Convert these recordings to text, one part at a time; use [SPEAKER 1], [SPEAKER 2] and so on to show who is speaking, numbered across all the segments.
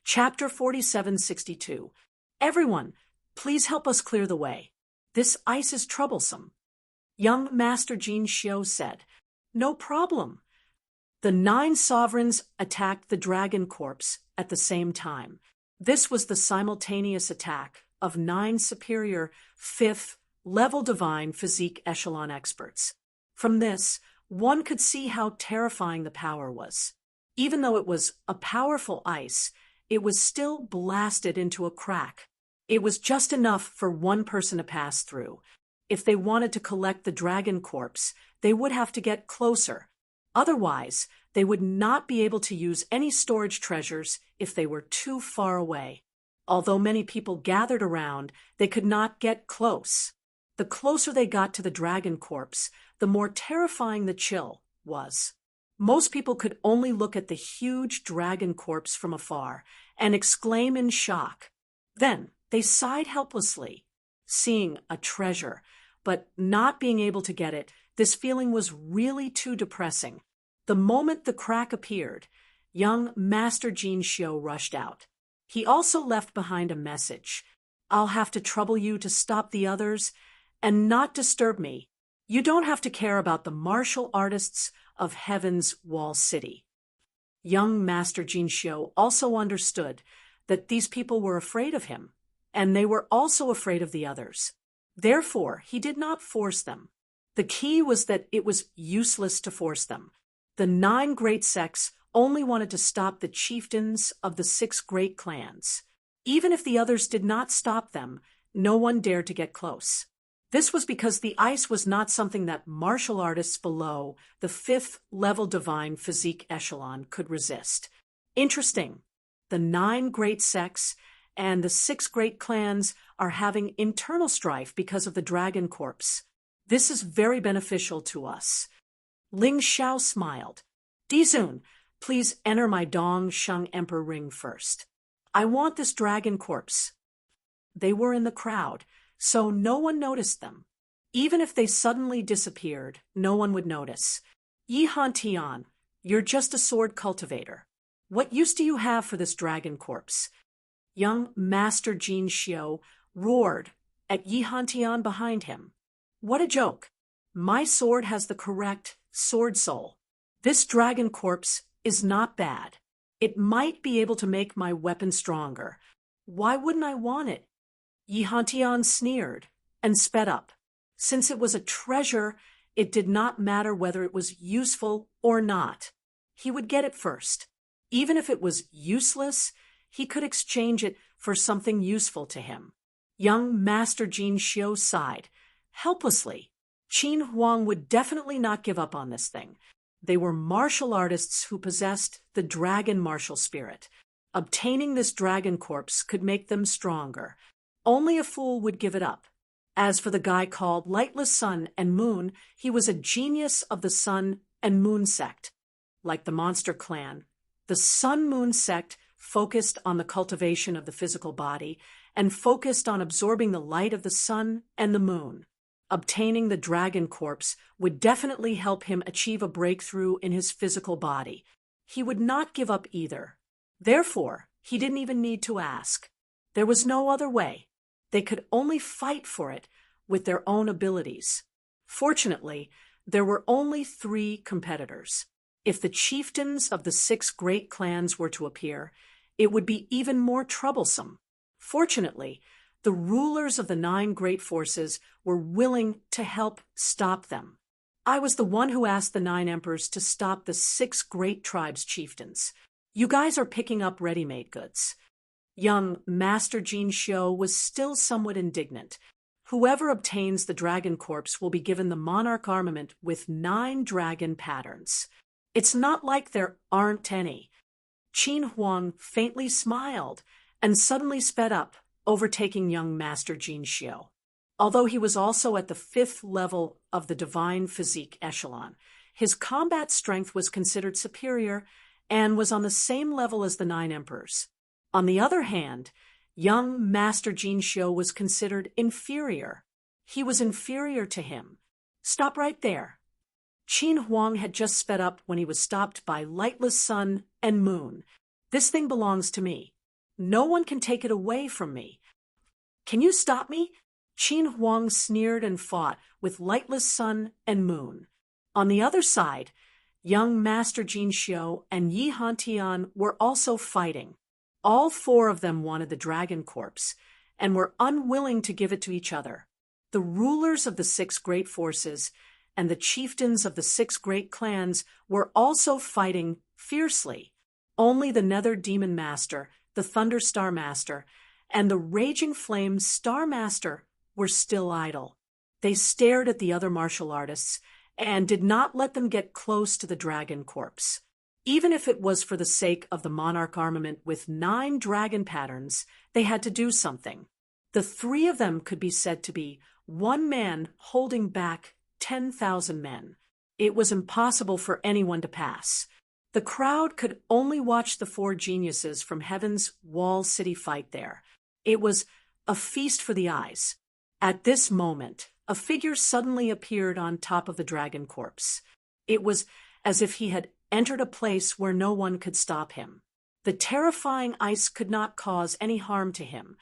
[SPEAKER 1] Chapter 4762. Everyone, please help us clear the way. This ice is troublesome. Young Master Jin Xiu said. No problem. The 9 sovereigns attacked the dragon corpse at the same time. This was the simultaneous attack of 9 superior 5th-level divine physique echelon experts. From this, one could see how terrifying the power was. Even though it was a powerful ice, it was still blasted into a crack. It was just enough for one person to pass through. If they wanted to collect the dragon corpse, they would have to get closer. Otherwise, they would not be able to use any storage treasures if they were too far away. Although many people gathered around, they could not get close. The closer they got to the dragon corpse, the more terrifying the chill was. Most people could only look at the huge dragon corpse from afar and exclaim in shock. Then they sighed helplessly. Seeing a treasure, but not being able to get it, this feeling was really too depressing. The moment the crack appeared, young Master Jin Xiu rushed out. He also left behind a message. I'll have to trouble you to stop the others and not disturb me. You don't have to care about the martial artists of Heaven's Wall City. Young Master Jin Xiu also understood that these people were afraid of him, and they were also afraid of the others. Therefore, he did not force them. The key was that it was useless to force them. The 9 great sects only wanted to stop the chieftains of the 6 great clans. Even if the others did not stop them, no one dared to get close. This was because the ice was not something that martial artists below the 5th-level divine physique echelon could resist. Interesting. The 9 great sects and the 6 great clans are having internal strife because of the dragon corpse. This is very beneficial to us. Ling Xiao smiled. Dizun, please enter my Dong Sheng Emperor ring first. I want this dragon corpse. They were in the crowd, so no one noticed them. Even if they suddenly disappeared, no one would notice. Yi Han Tian, you're just a sword cultivator. What use do you have for this dragon corpse? Young Master Jin Xiu roared at Yi Han Tian behind him. What a joke. My sword has the correct sword soul. This dragon corpse is not bad. It might be able to make my weapon stronger. Why wouldn't I want it? Yi Han Tian sneered and sped up. Since it was a treasure, it did not matter whether it was useful or not. He would get it first. Even if it was useless, he could exchange it for something useful to him. Young Master Jin Xiu sighed. Helplessly. Qin Huang would definitely not give up on this thing. They were martial artists who possessed the dragon martial spirit. Obtaining this dragon corpse could make them stronger. Only a fool would give it up. As for the guy called Lightless Sun and Moon, he was a genius of the Sun and Moon sect. Like the Monster Clan, the Sun-Moon sect focused on the cultivation of the physical body and focused on absorbing the light of the sun and the moon. Obtaining the dragon corpse would definitely help him achieve a breakthrough in his physical body. He would not give up either. Therefore, he didn't even need to ask. There was no other way. They could only fight for it with their own abilities. Fortunately, there were only 3 competitors. If the chieftains of the 6 great clans were to appear, it would be even more troublesome. Fortunately, the rulers of the 9 great forces were willing to help stop them. I was the one who asked the 9 emperors to stop the 6 great tribes' chieftains. You guys are picking up ready-made goods. Young Master Jin Xiu was still somewhat indignant. Whoever obtains the dragon corpse will be given the monarch armament with 9 dragon patterns. It's not like there aren't any. Qin Huang faintly smiled and suddenly sped up, overtaking young Master Jin Xiu. Although he was also at the 5th level of the divine physique echelon, his combat strength was considered superior and was on the same level as the 9 emperors. On the other hand, young Master Jin Xiu was considered inferior. He was inferior to him. Stop right there. Qin Huang had just sped up when he was stopped by Lightless Sun and Moon. This thing belongs to me. No one can take it away from me. Can you stop me? Qin Huang sneered and fought with lightless sun and moon. On the other side, young Master Jin Xiu and Yi Hantian were also fighting. All four of them wanted the dragon corpse and were unwilling to give it to each other. The rulers of the six great forces and the chieftains of the six great clans were also fighting fiercely. Only the Nether Demon Master, the Thunder Star Master, and the Raging Flame Star Master were still idle. They stared at the other martial artists and did not let them get close to the dragon corpse. Even if it was for the sake of the monarch armament with 9 dragon patterns, they had to do something. The 3 of them could be said to be one man holding back 10,000 men. It was impossible for anyone to pass. The crowd could only watch the 4 geniuses from Heaven's Wall City fight there. It was a feast for the eyes. At this moment, a figure suddenly appeared on top of the dragon corpse. It was as if he had entered a place where no one could stop him. The terrifying ice could not cause any harm to him.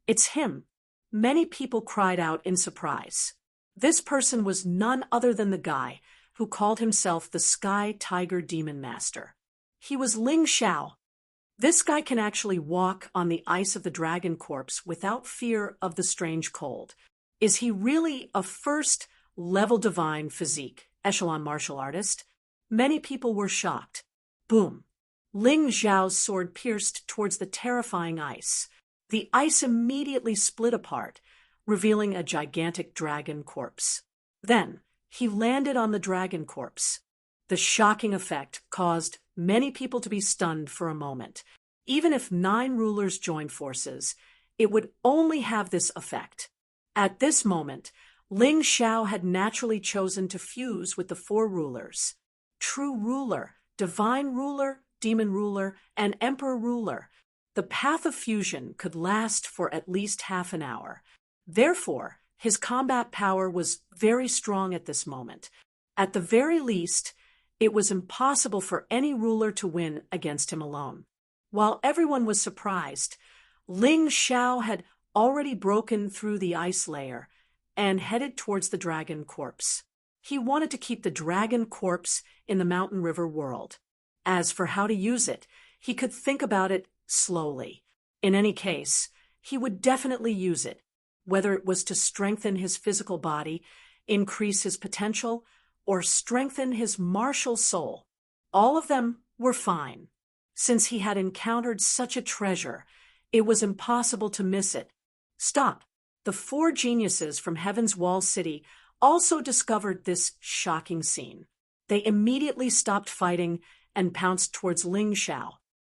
[SPEAKER 1] It's him. Many people cried out in surprise. This person was none other than the guy who called himself the Sky Tiger Demon Master. He was Ling Xiao. This guy can actually walk on the ice of the dragon corpse without fear of the strange cold. Is he really a first-level divine physique echelon martial artist? Many people were shocked. Boom! Ling Xiao's sword pierced towards the terrifying ice. The ice immediately split apart, revealing a gigantic dragon corpse. Then, he landed on the dragon corpse. The shocking effect caused many people to be stunned for a moment. Even if 9 rulers joined forces, it would only have this effect. At this moment, Ling Xiao had naturally chosen to fuse with the 4 rulers. True ruler, divine ruler, demon ruler, and emperor ruler. The path of fusion could last for at least half an hour. Therefore, his combat power was very strong at this moment. At the very least, it was impossible for any ruler to win against him alone. While everyone was surprised, Ling Xiao had already broken through the ice layer and headed towards the dragon corpse. He wanted to keep the dragon corpse in the Mountain River world. As for how to use it, he could think about it slowly. In any case, he would definitely use it, whether it was to strengthen his physical body, increase his potential, or strengthen his martial soul. All of them were fine. Since he had encountered such a treasure, it was impossible to miss it. Stop! The 4 geniuses from Heaven's Wall City also discovered this shocking scene. They immediately stopped fighting and pounced towards Ling Xiao.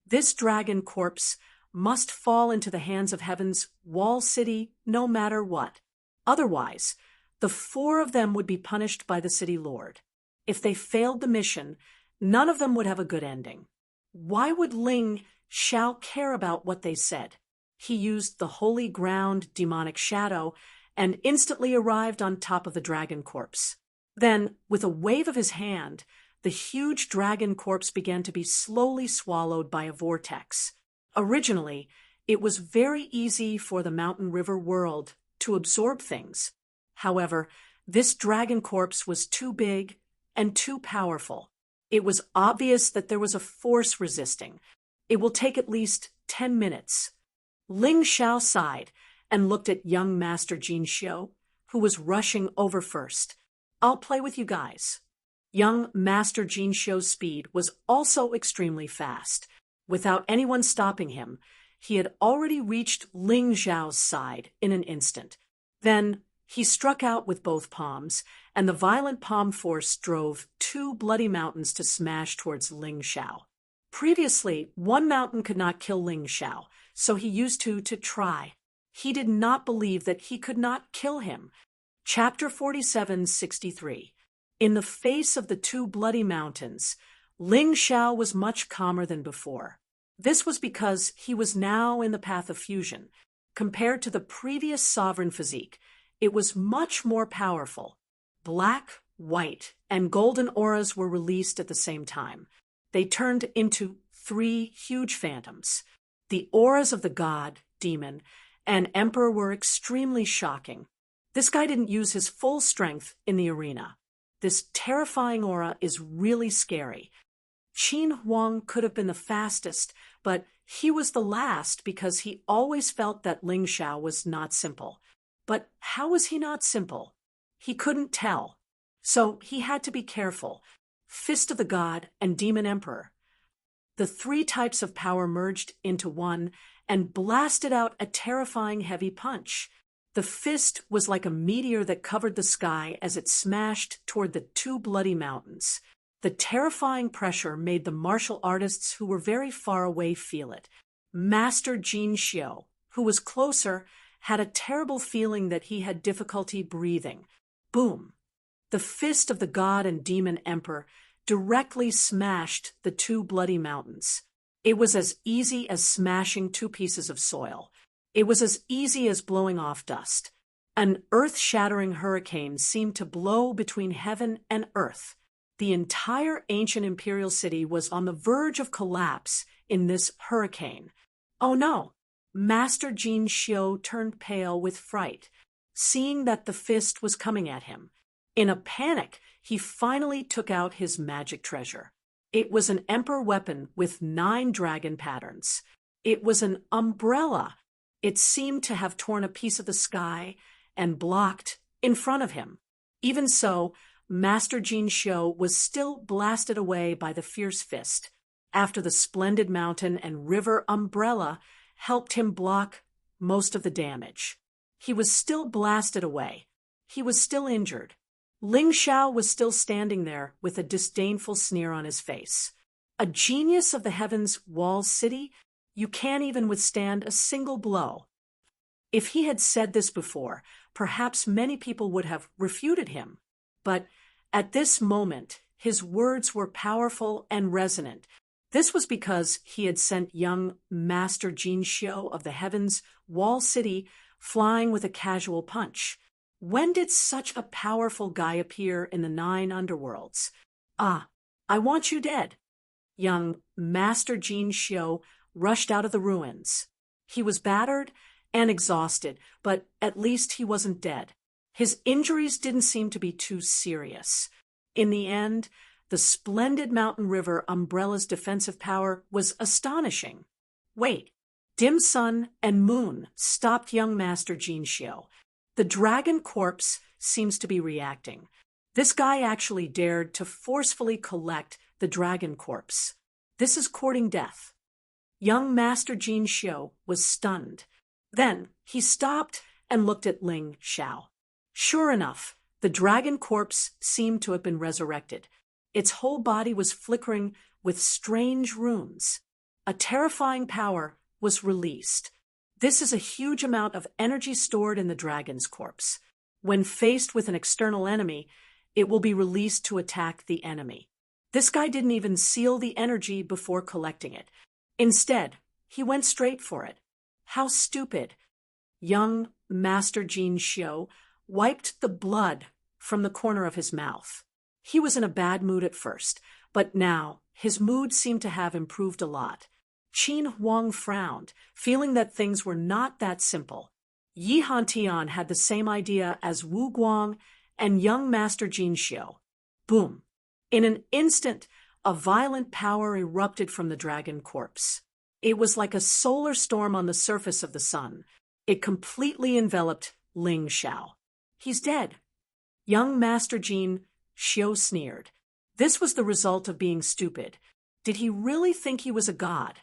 [SPEAKER 1] This dragon corpse must fall into the hands of Heaven's Wall City no matter what. Otherwise, the 4 of them would be punished by the city lord. If they failed the mission, none of them would have a good ending. Why would Ling Xiao care about what they said? He used the holy ground demonic shadow and instantly arrived on top of the dragon corpse. Then, with a wave of his hand, the huge dragon corpse began to be slowly swallowed by a vortex. Originally, it was very easy for the Mountain River world to absorb things. However, this dragon corpse was too big and too powerful. It was obvious that there was a force resisting. It will take at least 10 minutes. Ling Xiao sighed and looked at young Master Jin Xiu, who was rushing over first. I'll play with you guys. Young Master Jin Xiu's speed was also extremely fast. Without anyone stopping him, he had already reached Ling Xiao's side in an instant. Then he struck out with both palms, and the violent palm force drove 2 bloody mountains to smash towards Ling Xiao. Previously, 1 mountain could not kill Ling Xiao, so he used 2 to try. He did not believe that he could not kill him. Chapter 47:63. In the face of the 2 bloody mountains, Ling Xiao was much calmer than before. This was because he was now in the path of fusion. Compared to the previous sovereign physique, it was much more powerful. Black, white, and golden auras were released at the same time. They turned into 3 huge phantoms. The auras of the god, demon, and emperor were extremely shocking. This guy didn't use his full strength in the arena. This terrifying aura is really scary. Qin Huang could have been the fastest, but he was the last because he always felt that Ling Xiao was not simple. But how was he not simple? He couldn't tell. So he had to be careful. Fist of the God and Demon Emperor. The three types of power merged into one and blasted out a terrifying heavy punch. The fist was like a meteor that covered the sky as it smashed toward the two bloody mountains. The terrifying pressure made the martial artists who were very far away feel it. Master Jin Xiu, who was closer, had a terrible feeling that he had difficulty breathing. Boom! The fist of the God and Demon Emperor directly smashed the two bloody mountains. It was as easy as smashing two pieces of soil. It was as easy as blowing off dust. An earth-shattering hurricane seemed to blow between heaven and earth. The entire ancient imperial city was on the verge of collapse in this hurricane. Oh no! Master Jin Xiu turned pale with fright, seeing that the fist was coming at him. In a panic, he finally took out his magic treasure. It was an emperor weapon with 9 dragon patterns. It was an umbrella. It seemed to have torn a piece of the sky and blocked in front of him. Even so, Master Jin Xiu was still blasted away by the fierce fist, after the splendid mountain and river umbrella helped him block most of the damage. He was still blasted away. He was still injured. Ling Xiao was still standing there with a disdainful sneer on his face. A genius of the heavens' wall city? You can't even withstand a single blow. If he had said this before, perhaps many people would have refuted him. But at this moment, his words were powerful and resonant. This was because he had sent young Master Jin Xiu of the heavens' wall city flying with a casual punch. When did such a powerful guy appear in the 9 underworlds? Ah, I want you dead. Young Master Jin Xiu rushed out of the ruins. He was battered and exhausted, but at least he wasn't dead. His injuries didn't seem to be too serious. In the end, the splendid mountain river umbrella's defensive power was astonishing. Wait, dim sun and moon stopped young Master Jin Xiu. The dragon corpse seems to be reacting. This guy actually dared to forcefully collect the dragon corpse. This is courting death. Young Master Jin Xiu was stunned. Then he stopped and looked at Ling Xiao. Sure enough, the dragon corpse seemed to have been resurrected. Its whole body was flickering with strange runes. A terrifying power was released. This is a huge amount of energy stored in the dragon's corpse. When faced with an external enemy, it will be released to attack the enemy. This guy didn't even seal the energy before collecting it. Instead, he went straight for it. How stupid. Young Master Jin Xiu wiped the blood from the corner of his mouth. He was in a bad mood at first, but now his mood seemed to have improved a lot. Qin Huang frowned, feeling that things were not that simple. Yi Hantian had the same idea as Wu Guang and young Master Jin Xiu. Boom! In an instant, a violent power erupted from the dragon corpse. It was like a solar storm on the surface of the sun. It completely enveloped Ling Xiao. He's dead. Young Master Jin Xiu sneered. This was the result of being stupid. Did he really think he was a god?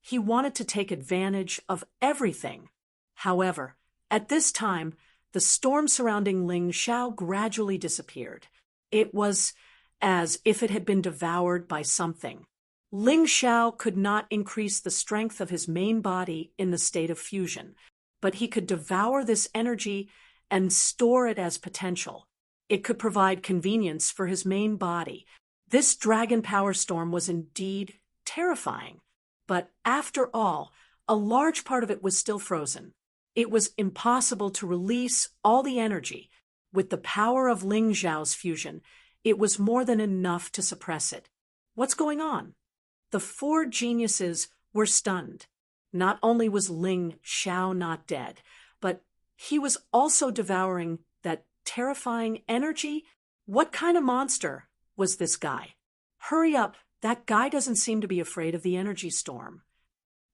[SPEAKER 1] He wanted to take advantage of everything. However, at this time, the storm surrounding Ling Xiao gradually disappeared. It was as if it had been devoured by something. Ling Xiao could not increase the strength of his main body in the state of fusion, but he could devour this energy and store it as potential. It could provide convenience for his main body. This dragon power storm was indeed terrifying. But after all, a large part of it was still frozen. It was impossible to release all the energy. With the power of Ling Xiao's fusion, it was more than enough to suppress it. What's going on? The 4 geniuses were stunned. Not only was Ling Xiao not dead, but he was also devouring that terrifying energy. What kind of monster was this guy? Hurry up, that guy doesn't seem to be afraid of the energy storm.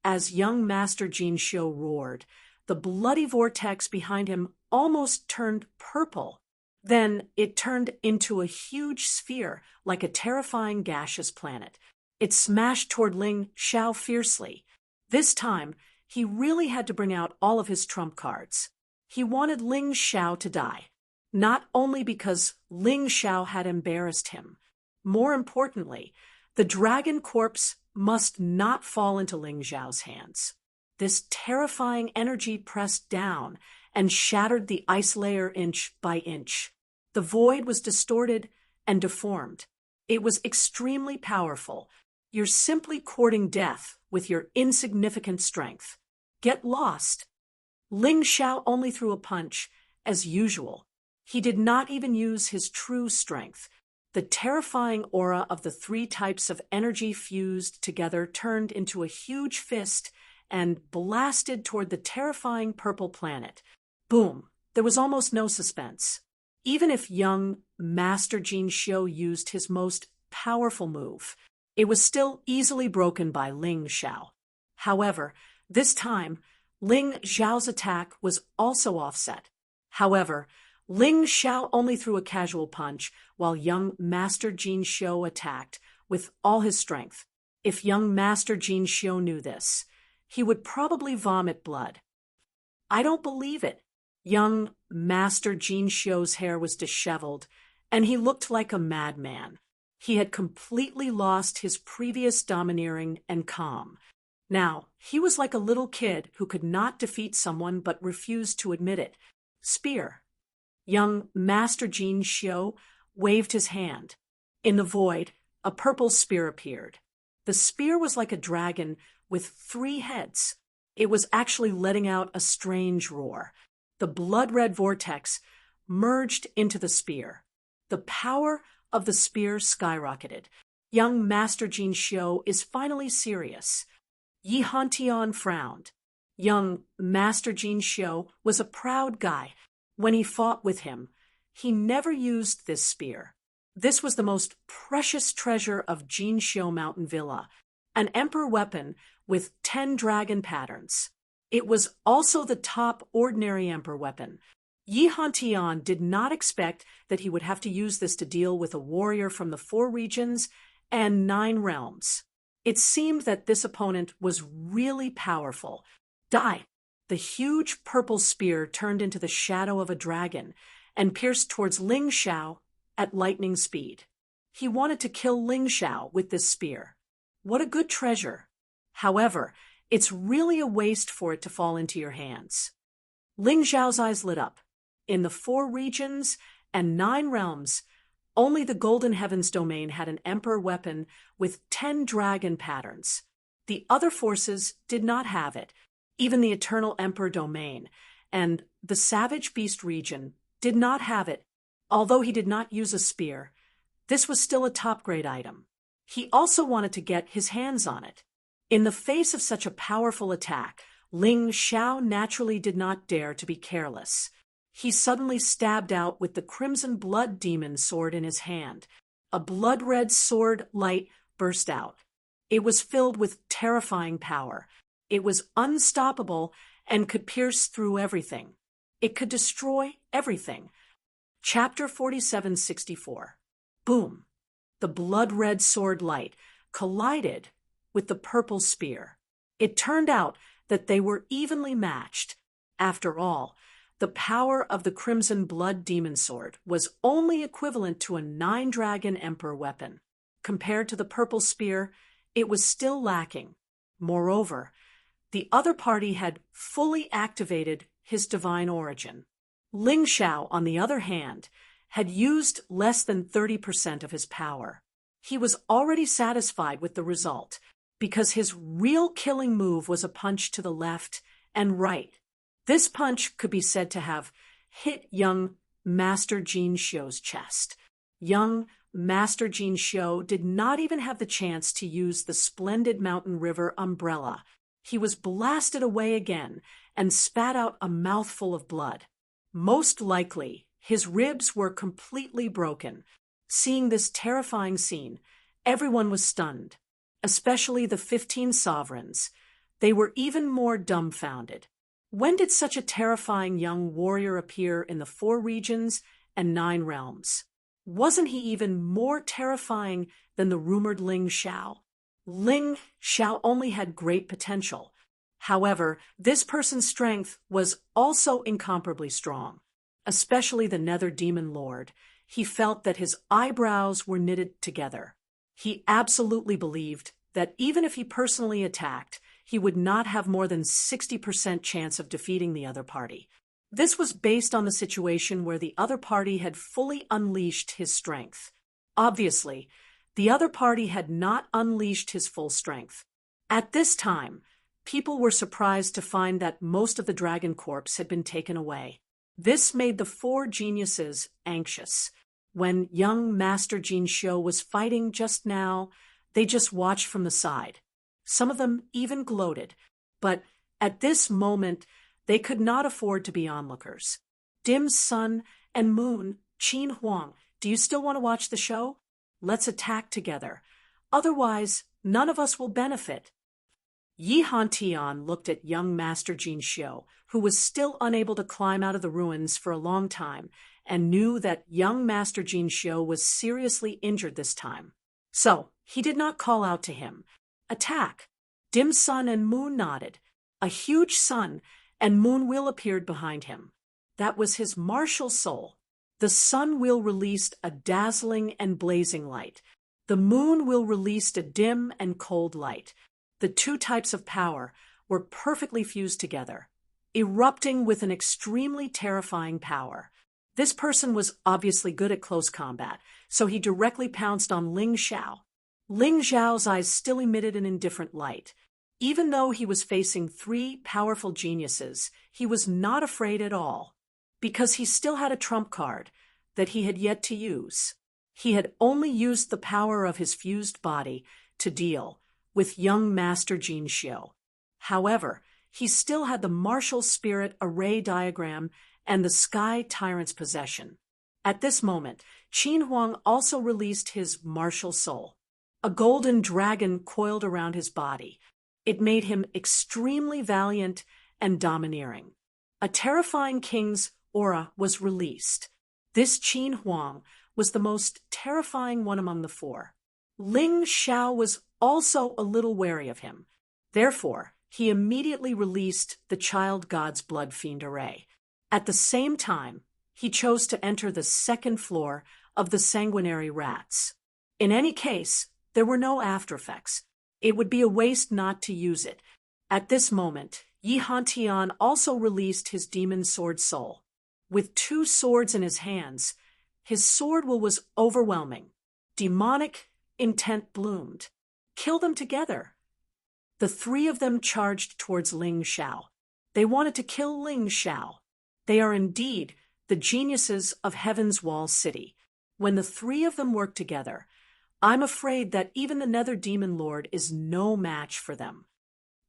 [SPEAKER 1] As young Master Jin Shou roared, the bloody vortex behind him almost turned purple. Then it turned into a huge sphere, like a terrifying gaseous planet. It smashed toward Ling Xiao fiercely. This time, he really had to bring out all of his trump cards. He wanted Ling Xiao to die, not only because Ling Xiao had embarrassed him. More importantly, the dragon corpse must not fall into Ling Xiao's hands. This terrifying energy pressed down and shattered the ice layer inch by inch. The void was distorted and deformed. It was extremely powerful. You're simply courting death with your insignificant strength. Get lost. Ling Xiao only threw a punch, as usual. He did not even use his true strength. The terrifying aura of the three types of energy fused together turned into a huge fist and blasted toward the terrifying purple planet. Boom! There was almost no suspense. Even if young Master Jin Shou used his most powerful move, it was still easily broken by Ling Xiao. However, this time, Ling Xiao's attack was also offset. However, Ling Xiao only threw a casual punch, while young Master Jin Shou attacked with all his strength. If young Master Jin Shou knew this, he would probably vomit blood. I don't believe it. Young Master Jin Shou's hair was disheveled, and he looked like a madman. He had completely lost his previous domineering and calm. Now, he was like a little kid who could not defeat someone but refused to admit it. Spear. Young Master Jin Shou waved his hand. In the void, a purple spear appeared. The spear was like a dragon with 3 heads. It was actually letting out a strange roar. The blood-red vortex merged into the spear. The power of the spear skyrocketed. Young Master Jin Shou is finally serious. Yi Hantian frowned. Young Master Jin Shou was a proud guy. When he fought with him, he never used this spear. This was the most precious treasure of Jin Shou Mountain Villa, an emperor weapon with 10 dragon patterns. It was also the top ordinary emperor weapon. Yi Hantian did not expect that he would have to use this to deal with a warrior from the 4 regions and 9 realms. It seemed that this opponent was really powerful. Die! The huge purple spear turned into the shadow of a dragon and pierced towards Ling Xiao at lightning speed. He wanted to kill Ling Xiao with this spear. What a good treasure! However, it's really a waste for it to fall into your hands. Ling Xiao's eyes lit up. In the 4 regions and 9 realms, only the Golden Heavens domain had an emperor weapon with 10 dragon patterns. The other forces did not have it. Even the Eternal Emperor domain and the Savage Beast region did not have it. Although he did not use a spear, this was still a top-grade item. He also wanted to get his hands on it. In the face of such a powerful attack, Ling Xiao naturally did not dare to be careless. He suddenly stabbed out with the Crimson Blood Demon sword in his hand. A blood-red sword light burst out. It was filled with terrifying power. It was unstoppable and could pierce through everything. It could destroy everything. Chapter 4764. Boom! The blood-red sword light collided with the purple spear. It turned out that they were evenly matched. After all, the power of the Crimson Blood Demon Sword was only equivalent to a 9-dragon emperor weapon. Compared to the purple spear, it was still lacking. Moreover, the other party had fully activated his divine origin. Ling Xiao, on the other hand, had used less than 30% of his power. He was already satisfied with the result, because his real killing move was a punch to the left and right. This punch could be said to have hit young Master Jin Shou's chest. Young Master Jin Shou did not even have the chance to use the splendid mountain river umbrella. he was blasted away again and spat out a mouthful of blood. Most likely, his ribs were completely broken. Seeing this terrifying scene, everyone was stunned, especially the 15 sovereigns. They were even more dumbfounded. When did such a terrifying young warrior appear in the 4 regions and 9 realms? Wasn't he even more terrifying than the rumored Ling Xiao? Ling Xiao only had great potential. However, this person's strength was also incomparably strong, especially the Nether Demon Lord. He felt that his eyebrows were knitted together. He absolutely believed that even if he personally attacked, he would not have more than 60% chance of defeating the other party. This was based on the situation where the other party had fully unleashed his strength. Obviously, the other party had not unleashed his full strength. At this time, people were surprised to find that most of the dragon corpse had been taken away. This made the 4 geniuses anxious. When young Master Jin Xiu was fighting just now, they just watched from the side. Some of them even gloated, but at this moment, they could not afford to be onlookers. Dim Sun and Moon, Qin Huang, do you still want to watch the show? Let's attack together. Otherwise, none of us will benefit. Yi Hantian looked at young Master Jin Xiu, who was still unable to climb out of the ruins for a long time, and knew that young Master Jin Xiu was seriously injured this time. So, he did not call out to him. Attack! Dim Sun and Moon nodded. A huge sun and moon wheel appeared behind him. That was his martial soul. The sun wheel released a dazzling and blazing light. The moon wheel released a dim and cold light. The 2 types of power were perfectly fused together, erupting with an extremely terrifying power. This person was obviously good at close combat, so he directly pounced on Ling Xiao. Ling Xiao's eyes still emitted an indifferent light. Even though he was facing 3 powerful geniuses, he was not afraid at all, because he still had a trump card that he had yet to use. He had only used the power of his fused body to deal with young Master Jin Xiu. However, he still had the martial spirit array diagram and the Sky Tyrant's possession. At this moment, Qin Huang also released his martial soul. A golden dragon coiled around his body. It made him extremely valiant and domineering. A terrifying king's aura was released. This Qin Huang was the most terrifying one among the 4. Ling Xiao was also a little wary of him. Therefore, he immediately released the Child God's Blood Fiend array. At the same time, he chose to enter the 2nd floor of the Sanguinary Rats. In any case, there were no after effects. It would be a waste not to use it. At this moment, Yi Hantian also released his demon sword soul. With 2 swords in his hands, his sword will was overwhelming. Demonic intent bloomed. Kill them together. The 3 of them charged towards Ling Xiao. They wanted to kill Ling Xiao. They are indeed the geniuses of Heaven's Wall City. When the 3 of them work together, I'm afraid that even the Nether Demon Lord is no match for them.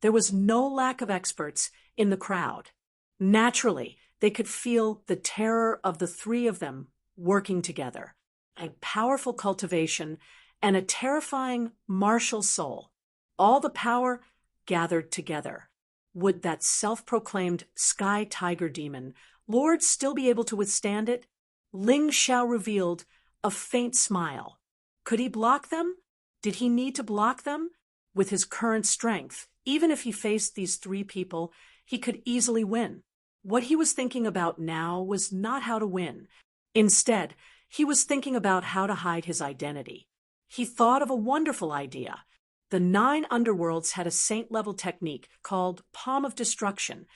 [SPEAKER 1] There was no lack of experts in the crowd. Naturally, they could feel the terror of the 3 of them working together. A powerful cultivation and a terrifying martial soul. All the power gathered together. Would that self-proclaimed Sky Tiger Demon Lord still be able to withstand it? Ling Xiao revealed a faint smile. Could he block them? Did he need to block them? With his current strength, even if he faced these 3 people, he could easily win. What he was thinking about now was not how to win. Instead, he was thinking about how to hide his identity. He thought of a wonderful idea. The 9 underworlds had a saint-level technique called Palm of Destruction.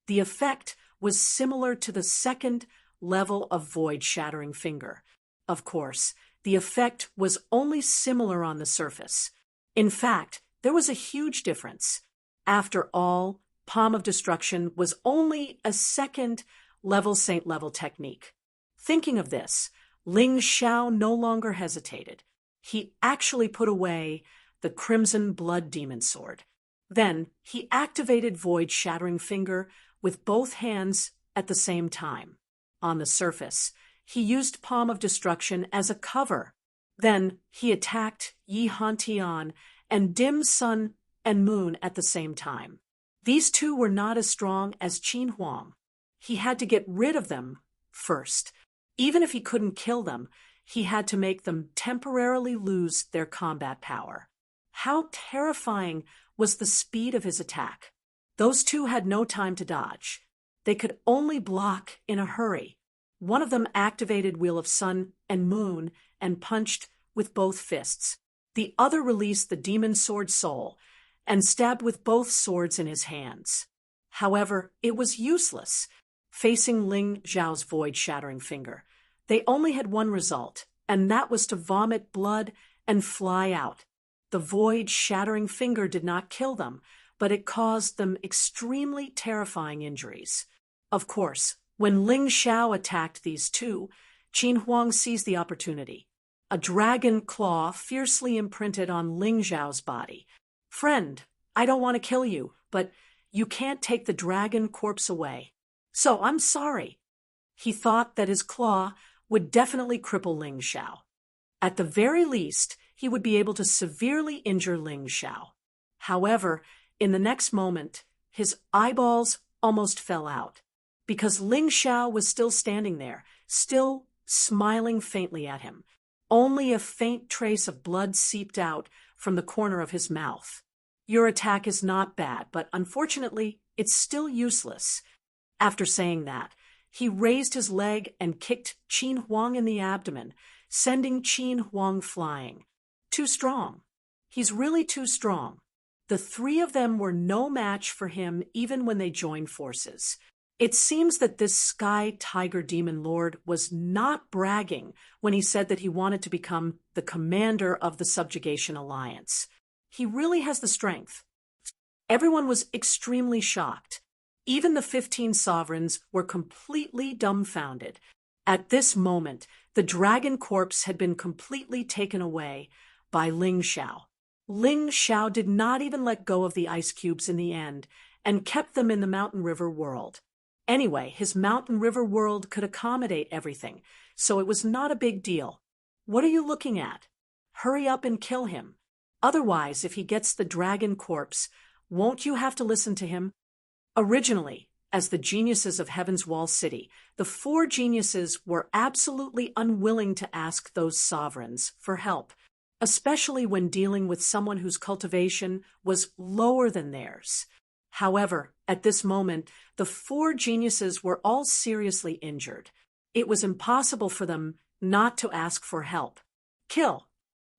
[SPEAKER 1] The effect was similar to the 2nd level of Void-Shattering Finger. Of course, the effect was only similar on the surface. In fact, there was a huge difference. After all, Palm of Destruction was only a 2nd level saint-level technique. Thinking of this, Ling Xiao no longer hesitated. He actually put away the Crimson Blood Demon Sword. Then he activated Void-Shattering Finger with both hands at the same time. On the surface, he used Palm of Destruction as a cover. Then he attacked Yi Han and Dim Sun and Moon at the same time. These two were not as strong as Qin Huang. He had to get rid of them first. Even if he couldn't kill them, he had to make them temporarily lose their combat power. How terrifying was the speed of his attack. Those two had no time to dodge. They could only block in a hurry. One of them activated Wheel of Sun and Moon and punched with both fists. The other released the Demon Sword Soul and stabbed with both swords in his hands. However, it was useless. Facing Ling Zhao's Void-Shattering Finger, they only had one result, and that was to vomit blood and fly out. The Void-Shattering Finger did not kill them, but it caused them extremely terrifying injuries. Of course, when Ling Zhao attacked these two, Qin Huang seized the opportunity. A dragon claw fiercely imprinted on Ling Zhao's body. "Friend, I don't want to kill you, but you can't take the dragon corpse away. So I'm sorry." He thought that his claw would definitely cripple Ling Zhao. At the very least, he would be able to severely injure Ling Zhao. However, in the next moment, his eyeballs almost fell out, because Ling Zhao was still standing there, still smiling faintly at him. Only a faint trace of blood seeped out from the corner of his mouth. "Your attack is not bad, but unfortunately, it's still useless." After saying that, he raised his leg and kicked Qin Huang in the abdomen, sending Qin Huang flying. Too strong. He's really too strong. The three of them were no match for him even when they joined forces. It seems that this Sky Tiger Demon Lord was not bragging when he said that he wanted to become the commander of the Subjugation Alliance. He really has the strength. Everyone was extremely shocked. Even the 15 sovereigns were completely dumbfounded. At this moment, the dragon corpse had been completely taken away by Ling Zhao. Ling Zhao did not even let go of the ice cubes in the end and kept them in the Mountain River world. Anyway, his Mountain River world could accommodate everything, so it was not a big deal. What are you looking at? Hurry up and kill him. Otherwise, if he gets the dragon corpse, won't you have to listen to him? Originally, as the geniuses of Heaven's Wall City, the 4 geniuses were absolutely unwilling to ask those sovereigns for help, especially when dealing with someone whose cultivation was lower than theirs. However, at this moment, the 4 geniuses were all seriously injured. It was impossible for them not to ask for help. Kill.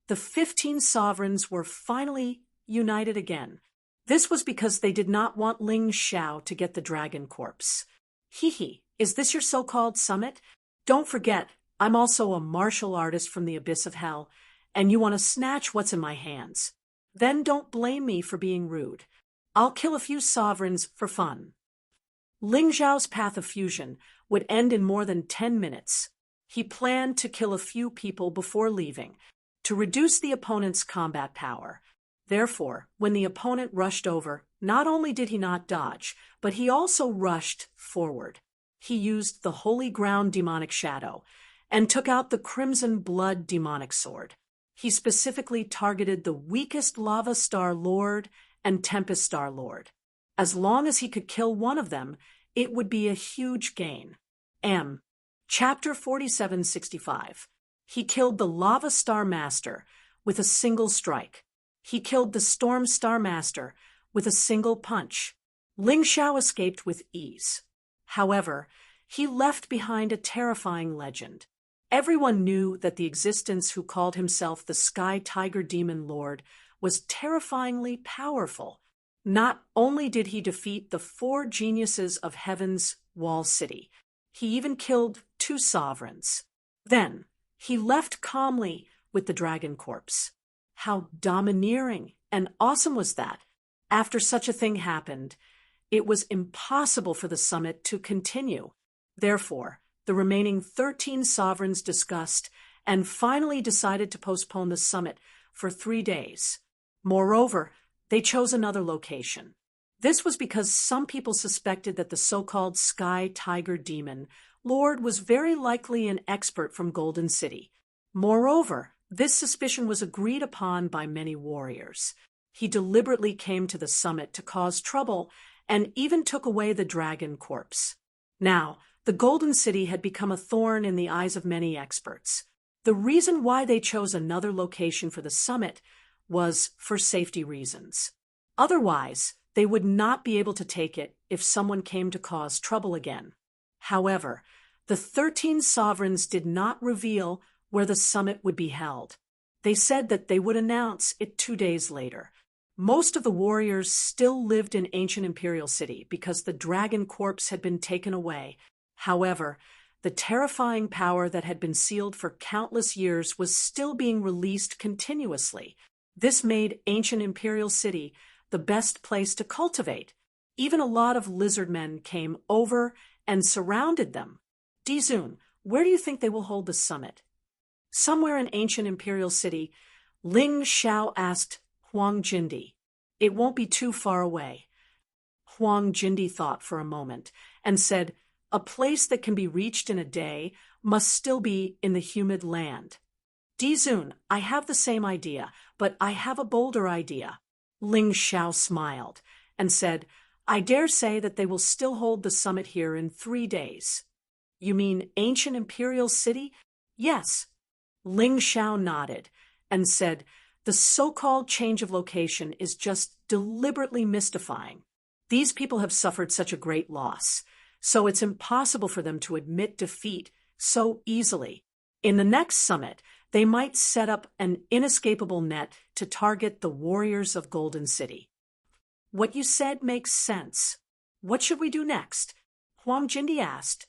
[SPEAKER 1] The 15 sovereigns were finally united again. This was because they did not want Ling Zhao to get the dragon corpse. Hee, is this your so-called summit? Don't forget, I'm also a martial artist from the abyss of hell, and you want to snatch what's in my hands. Then don't blame me for being rude. I'll kill a few sovereigns for fun. Ling Zhao's path of fusion would end in more than 10 minutes. He planned to kill a few people before leaving, to reduce the opponent's combat power. Therefore, when the opponent rushed over, not only did he not dodge, but he also rushed forward. He used the Holy Ground Demonic Shadow and took out the Crimson Blood Demonic Sword. He specifically targeted the weakest Lava Star Lord and Tempest Star Lord. As long as he could kill one of them, it would be a huge gain. Chapter 4765. He killed the Lava Star Master with a single strike. He killed the Storm Star Master with a single punch. Ling Zhao escaped with ease. However, he left behind a terrifying legend. Everyone knew that the existence who called himself the Sky Tiger Demon Lord was terrifyingly powerful. Not only did he defeat the 4 geniuses of Heaven's Wall City, he even killed 2 sovereigns. Then, he left calmly with the dragon corpse. How domineering and awesome was that? After such a thing happened, it was impossible for the summit to continue. Therefore, the remaining 13 sovereigns discussed and finally decided to postpone the summit for 3 days. Moreover, they chose another location. This was because some people suspected that the so-called Sky Tiger Demon Lord was very likely an expert from Golden City. Moreover, this suspicion was agreed upon by many warriors. He deliberately came to the summit to cause trouble and even took away the dragon corpse. Now, the Golden City had become a thorn in the eyes of many experts. The reason why they chose another location for the summit was for safety reasons. Otherwise, they would not be able to take it if someone came to cause trouble again. However, the 13 sovereigns did not reveal where the summit would be held. They said that they would announce it 2 days later. Most of the warriors still lived in ancient Imperial City because the dragon corpse had been taken away. However, the terrifying power that had been sealed for countless years was still being released continuously. This made ancient Imperial City the best place to cultivate. Even a lot of lizard men came over and surrounded them. Dizun, where do you think they will hold the summit? Somewhere in ancient Imperial City, Ling Xiao asked Huang Jindi. It won't be too far away. Huang Jindi thought for a moment and said, a place that can be reached in a day must still be in the humid land. Dizun, I have the same idea, but I have a bolder idea. Ling Xiao smiled and said, I dare say that they will still hold the summit here in 3 days. You mean ancient Imperial City? Yes. Ling Xiao nodded and said, the so-called change of location is just deliberately mystifying. These people have suffered such a great loss, so it's impossible for them to admit defeat so easily. In the next summit, they might set up an inescapable net to target the warriors of Golden City. What you said makes sense. What should we do next? Huang Jindi asked.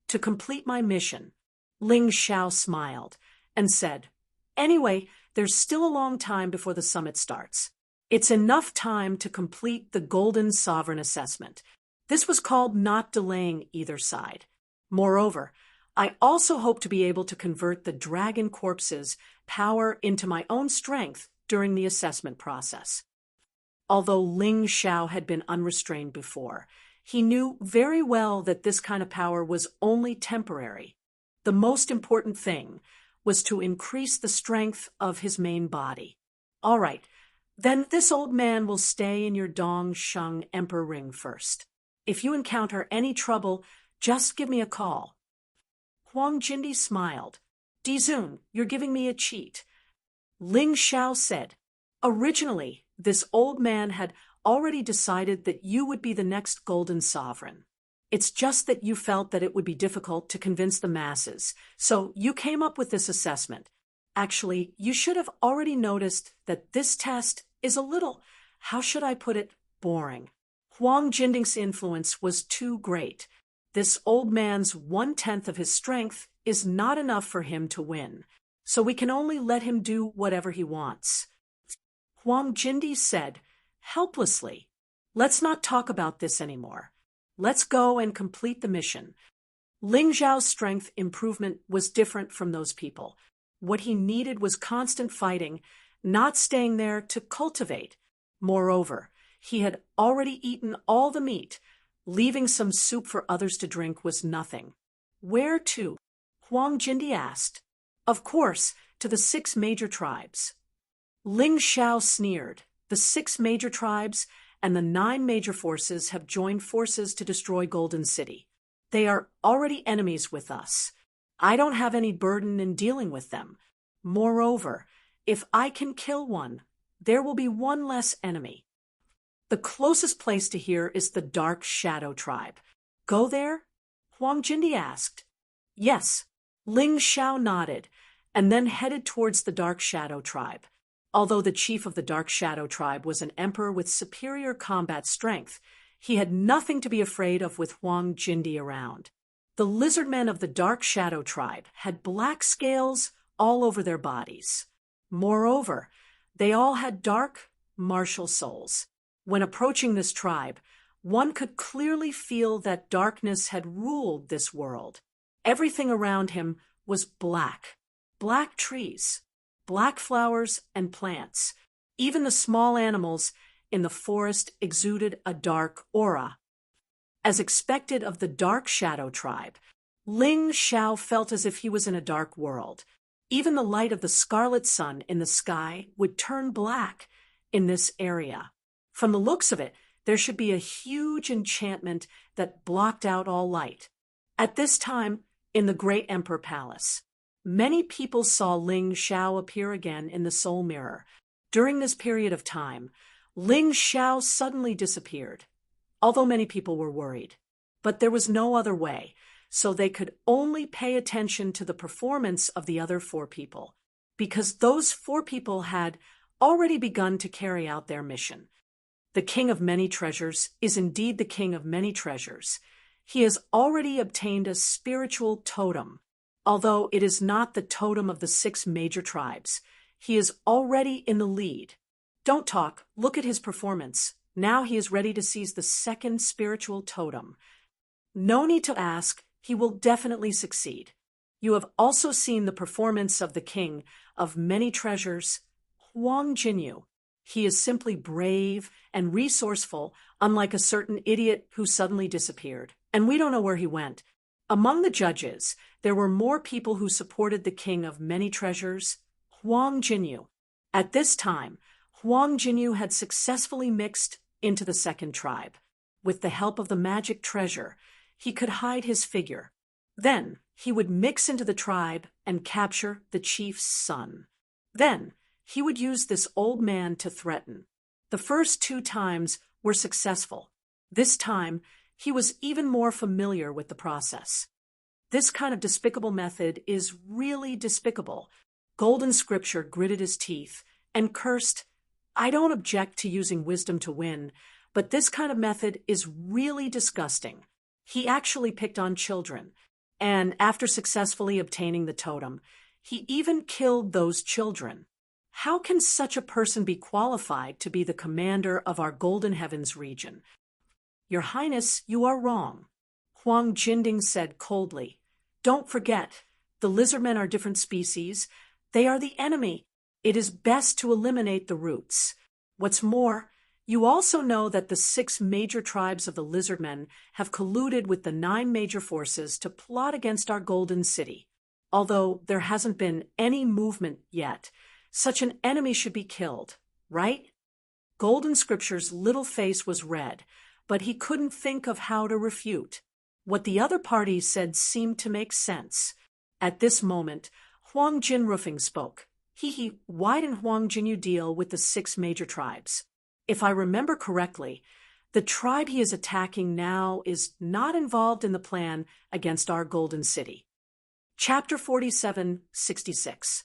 [SPEAKER 1] To complete my mission, Ling Xiao smiled and said, anyway, there's still a long time before the summit starts. It's enough time to complete the Golden Sovereign Assessment. This was called not delaying either side. Moreover, I also hope to be able to convert the dragon corpse's power into my own strength during the assessment process. Although Ling Xiao had been unrestrained before, he knew very well that this kind of power was only temporary. The most important thing was to increase the strength of his main body. All right, then this old man will stay in your Dong Sheng Emperor Ring first. If you encounter any trouble, just give me a call. Huang Jindi smiled. Dizun, you're giving me a cheat. Ling Xiao said, originally, this old man had already decided that you would be the next Golden Sovereign. It's just that you felt that it would be difficult to convince the masses, so you came up with this assessment. Actually, you should have already noticed that this test is a little, how should I put it, boring. Huang Jinding's influence was too great. This old man's 1/10 of his strength is not enough for him to win, so we can only let him do whatever he wants. Huang Jindi said, helplessly, let's not talk about this anymore. Let's go and complete the mission. Ling Xiao's strength improvement was different from those people. What he needed was constant fighting, not staying there to cultivate. Moreover, he had already eaten all the meat. Leaving some soup for others to drink was nothing. Where to? Huang Jindi asked. Of course, to the 6 major tribes. Ling Xiao sneered. The 6 major tribes and the 9 major forces have joined forces to destroy Golden City. They are already enemies with us. I don't have any burden in dealing with them. Moreover, if I can kill one, there will be one less enemy. The closest place to here is the Dark Shadow Tribe. Go there? Huang Jindi asked. Yes. Ling Xiao nodded, and then headed towards the Dark Shadow Tribe. Although the chief of the Dark Shadow Tribe was an emperor with superior combat strength, he had nothing to be afraid of with Huang Jindi around. The lizard men of the Dark Shadow Tribe had black scales all over their bodies. Moreover, they all had dark, martial souls. When approaching this tribe, one could clearly feel that darkness had ruled this world. Everything around him was black. Black trees, black flowers and plants. Even the small animals in the forest exuded a dark aura. As expected of the Dark Shadow tribe, Ling Xiao felt as if he was in a dark world. Even the light of the scarlet sun in the sky would turn black in this area. From the looks of it, there should be a huge enchantment that blocked out all light. At this time, in the Great Emperor Palace, many people saw Ling Xiao appear again in the soul mirror. During this period of time, Ling Xiao suddenly disappeared, although many people were worried. But there was no other way, so they could only pay attention to the performance of the other 4 people, because those 4 people had already begun to carry out their mission. The King of Many Treasures is indeed the King of Many Treasures. He has already obtained a spiritual totem. Although it is not the totem of the 6 major tribes, he is already in the lead. Don't talk, look at his performance. Now he is ready to seize the 2nd spiritual totem. No need to ask, he will definitely succeed. You have also seen the performance of the King of Many Treasures, Huang Jinyu. He is simply brave and resourceful, unlike a certain idiot who suddenly disappeared, and we don't know where he went. Among the judges, there were more people who supported the King of Many Treasures, Huang Jinyu. At this time, Huang Jinyu had successfully mixed into the 2nd tribe. With the help of the magic treasure, he could hide his figure. Then, he would mix into the tribe and capture the chief's son. Then, he would use this old man to threaten. The first 2 times were successful. This time, he was even more familiar with the process. This kind of despicable method is really despicable. Golden Scripture gritted his teeth and cursed, "I don't object to using wisdom to win, but this kind of method is really disgusting." He actually picked on children, and after successfully obtaining the totem, he even killed those children. How can such a person be qualified to be the commander of our Golden Heavens region? "Your Highness, you are wrong," Huang Jinding said coldly. "Don't forget, the lizardmen are different species. They are the enemy. It is best to eliminate the roots. What's more, you also know that the 6 major tribes of the lizardmen have colluded with the 9 major forces to plot against our Golden City. Although there hasn't been any movement yet, such an enemy should be killed, right?" Golden Scripture's little face was red, but he couldn't think of how to refute. What the other parties said seemed to make sense. At this moment, Huang Jinrufeng spoke. Why didn't Huang Jinyu deal with the 6 major tribes? If I remember correctly, the tribe he is attacking now is not involved in the plan against our Golden City. Chapter 47:66.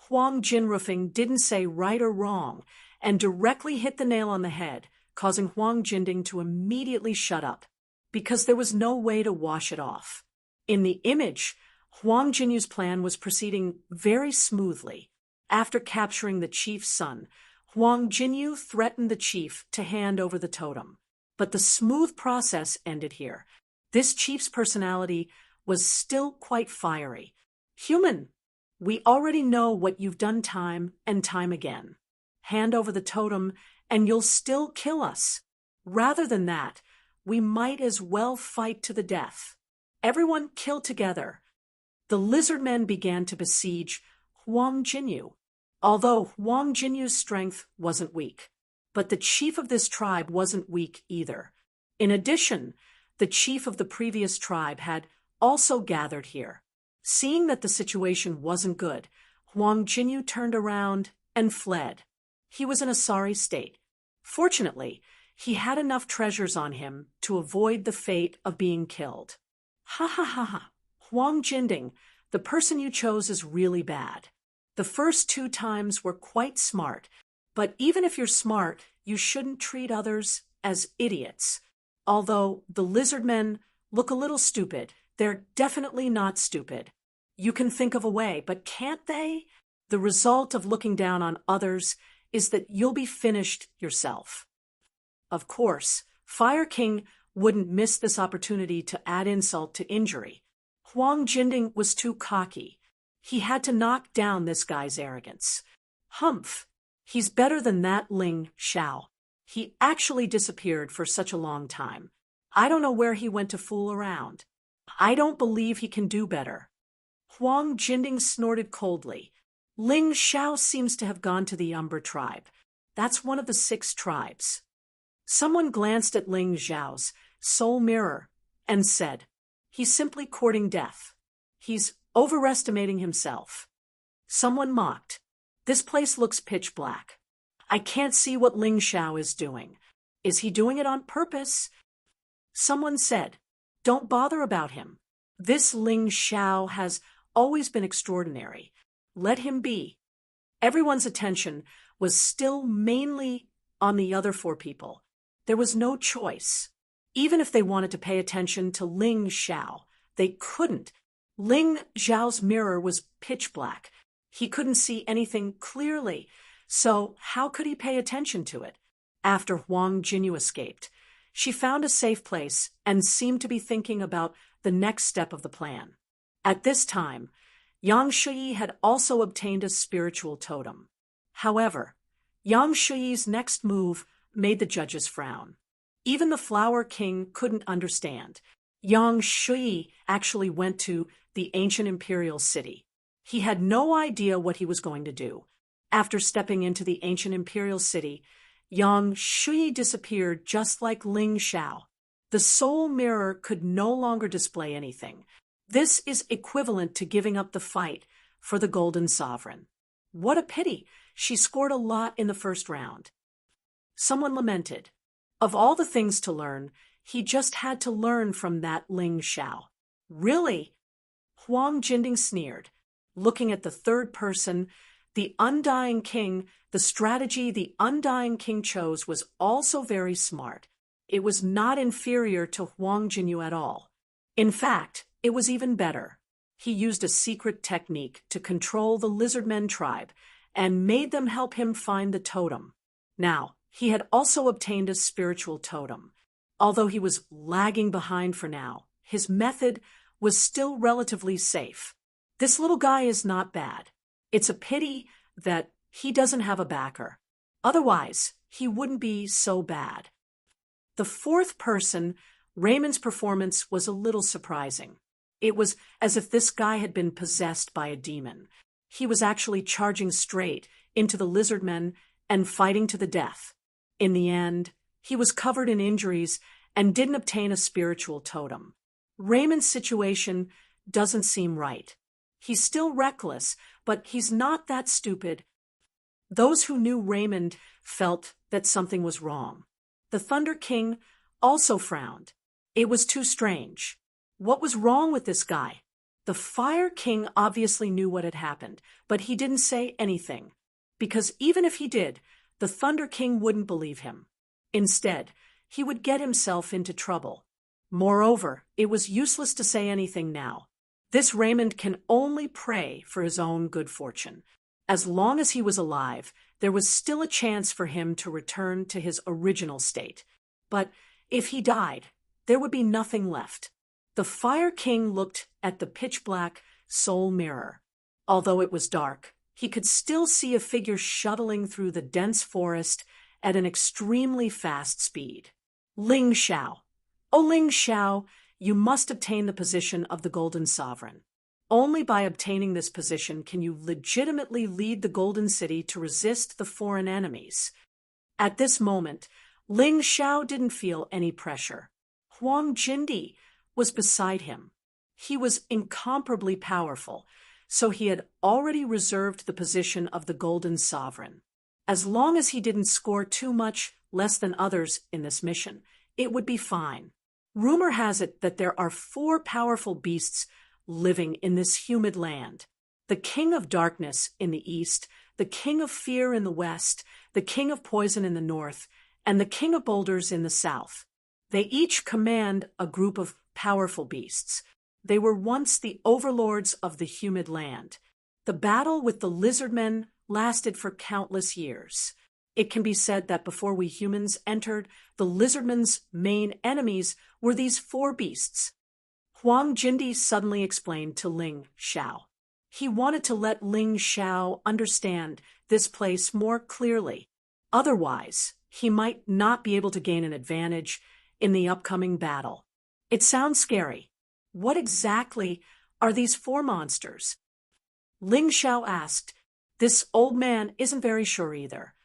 [SPEAKER 1] Huang Jinrufeng didn't say right or wrong and directly hit the nail on the head, causing Huang Jinding to immediately shut up, because there was no way to wash it off. In the image, Huang Jinyu's plan was proceeding very smoothly. After capturing the chief's son, Huang Jinyu threatened the chief to hand over the totem. But the smooth process ended here. This chief's personality was still quite fiery. "Human, we already know what you've done time and time again. Hand over the totem and you'll still kill us. Rather than that, we might as well fight to the death. Everyone kill together." The lizard men began to besiege Huang Jinyu, although Huang Jinyu's strength wasn't weak. But the chief of this tribe wasn't weak either. In addition, the chief of the previous tribe had also gathered here. Seeing that the situation wasn't good, Huang Jinyu turned around and fled. He was in a sorry state. Fortunately, he had enough treasures on him to avoid the fate of being killed. "Ha ha ha ha. Huang Jinding, the person you chose is really bad. The first 2 times were quite smart, but even if you're smart, you shouldn't treat others as idiots. Although the lizard men look a little stupid, they're definitely not stupid. You can think of a way, but can't they? The result of looking down on others is that you'll be finished yourself." Of course, Fire King wouldn't miss this opportunity to add insult to injury. Huang Jinding was too cocky. He had to knock down this guy's arrogance. "Humph! He's better than that Ling Xiao. He actually disappeared for such a long time. I don't know where he went to fool around. I don't believe he can do better. Huang Jinding snorted coldly. Ling Xiao seems to have gone to the Umber tribe. That's one of the 6 tribes. Someone glanced at Ling Xiao's soul mirror and said, "He's simply courting death. He's overestimating himself." Someone mocked, "This place looks pitch black. I can't see what Ling Xiao is doing. Is he doing it on purpose?" Someone said, "Don't bother about him. This Ling Xiao has always been extraordinary. Let him be." Everyone's attention was still mainly on the other 4 people. There was no choice. Even if they wanted to pay attention to Ling Xiao, they couldn't. Ling Xiao's mirror was pitch black. He couldn't see anything clearly, so how could he pay attention to it? After Huang Jinyu escaped, she found a safe place and seemed to be thinking about the next step of the plan. At this time, Yang Shuyi had also obtained a spiritual totem. However, Yang Shuyi's next move made the judges frown. Even the Flower King couldn't understand. Yang Shuyi actually went to the ancient imperial city. He had no idea what he was going to do. After stepping into the ancient imperial city, Yang Shuyi disappeared just like Ling Xiao. The soul mirror could no longer display anything. This is equivalent to giving up the fight for the Golden Sovereign. What a pity! She scored a lot in the first round. Someone lamented. Of all the things to learn, he just had to learn from that Ling Xiao. Really? Huang Jinding sneered, looking at the third person, the Undying King. The strategy the Undying King chose was also very smart. It was not inferior to Huang Jinyu at all. In fact, it was even better. He used a secret technique to control the Lizardmen tribe and made them help him find the totem. Now, he had also obtained a spiritual totem. Although he was lagging behind for now, his method was still relatively safe. This little guy is not bad. It's a pity that he doesn't have a backer. Otherwise, he wouldn't be so bad. The fourth person, Raymond's performance was a little surprising. It was as if this guy had been possessed by a demon. He was actually charging straight into the Lizardmen and fighting to the death. In the end, he was covered in injuries and didn't obtain a spiritual totem. Raymond's situation doesn't seem right. He's still reckless, but he's not that stupid. Those who knew Raymond felt that something was wrong. The Thunder King also frowned. It was too strange. What was wrong with this guy? The Fire King obviously knew what had happened, but he didn't say anything, because even if he did, the Thunder King wouldn't believe him. Instead, he would get himself into trouble. Moreover, it was useless to say anything now. This Raymond can only pray for his own good fortune. As long as he was alive, there was still a chance for him to return to his original state. But if he died, there would be nothing left. The Fire King looked at the pitch-black soul mirror. Although it was dark, he could still see a figure shuttling through the dense forest at an extremely fast speed. Ling Xiao. Oh, Ling Xiao, you must obtain the position of the Golden Sovereign. Only by obtaining this position can you legitimately lead the Golden City to resist the foreign enemies. At this moment, Ling Xiao didn't feel any pressure. Huang Jindi was beside him. He was incomparably powerful, so he had already reserved the position of the Golden Sovereign. As long as he didn't score too much less than others in this mission, it would be fine. Rumor has it that there are 4 powerful beasts living in this humid land. The King of Darkness in the east, the King of Fear in the west, the King of Poison in the north, and the King of Boulders in the south. They each command a group of powerful beasts. They were once the overlords of the humid land. The battle with the Lizardmen lasted for countless years. It can be said that before we humans entered, the Lizardmen's main enemies were these 4 beasts. Huang Jindi suddenly explained to Ling Xiao. He wanted to let Ling Xiao understand this place more clearly. Otherwise, he might not be able to gain an advantage in the upcoming battle. It sounds scary. What exactly are these four monsters? Ling Xiao asked. This old man isn't very sure either.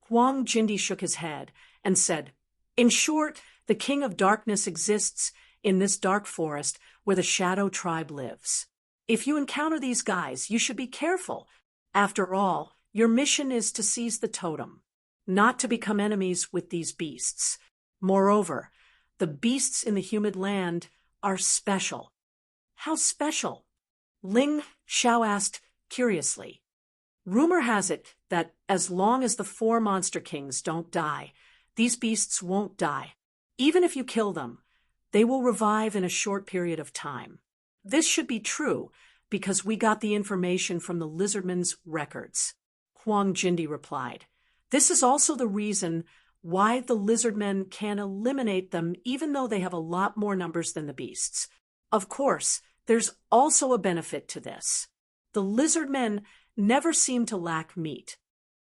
[SPEAKER 1] Huang Jindi shook his head and said, in short, the King of Darkness exists in this dark forest where the Shadow Tribe lives. If you encounter these guys, you should be careful. After all, your mission is to seize the totem, not to become enemies with these beasts. Moreover, the beasts in the humid land are special. How special? Ling Xiao asked curiously. Rumor has it that as long as the four monster kings don't die, these beasts won't die. Even if you kill them, they will revive in a short period of time. This should be true because we got the information from the lizardman's records. Huang Jindi replied. This is also the reason why the lizardmen can eliminate them even though they have a lot more numbers than the beasts. Of course, there's also a benefit to this. The lizardmen never seem to lack meat.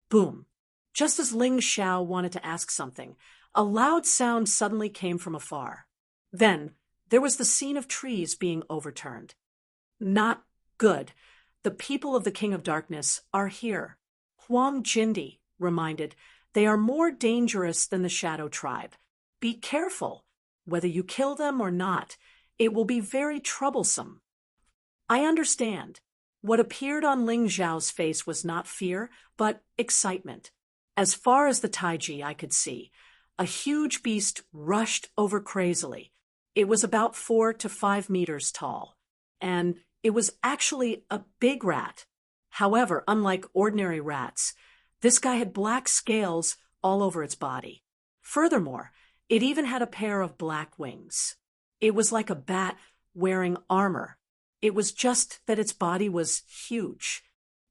[SPEAKER 1] Boom. Just as Ling Xiao wanted to ask something, a loud sound suddenly came from afar. Then, there was the scene of trees being overturned. Not good. The people of the King of Darkness are here. Huang Jindi reminded, they are more dangerous than the Shadow Tribe. Be careful. Whether you kill them or not, it will be very troublesome. I understand. What appeared on Ling Xiao's face was not fear, but excitement. As far as the Taiji I could see, a huge beast rushed over crazily. It was about 4 to 5 meters tall, and it was actually a big rat. However, unlike ordinary rats, this guy had black scales all over its body. Furthermore, it even had a pair of black wings. It was like a bat wearing armor. It was just that its body was huge.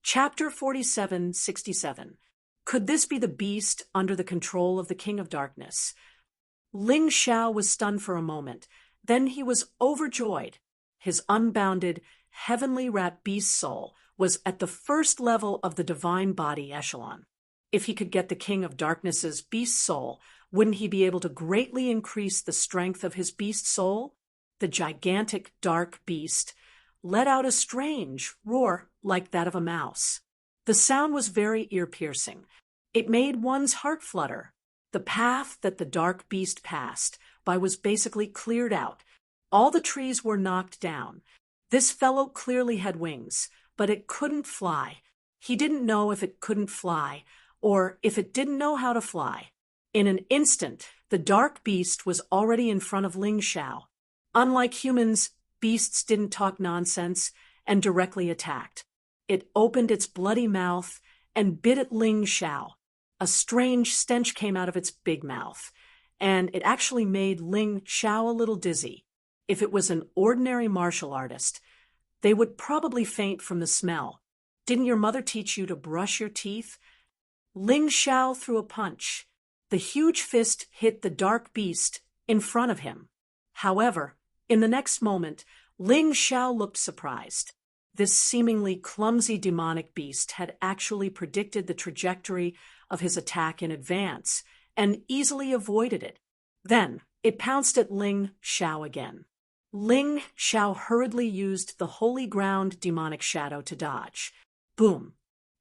[SPEAKER 1] Chapter 4767. Could this be the beast under the control of the King of Darkness? Ling Xiao was stunned for a moment. Then he was overjoyed. His unbounded, heavenly rat beast soul was at the first level of the divine body echelon. If he could get the King of Darkness's beast soul, wouldn't he be able to greatly increase the strength of his beast soul? The gigantic dark beast let out a strange roar like that of a mouse. The sound was very ear-piercing. It made one's heart flutter. The path that the dark beast passed by was basically cleared out. All the trees were knocked down. This fellow clearly had wings, but it couldn't fly. He didn't know if it couldn't fly, or if it didn't know how to fly. In an instant, the dark beast was already in front of Ling Xiao. Unlike humans, beasts didn't talk nonsense and directly attacked. It opened its bloody mouth and bit at Ling Xiao. A strange stench came out of its big mouth, and it actually made Ling Xiao a little dizzy. If it was an ordinary martial artist, they would probably faint from the smell. Didn't your mother teach you to brush your teeth? Ling Xiao threw a punch. The huge fist hit the dark beast in front of him. However, in the next moment, Ling Xiao looked surprised. This seemingly clumsy demonic beast had actually predicted the trajectory of his attack in advance and easily avoided it. Then, it pounced at Ling Xiao again. Ling Xiao hurriedly used the holy ground demonic shadow to dodge. Boom!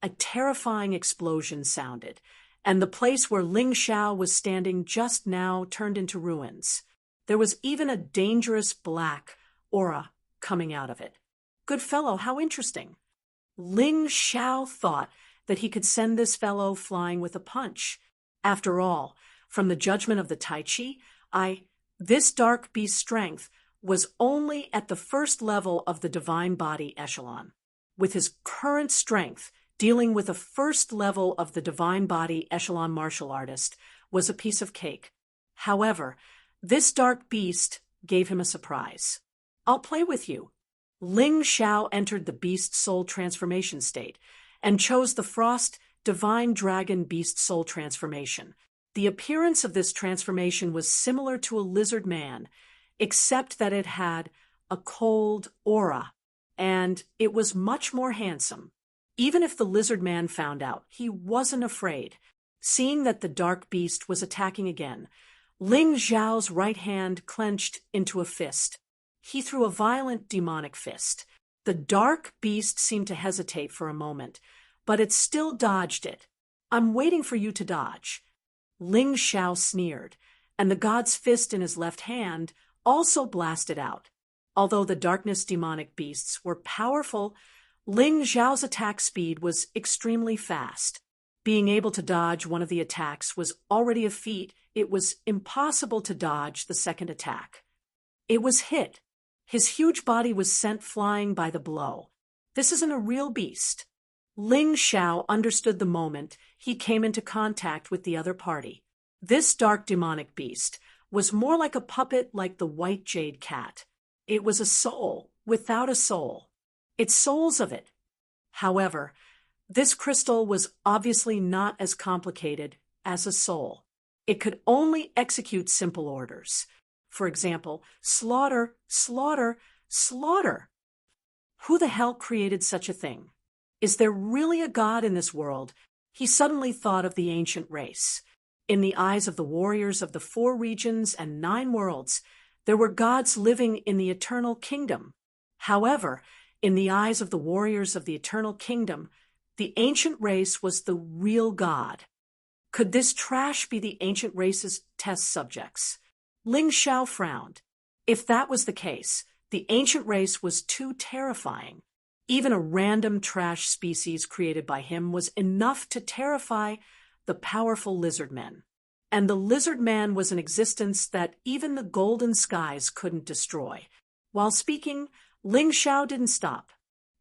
[SPEAKER 1] A terrifying explosion sounded, and the place where Ling Xiao was standing just now turned into ruins. There was even a dangerous black aura coming out of it. Good fellow, how interesting. Ling Xiao thought that he could send this fellow flying with a punch. After all, from the judgment of the Tai Chi, this dark beast's strength was only at the first level of the divine body echelon. With his current strength, dealing with a first level of the divine body echelon martial artist was a piece of cake. However, this dark beast gave him a surprise. I'll play with you. Ling Xiao entered the beast soul transformation state and chose the Frost Divine Dragon Beast Soul transformation. The appearance of this transformation was similar to a lizard man, except that it had a cold aura, and it was much more handsome. Even if the lizard man found out, he wasn't afraid. Seeing that the dark beast was attacking again, Ling Zhao's right hand clenched into a fist. He threw a violent demonic fist. The dark beast seemed to hesitate for a moment, but it still dodged it. "I'm waiting for you to dodge." Ling Zhao sneered, and the god's fist in his left hand also blasted out. Although the darkness demonic beasts were powerful, Ling Zhao's attack speed was extremely fast. Being able to dodge one of the attacks was already a feat. It was impossible to dodge the second attack. It was hit. His huge body was sent flying by the blow. This isn't a real beast. Ling Zhao understood the moment he came into contact with the other party. This dark demonic beast was more like a puppet like the white jade cat. It was a soul without a soul. Its souls of it. However, this crystal was obviously not as complicated as a soul. It could only execute simple orders. For example, slaughter, slaughter, slaughter. Who the hell created such a thing? Is there really a god in this world? He suddenly thought of the ancient race. In the eyes of the warriors of the 4 regions and 9 worlds, there were gods living in the eternal kingdom. However, in the eyes of the warriors of the eternal kingdom, the ancient race was the real god. Could this trash be the ancient race's test subjects? Ling Zhao frowned. If that was the case, the ancient race was too terrifying. Even a random trash species created by him was enough to terrify the powerful lizard men. And the lizard man was an existence that even the golden skies couldn't destroy. While speaking, Ling Zhao didn't stop.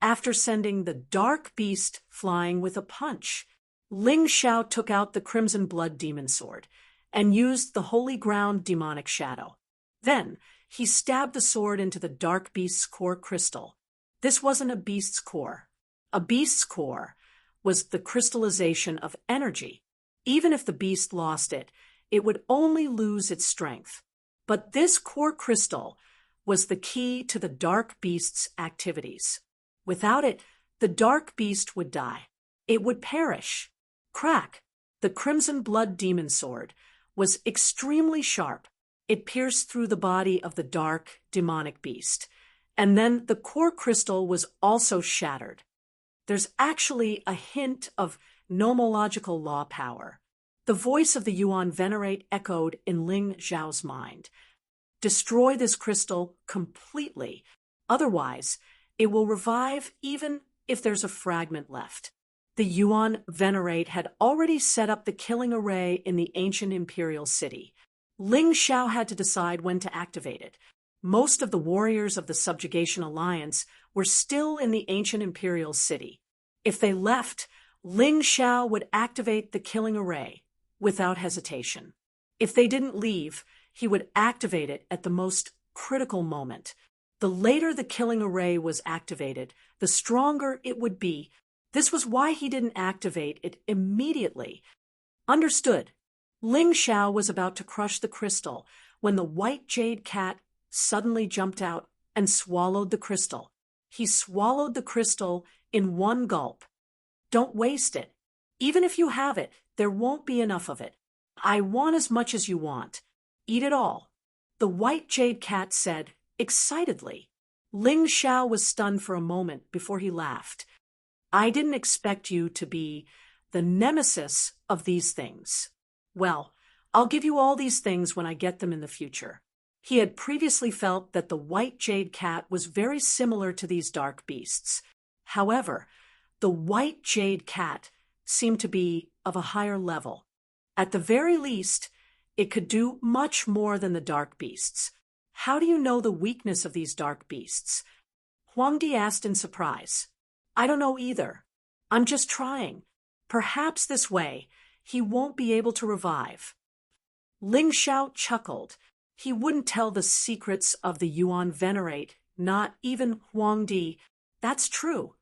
[SPEAKER 1] After sending the dark beast flying with a punch, Ling Zhao took out the crimson blood demon sword and used the holy ground demonic shadow. Then he stabbed the sword into the dark beast's core crystal. This wasn't a beast's core. A beast's core was the crystallization of energy. Even if the beast lost it, it would only lose its strength. But this core crystal was the key to the dark beast's activities. Without it, the dark beast would die. It would perish. Crack! The crimson blood demon sword was extremely sharp. It pierced through the body of the dark demonic beast. And then the core crystal was also shattered. There's actually a hint of nomological law power. The voice of the Yuan Venerate echoed in Ling Zhao's mind. Destroy this crystal completely. Otherwise, it will revive even if there's a fragment left. The Yuan Venerate had already set up the killing array in the ancient imperial city. Ling Zhao had to decide when to activate it. Most of the warriors of the Subjugation Alliance were still in the ancient imperial city. If they left, Ling Zhao would activate the killing array without hesitation. If they didn't leave, he would activate it at the most critical moment. The later the killing array was activated, the stronger it would be. This was why he didn't activate it immediately. Understood. Ling Zhao was about to crush the crystal when the white jade cat suddenly jumped out and swallowed the crystal. He swallowed the crystal in one gulp. Don't waste it. Even if you have it, there won't be enough of it. I want as much as you want. Eat it all. The white jade cat said, excitedly. Ling Zhao was stunned for a moment before he laughed. I didn't expect you to be the nemesis of these things. Well, I'll give you all these things when I get them in the future. He had previously felt that the white jade cat was very similar to these dark beasts. However, the white jade cat seemed to be of a higher level. At the very least, it could do much more than the dark beasts. How do you know the weakness of these dark beasts? Huangdi asked in surprise. I don't know either. I'm just trying. Perhaps this way, he won't be able to revive. Ling Zhao chuckled. He wouldn't tell the secrets of the Yuan Venerate, not even Huangdi. That's true.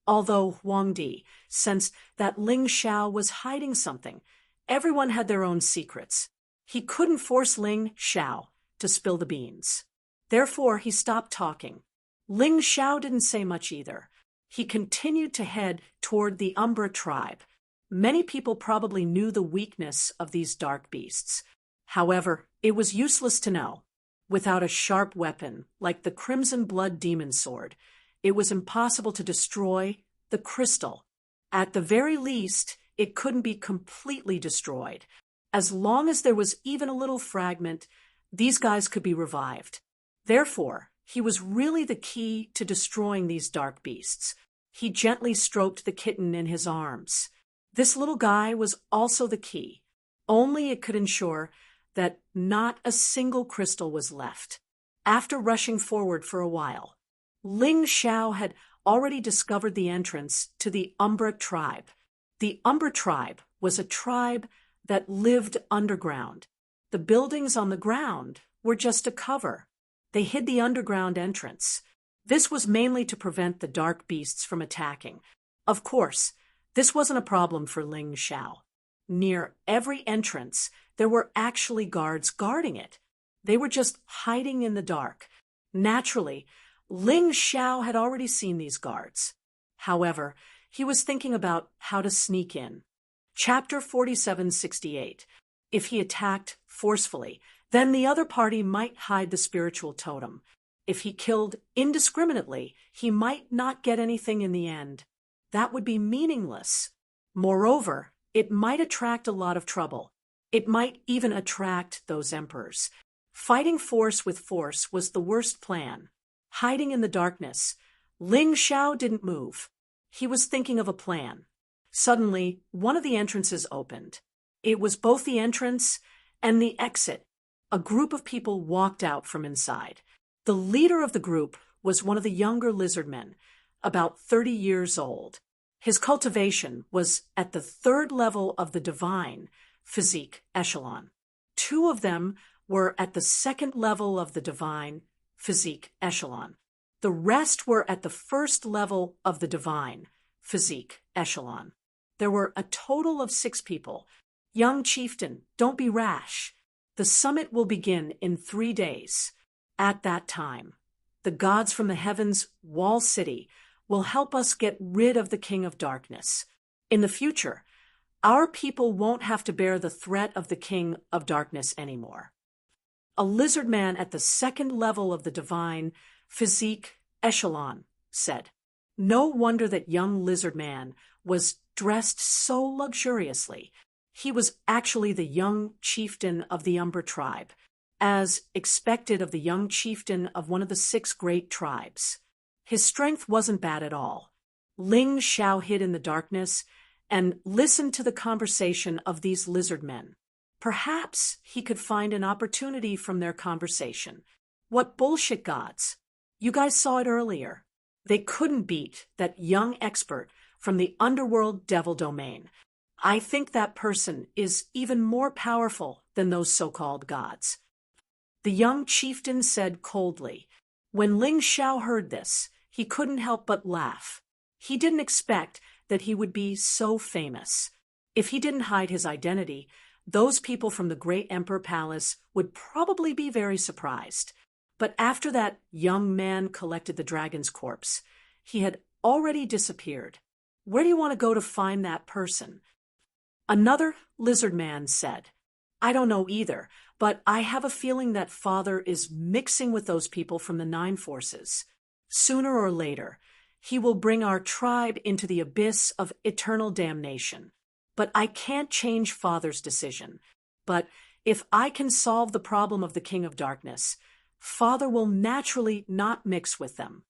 [SPEAKER 1] Although Huangdi sensed that Ling Zhao was hiding something, everyone had their own secrets. He couldn't force Ling Zhao to spill the beans. Therefore, he stopped talking. Ling Zhao didn't say much either. He continued to head toward the Umbra tribe. Many people probably knew the weakness of these dark beasts. However, it was useless to know. Without a sharp weapon, like the Crimson Blood Demon Sword, it was impossible to destroy the crystal. At the very least, it couldn't be completely destroyed. As long as there was even a little fragment, these guys could be revived. Therefore, he was really the key to destroying these dark beasts. He gently stroked the kitten in his arms. This little guy was also the key. Only it could ensure that not a single crystal was left. After rushing forward for a while, Ling Xiao had already discovered the entrance to the Umbra tribe. The Umbra tribe was a tribe that lived underground. The buildings on the ground were just a cover. They hid the underground entrance. This was mainly to prevent the dark beasts from attacking. Of course, this wasn't a problem for Ling Xiao. Near every entrance, there were actually guards guarding it. They were just hiding in the dark. Naturally, Ling Xiao had already seen these guards. However, he was thinking about how to sneak in. Chapter 4768. If he attacked forcefully, then the other party might hide the spiritual totem. If he killed indiscriminately, he might not get anything in the end. That would be meaningless. Moreover, it might attract a lot of trouble. It might even attract those emperors. Fighting force with force was the worst plan. Hiding in the darkness, Ling Xiao didn't move. He was thinking of a plan. Suddenly, one of the entrances opened. It was both the entrance and the exit. A group of people walked out from inside. The leader of the group was one of the younger lizard men, about 30 years old. His cultivation was at the 3rd level of the divine physique echelon. 2 of them were at the 2nd level of the divine physique echelon. The rest were at the 1st level of the divine physique echelon. There were a total of 6 people. Young chieftain, don't be rash. The summit will begin in 3 days. At that time, the gods from the heavens' wall city will help us get rid of the King of Darkness. In the future, our people won't have to bear the threat of the King of Darkness anymore. A lizard man at the 2nd level of the divine physique echelon said. No wonder that young lizard man was dressed so luxuriously. He was actually the young chieftain of the Umbra tribe, as expected of the young chieftain of one of the 6 great tribes. His strength wasn't bad at all. Ling Xiao hid in the darkness and listened to the conversation of these lizard men. Perhaps he could find an opportunity from their conversation. What bullshit gods! You guys saw it earlier. They couldn't beat that young expert from the underworld devil domain. I think that person is even more powerful than those so-called gods. The young chieftain said coldly. When Ling Xiao heard this, he couldn't help but laugh. He didn't expect that he would be so famous. If he didn't hide his identity, those people from the great Emperor Palace would probably be very surprised. But after that young man collected the dragon's corpse, he had already disappeared. Where do you want to go to find that person? Another lizard man said, I don't know either, but I have a feeling that Father is mixing with those people from the 9 forces. Sooner or later, he will bring our tribe into the abyss of eternal damnation. But I can't change Father's decision. But if I can solve the problem of the King of Darkness, Father will naturally not mix with them.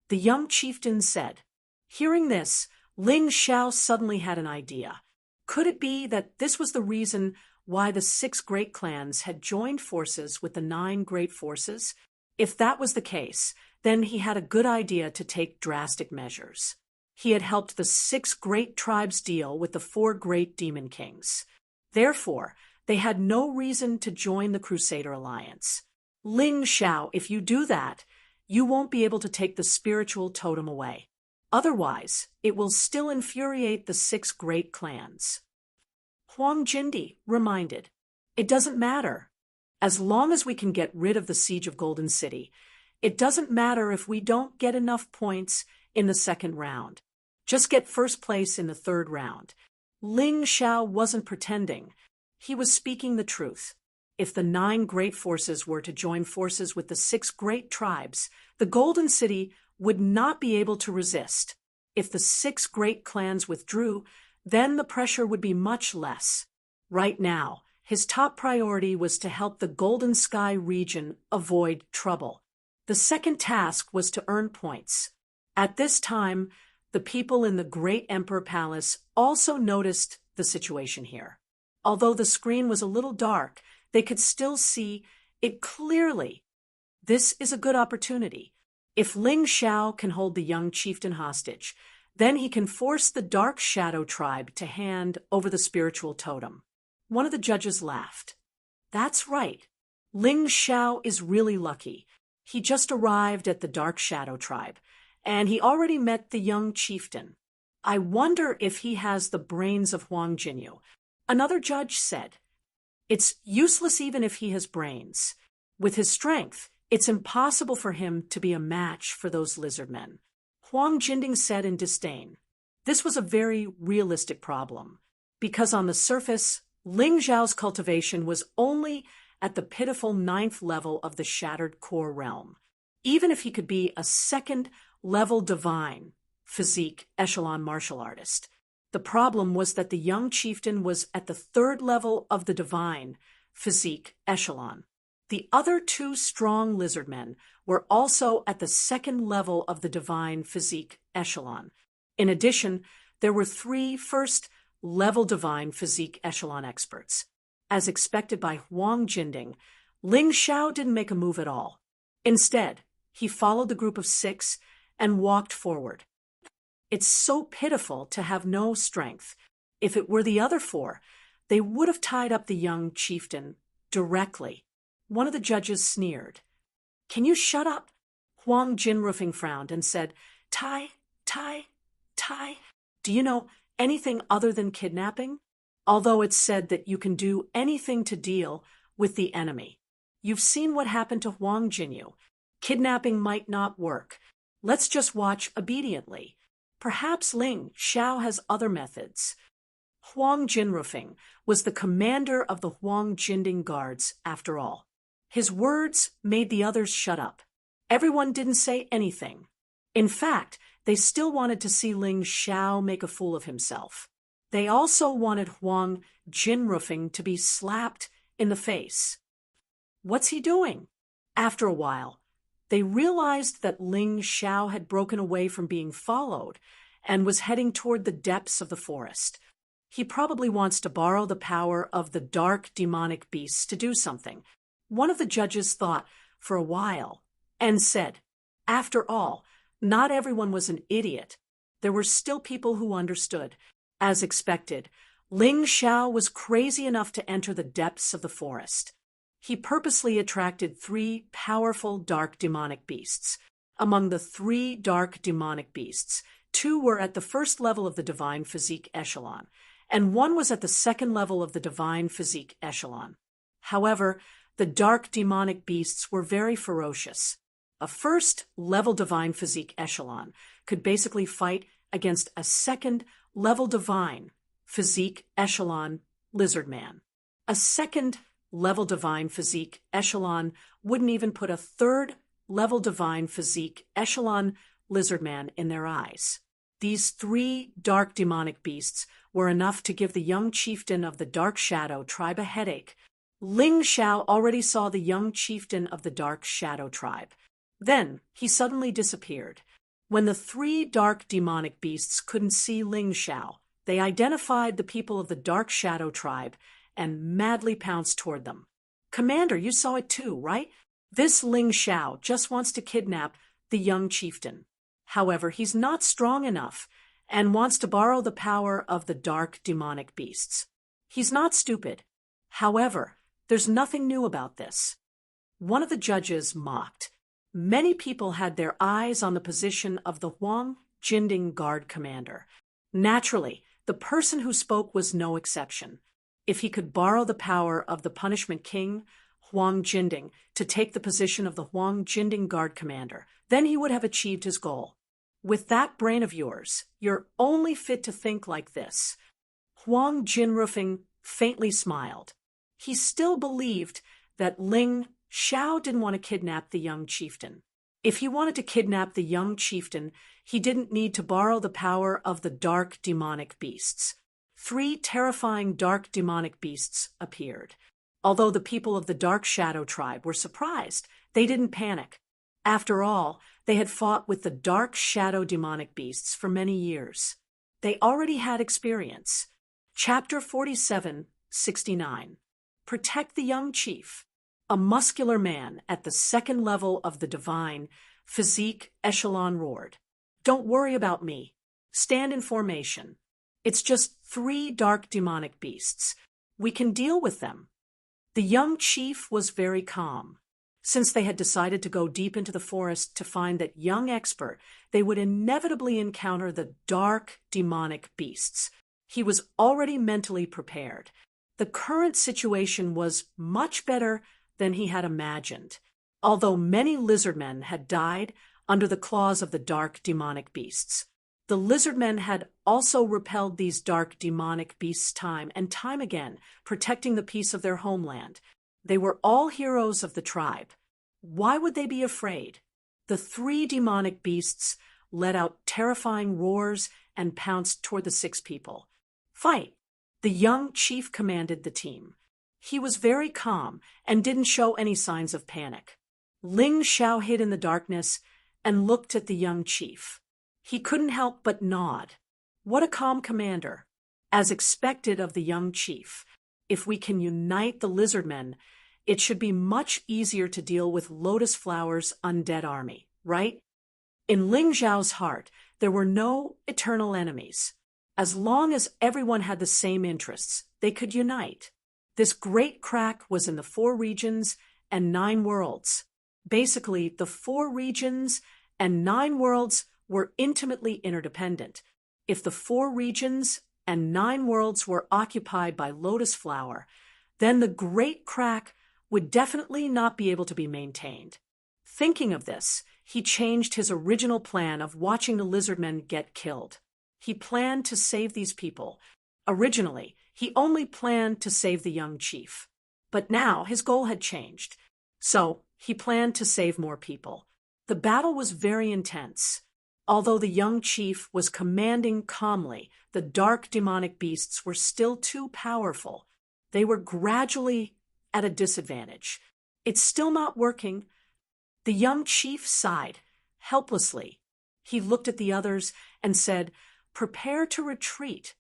[SPEAKER 1] The young chieftain said. Hearing this, Ling Xiao suddenly had an idea. Could it be that this was the reason why the 6 great clans had joined forces with the 9 great forces? If that was the case, then he had a good idea to take drastic measures. He had helped the 6 great tribes deal with the 4 great demon kings. Therefore, they had no reason to join the Crusader Alliance. Ling Xiao, if you do that, you won't be able to take the spiritual totem away. Otherwise, it will still infuriate the 6 great clans. Huang Jindi reminded, it doesn't matter. As long as we can get rid of the siege of Golden City, it doesn't matter if we don't get enough points in the 2nd round. Just get 1st place in the 3rd round. Ling Xiao wasn't pretending. He was speaking the truth. If the 9 great forces were to join forces with the 6 great tribes, the Golden City would not be able to resist. If the 6 great clans withdrew, then the pressure would be much less. Right now, his top priority was to help the Golden Sky region avoid trouble. The second task was to earn points. At this time, the people in the Great Emperor Palace also noticed the situation here. Although the screen was a little dark, they could still see it clearly. This is a good opportunity. If Ling Xiao can hold the young chieftain hostage, then he can force the Dark Shadow tribe to hand over the spiritual totem. One of the judges laughed. That's right. Ling Xiao is really lucky. He just arrived at the Dark Shadow tribe, and he already met the young chieftain. I wonder if he has the brains of Huang Jinyu. Another judge said, it's useless even if he has brains. With his strength, it's impossible for him to be a match for those lizard men. Huang Jinding said in disdain. This was a very realistic problem, because on the surface, Ling Xiao's cultivation was only at the pitiful 9th level of the Shattered Core realm. Even if he could be a 2nd level divine, physique, echelon martial artist. The problem was that the young chieftain was at the 3rd level of the divine, physique, echelon. The other 2 strong lizard men were also at the 2nd level of the divine, physique, echelon. In addition, there were 3 first-level divine, physique, echelon experts. As expected by Huang Jinding, Ling Xiao didn't make a move at all. Instead, he followed the group of 6 and walked forward. It's so pitiful to have no strength. If it were the other 4, they would have tied up the young chieftain directly. One of the judges sneered. Can you shut up? Huang Jinrufeng frowned and said, Tai. Do you know anything other than kidnapping? Although it's said that you can do anything to deal with the enemy. You've seen what happened to Huang Jinyu. Kidnapping might not work. Let's just watch obediently. Perhaps Ling Xiao has other methods. Huang Jinrufeng was the commander of the Huang Jinding guards, after all. His words made the others shut up. Everyone didn't say anything. In fact, they still wanted to see Ling Xiao make a fool of himself. They also wanted Huang Jinrufeng to be slapped in the face. What's he doing? After a while, they realized that Ling Xiao had broken away from being followed and was heading toward the depths of the forest. He probably wants to borrow the power of the dark demonic beasts to do something. One of the judges thought for a while and said, after all, not everyone was an idiot. There were still people who understood. As expected, Ling Xiao was crazy enough to enter the depths of the forest. He purposely attracted 3 powerful dark demonic beasts. Among the 3 dark demonic beasts, 2 were at the 1st level of the divine physique echelon, and 1 was at the 2nd level of the divine physique echelon. However, the dark demonic beasts were very ferocious. A 1st level divine physique echelon could basically fight against a 2nd level divine physique echelon lizard man. A 2nd level divine physique echelon wouldn't even put a 3rd level divine physique echelon lizard man in their eyes. These 3 dark demonic beasts were enough to give the young chieftain of the Dark Shadow tribe a headache. Ling Xiao already saw the young chieftain of the Dark Shadow tribe. Then he suddenly disappeared. When the 3 dark demonic beasts couldn't see Ling Xiao, they identified the people of the Dark Shadow tribe and madly pounced toward them. Commander, you saw it too, right? This Ling Xiao just wants to kidnap the young chieftain. However, he's not strong enough and wants to borrow the power of the dark demonic beasts. He's not stupid. However, there's nothing new about this. One of the judges mocked. Many people had their eyes on the position of the Huang Jinding guard commander. Naturally, the person who spoke was no exception. If he could borrow the power of the Punishment King, Huang Jinding, to take the position of the Huang Jinding guard commander, then he would have achieved his goal. With that brain of yours, you're only fit to think like this. Huang Jinrufeng faintly smiled. He still believed that Ling Xiao didn't want to kidnap the young chieftain. If he wanted to kidnap the young chieftain, he didn't need to borrow the power of the dark demonic beasts. 3 terrifying dark demonic beasts appeared. Although the people of the Dark Shadow tribe were surprised, they didn't panic. After all, they had fought with the Dark Shadow demonic beasts for many years. They already had experience. Chapter 47:69. Protect the young chief. A muscular man at the second level of the divine physique echelon roared. Don't worry about me. Stand in formation. It's just 3 dark demonic beasts. We can deal with them. The young chief was very calm. Since they had decided to go deep into the forest to find that young expert, they would inevitably encounter the dark demonic beasts. He was already mentally prepared. The current situation was much better than he had imagined. Although many lizardmen had died under the claws of the dark demonic beasts, the lizardmen had also repelled these dark demonic beasts time and time again, protecting the peace of their homeland. They were all heroes of the tribe. Why would they be afraid? The 3 demonic beasts let out terrifying roars and pounced toward the 6 people. Fight! The young chief commanded the team. He was very calm and didn't show any signs of panic. Ling Xiao hid in the darkness and looked at the young chief. He couldn't help but nod. What a calm commander. As expected of the young chief, if we can unite the lizardmen, it should be much easier to deal with Lotus Flower's undead army, right? In Ling Xiao's heart, there were no eternal enemies. As long as everyone had the same interests, they could unite. This great crack was in the 4 regions and 9 worlds. Basically, the 4 regions and 9 worlds were intimately interdependent. If the 4 regions and 9 worlds were occupied by Lotus Flower, then the great crack would definitely not be able to be maintained. Thinking of this, he changed his original plan of watching the lizardmen get killed. He planned to save these people. Originally, he only planned to save the young chief. But now his goal had changed. So he planned to save more people. The battle was very intense. Although the young chief was commanding calmly, the dark demonic beasts were still too powerful. They were gradually at a disadvantage. It's still not working. The young chief sighed, helplessly. He looked at the others and said, "Prepare to retreat."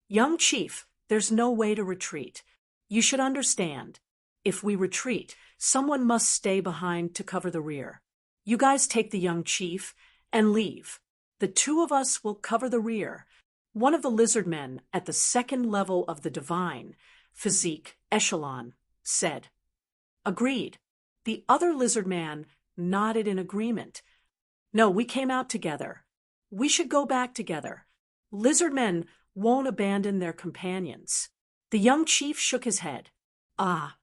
[SPEAKER 1] "Young chief, there's no way to retreat. You should understand. If we retreat, someone must stay behind to cover the rear. You guys take the young chief and leave. The 2 of us will cover the rear." One of the lizardmen at the second level of the divine physique echelon said. Agreed. The other lizard man nodded in agreement. No, we came out together. We should go back together. Lizard men won't abandon their companions. The young chief shook his head. Ah.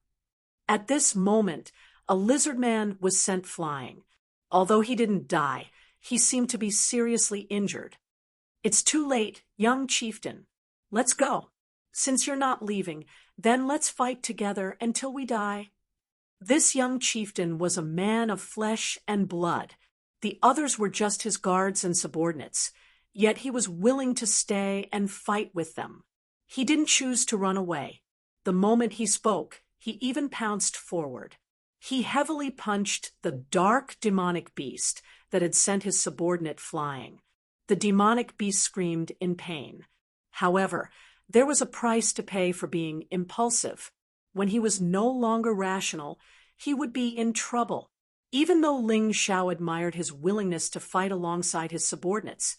[SPEAKER 1] At this moment, a lizard man was sent flying. Although he didn't die, he seemed to be seriously injured. It's too late, young chieftain. Let's go. Since you're not leaving, then let's fight together until we die. This young chieftain was a man of flesh and blood. The others were just his guards and subordinates, yet he was willing to stay and fight with them. He didn't choose to run away. The moment he spoke, he even pounced forward. He heavily punched the dark demonic beast that had sent his subordinate flying. The demonic beast screamed in pain. However, there was a price to pay for being impulsive. When he was no longer rational, he would be in trouble. Even though Ling Xiao admired his willingness to fight alongside his subordinates,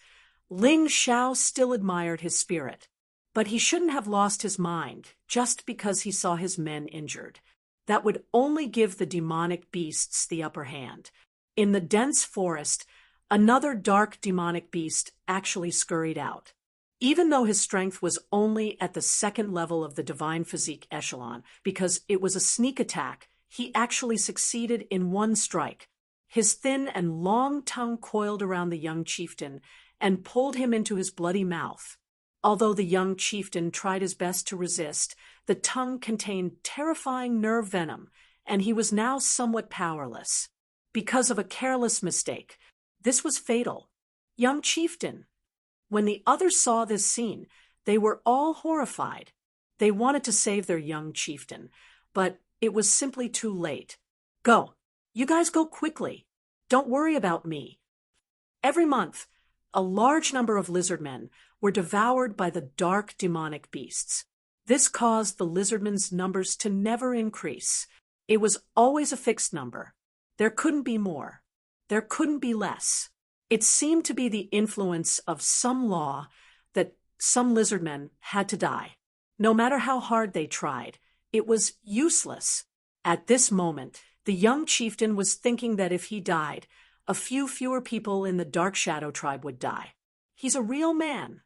[SPEAKER 1] Ling Xiao still admired his spirit. But he shouldn't have lost his mind just because he saw his men injured. That would only give the demonic beasts the upper hand. In the dense forest, another dark demonic beast actually scurried out. Even though his strength was only at the second level of the divine physique echelon, because it was a sneak attack, he actually succeeded in one strike. His thin and long tongue coiled around the young chieftain and pulled him into his bloody mouth. Although the young chieftain tried his best to resist, the tongue contained terrifying nerve venom, and he was now somewhat powerless. Because of a careless mistake, this was fatal. Young chieftain. When the others saw this scene, they were all horrified. They wanted to save their young chieftain, but it was simply too late. Go. You guys go quickly. Don't worry about me. Every month, a large number of lizardmen were devoured by the dark demonic beasts. This caused the lizardmen's numbers to never increase. It was always a fixed number. There couldn't be more. There couldn't be less. It seemed to be the influence of some law that some lizardmen had to die. No matter how hard they tried, it was useless. At this moment, the young chieftain was thinking that if he died, a few fewer people in the Dark Shadow tribe would die. He's a real man.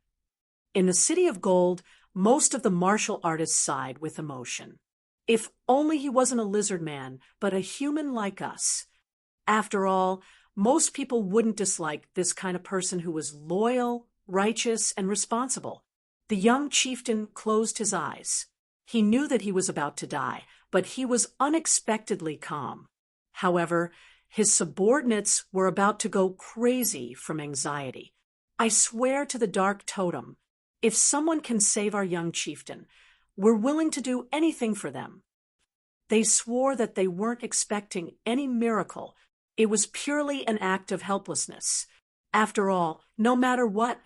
[SPEAKER 1] In the City of Gold, most of the martial artists sighed with emotion. If only he wasn't a lizard man, but a human like us. After all, most people wouldn't dislike this kind of person who was loyal, righteous, and responsible. The young chieftain closed his eyes. He knew that he was about to die, but he was unexpectedly calm. However, his subordinates were about to go crazy from anxiety. I swear to the Dark Totem, if someone can save our young chieftain, we're willing to do anything for them. They swore that they weren't expecting any miracle. It was purely an act of helplessness. After all, no matter what,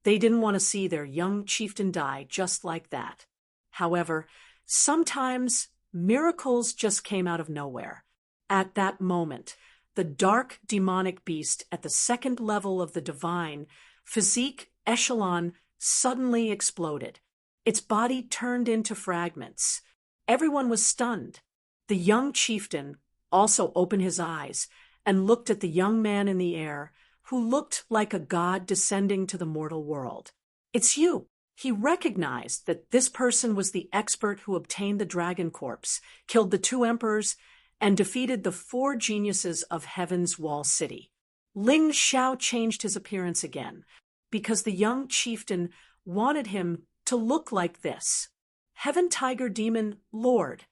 [SPEAKER 1] they didn't want to see their young chieftain die just like that. However, sometimes miracles just came out of nowhere. At that moment, the dark demonic beast at the second level of the divine physique echelon suddenly exploded. Its body turned into fragments. Everyone was stunned. The young chieftain also opened his eyes and looked at the young man in the air, who looked like a god descending to the mortal world. It's you. He recognized that this person was the expert who obtained the dragon corpse, killed the 2 emperors, and defeated the 4 geniuses of Heaven's Wall City. Ling Xiao changed his appearance again, because the young chieftain wanted him to look like this. Heaven Tiger Demon Lord.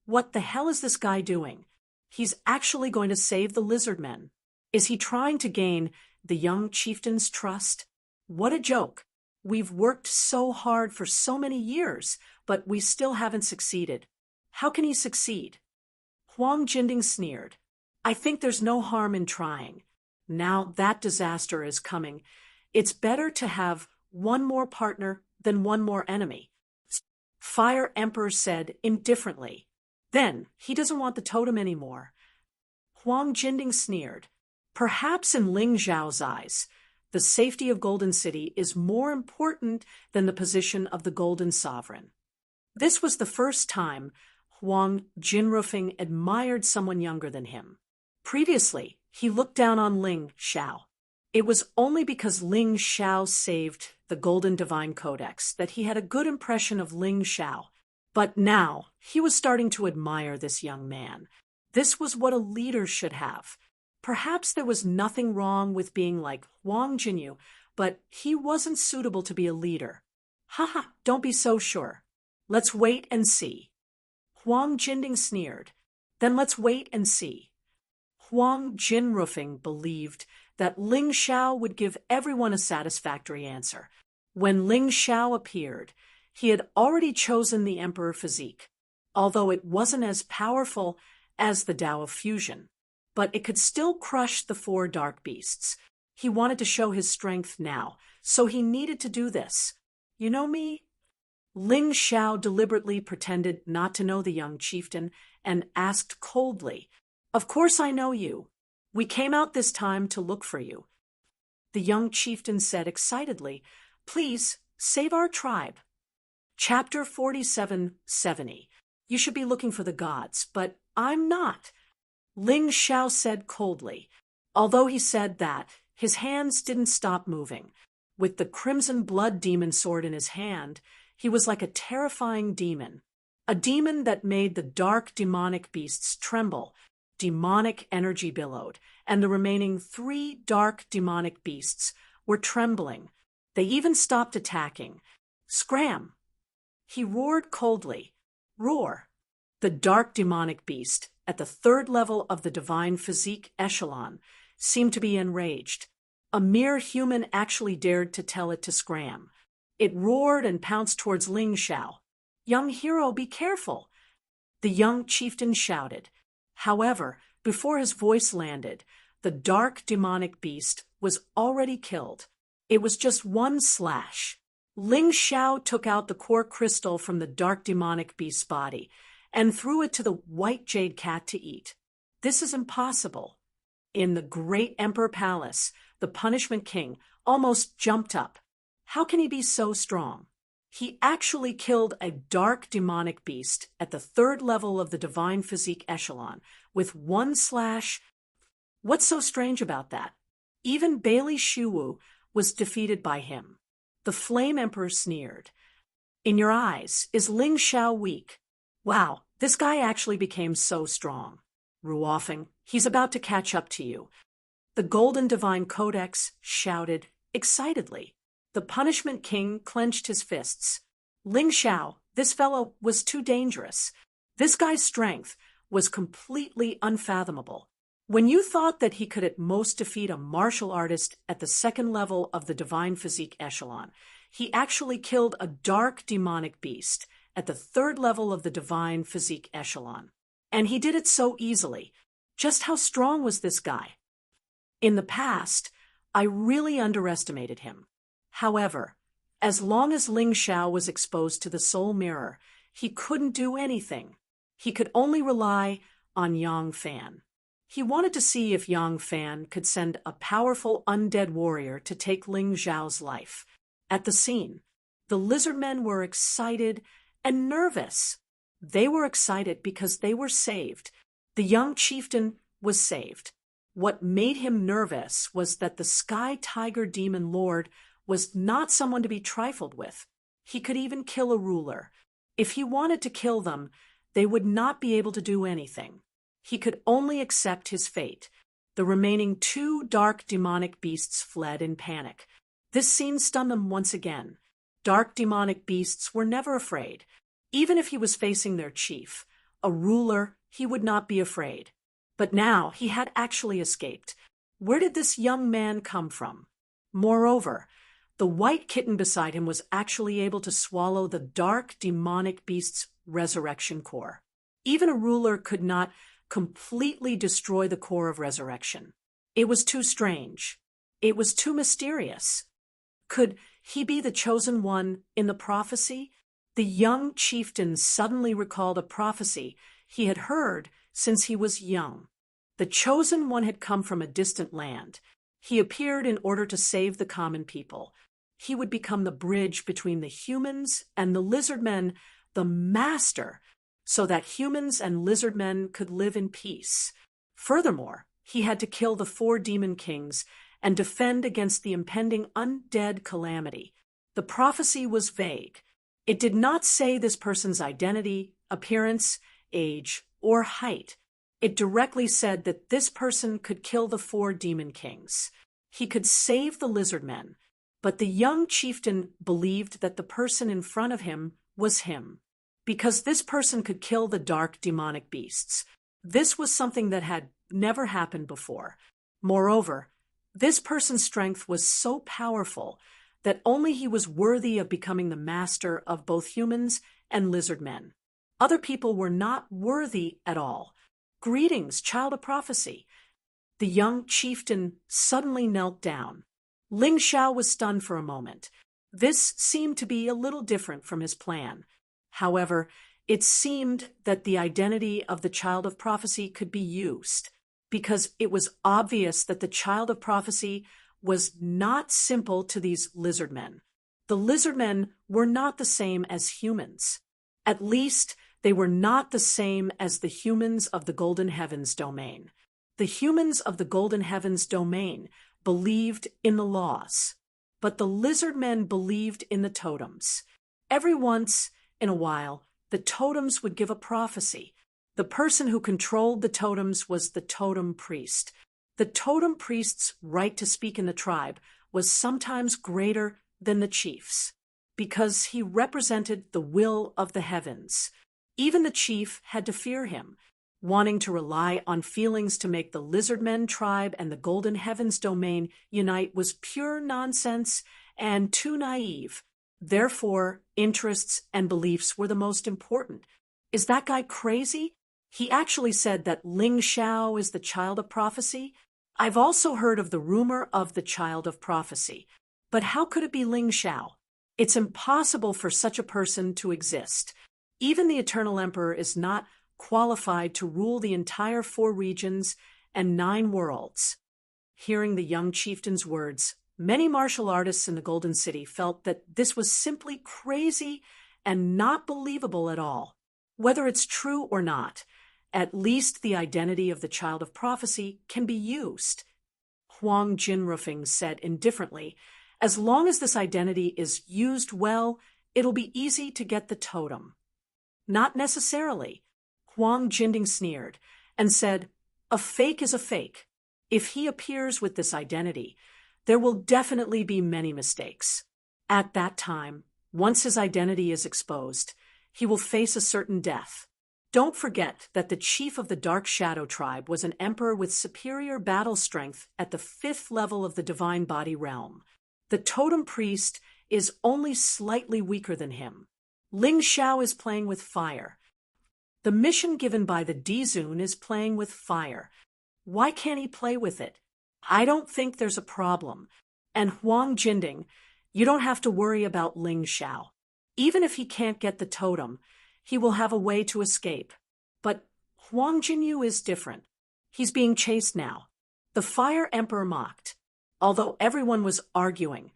[SPEAKER 1] What the hell is this guy doing? He's actually going to save the lizardmen. Is he trying to gain the young chieftain's trust? What a joke. We've worked so hard for so many years, but we still haven't succeeded. How can he succeed? Huang Jinding sneered. I think there's no harm in trying. Now that disaster is coming, it's better to have one more partner than one more enemy. Fire Emperor said indifferently. Then he doesn't want the totem anymore. Huang Jinding sneered. Perhaps in Ling Zhao's eyes, the safety of Golden City is more important than the position of the Golden Sovereign. This was the first time Huang Jinrufeng admired someone younger than him. Previously, he looked down on Ling Xiao. It was only because Ling Xiao saved the Golden Divine Codex that he had a good impression of Ling Xiao. But now, he was starting to admire this young man. This was what a leader should have. Perhaps there was nothing wrong with being like Huang Jinyu, but he wasn't suitable to be a leader. Haha, don't be so sure. Let's wait and see. Huang Jinding sneered. Then let's wait and see. Huang Jinrufeng believed that Ling Xiao would give everyone a satisfactory answer. When Ling Xiao appeared, he had already chosen the Emperor physique, although it wasn't as powerful as the Tao of Fusion. But it could still crush the 4 dark beasts. He wanted to show his strength now, so he needed to do this. You know me? Ling Xiao deliberately pretended not to know the young chieftain and asked coldly, Of course I know you. We came out this time to look for you. The young chieftain said excitedly, Please, save our tribe. Chapter 4770. You should be looking for the gods, but I'm not. Ling Xiao said coldly. Although he said that, his hands didn't stop moving. With the crimson blood demon sword in his hand, he was like a terrifying demon. A demon that made the dark demonic beasts tremble. Demonic energy billowed, and the remaining 3 dark demonic beasts were trembling. They even stopped attacking. Scram! He roared coldly. Roar! The dark demonic beast, at the third level of the divine physique echelon, seemed to be enraged. A mere human actually dared to tell it to scram. It roared and pounced towards Ling Xiao. Young hero, be careful! The young chieftain shouted. However, before his voice landed, the dark demonic beast was already killed. It was just one slash. Ling Xiao took out the core crystal from the dark demonic beast's body and threw it to the white jade cat to eat. This is impossible. In the great Emperor Palace, the Punishment King almost jumped up. How can he be so strong? He actually killed a dark demonic beast at the third level of the divine physique echelon with one slash. What's so strange about that? Even Bailey Shuwu was defeated by him. The Flame Emperor sneered. In your eyes, is Ling Xiao weak? Wow, this guy actually became so strong. Ruofeng, he's about to catch up to you. The Golden Divine Codex shouted excitedly. The Punishment King clenched his fists. Ling Xiao, this fellow was too dangerous. This guy's strength was completely unfathomable. When you thought that he could at most defeat a martial artist at the second level of the divine physique echelon, he actually killed a dark demonic beast at the third level of the divine physique echelon. And he did it so easily. Just how strong was this guy? In the past, I really underestimated him. However, as long as Ling Xiao was exposed to the soul mirror, he couldn't do anything. He could only rely on Yang Fan. He wanted to see if Yang Fan could send a powerful undead warrior to take Ling Xiao's life. At the scene, the lizardmen were excited and nervous. They were excited because they were saved. The young chieftain was saved. What made him nervous was that the Sky Tiger Demon Lord was not someone to be trifled with. He could even kill a ruler. If he wanted to kill them, they would not be able to do anything. He could only accept his fate. The remaining two dark demonic beasts fled in panic. This scene stunned them once again. Dark demonic beasts were never afraid. Even if he was facing their chief, a ruler, he would not be afraid. But now he had actually escaped. Where did this young man come from? Moreover, the white kitten beside him was actually able to swallow the dark demonic beast's resurrection core. Even a ruler could not completely destroy the core of resurrection. It was too strange. It was too mysterious. Could he be the chosen one in the prophecy? The young chieftain suddenly recalled a prophecy he had heard since he was young. The chosen one had come from a distant land. He appeared in order to save the common people. He would become the bridge between the humans and the lizardmen, the master, so that humans and lizardmen could live in peace. Furthermore, he had to kill the 4 demon kings and defend against the impending undead calamity. The prophecy was vague. It did not say this person's identity, appearance, age, or height. It directly said that this person could kill the 4 demon kings. He could save the lizardmen, but the young chieftain believed that the person in front of him was him, because this person could kill the dark demonic beasts. This was something that had never happened before. Moreover, this person's strength was so powerful that only he was worthy of becoming the master of both humans and lizardmen. Other people were not worthy at all. Greetings, child of prophecy. The young chieftain suddenly knelt down. Ling Xiao was stunned for a moment. This seemed to be a little different from his plan. However, it seemed that the identity of the child of prophecy could be used, because it was obvious that the child of prophecy was not simple to these lizardmen. The lizardmen were not the same as humans. At least, they were not the same as the humans of the Golden Heavens domain. The humans of the Golden Heavens domain believed in the laws, but the lizardmen believed in the totems. Every once in a while, the totems would give a prophecy. The person who controlled the totems was the totem priest. The totem priest's right to speak in the tribe was sometimes greater than the chief's. because he represented the will of the heavens. Even the chief had to fear him. Wanting to rely on feelings to make the Lizardmen tribe and the Golden Heavens domain unite was pure nonsense and too naive. Therefore, interests and beliefs were the most important. Is that guy crazy? He actually said that Ling Xiao is the child of prophecy. I've also heard of the rumor of the child of prophecy. But how could it be Ling Xiao? It's impossible for such a person to exist. Even the Eternal Emperor is not qualified to rule the entire 4 regions and 9 worlds. Hearing the young chieftain's words, many martial artists in the Golden City felt that this was simply crazy and not believable at all. Whether it's true or not, at least the identity of the child of prophecy can be used. Huang Jinrufeng said indifferently, as long as this identity is used well, it'll be easy to get the totem. Not necessarily. Huang Jinding sneered and said, a fake is a fake. If he appears with this identity, there will definitely be many mistakes. At that time, once his identity is exposed, he will face a certain death. Don't forget that the chief of the Dark Shadow tribe was an emperor with superior battle strength at the 5th level of the Divine Body realm. The totem priest is only slightly weaker than him. Ling Xiao is playing with fire. The mission given by the Dizun is playing with fire. Why can't he play with it? I don't think there's a problem. And Huang Jinding, you don't have to worry about Ling Xiao. Even if he can't get the totem, he will have a way to escape. But Huang Jinyu is different. He's being chased now. The Fire Emperor mocked. Although everyone was arguing,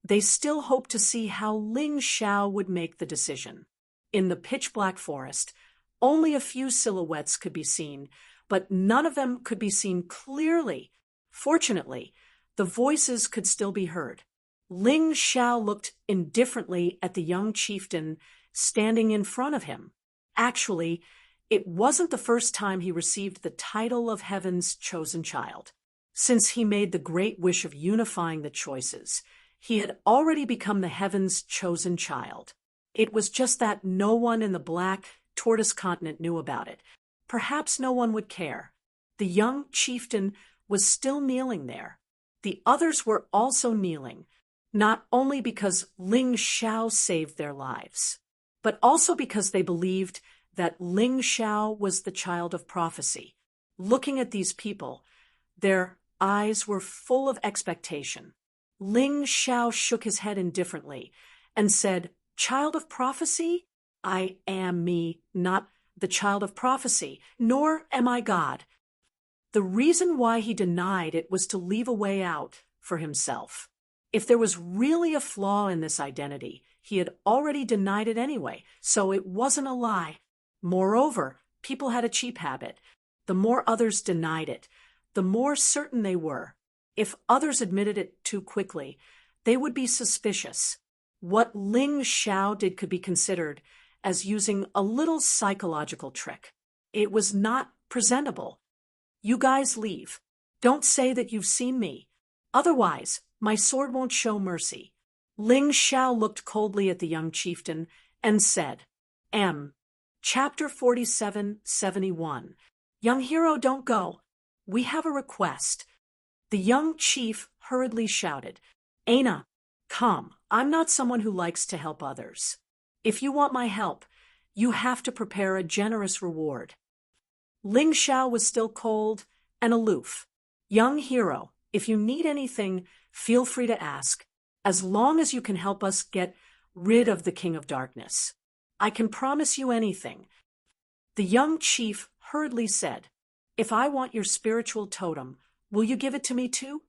[SPEAKER 1] they still hoped to see how Ling Xiao would make the decision. In the pitch-black forest, only a few silhouettes could be seen, but none of them could be seen clearly. Fortunately, the voices could still be heard. Ling Xiao looked indifferently at the young chieftain standing in front of him. Actually, it wasn't the first time he received the title of Heaven's chosen child. Since he made the great wish of unifying the choices, he had already become the Heaven's chosen child. It was just that no one in the Black Tortoise continent knew about it. Perhaps no one would care. The young chieftain was still kneeling there. The others were also kneeling, not only because Ling Xiao saved their lives, but also because they believed that Ling Xiao was the child of prophecy. Looking at these people, their eyes were full of expectation. Ling Xiao shook his head indifferently and said, "Child of prophecy? I am me, not the child of prophecy, nor am I God." The reason why he denied it was to leave a way out for himself. If there was really a flaw in this identity, he had already denied it anyway, so it wasn't a lie. Moreover, people had a cheap habit. The more others denied it, the more certain they were. If others admitted it too quickly, they would be suspicious. What Ling Xiao did could be considered as using a little psychological trick. It was not presentable. You guys leave. Don't say that you've seen me. Otherwise, my sword won't show mercy. Ling Xiao looked coldly at the young chieftain and said, Chapter 4771. Young hero, don't go. We have a request. The young chief hurriedly shouted, Aina, come. I'm not someone who likes to help others. If you want my help, you have to prepare a generous reward. Ling Xiao was still cold and aloof. Young hero, if you need anything, feel free to ask, as long as you can help us get rid of the King of Darkness. I can promise you anything. The young chief hurriedly said, If I want your spiritual totem, will you give it to me too?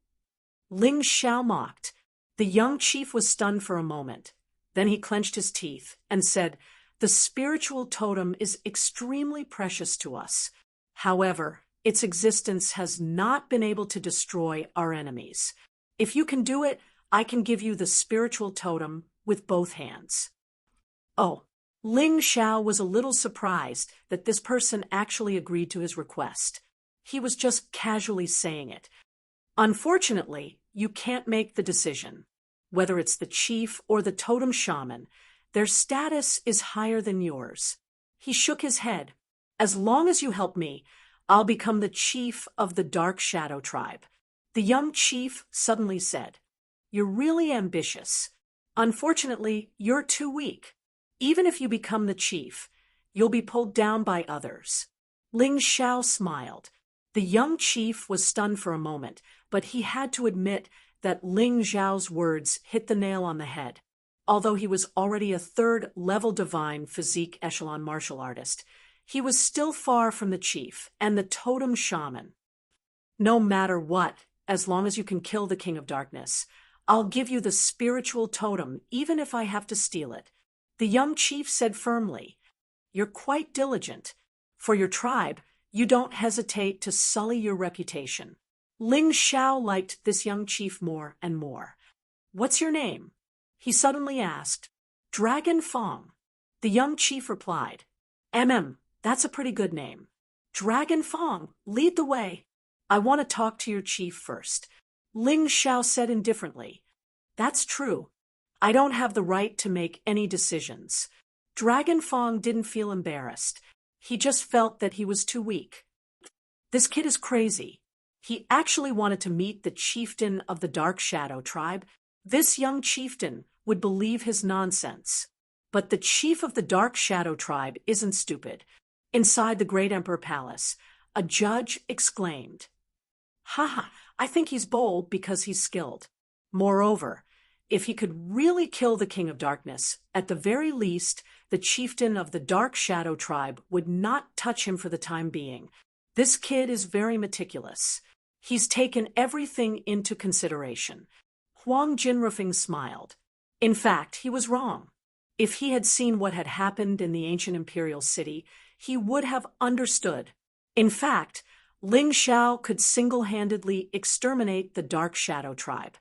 [SPEAKER 1] Ling Xiao mocked. The young chief was stunned for a moment. Then he clenched his teeth and said, The spiritual totem is extremely precious to us. However, its existence has not been able to destroy our enemies. If you can do it, I can give you the spiritual totem with both hands. Oh, Ling Xiao was a little surprised that this person actually agreed to his request. He was just casually saying it. Unfortunately, you can't make the decision. whether it's the chief or the totem shaman, their status is higher than yours. He shook his head. As long as you help me, I'll become the chief of the Dark Shadow tribe. The young chief suddenly said, "You're really ambitious. Unfortunately, you're too weak. Even if you become the chief, you'll be pulled down by others." Ling Xiao smiled. The young chief was stunned for a moment, but he had to admit that Ling Xiao's words hit the nail on the head. Although he was already a third-level divine physique echelon martial artist, he was still far from the chief and the totem shaman. "No matter what, as long as you can kill the King of Darkness, I'll give you the spiritual totem, even if I have to steal it," the young chief said firmly. "You're quite diligent. For your tribe, you don't hesitate to sully your reputation." Ling Xiao liked this young chief more and more. "What's your name?" he suddenly asked. "Dragon Fong." The young chief replied. That's a pretty good name. "Dragon Fong, lead the way." "I want to talk to your chief first," Ling Xiao said indifferently. "That's true. I don't have the right to make any decisions." Dragon Fong didn't feel embarrassed. He just felt that he was too weak. This kid is crazy. He actually wanted to meet the chieftain of the Dark Shadow tribe. This young chieftain would believe his nonsense. But the chief of the Dark Shadow tribe isn't stupid. Inside the Great Emperor Palace, a judge exclaimed, "Haha, I think he's bold because he's skilled. Moreover, if he could really kill the King of Darkness, at the very least, the chieftain of the Dark Shadow tribe would not touch him for the time being. This kid is very meticulous. He's taken everything into consideration." Huang Jinrufeng smiled. In fact, he was wrong. If he had seen what had happened in the ancient imperial city, he would have understood. In fact, Ling Xiao could single-handedly exterminate the Dark Shadow tribe.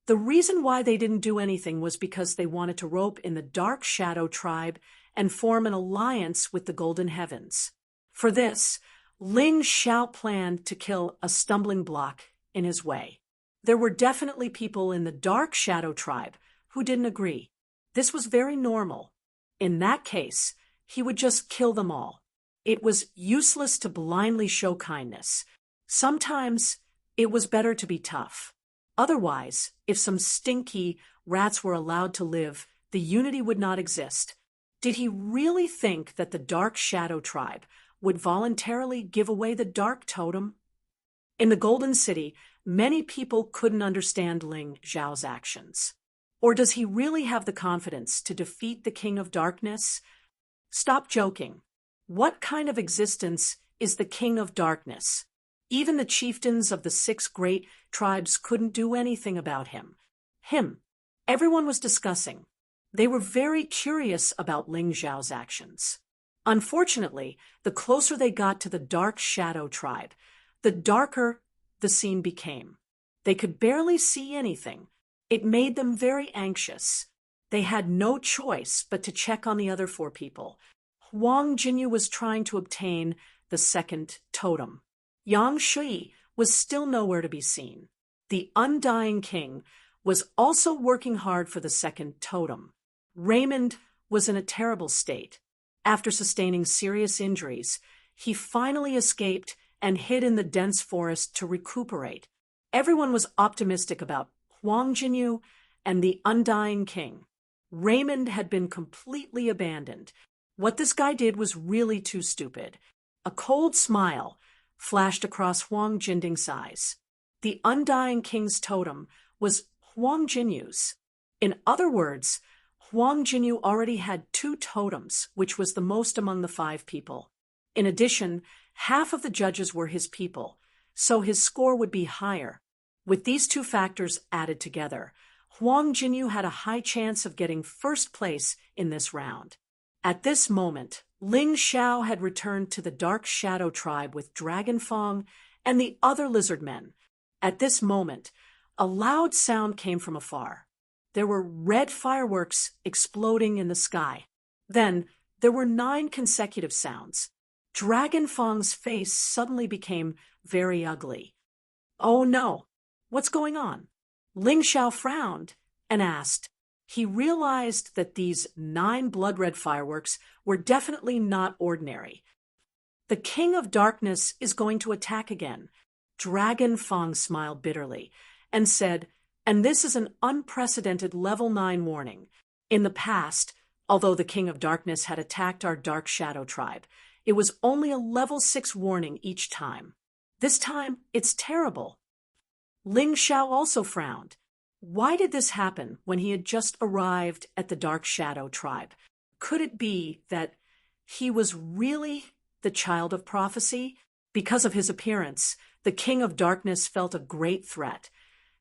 [SPEAKER 1] The reason why they didn't do anything was because they wanted to rope in the Dark Shadow tribe and form an alliance with the Golden Heavens. For this, Ling Xiao planned to kill a stumbling block in his way. There were definitely people in the Dark Shadow tribe who didn't agree. This was very normal. In that case, he would just kill them all. It was useless to blindly show kindness. Sometimes it was better to be tough. Otherwise, if some stinky rats were allowed to live, the unity would not exist. Did he really think that the Dark Shadow tribe would voluntarily give away the Dark Totem? In the Golden City, many people couldn't understand Ling Xiao's actions. Or does he really have the confidence to defeat the King of Darkness? Stop joking. What kind of existence is the King of Darkness? Even the chieftains of the 6 great tribes couldn't do anything about him. Everyone was discussing. They were very curious about Ling Xiao's actions. Unfortunately, the closer they got to the Dark Shadow tribe, the darker the scene became. They could barely see anything. It made them very anxious. They had no choice but to check on the other 4 people. Huang Jinyu was trying to obtain the second totem. Yang Shui was still nowhere to be seen. The Undying King was also working hard for the second totem. Raymond was in a terrible state. After sustaining serious injuries, he finally escaped and hid in the dense forest to recuperate. Everyone was optimistic about Huang Jinyu and the Undying King. Raymond had been completely abandoned. What this guy did was really too stupid. A cold smile flashed across Huang Jinding's eyes. The Undying King's totem was Huang Jinyu's. In other words, Huang Jinyu already had 2 totems, which was the most among the 5 people. In addition, half of the judges were his people, so his score would be higher. With these 2 factors added together, Huang Jinyu had a high chance of getting first place in this round. At this moment, Ling Xiao had returned to the Dark Shadow tribe with Dragon Fong and the other lizard men. At this moment, a loud sound came from afar. There were red fireworks exploding in the sky. Then, there were 9 consecutive sounds. Dragon Fong's face suddenly became very ugly. "Oh no! What's going on?" Ling Xiao frowned and asked. He realized that these 9 blood-red fireworks were definitely not ordinary. The King of Darkness is going to attack again. Dragon Fong smiled bitterly and said, and this is an unprecedented level 9 warning. In the past, although the King of Darkness had attacked our Dark Shadow tribe, it was only a level 6 warning each time. This time, it's terrible. Ling Xiao also frowned. Why did this happen when he had just arrived at the Dark Shadow tribe? Could it be that he was really the child of prophecy? Because of his appearance, the King of Darkness felt a great threat.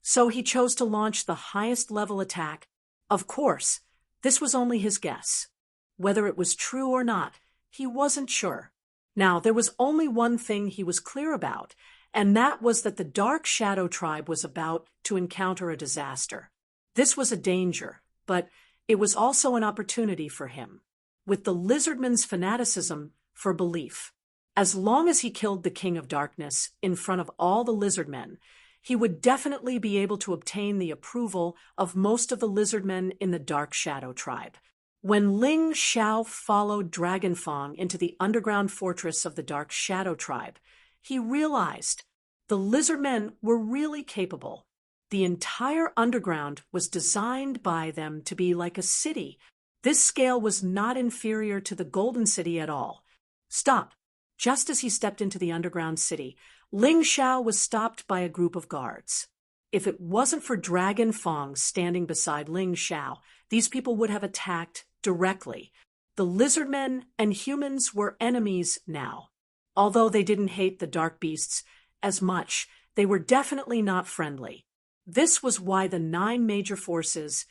[SPEAKER 1] So he chose to launch the highest level attack. Of course, this was only his guess. Whether it was true or not, he wasn't sure. Now, there was only one thing he was clear about, and that was that the Dark Shadow tribe was about to encounter a disaster. This was a danger, but it was also an opportunity for him. With the Lizardman's fanaticism for belief, as long as he killed the King of Darkness in front of all the Lizardmen, he would definitely be able to obtain the approval of most of the Lizardmen in the Dark Shadow tribe. When Ling Xiao followed Dragon Fong into the underground fortress of the Dark Shadow tribe, he realized the Lizardmen were really capable. The entire underground was designed by them to be like a city. This scale was not inferior to the Golden City at all. Stop! Just as he stepped into the underground city, Ling Xiao was stopped by a group of guards. If it wasn't for Dragon Fong standing beside Ling Xiao, these people would have attacked directly. The Lizardmen and humans were enemies now. Although they didn't hate the dark beasts as much, they were definitely not friendly. This was why the 9 major forces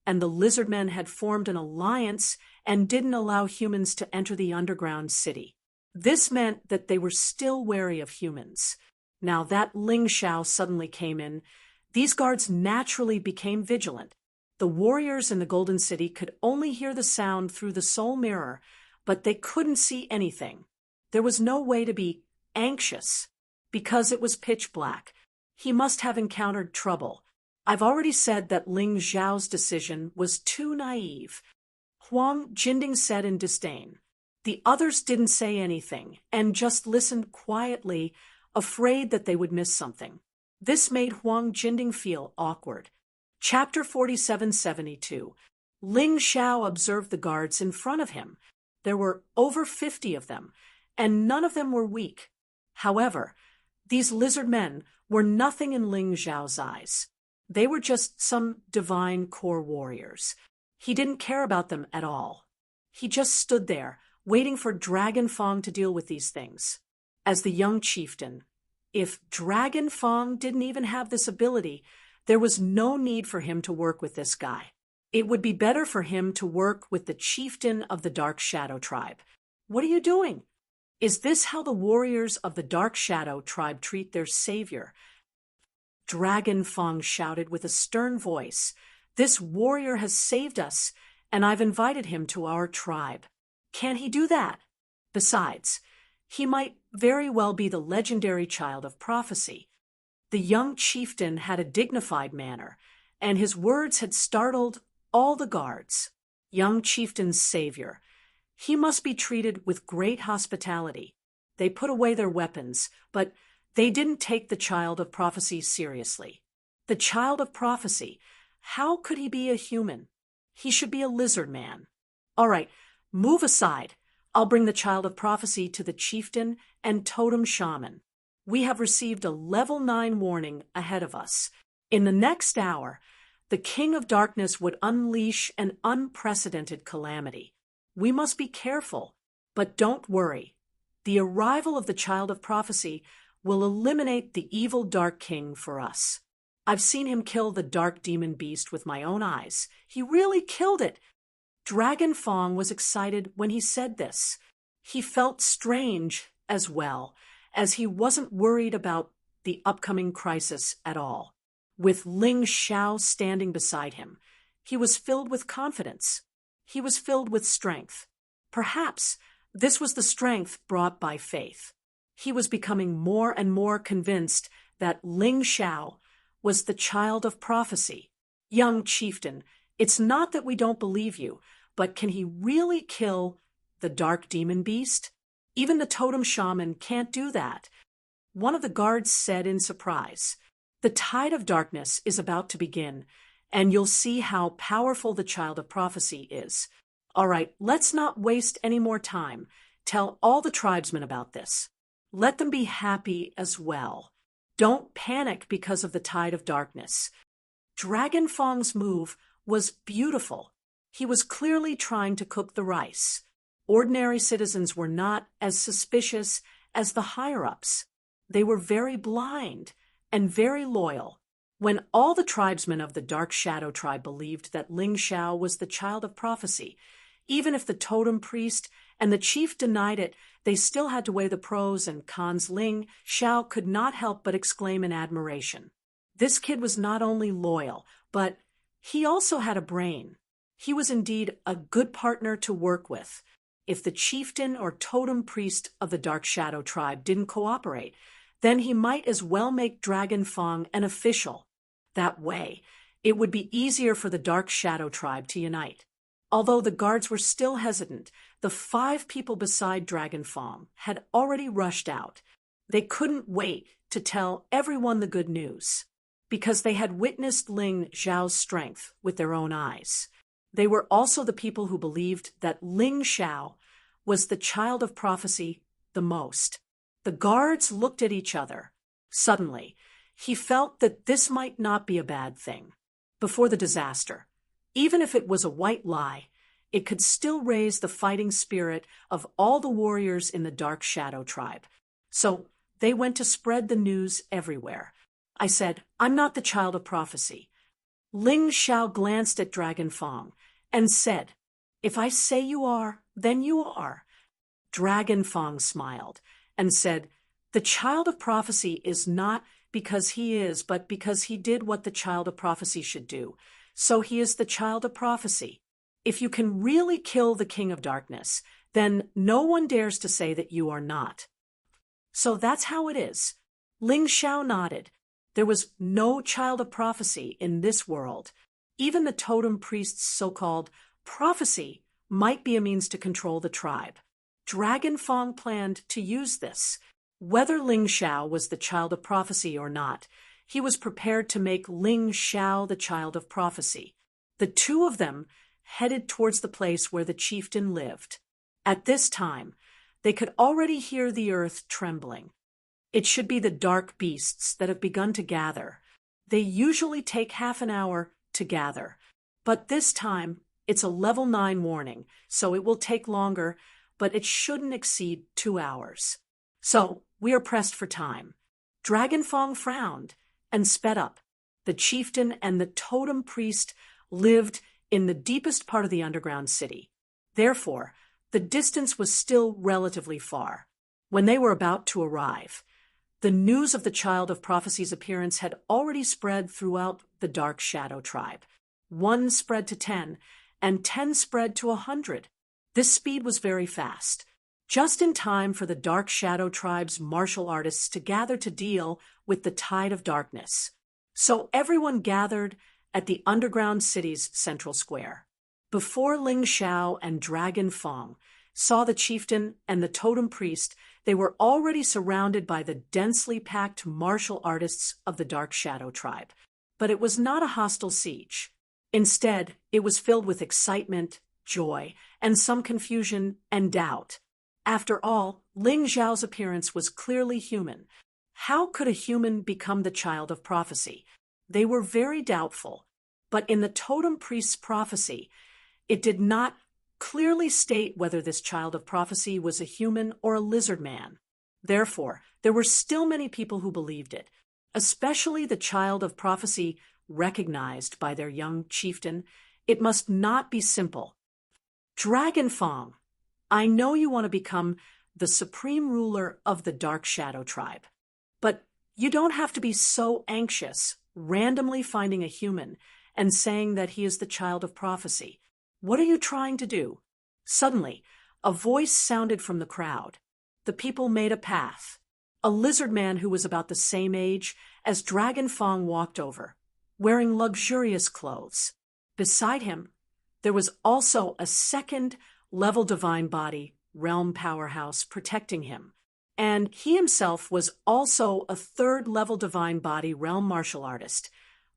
[SPEAKER 1] and the Lizardmen had formed an alliance and didn't allow humans to enter the underground city. This meant that they were still wary of humans. Now that Ling Xiao suddenly came in, these guards naturally became vigilant. The warriors in the Golden City could only hear the sound through the soul mirror, but they couldn't see anything. There was no way to be anxious, because it was pitch black. He must have encountered trouble. I've already said that Ling Xiao's decision was too naive. Huang Jinding said in disdain. The others didn't say anything and just listened quietly, afraid that they would miss something. This made Huang Jinding feel awkward. Chapter 4772. Ling Xiao observed the guards in front of him. There were over 50 of them, and none of them were weak. However, these lizard men were nothing in Ling Xiao's eyes. They were just some divine core warriors. He didn't care about them at all. He just stood there, waiting for Dragon Fong to deal with these things. As the young chieftain, if Dragon Fong didn't even have this ability, there was no need for him to work with this guy. It would be better for him to work with the chieftain of the Dark Shadow tribe. What are you doing? Is this how the warriors of the Dark Shadow tribe treat their savior? Dragon Fong shouted with a stern voice. This warrior has saved us, and I've invited him to our tribe. Can he do that? Besides, he might very well be the legendary child of prophecy. The young chieftain had a dignified manner, and his words had startled all the guards. Young chieftain's savior. He must be treated with great hospitality. They put away their weapons, but they didn't take the child of prophecy seriously. The child of prophecy, how could he be a human? He should be a lizard man. All right, move aside. I'll bring the child of prophecy to the chieftain and totem shaman. We have received a level 9 warning ahead of us. In the next hour, the King of Darkness would unleash an unprecedented calamity. We must be careful, but don't worry. The arrival of the child of prophecy will eliminate the evil Dark King for us. I've seen him kill the dark demon beast with my own eyes. He really killed it. Dragon Fong was excited when he said this. He felt strange as well, as he wasn't worried about the upcoming crisis at all. With Ling Xiao standing beside him, he was filled with confidence. He was filled with strength. Perhaps this was the strength brought by faith. He was becoming more and more convinced that Ling Xiao was the child of prophecy. Young chieftain, it's not that we don't believe you, but can he really kill the dark demon beast? Even the totem shaman can't do that. One of the guards said in surprise, "The tide of darkness is about to begin, and you'll see how powerful the child of prophecy is. All right, let's not waste any more time. Tell all the tribesmen about this. Let them be happy as well. Don't panic because of the tide of darkness." Dragon Fong's move was beautiful. He was clearly trying to cook the rice. Ordinary citizens were not as suspicious as the higher-ups. They were very blind and very loyal. When all the tribesmen of the Dark Shadow tribe believed that Ling Xiao was the child of prophecy, even if the totem priest and the chief denied it, they still had to weigh the pros and cons. Ling Xiao could not help but exclaim in admiration. This kid was not only loyal, but he also had a brain. He was indeed a good partner to work with. If the chieftain or totem priest of the Dark Shadow tribe didn't cooperate, then he might as well make Dragon Fong an official. That way, it would be easier for the Dark Shadow tribe to unite. Although the guards were still hesitant, the 5 people beside Dragon Fong had already rushed out. They couldn't wait to tell everyone the good news, because they had witnessed Ling Xiao's strength with their own eyes. They were also the people who believed that Ling Xiao was the child of prophecy the most. The guards looked at each other. Suddenly, he felt that this might not be a bad thing. Before the disaster, even if it was a white lie, it could still raise the fighting spirit of all the warriors in the Dark Shadow tribe. So they went to spread the news everywhere. I said, "I'm not the child of prophecy." Ling Xiao glanced at Dragon Fong and said, "If I say you are, then you are." Dragon Fong smiled and said, "The child of prophecy is not because he is, but because he did what the child of prophecy should do. So he is the child of prophecy. If you can really kill the king of darkness, then no one dares to say that you are not." So that's how it is. Ling Xiao nodded. There was no child of prophecy in this world. Even the totem priest's so-called prophecy might be a means to control the tribe. Dragon Fong planned to use this. Whether Ling Xiao was the child of prophecy or not, he was prepared to make Ling Xiao the child of prophecy. The 2 of them headed towards the place where the chieftain lived. At this time, they could already hear the earth trembling. It should be the dark beasts that have begun to gather. They usually take half an hour to gather, but this time it's a level 9 warning, so it will take longer, but it shouldn't exceed 2 hours. So we are pressed for time. Dragon Fong frowned and sped up. The chieftain and the totem priest lived in the deepest part of the underground city. Therefore, the distance was still relatively far. When they were about to arrive, the news of the child of prophecy's appearance had already spread throughout the Dark Shadow tribe. 1 spread to 10, and 10 spread to 100. This speed was very fast, just in time for the Dark Shadow tribe's martial artists to gather to deal with the tide of darkness. So everyone gathered at the underground city's central square. Before Ling Xiao and Dragon Fong saw the chieftain and the totem priest, they were already surrounded by the densely packed martial artists of the Dark Shadow tribe. But it was not a hostile siege. Instead, it was filled with excitement, joy, and some confusion and doubt. After all, Ling Xiao's appearance was clearly human. How could a human become the child of prophecy? They were very doubtful. But in the totem priest's prophecy, it did not clearly state whether this child of prophecy was a human or a lizard man. Therefore, there were still many people who believed it, especially the child of prophecy recognized by their young chieftain. It must not be simple. Dragon Fong, I know you want to become the supreme ruler of the Dark Shadow tribe, but you don't have to be so anxious randomly finding a human and saying that he is the child of prophecy. What are you trying to do? Suddenly, a voice sounded from the crowd. The people made a path. A lizard man who was about the same age as Dragon Fong walked over. wearing luxurious clothes. Beside him, there was also a second-level divine body, realm powerhouse, protecting him. And he himself was also a third-level divine body, realm martial artist,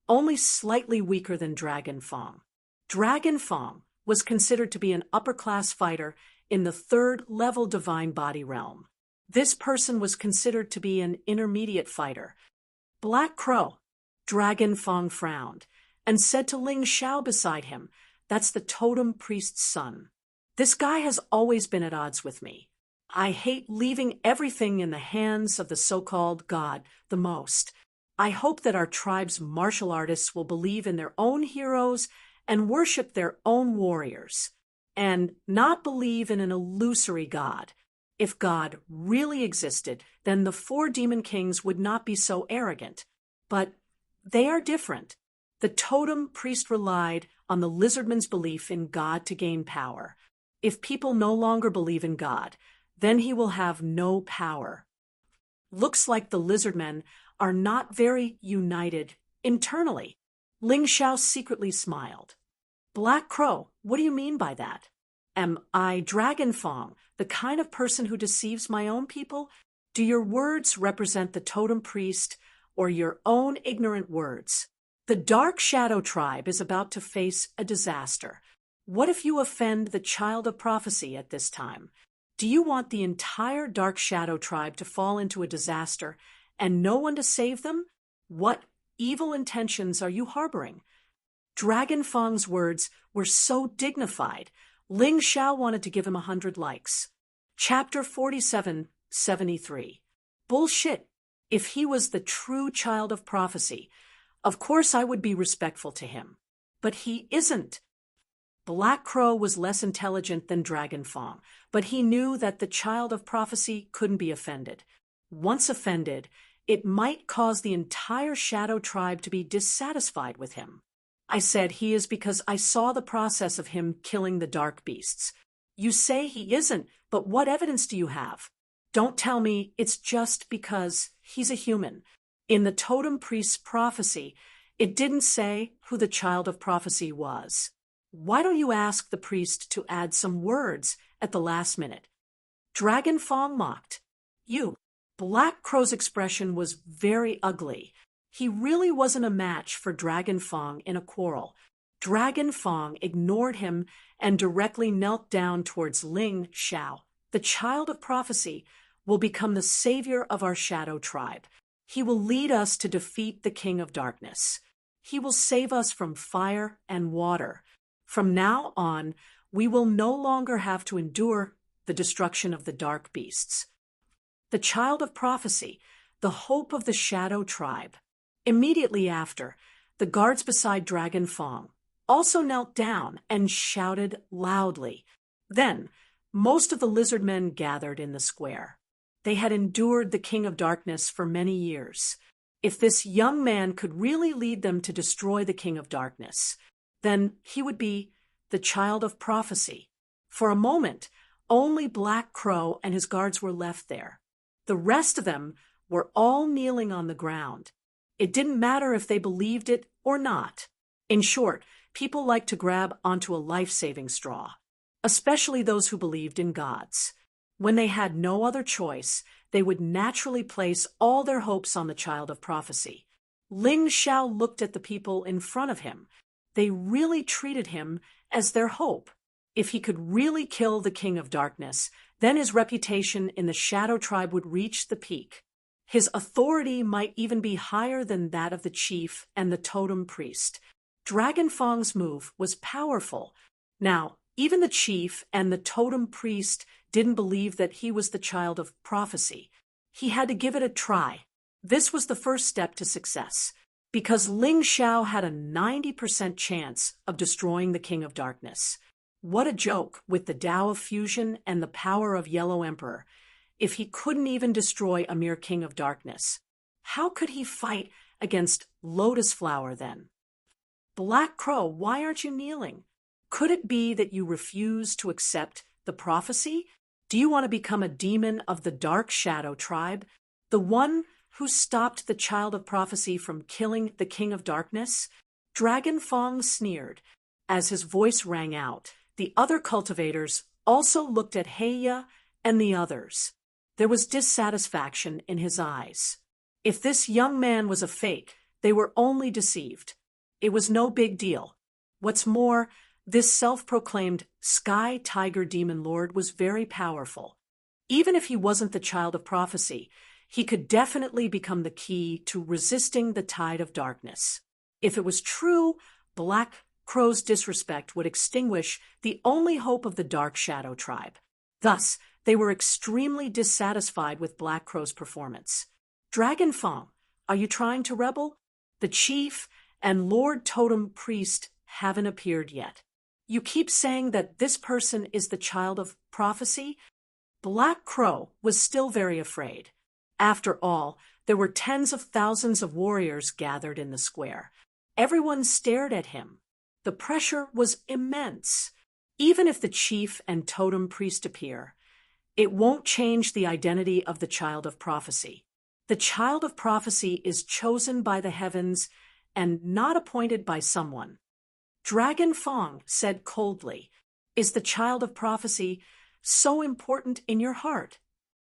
[SPEAKER 1] only slightly weaker than Dragon Fong. Dragon Fong was considered to be an upper-class fighter in the third-level divine body realm. This person was considered to be an intermediate fighter. Black Crow. Dragon Fong frowned and said to Ling Xiao beside him, "That's the totem priest's son. This guy has always been at odds with me. I hate leaving everything in the hands of the so-called God the most. I hope that our tribe's martial artists will believe in their own heroes and worship their own warriors, and not believe in an illusory God. If God really existed, then the 4 demon kings would not be so arrogant. But they are different. The totem priest relied on the lizardman's belief in God to gain power. If people no longer believe in God, then he will have no power. Looks like the lizardmen are not very united internally." Ling Xiao secretly smiled. "Black Crow, what do you mean by that? Am I Dragon Fong, the kind of person who deceives my own people? Do your words represent the totem priest or your own ignorant words? The Dark Shadow tribe is about to face a disaster. What if you offend the child of prophecy at this time? Do you want the entire Dark Shadow tribe to fall into a disaster and no one to save them? What evil intentions are you harboring?" Dragon Fong's words were so dignified, Ling Xiao wanted to give him 100 likes. Chapter 4773. Bullshit. If he was the true child of prophecy, of course I would be respectful to him. But he isn't. Black Crow was less intelligent than Dragon Fong, but he knew that the child of prophecy couldn't be offended. Once offended, it might cause the entire Shadow tribe to be dissatisfied with him. "I said he is because I saw the process of him killing the dark beasts. You say he isn't, but what evidence do you have? Don't tell me it's just because he's a human. In the totem priest's prophecy, it didn't say who the child of prophecy was. Why don't you ask the priest to add some words at the last minute?" Dragon Fong mocked. "You." Black Crow's expression was very ugly. He really wasn't a match for Dragon Fong in a quarrel. Dragon Fong ignored him and directly knelt down towards Ling Xiao. "The child of prophecy will become the savior of our Shadow tribe. He will lead us to defeat the King of Darkness. He will save us from fire and water. From now on, we will no longer have to endure the destruction of the dark beasts." The child of prophecy, the hope of the Shadow tribe. Immediately after, the guards beside Dragon Fong also knelt down and shouted loudly. Then, most of the lizard men gathered in the square. They had endured the King of Darkness for many years. If this young man could really lead them to destroy the King of Darkness, then he would be the child of prophecy. For a moment, only Black Crow and his guards were left there. The rest of them were all kneeling on the ground. It didn't matter if they believed it or not. In short, people liked to grab onto a life-saving straw, especially those who believed in gods. When they had no other choice, they would naturally place all their hopes on the child of prophecy. Ling Xiao looked at the people in front of him. They really treated him as their hope. If he could really kill the King of Darkness, then his reputation in the Shadow tribe would reach the peak. His authority might even be higher than that of the chief and the totem priest. Dragon Fong's move was powerful. Now, even the chief and the totem priest didn't believe that he was the child of prophecy. He had to give it a try. This was the first step to success, because Ling Xiao had a 90% chance of destroying the King of Darkness. What a joke with the Tao of Fusion and the power of Yellow Emperor. If he couldn't even destroy a mere King of Darkness, how could he fight against Lotus Flower then? Black Crow, why aren't you kneeling? Could it be that you refuse to accept the prophecy? Do you want to become a demon of the Dark Shadow tribe, the one Who stopped the child of prophecy from killing the king of darkness? Dragon Fong sneered. As his voice rang out, the other cultivators also looked at Heya and the others. There was dissatisfaction in his eyes. If this young man was a fake, they were only deceived. It was no big deal. What's more, this self-proclaimed Sky Tiger Demon Lord was very powerful. Even if he wasn't the child of prophecy, he could definitely become the key to resisting the tide of darkness. If it was true, Black Crow's disrespect would extinguish the only hope of the Dark Shadow tribe. Thus, they were extremely dissatisfied with Black Crow's performance. Dragon Fong, are you trying to rebel? The chief and Lord Totem Priest haven't appeared yet. You keep saying that this person is the child of prophecy? Black Crow was still very afraid. After all, there were tens of thousands of warriors gathered in the square. Everyone stared at him. The pressure was immense. Even if the chief and Totem Priest appear, it won't change the identity of the child of prophecy. The child of prophecy is chosen by the heavens and not appointed by someone. Dragon Fong said coldly, "Is the child of prophecy so important in your heart?"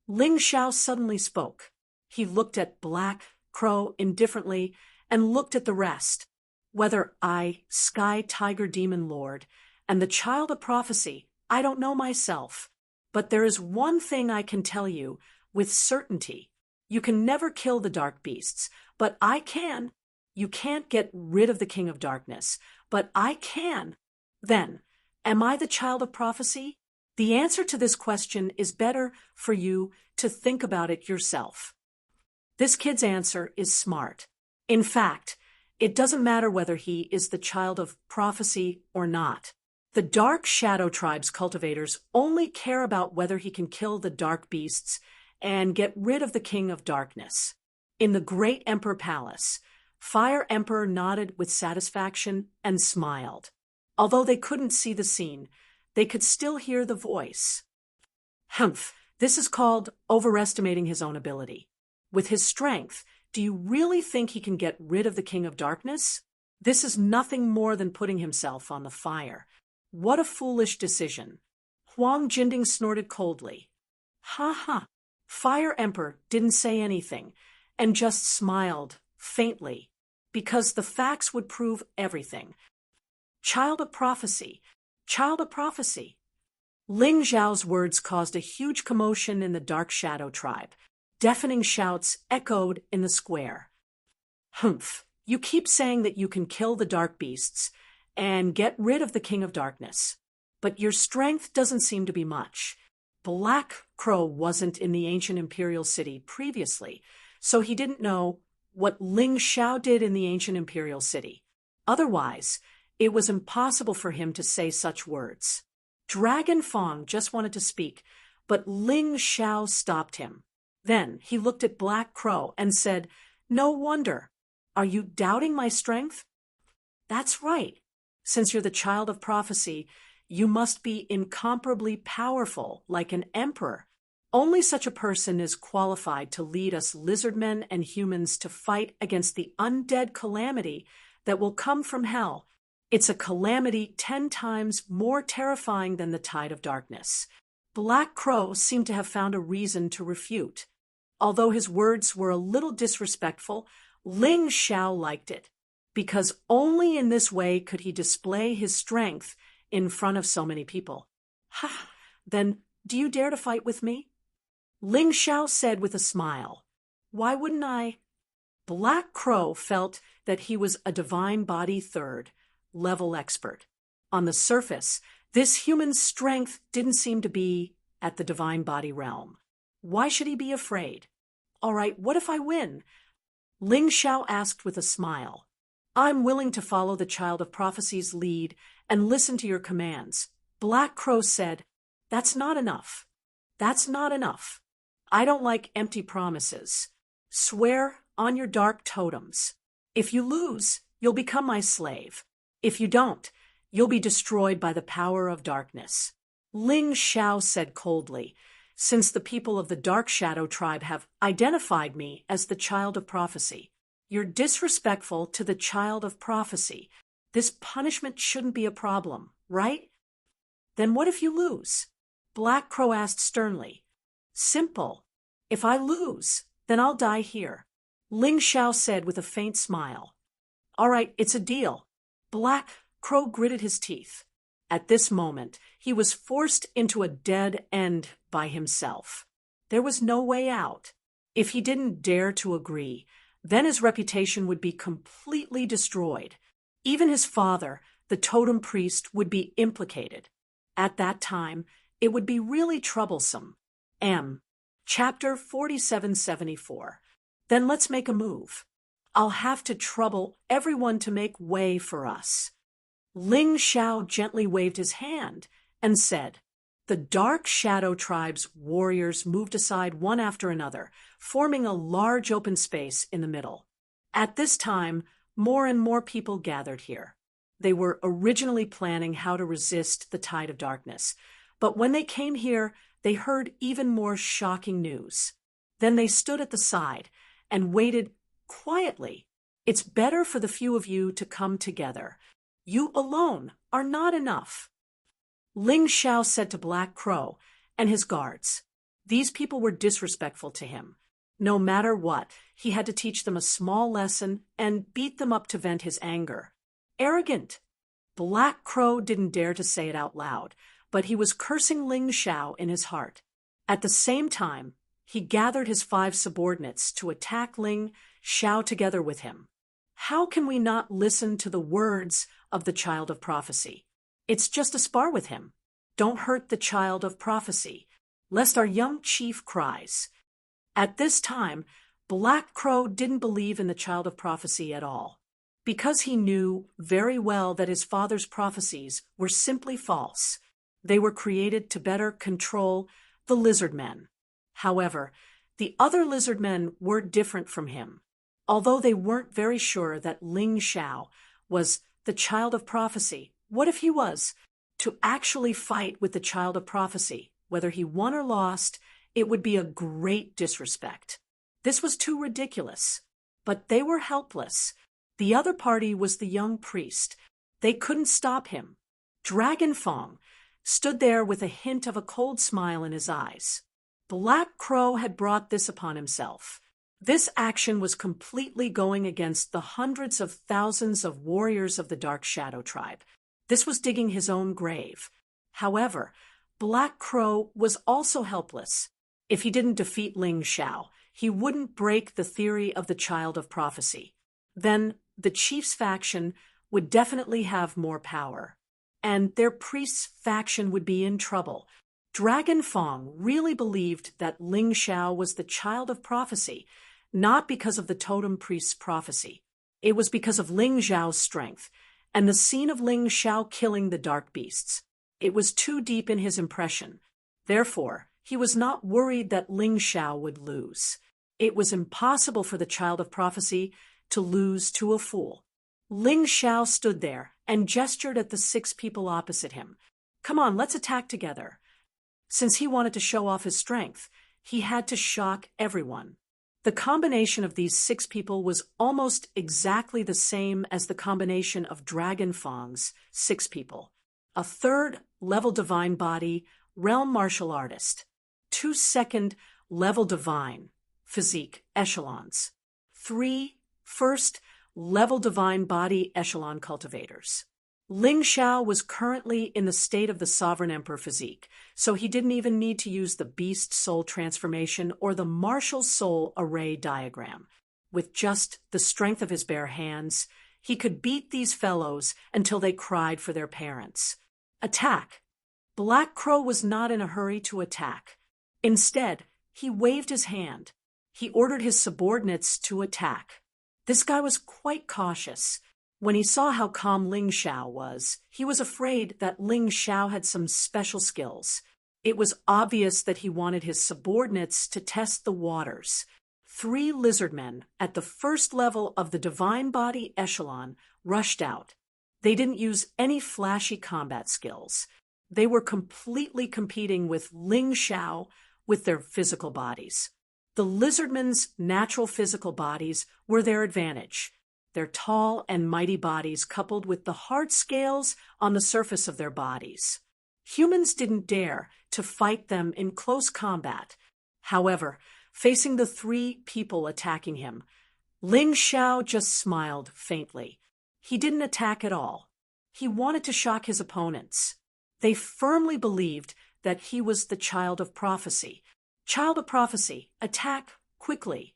[SPEAKER 1] Ling Xiao suddenly spoke. He looked at Black Crow indifferently and looked at the rest. Whether I, Sky Tiger Demon Lord, and the child of prophecy, I don't know myself. But there is one thing I can tell you with certainty. You can never kill the dark beasts, but I can. You can't get rid of the king of darkness, but I can. Then, am I the child of prophecy? The answer to this question is better for you to think about it yourself. This kid's answer is smart. In fact, it doesn't matter whether he is the child of prophecy or not. The Dark Shadow Tribe's cultivators only care about whether he can kill the dark beasts and get rid of the king of darkness. In the Great Emperor Palace, Fire Emperor nodded with satisfaction and smiled. Although they couldn't see the scene, they could still hear the voice. Humph, this is called overestimating his own ability. With his strength, do you really think he can get rid of the king of darkness? This is nothing more than putting himself on the fire. What a foolish decision. Huang Jinding snorted coldly. Ha ha. Fire Emperor didn't say anything and just smiled faintly, because the facts would prove everything. Child of prophecy. Child of prophecy. Ling Zhao's words caused a huge commotion in the Dark Shadow tribe. Deafening shouts echoed in the square. Humph, you keep saying that you can kill the dark beasts and get rid of the king of darkness, but your strength doesn't seem to be much. Black Crow wasn't in the ancient imperial city previously, so he didn't know what Ling Xiao did in the ancient imperial city. Otherwise, it was impossible for him to say such words. Dragon Fong just wanted to speak, but Ling Xiao stopped him. Then he looked at Black Crow and said, "No wonder. Are you doubting my strength?" "That's right. Since you're the child of prophecy, you must be incomparably powerful, like an emperor. Only such a person is qualified to lead us lizardmen and humans to fight against the undead calamity that will come from hell. It's a calamity 10 times more terrifying than the tide of darkness." Black Crow seemed to have found a reason to refute. Although his words were a little disrespectful, Ling Xiao liked it, because only in this way could he display his strength in front of so many people. "Ha, then do you dare to fight with me?" Ling Xiao said with a smile. "Why wouldn't I?" Black Crow felt that he was a divine body third-level expert. On the surface, this human's strength didn't seem to be at the divine body realm. Why should he be afraid? "All right, what if I win?" Ling Xiao asked with a smile. "I'm willing to follow the child of prophecy's lead and listen to your commands." Black Crow said, "That's not enough. That's not enough. I don't like empty promises. Swear on your dark totems. If you lose, you'll become my slave. If you don't, you'll be destroyed by the power of darkness." Ling Xiao said coldly, since the people of the Dark Shadow tribe have identified me as the child of prophecy. You're disrespectful to the child of prophecy. This punishment shouldn't be a problem, right? Then what if you lose? Black Crow asked sternly. Simple. If I lose, then I'll die here, Ling Xiao said with a faint smile. All right, it's a deal. Black Crow gritted his teeth. At this moment, he was forced into a dead end by himself. There was no way out. If he didn't dare to agree, then his reputation would be completely destroyed. Even his father, the totem priest, would be implicated. At that time, it would be really troublesome. Chapter 4774. Then let's make a move. I'll have to trouble everyone to make way for us. Ling Xiao gently waved his hand and said, the Dark Shadow Tribe's warriors moved aside one after another, forming a large open space in the middle. At this time, more and more people gathered here. They were originally planning how to resist the tide of darkness, but when they came here, they heard even more shocking news. Then they stood at the side and waited quietly. It's better for the few of you to come together. You alone are not enough. Ling Xiao said to Black Crow and his guards. These people were disrespectful to him. No matter what, he had to teach them a small lesson and beat them up to vent his anger. Arrogant. Black Crow didn't dare to say it out loud, but he was cursing Ling Xiao in his heart. At the same time, he gathered his 5 subordinates to attack Ling Xiao together with him. How can we not listen to the words of the child of prophecy? It's just a spar with him. Don't hurt the child of prophecy, lest our young chief cries. At this time, Black Crow didn't believe in the child of prophecy at all, because he knew very well that his father's prophecies were simply false. They were created to better control the lizard men. However, the other lizard men were different from him. Although they weren't very sure that Ling Xiao was the child of prophecy, what if he was? To actually fight with the child of prophecy, whether he won or lost, it would be a great disrespect. This was too ridiculous. But they were helpless. The other party was the young priest. They couldn't stop him. Dragon Fong stood there with a hint of a cold smile in his eyes. Black Crow had brought this upon himself. This action was completely going against the hundreds of thousands of warriors of the Dark Shadow Tribe. This was digging his own grave. However, Black Crow was also helpless. If he didn't defeat Ling Xiao, he wouldn't break the theory of the child of prophecy. Then the chief's faction would definitely have more power, and their priest's faction would be in trouble. Dragon Fong really believed that Ling Xiao was the child of prophecy, not because of the totem priest's prophecy. It was because of Ling Xiao's strength, and the scene of Ling Xiao killing the dark beasts. It was too deep in his impression. Therefore, he was not worried that Ling Xiao would lose. It was impossible for the child of prophecy to lose to a fool. Ling Xiao stood there and gestured at the 6 people opposite him. Come on, let's attack together. Since he wanted to show off his strength, he had to shock everyone. The combination of these 6 people was almost exactly the same as the combination of Dragon Fong's 6 people. A 3rd level divine body, realm martial artist. 2 2nd level divine, physique, echelons. 3 1st level divine body echelon cultivators. Ling Xiao was currently in the state of the Sovereign Emperor physique, so he didn't even need to use the Beast Soul transformation or the Martial Soul array diagram. With just the strength of his bare hands, he could beat these fellows until they cried for their parents. Attack! Black Crow was not in a hurry to attack. Instead, he waved his hand. He ordered his subordinates to attack. This guy was quite cautious. When he saw how calm Ling Xiao was, he was afraid that Ling Xiao had some special skills. It was obvious that he wanted his subordinates to test the waters. 3 lizardmen at the 1st level of the divine body echelon rushed out. They didn't use any flashy combat skills. They were completely competing with Ling Xiao with their physical bodies. The lizardmen's natural physical bodies were their advantage. Their tall and mighty bodies coupled with the hard scales on the surface of their bodies. Humans didn't dare to fight them in close combat. However, facing the three people attacking him, Ling Xiao just smiled faintly. He didn't attack at all. He wanted to shock his opponents. They firmly believed that he was the child of prophecy. Child of prophecy, attack quickly.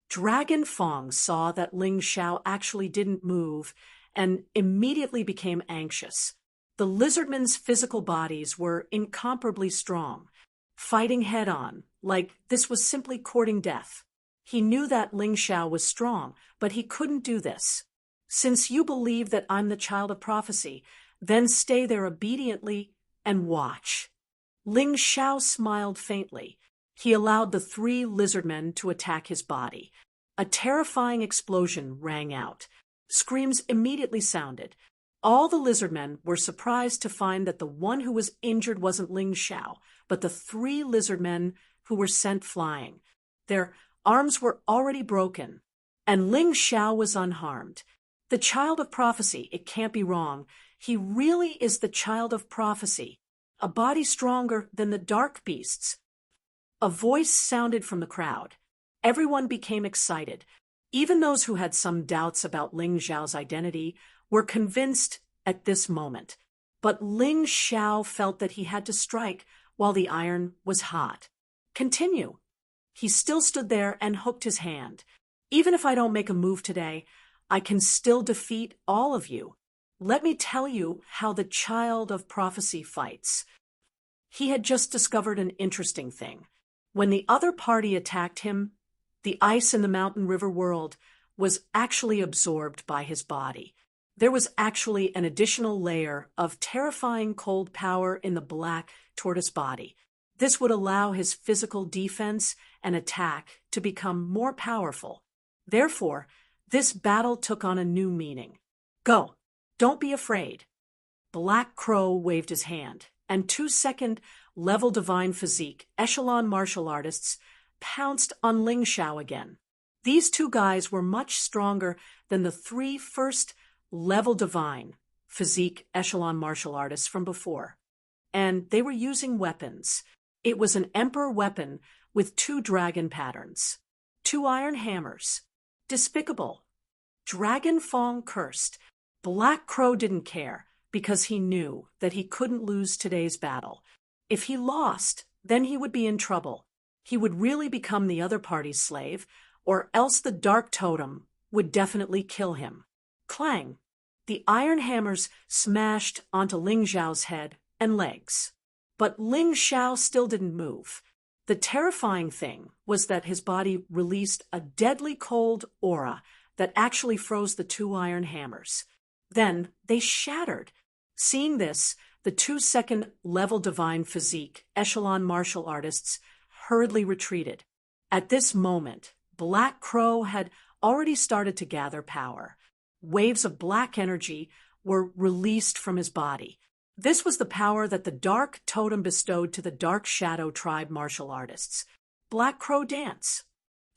[SPEAKER 1] Dragon Fong saw that Ling Xiao actually didn't move and immediately became anxious. The lizardmen's physical bodies were incomparably strong, fighting head-on, like this was simply courting death. He knew that Ling Xiao was strong, but he couldn't do this. Since you believe that I'm the child of prophecy, then stay there obediently and watch. Ling Xiao smiled faintly. He allowed the three lizardmen to attack his body. A terrifying explosion rang out. Screams immediately sounded. All the lizardmen were surprised to find that the one who was injured wasn't Ling Xiao, but the three lizardmen who were sent flying. Their arms were already broken, and Ling Xiao was unharmed. The child of prophecy, it can't be wrong. He really is the child of prophecy, a body stronger than the dark beasts. A voice sounded from the crowd. Everyone became excited. Even those who had some doubts about Ling Xiao's identity were convinced at this moment. But Ling Xiao felt that he had to strike while the iron was hot. Continue. He still stood there and hooked his hand. Even if I don't make a move today, I can still defeat all of you. Let me tell you how the child of prophecy fights. He had just discovered an interesting thing. When the other party attacked him, the ice in the mountain river world was actually absorbed by his body. There was actually an additional layer of terrifying cold power in the black tortoise body. This would allow his physical defense and attack to become more powerful. Therefore, this battle took on a new meaning. Go! Don't be afraid. Black Crow waved his hand, and 2-second level divine physique echelon martial artists pounced on Ling Xiao again. These two guys were much stronger than the 3 first level divine physique echelon martial artists from before. And they were using weapons. It was an emperor weapon with 2 dragon patterns. 2 iron hammers. Despicable. Dragon Fong cursed. Black Crow didn't care because he knew that he couldn't lose today's battle. If he lost, then he would be in trouble. He would really become the other party's slave, or else the Dark Totem would definitely kill him. Clang! The iron hammers smashed onto Ling Xiao's head and legs. But Ling Xiao still didn't move. The terrifying thing was that his body released a deadly cold aura that actually froze the 2 iron hammers. Then they shattered. Seeing this, the 2-second level divine physique echelon martial artists hurriedly retreated. At this moment, Black Crow had already started to gather power. Waves of black energy were released from his body. This was the power that the Dark Totem bestowed to the Dark Shadow Tribe martial artists. Black Crow dance.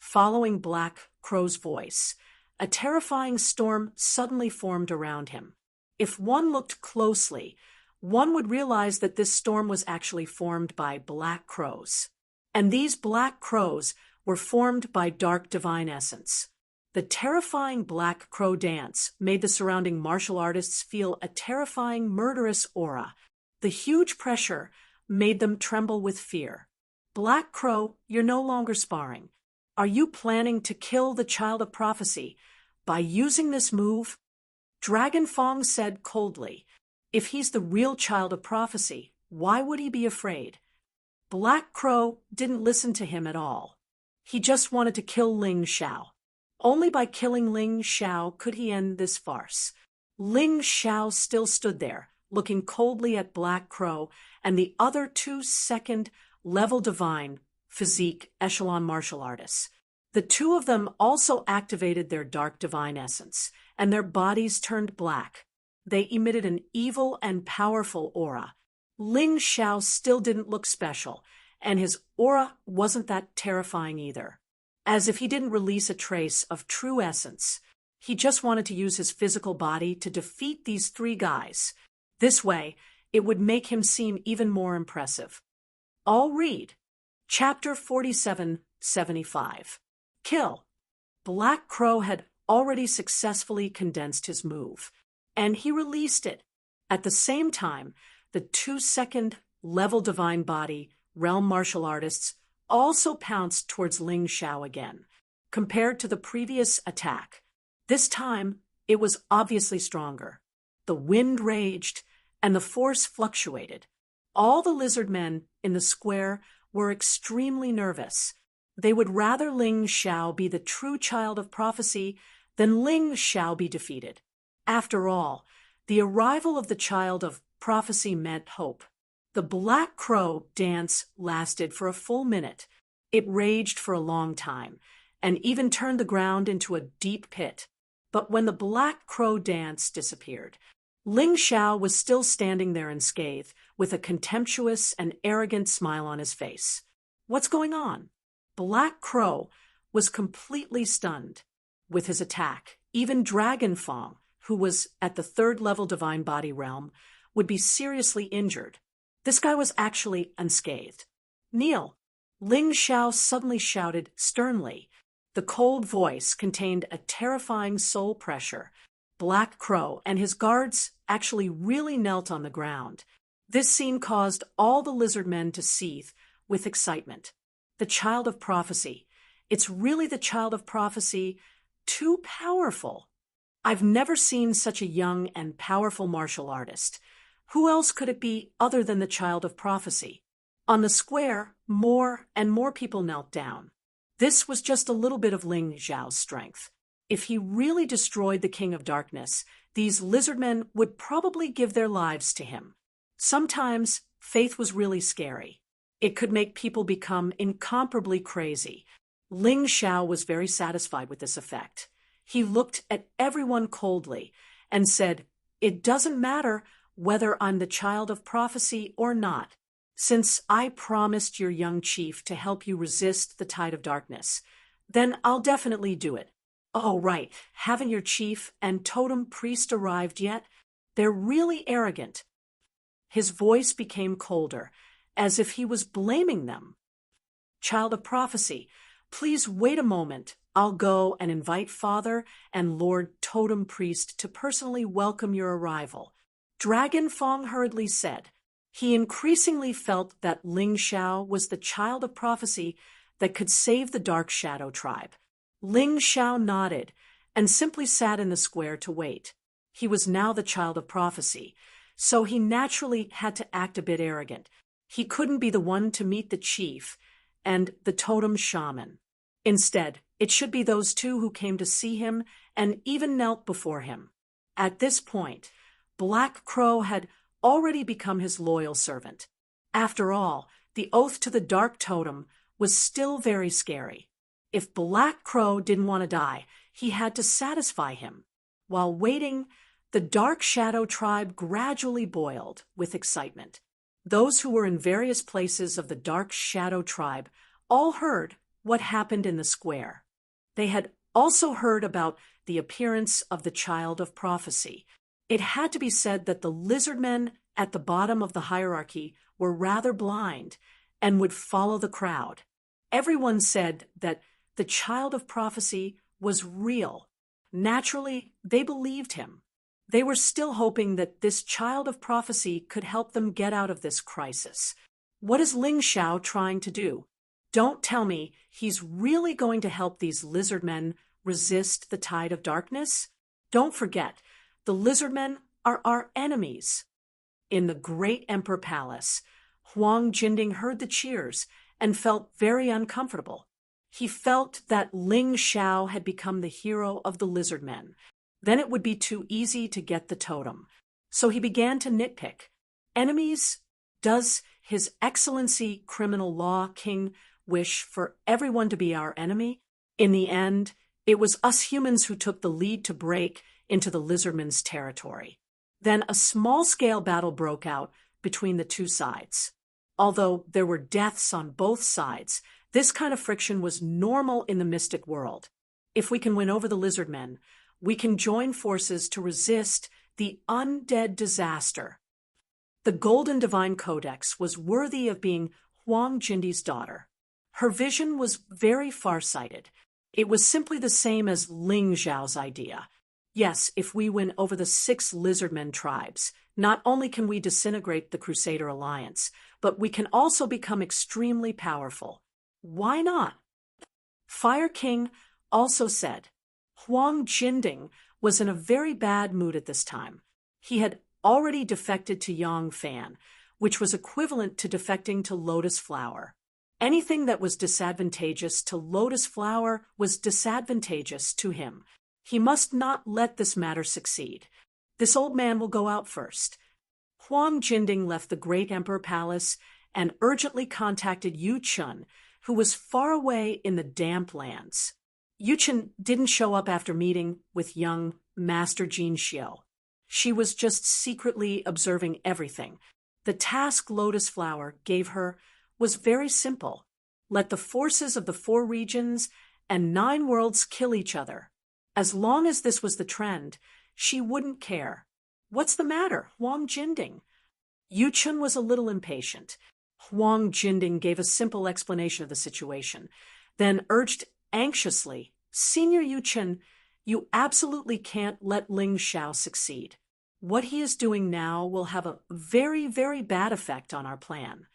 [SPEAKER 1] Following Black Crow's voice, a terrifying storm suddenly formed around him. If one looked closely, one would realize that this storm was actually formed by black crows. And these black crows were formed by dark divine essence. The terrifying Black Crow dance made the surrounding martial artists feel a terrifying, murderous aura. The huge pressure made them tremble with fear. Black Crow, you're no longer sparring. Are you planning to kill the child of prophecy by using this move? Dragon Fong said coldly, if he's the real child of prophecy, why would he be afraid? Black Crow didn't listen to him at all. He just wanted to kill Ling Xiao. Only by killing Ling Xiao could he end this farce. Ling Xiao still stood there, looking coldly at Black Crow and the other 2-second level divine physique echelon martial artists. The 2 of them also activated their dark divine essence, and their bodies turned black. They emitted an evil and powerful aura. Ling Xiao still didn't look special, and his aura wasn't that terrifying either. As if he didn't release a trace of true essence. He just wanted to use his physical body to defeat these three guys. This way, it would make him seem even more impressive. I'll read. Chapter 4775. Kill. Black Crow had already successfully condensed his move, and he released it. At the same time, the 2-second level divine body realm martial artists also pounced towards Ling Xiao again. Compared to the previous attack, this time it was obviously stronger. The wind raged, and the force fluctuated. All the lizard men in the square were extremely nervous. They would rather Ling Xiao be the true child of prophecy than Ling Xiao be defeated. After all, the arrival of the child of prophecy meant hope. The Black Crow dance lasted for a full minute. It raged for a long time, and even turned the ground into a deep pit. But when the Black Crow dance disappeared, Ling Xiao was still standing there unscathed, with a contemptuous and arrogant smile on his face. What's going on? Black Crow was completely stunned. With his attack, even Dragon Fong, who was at the 3rd level divine body realm, would be seriously injured. This guy was actually unscathed. Kneel! Ling Xiao suddenly shouted sternly. The cold voice contained a terrifying soul pressure. Black Crow and his guards actually really knelt on the ground. This scene caused all the lizard men to seethe with excitement. The child of prophecy. It's really the child of prophecy. Too powerful. I've never seen such a young and powerful martial artist. Who else could it be other than the child of prophecy? On the square, more and more people knelt down. This was just a little bit of Ling Xiao's strength. If he really destroyed the King of Darkness, these lizard men would probably give their lives to him. Sometimes, faith was really scary. It could make people become incomparably crazy. Ling Xiao was very satisfied with this effect. He looked at everyone coldly and said, "It doesn't matter whether I'm the child of prophecy or not. Since I promised your young chief to help you resist the tide of darkness, then I'll definitely do it. Oh, right, haven't your chief and totem priest arrived yet? They're really arrogant." His voice became colder, as if he was blaming them. "Child of prophecy, please wait a moment. I'll go and invite Father and Lord Totem Priest to personally welcome your arrival," Dragon Fong hurriedly said. He increasingly felt that Ling Xiao was the child of prophecy that could save the Dark Shadow tribe. Ling Xiao nodded and simply sat in the square to wait. He was now the child of prophecy, so he naturally had to act a bit arrogant. He couldn't be the one to meet the chief and the totem shaman. Instead, it should be those two who came to see him and even knelt before him. At this point, Black Crow had already become his loyal servant. After all, the oath to the Dark Totem was still very scary. If Black Crow didn't want to die, he had to satisfy him. While waiting, the Dark Shadow tribe gradually boiled with excitement. Those who were in various places of the Dark Shadow tribe all heard what happened in the square. They had also heard about the appearance of the child of prophecy. It had to be said that the lizard men at the bottom of the hierarchy were rather blind and would follow the crowd. Everyone said that the child of prophecy was real. Naturally, they believed him. They were still hoping that this child of prophecy could help them get out of this crisis. What is Ling Xiao trying to do? Don't tell me he's really going to help these lizard men resist the tide of darkness? Don't forget, the lizard men are our enemies. In the great Emperor Palace, Huang Jinding heard the cheers and felt very uncomfortable. He felt that Ling Xiao had become the hero of the lizard men. Then it would be too easy to get the totem. So he began to nitpick. Enemies? Does His Excellency Criminal Law King wish for everyone to be our enemy? In the end, it was us humans who took the lead to break into the lizardmen's territory. Then a small-scale battle broke out between the two sides. Although there were deaths on both sides, this kind of friction was normal in the mystic world. If we can win over the lizard men, we can join forces to resist the undead disaster. The Golden Divine Codex was worthy of being Huang Jindi's daughter. Her vision was very far-sighted. It was simply the same as Ling Zhao's idea. Yes, if we win over the 6 lizardmen tribes, not only can we disintegrate the Crusader Alliance, but we can also become extremely powerful. Why not? Fire King also said, Huang Jinding was in a very bad mood at this time. He had already defected to Yang Fan, which was equivalent to defecting to Lotus Flower. Anything that was disadvantageous to Lotus Flower was disadvantageous to him. He must not let this matter succeed. This old man will go out first. Huang Jinding left the Great Emperor Palace and urgently contacted Yu Chun, who was far away in the damp lands. Yu Chun didn't show up after meeting with young Master Jin Xiu. She was just secretly observing everything. The task Lotus Flower gave her was very simple. Let the forces of the 4 regions and 9 worlds kill each other. As long as this was the trend, she wouldn't care. What's the matter, Huang Jinding? Yu Chun was a little impatient. Huang Jinding gave a simple explanation of the situation, then urged anxiously, Senior Yu Chun, you absolutely can't let Ling Xiao succeed. What he is doing now will have a very, very bad effect on our plan.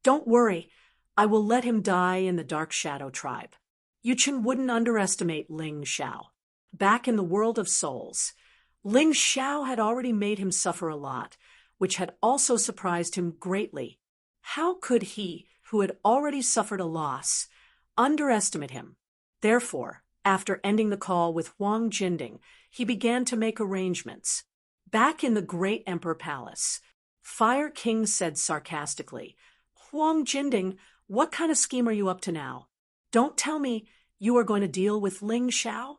[SPEAKER 1] Don't worry, I will let him die in the Dark Shadow tribe. Yu Chun wouldn't underestimate Ling Xiao. Back in the world of souls, Ling Xiao had already made him suffer a lot, which had also surprised him greatly. How could he, who had already suffered a loss, underestimate him? Therefore, after ending the call with Huang Jinding, he began to make arrangements. Back in the Great Emperor Palace, Fire King said sarcastically, Huang Jinding, what kind of scheme are you up to now? Don't tell me you are going to deal with Ling Xiao?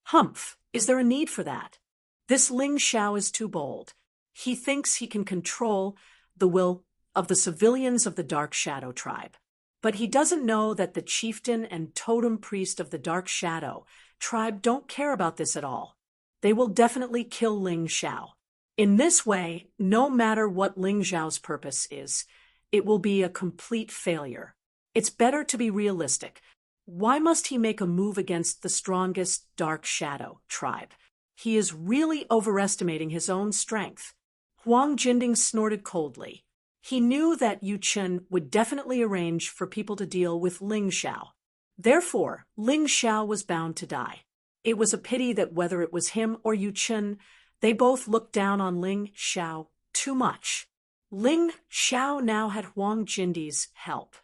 [SPEAKER 1] Humph, is there a need for that? This Ling Xiao is too bold. He thinks he can control the will of the civilians of the Dark Shadow tribe. But he doesn't know that the chieftain and totem priest of the Dark Shadow tribe don't care about this at all. They will definitely kill Ling Xiao. In this way, no matter what Ling Xiao's purpose is, it will be a complete failure. It's better to be realistic. Why must he make a move against the strongest Dark Shadow tribe? He is really overestimating his own strength. Huang Jinding snorted coldly. He knew that Yu Chun would definitely arrange for people to deal with Ling Xiao. Therefore, Ling Xiao was bound to die. It was a pity that whether it was him or Yu Chun, they both looked down on Ling Xiao too much. Ling Xiao now had Huang Jindi's help,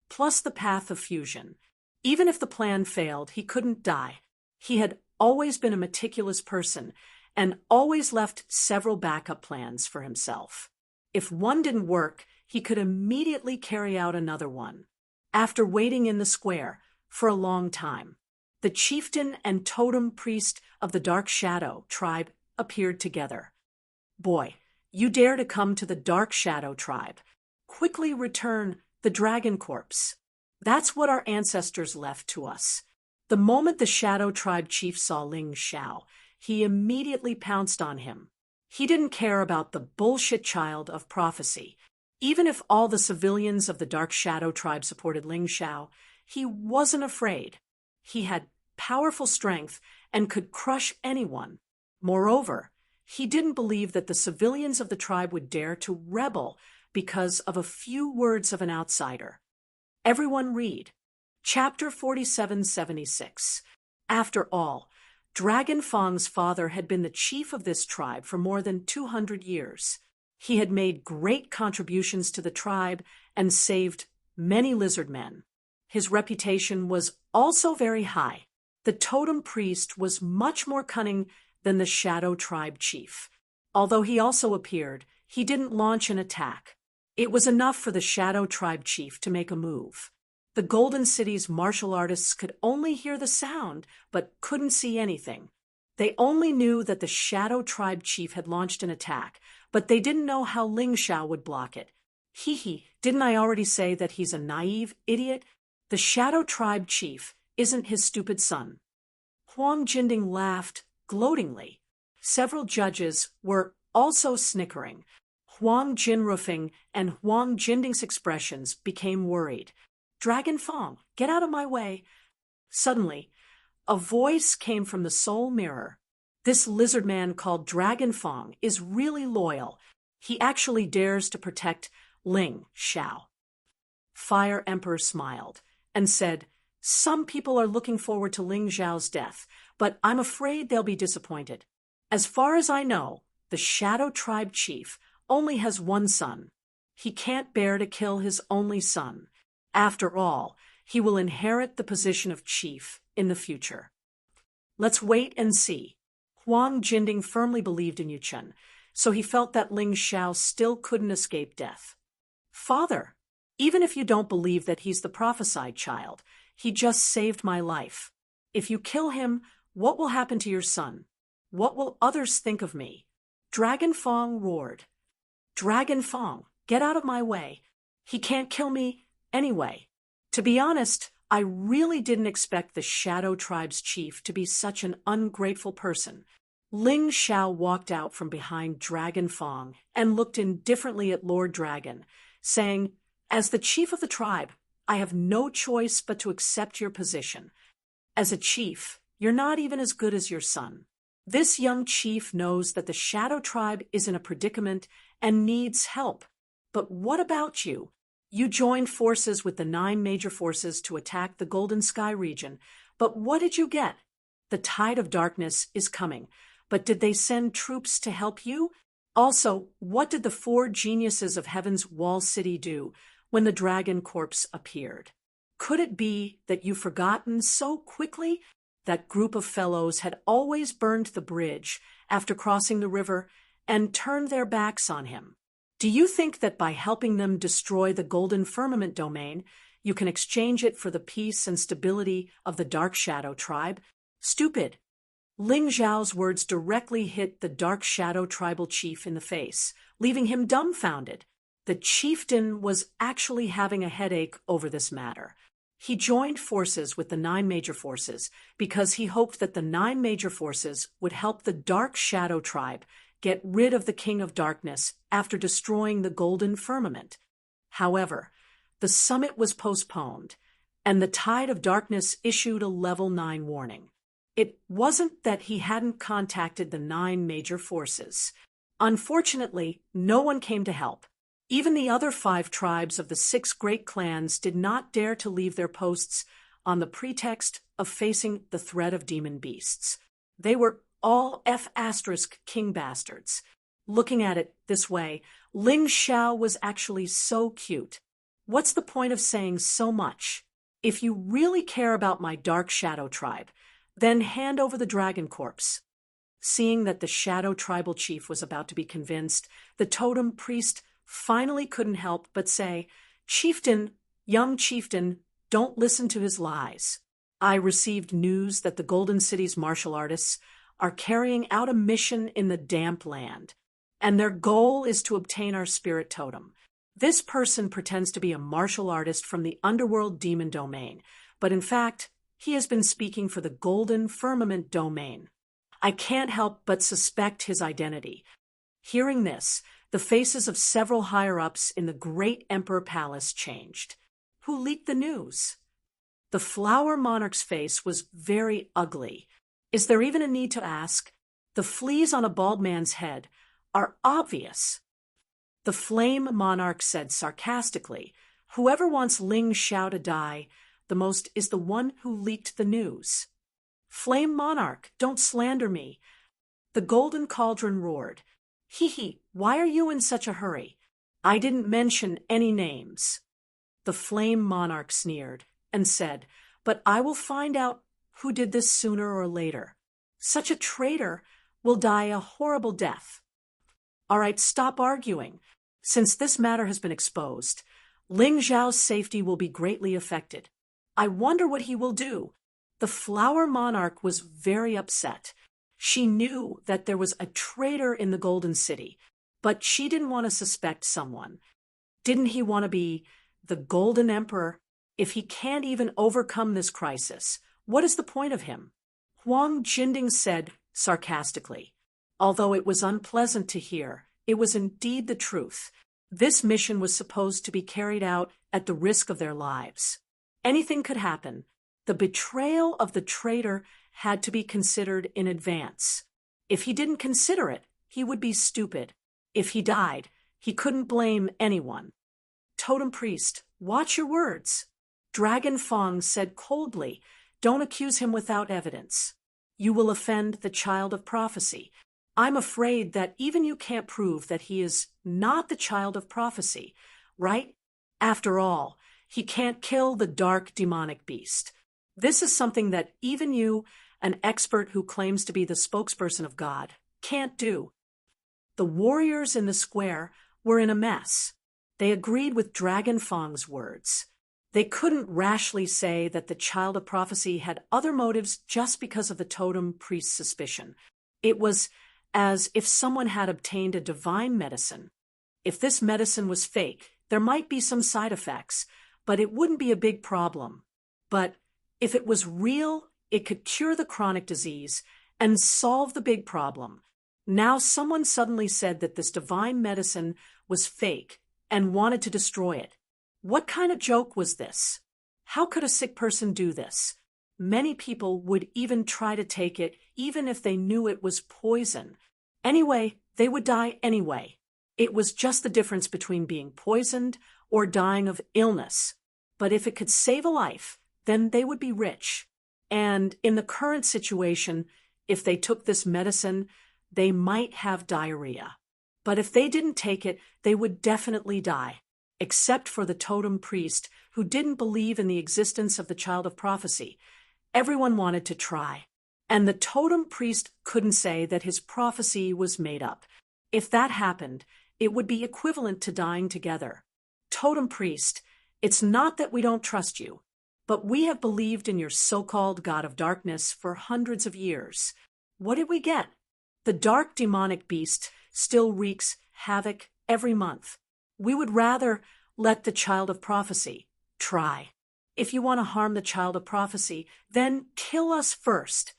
[SPEAKER 1] plus the path of fusion. Even if the plan failed, he couldn't die. He had always been a meticulous person and always left several backup plans for himself. If one didn't work, he could immediately carry out another one. After waiting in the square for a long time, the chieftain and totem priest of the Dark Shadow tribe appeared together. Boy, you dare to come to the Dark Shadow tribe. Quickly return the dragon corpse. That's what our ancestors left to us. The moment the Shadow tribe chief saw Ling Xiao, he immediately pounced on him. He didn't care about the bullshit child of prophecy. Even if all the civilians of the Dark Shadow tribe supported Ling Xiao, he wasn't afraid. He had powerful strength and could crush anyone. Moreover, he didn't believe that the civilians of the tribe would dare to rebel because of a few words of an outsider. Everyone read. Chapter 4776. After all, Dragon Fang's father had been the chief of this tribe for more than 200 years. He had made great contributions to the tribe and saved many lizard men. His reputation was also very high. The totem priest was much more cunning than the Shadow tribe chief. Although he also appeared, he didn't launch an attack. It was enough for the Shadow tribe chief to make a move. The Golden City's martial artists could only hear the sound, but couldn't see anything. They only knew that the Shadow tribe chief had launched an attack, but they didn't know how Ling Xiao would block it. Hee, didn't I already say that he's a naive idiot? The Shadow Tribe chief isn't his stupid son. Huang Jinding laughed gloatingly. Several judges were also snickering. Huang Jinrufeng and Huang Jinding's expressions became worried. Dragon Fong, get out of my way. Suddenly, a voice came from the soul mirror. This lizard man called Dragon Fong is really loyal. He actually dares to protect Ling Xiao. Fire Emperor smiled and said, some people are looking forward to Ling Xiao's death, but I'm afraid they'll be disappointed. As far as I know, the Shadow Tribe chief only has one son. He can't bear to kill his only son. After all, he will inherit the position of chief in the future. Let's wait and see. Huang Jinding firmly believed in Yuchen, so he felt that Ling Xiao still couldn't escape death. Father, even if you don't believe that he's the prophesied child, he just saved my life. If you kill him, what will happen to your son? What will others think of me? Dragon Fong roared. Dragon Fong, get out of my way. He can't kill me anyway. To be honest, I really didn't expect the Shadow Tribe's chief to be such an ungrateful person. Ling Xiao walked out from behind Dragon Fong and looked indifferently at Lord Dragon, saying, as the chief of the tribe, I have no choice but to accept your position. As a chief, you're not even as good as your son. This young chief knows that the Shadow Tribe is in a predicament and needs help. But what about you? You joined forces with the 9 major forces to attack the Golden Sky region, but what did you get? The tide of darkness is coming, but did they send troops to help you? Also, what did the 4 geniuses of Heaven's Wall City do when the dragon corpse appeared? Could it be that you've forgotten so quickly? That group of fellows had always burned the bridge after crossing the river and turned their backs on him. Do you think that by helping them destroy the Golden Firmament domain, you can exchange it for the peace and stability of the Dark Shadow Tribe? Stupid. Ling Xiao's words directly hit the Dark Shadow Tribal chief in the face, leaving him dumbfounded. The chieftain was actually having a headache over this matter. He joined forces with the 9 major forces because he hoped that the 9 major forces would help the Dark Shadow Tribe get rid of the King of Darkness after destroying the Golden Firmament. However, the summit was postponed, and the Tide of Darkness issued a Level 9 warning. It wasn't that he hadn't contacted the 9 major forces. Unfortunately, no one came to help. Even the other 5 tribes of the 6 great clans did not dare to leave their posts on the pretext of facing the threat of demon beasts. They were all king bastards. Looking at it this way, Ling Xiao was actually so cute. What's the point of saying so much? If you really care about my Dark Shadow Tribe, then hand over the dragon corpse. Seeing that the Shadow Tribal chief was about to be convinced, the totem priest finally couldn't help but say, Chieftain, young chieftain, don't listen to his lies. I received news that the Golden City's martial artists are carrying out a mission in the damp land, and their goal is to obtain our spirit totem. This person pretends to be a martial artist from the underworld demon domain, but in fact, he has been speaking for the Golden Firmament domain. I can't help but suspect his identity. Hearing this, the faces of several higher-ups in the Great Emperor Palace changed. Who leaked the news? The Flower Monarch's face was very ugly. Is there even a need to ask? The fleas on a bald man's head are obvious. The Flame Monarch said sarcastically, whoever wants Ling Xiao to die the most is the one who leaked the news. Flame Monarch, don't slander me. The Golden Cauldron roared. Hee, why are you in such a hurry? I didn't mention any names. The Flame Monarch sneered and said, but I will find out who did this sooner or later. Such a traitor will die a horrible death. All right, stop arguing. Since this matter has been exposed, Ling Xiao's safety will be greatly affected. I wonder what he will do. The Flower Monarch was very upset. She knew that there was a traitor in the Golden City, but she didn't want to suspect someone. Didn't he want to be the Golden Emperor? If he can't even overcome this crisis, what is the point of him? Huang Jinding said sarcastically. Although it was unpleasant to hear, it was indeed the truth. This mission was supposed to be carried out at the risk of their lives. Anything could happen. The betrayal of the traitor had to be considered in advance. If he didn't consider it, he would be stupid. If he died, he couldn't blame anyone. Totem priest, watch your words. Dragon Fong said coldly, don't accuse him without evidence. You will offend the child of prophecy. I'm afraid that even you can't prove that he is not the child of prophecy, right? After all, he can't kill the dark demonic beast. This is something that even you, an expert who claims to be the spokesperson of God, can't do. The warriors in the square were in a mess. They agreed with Dragon Fong's words. They couldn't rashly say that the child of prophecy had other motives just because of the totem priest's suspicion. It was as if someone had obtained a divine medicine. If this medicine was fake, there might be some side effects, but it wouldn't be a big problem. But if it was real, it could cure the chronic disease and solve the big problem. Now someone suddenly said that this divine medicine was fake and wanted to destroy it. What kind of joke was this? How could a sick person do this? Many people would even try to take it, even if they knew it was poison. Anyway, they would die anyway. It was just the difference between being poisoned or dying of illness. But if it could save a life, then they would be rich. And in the current situation, if they took this medicine, they might have diarrhea. But if they didn't take it, they would definitely die. Except for the totem priest, who didn't believe in the existence of the child of prophecy. Everyone wanted to try. And the totem priest couldn't say that his prophecy was made up. If that happened, it would be equivalent to dying together. Totem priest, it's not that we don't trust you, but we have believed in your so-called God of darkness for hundreds of years. What did we get? The dark demonic beast still wreaks havoc every month. We would rather let the child of prophecy try. If you want to harm the child of prophecy, then kill us first.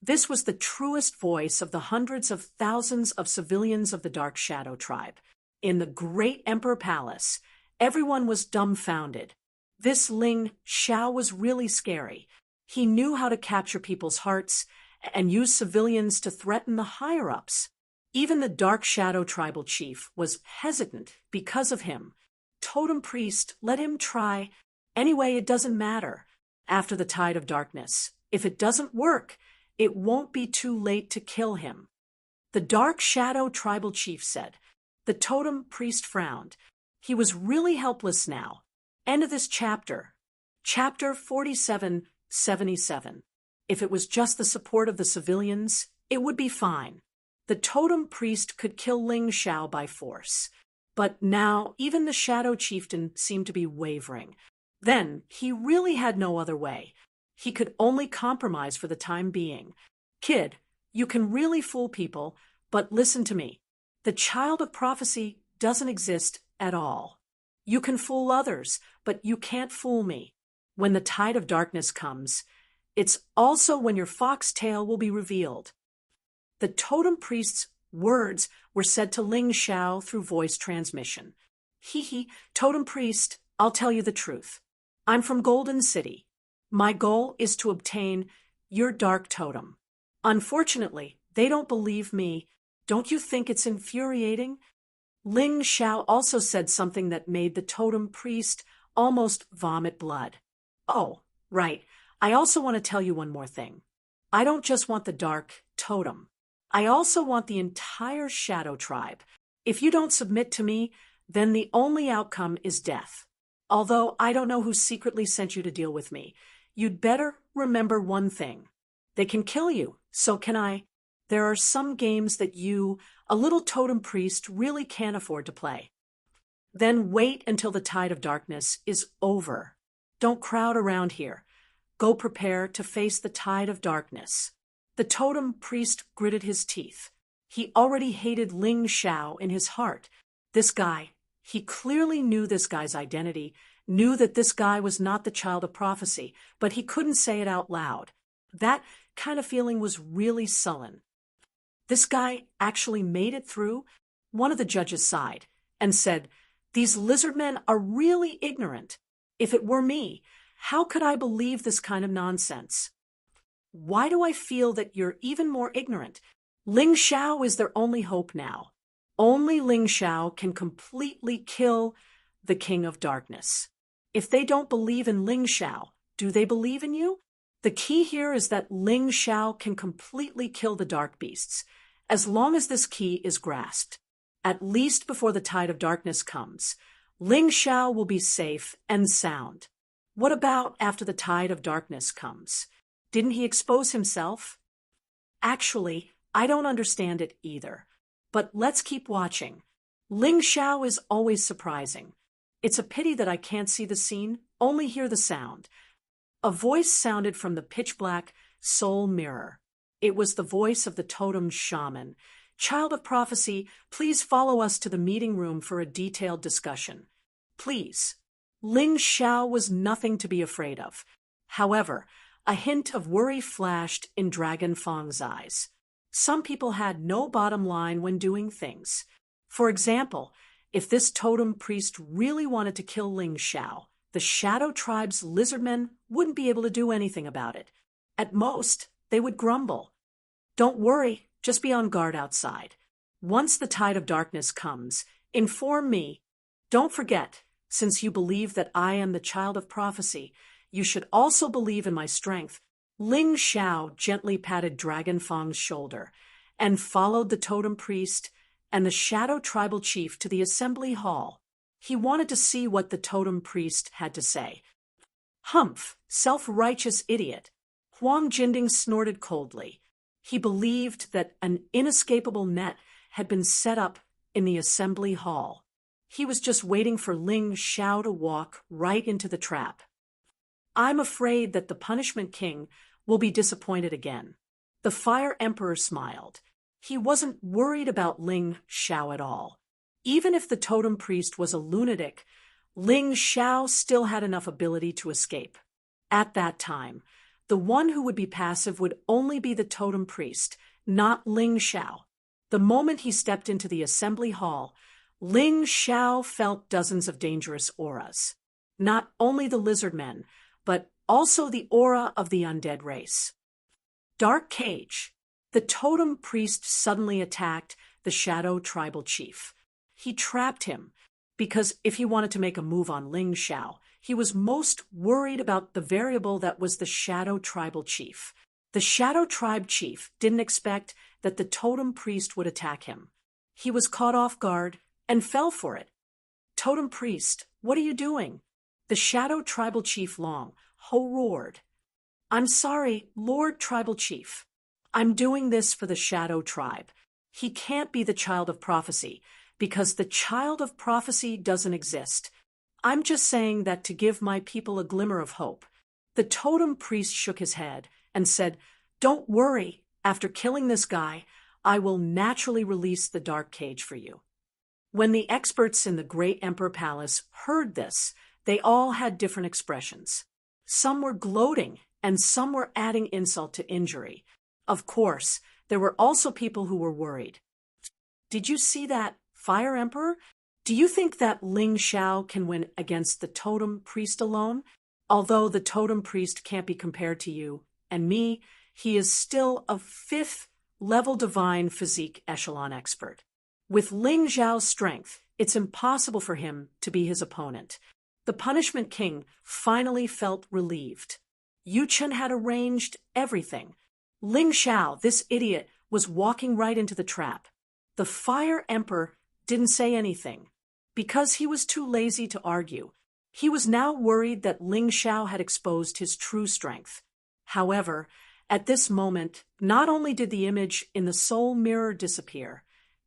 [SPEAKER 1] This was the truest voice of the hundreds of thousands of civilians of the Dark Shadow tribe. In the great Emperor Palace, everyone was dumbfounded. This Ling Xiao was really scary. He knew how to capture people's hearts and use civilians to threaten the higher-ups. Even the Dark Shadow tribal chief was hesitant because of him. Totem priest, let him try. Anyway, it doesn't matter. After the tide of darkness, if it doesn't work, it won't be too late to kill him. The Dark Shadow tribal chief said. The totem priest frowned. He was really helpless now. End of this chapter. Chapter 4777. If it was just the support of the civilians, it would be fine. The totem priest could kill Ling Xiao by force. But now even the shadow chieftain seemed to be wavering. Then he really had no other way. He could only compromise for the time being. Kid, you can really fool people, but listen to me. The child of prophecy doesn't exist at all. You can fool others, but you can't fool me. When the tide of darkness comes, it's also when your foxtail will be revealed. The totem priest's words were said to Ling Xiao through voice transmission. Totem priest, I'll tell you the truth. I'm from Golden City. My goal is to obtain your dark totem. Unfortunately, they don't believe me. Don't you think it's infuriating? Ling Xiao also said something that made the totem priest almost vomit blood. Oh, right. I also want to tell you one more thing. I don't just want the dark totem. I also want the entire shadow tribe. If you don't submit to me, then the only outcome is death. Although I don't know who secretly sent you to deal with me, you'd better remember one thing. They can kill you, so can I. There are some games that you, a little totem priest, really can't afford to play. Then wait until the tide of darkness is over. Don't crowd around here. Go prepare to face the tide of darkness. The totem priest gritted his teeth. He already hated Ling Xiao in his heart. This guy, He clearly knew this guy's identity, knew that this guy was not the child of prophecy, but he couldn't say it out loud. That kind of feeling was really sullen. This guy actually made it through. One of the judges sighed and said, "These lizard men are really ignorant. If it were me, how could I believe this kind of nonsense? Why do I feel that you're even more ignorant? Ling Xiao is their only hope now. Only Ling Xiao can completely kill the King of Darkness. If they don't believe in Ling Xiao, do they believe in you? The key here is that Ling Xiao can completely kill the dark beasts, as long as this key is grasped. At least before the tide of darkness comes, Ling Xiao will be safe and sound. What about after the tide of darkness comes? Didn't he expose himself?" Actually, I don't understand it either. But let's keep watching. Ling Xiao is always surprising. It's a pity that I can't see the scene, only hear the sound. A voice sounded from the pitch-black soul mirror. It was the voice of the totem shaman. "Child of prophecy, please follow us to the meeting room for a detailed discussion. Please." Ling Xiao was nothing to be afraid of. However, a hint of worry flashed in Dragon Fang's eyes. Some people had no bottom line when doing things. For example, if this totem priest really wanted to kill Ling Xiao, the Shadow Tribe's lizardmen wouldn't be able to do anything about it. At most, they would grumble. "Don't worry, just be on guard outside. Once the tide of darkness comes, inform me. Don't forget, since you believe that I am the child of prophecy, you should also believe in my strength." Ling Xiao gently patted Dragon Fang's shoulder and followed the totem priest and the Shadow Tribal chief to the assembly hall. He wanted to see what the totem priest had to say. "Humph, self-righteous idiot." Huang Jinding snorted coldly. He believed that an inescapable net had been set up in the assembly hall. He was just waiting for Ling Xiao to walk right into the trap. "I'm afraid that the Punishment King will be disappointed again." The Fire Emperor smiled. He wasn't worried about Ling Xiao at all. Even if the totem priest was a lunatic, Ling Xiao still had enough ability to escape. At that time, the one who would be passive would only be the totem priest, not Ling Xiao. The moment he stepped into the assembly hall, Ling Xiao felt dozens of dangerous auras. Not only the lizard men, but also the aura of the undead race. Dark Cage. The totem priest suddenly attacked the Shadow Tribal chief. He trapped him, because if he wanted to make a move on Ling Xiao, he was most worried about the variable that was the Shadow Tribal chief. The Shadow Tribe chief didn't expect that the totem priest would attack him. He was caught off guard and fell for it. "Totem priest, what are you doing?" The Shadow Tribal chief Long Ho roared. "I'm sorry, Lord Tribal Chief. I'm doing this for the Shadow Tribe. He can't be the child of prophecy, because the child of prophecy doesn't exist. I'm just saying that to give my people a glimmer of hope." The totem priest shook his head and said, "Don't worry, after killing this guy, I will naturally release the Dark Cage for you." When the experts in the Great Emperor Palace heard this, they all had different expressions. Some were gloating, and some were adding insult to injury. Of course, there were also people who were worried. "Did you see that, Fire Emperor? Do you think that Ling Xiao can win against the totem priest alone? Although the totem priest can't be compared to you and me, he is still a 5th-level divine physique echelon expert. With Ling Xiao's strength, it's impossible for him to be his opponent." The Punishment King finally felt relieved. Yu Chen had arranged everything. Ling Xiao, this idiot, was walking right into the trap. The Fire Emperor didn't say anything, because he was too lazy to argue. He was now worried that Ling Xiao had exposed his true strength. However, at this moment, not only did the image in the soul mirror disappear,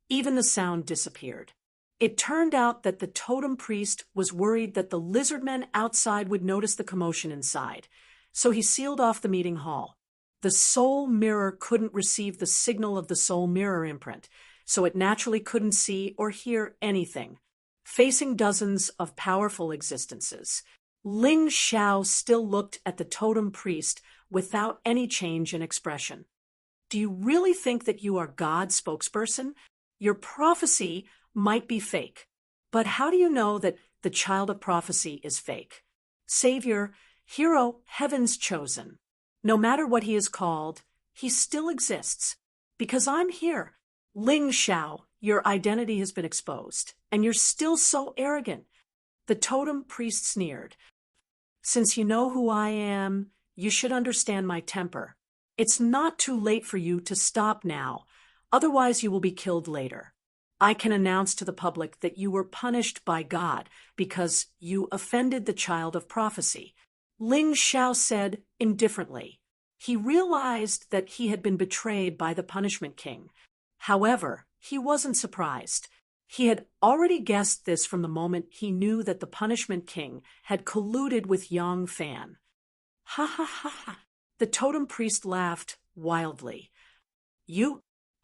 [SPEAKER 1] even the sound disappeared. It turned out that the totem priest was worried that the lizard men outside would notice the commotion inside, so he sealed off the meeting hall. The soul mirror couldn't receive the signal of the soul mirror imprint, so it naturally couldn't see or hear anything. Facing dozens of powerful existences, Ling Xiao still looked at the totem priest without any change in expression. Do you really think that you are God's spokesperson? Your prophecy might be fake, but how do you know that the child of prophecy is fake? Savior, hero, heaven's chosen. No matter what he is called, he still exists. Because I'm here. Ling Xiao, your identity has been exposed, and you're still so arrogant. The totem priest sneered. Since you know who I am, you should understand my temper. It's not too late for you to stop now, otherwise you will be killed later. I can announce to the public that you were punished by God because you offended the child of prophecy. Ling Xiao said indifferently. He realized that he had been betrayed by the punishment king. However, he wasn't surprised. He had already guessed this from the moment he knew that the punishment king had colluded with Yang Fan. Ha ha ha ha. The totem priest laughed wildly.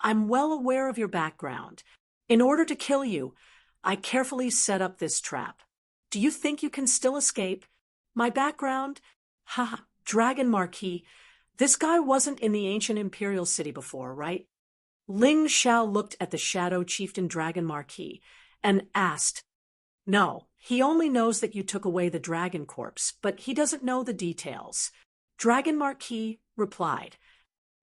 [SPEAKER 1] I'm well aware of your background. In order to kill you, I carefully set up this trap. Do you think you can still escape? My background? Ha ha, Dragon Marquis. This guy wasn't in the ancient imperial city before, right? Ling Xiao looked at the shadow chieftain Dragon Marquis and asked, No, he only knows that you took away the dragon corpse, but he doesn't know the details. Dragon Marquis replied,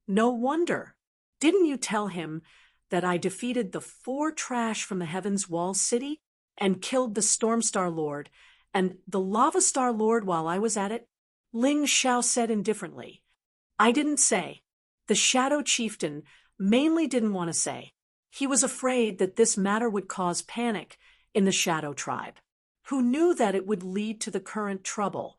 [SPEAKER 1] No wonder. Didn't you tell him that I defeated the 4 trash from the Heaven's Wall city and killed the Stormstar Lord and the Lava Star Lord while I was at it? Ling Xiao said indifferently. I didn't say. The shadow chieftain mainly didn't want to say. He was afraid that this matter would cause panic in the shadow tribe, who knew that it would lead to the current trouble.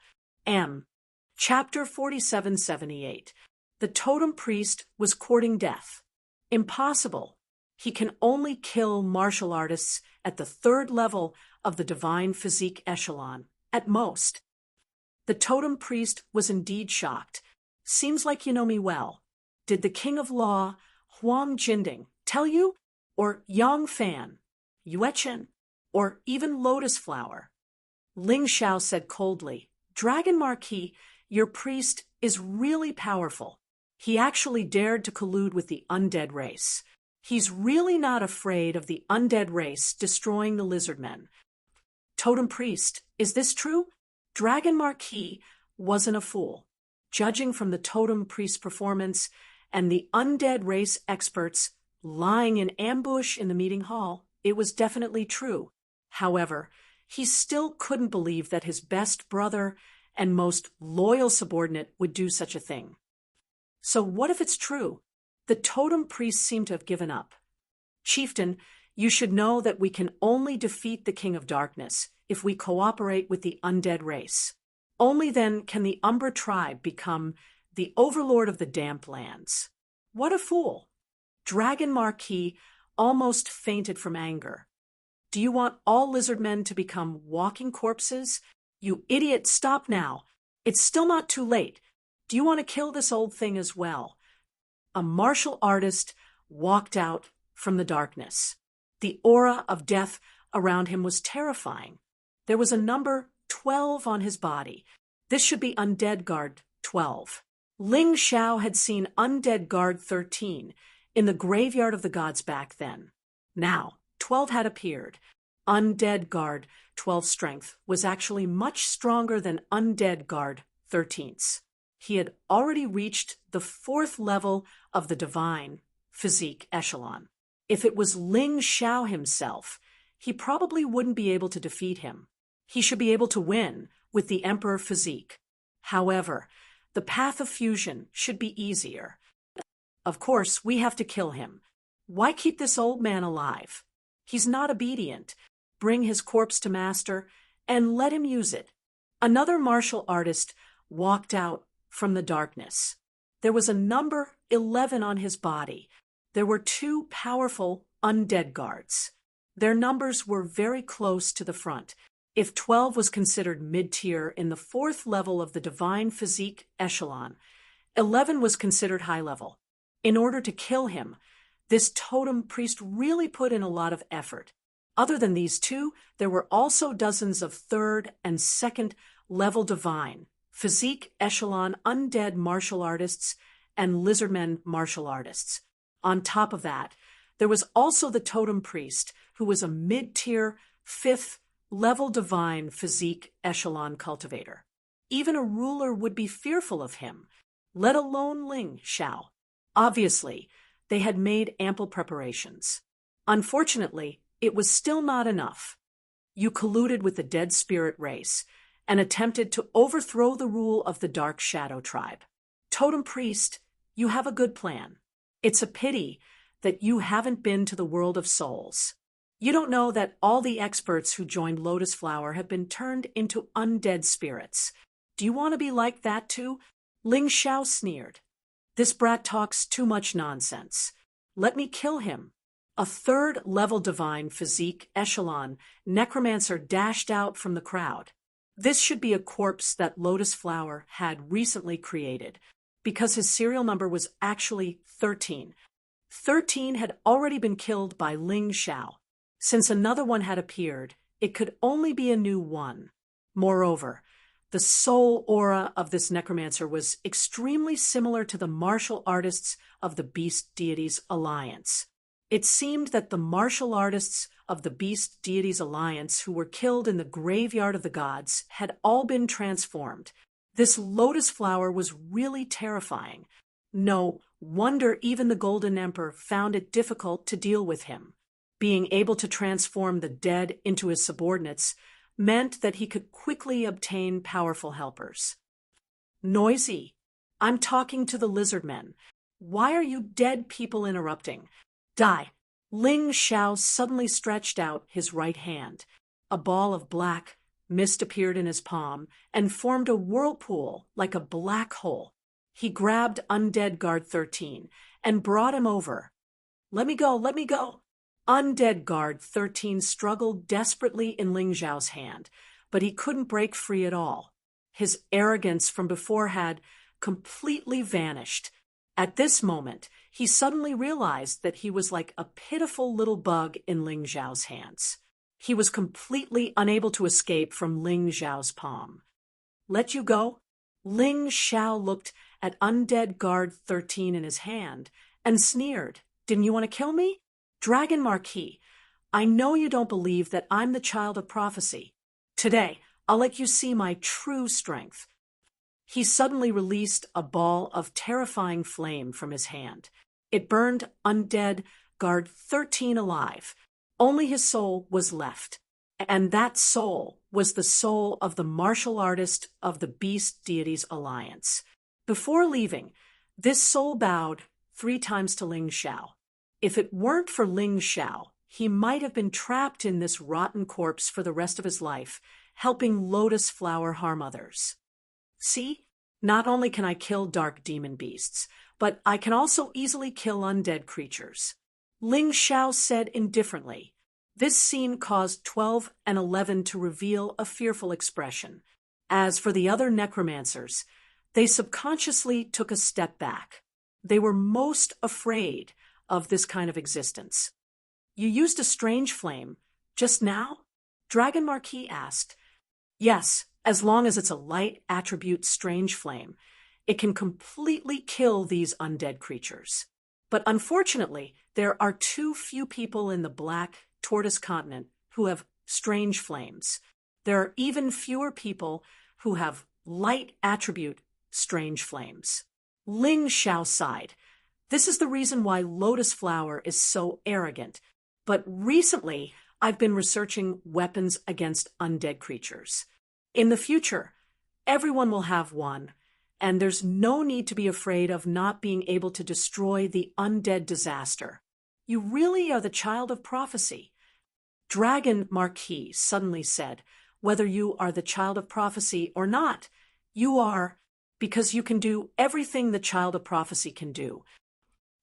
[SPEAKER 1] Chapter 4778. The totem priest was courting death. Impossible. He can only kill martial artists at the 3rd level of the divine physique echelon, at most. The totem priest was indeed shocked. Seems like you know me well. Did the king of law, Huang Jinding, tell you? Or Yang Fan, Yue Chen, or even Lotus Flower? Ling Xiao said coldly, Dragon Marquis, your priest is really powerful. He actually dared to collude with the undead race. He's really not afraid of the undead race destroying the lizard men. Totem priest, is this true? Dragon Marquis wasn't a fool. Judging from the totem priest's performance and the undead race experts lying in ambush in the meeting hall, it was definitely true. However, he still couldn't believe that his best brother and most loyal subordinate would do such a thing. So what if it's true? The totem priests seem to have given up. Chieftain, you should know that we can only defeat the King of Darkness if we cooperate with the undead race. Only then can the Umbra tribe become the overlord of the damp lands. What a fool! Dragon Marquis almost fainted from anger. Do you want all lizard men to become walking corpses? You idiot, stop now. It's still not too late. Do you want to kill this old thing as well? A martial artist walked out from the darkness. The aura of death around him was terrifying. There was a number 12 on his body. This should be Undead Guard 12. Ling Xiao had seen Undead Guard 13 in the graveyard of the gods back then. Now, 12 had appeared. Undead Guard 12's strength was actually much stronger than Undead Guard 13's. He had already reached the 4th level of the divine physique echelon. If it was Ling Xiao himself, he probably wouldn't be able to defeat him. He should be able to win with the Emperor physique. However, the path of fusion should be easier. Of course, we have to kill him. Why keep this old man alive? He's not obedient. Bring his corpse to master and let him use it. Another martial artist walked out from the darkness. There was a number 11 on his body. There were 2 powerful undead guards. Their numbers were very close to the front. If 12 was considered mid-tier in the 4th level of the divine physique echelon, 11 was considered high level. In order to kill him, this totem priest really put in a lot of effort. Other than these two, there were also dozens of third and second level divine, physique echelon undead martial artists, and lizardmen martial artists. On top of that, there was also the totem priest, who was a mid-tier, fifth level divine physique echelon cultivator. Even a ruler would be fearful of him, let alone Ling Xiao. Obviously, they had made ample preparations. Unfortunately, it was still not enough. You colluded with the dead spirit race and attempted to overthrow the rule of the Dark Shadow tribe. Totem priest, you have a good plan. It's a pity that you haven't been to the world of souls. You don't know that all the experts who joined Lotus Flower have been turned into undead spirits. Do you want to be like that too? Ling Xiao sneered. This brat talks too much nonsense. Let me kill him. A third-level divine physique echelon necromancer dashed out from the crowd. This should be a corpse that Lotus Flower had recently created, because his serial number was actually 13. 13 had already been killed by Ling Xiao. Since another one had appeared, it could only be a new one. Moreover, the soul aura of this necromancer was extremely similar to the martial artists of the Beast Deities Alliance. It seemed that the martial artists of the Beast Deities Alliance who were killed in the graveyard of the gods had all been transformed. This Lotus Flower was really terrifying. No wonder even the Golden Emperor found it difficult to deal with him. Being able to transform the dead into his subordinates meant that he could quickly obtain powerful helpers. Noisy. I'm talking to the lizard men. Why are you dead people interrupting? Die. Ling Xiao suddenly stretched out his right hand. A ball of black mist appeared in his palm and formed a whirlpool like a black hole. He grabbed Undead Guard 13 and brought him over. Let me go, let me go. Undead Guard 13 struggled desperately in Ling Xiao's hand, but he couldn't break free at all. His arrogance from before had completely vanished. At this moment, he suddenly realized that he was like a pitiful little bug in Ling Xiao's hands. He was completely unable to escape from Ling Xiao's palm. Let you go? Ling Xiao looked at Undead Guard 13 in his hand and sneered. Didn't you want to kill me? Dragon Marquis, I know you don't believe that I'm the child of prophecy. Today, I'll let you see my true strength. He suddenly released a ball of terrifying flame from his hand. It burned Undead Guard 13 alive. Only his soul was left. And that soul was the soul of the martial artist of the Beast Deities Alliance. Before leaving, this soul bowed 3 times to Ling Xiao. If it weren't for Ling Xiao, he might have been trapped in this rotten corpse for the rest of his life, helping Lotus Flower harm others. See, not only can I kill dark demon beasts, but I can also easily kill undead creatures. Ling Xiao said indifferently. This scene caused 12 and 11 to reveal a fearful expression. As for the other necromancers, they subconsciously took a step back. They were most afraid of this kind of existence. You used a strange flame just now? Dragon Marquis asked. Yes, as long as it's a light attribute strange flame. It can completely kill these undead creatures. But unfortunately, there are too few people in the Black Tortoise continent who have strange flames. There are even fewer people who have light attribute strange flames. Ling Xiao sighed. This is the reason why Lotus Flower is so arrogant. But recently, I've been researching weapons against undead creatures. In the future, everyone will have one, and there's no need to be afraid of not being able to destroy the undead disaster. You really are the child of prophecy. Dragon Marquis suddenly said, whether you are the child of prophecy or not, you are, because you can do everything the child of prophecy can do.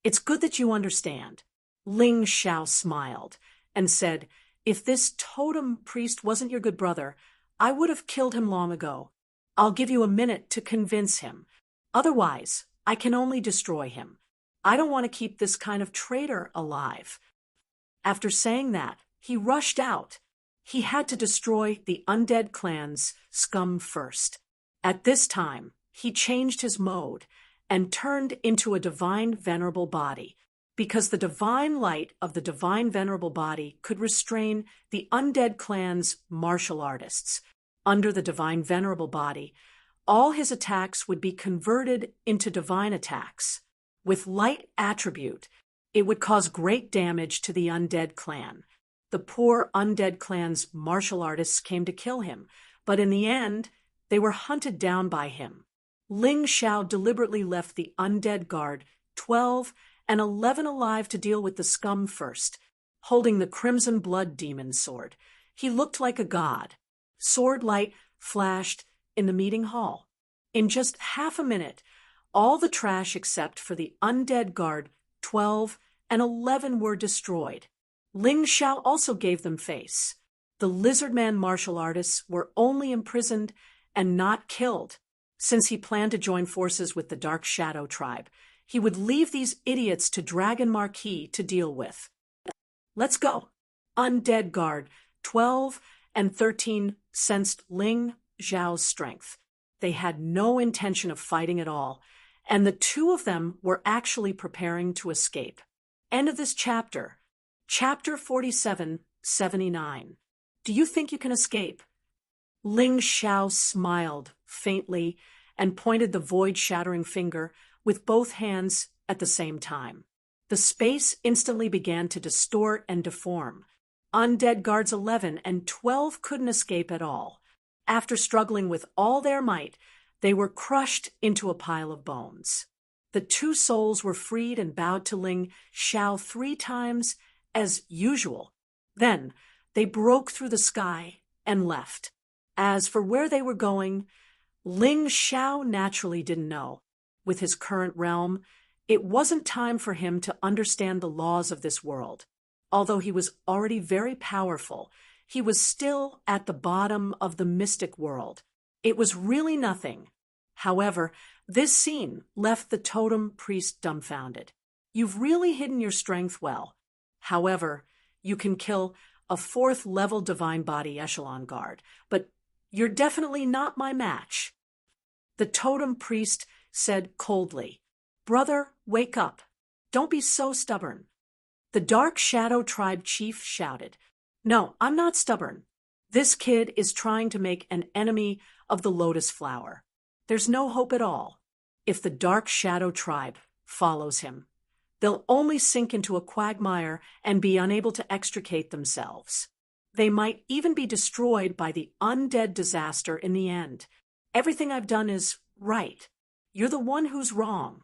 [SPEAKER 1] It's good that you understand. Ling Xiao smiled and said, if this totem priest wasn't your good brother, I would have killed him long ago. I'll give you a minute to convince him. Otherwise, I can only destroy him. I don't want to keep this kind of traitor alive. After saying that, He rushed out. He had to destroy the undead clan's scum first. At this time, he changed his mode and turned into a divine venerable body, because the divine light of the divine venerable body could restrain the undead clan's martial artists. Under the divine venerable body, all his attacks would be converted into divine attacks. With light attribute, it would cause great damage to the undead clan. The poor undead clan's martial artists came to kill him, but in the end, they were hunted down by him. Ling Xiao deliberately left the undead guard 12 and 11 alive to deal with the scum first, holding the crimson blood demon sword. He looked like a god. Sword light flashed in the meeting hall. In just half a minute, all the trash except for the undead guard 12 and 11 were destroyed. Ling Xiao also gave them face. The lizardman martial artists were only imprisoned and not killed. Since he planned to join forces with the Dark Shadow tribe, he would leave these idiots to Dragon Marquis to deal with. Let's go. Undead Guard 12 and 13 sensed Ling Xiao's strength. They had no intention of fighting at all, and the two of them were actually preparing to escape. End of this chapter. Chapter 47-79. Do you think you can escape? Ling Xiao smiled faintly and pointed the void-shattering finger with both hands at the same time. The space instantly began to distort and deform. Undead guards 11 and 12 couldn't escape at all. After struggling with all their might, they were crushed into a pile of bones. The two souls were freed and bowed to Ling Xiao 3 times as usual. Then they broke through the sky and left. As for where they were going, Ling Xiao naturally didn't know. With his current realm, it wasn't time for him to understand the laws of this world. Although he was already very powerful, he was still at the bottom of the mystic world. It was really nothing. However, this scene left the totem priest dumbfounded. You've really hidden your strength well. However, you can kill a 4th-level divine body echelon guard, but you're definitely not my match. The totem priest said coldly, "Brother, wake up. Don't be so stubborn." The Dark Shadow tribe chief shouted, "No, I'm not stubborn. This kid is trying to make an enemy of the lotus flower. There's no hope at all. If the Dark Shadow tribe follows him, they'll only sink into a quagmire and be unable to extricate themselves. They might even be destroyed by the undead disaster in the end. Everything I've done is right. You're the one who's wrong."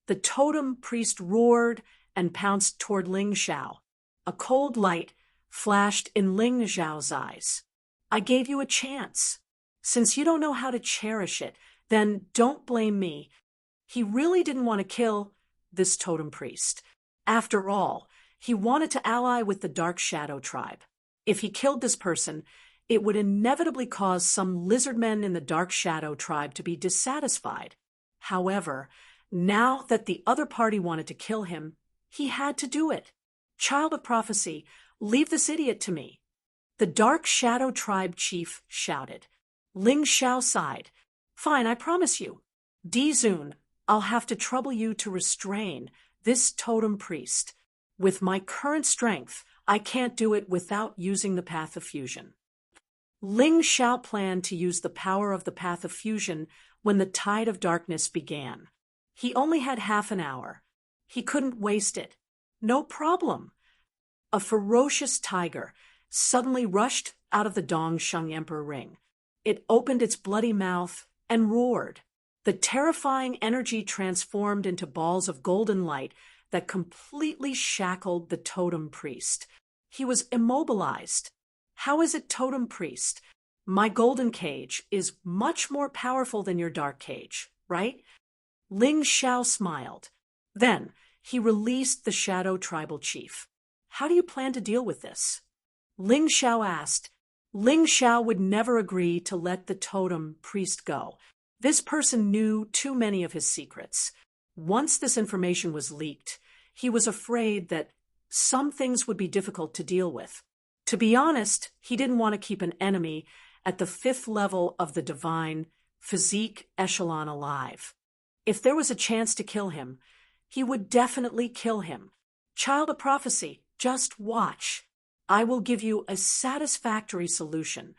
[SPEAKER 1] The totem priest roared and pounced toward Ling Xiao. A cold light flashed in Ling Xiao's eyes. "I gave you a chance. Since you don't know how to cherish it, then don't blame me." He really didn't want to kill this totem priest. After all, he wanted to ally with the Dark Shadow tribe. If he killed this person, it would inevitably cause some lizardmen in the Dark Shadow tribe to be dissatisfied. However, now that the other party wanted to kill him, he had to do it. "Child of prophecy, leave this idiot to me." The Dark Shadow tribe chief shouted. Ling Xiao sighed. "Fine, I promise you. Dizun, I'll have to trouble you to restrain this totem priest. With my current strength, I can't do it without using the Path of Fusion." Ling Xiao planned to use the power of the Path of Fusion when the tide of darkness began. He only had half an hour. He couldn't waste it. No problem. A ferocious tiger suddenly rushed out of the Dongsheng Emperor ring. It opened its bloody mouth and roared. The terrifying energy transformed into balls of golden light that completely shackled the totem priest. He was immobilized. "How is it, totem priest? My golden cage is much more powerful than your dark cage, right?" Ling Xiao smiled. Then he released the Shadow Tribal Chief. "How do you plan to deal with this?" Ling Xiao asked. Ling Xiao would never agree to let the totem priest go. This person knew too many of his secrets. Once this information was leaked, he was afraid that some things would be difficult to deal with. To be honest, he didn't want to keep an enemy at the 5th level of the divine physique echelon alive. If there was a chance to kill him, he would definitely kill him. Child of prophecy, just watch. I will give you a satisfactory solution.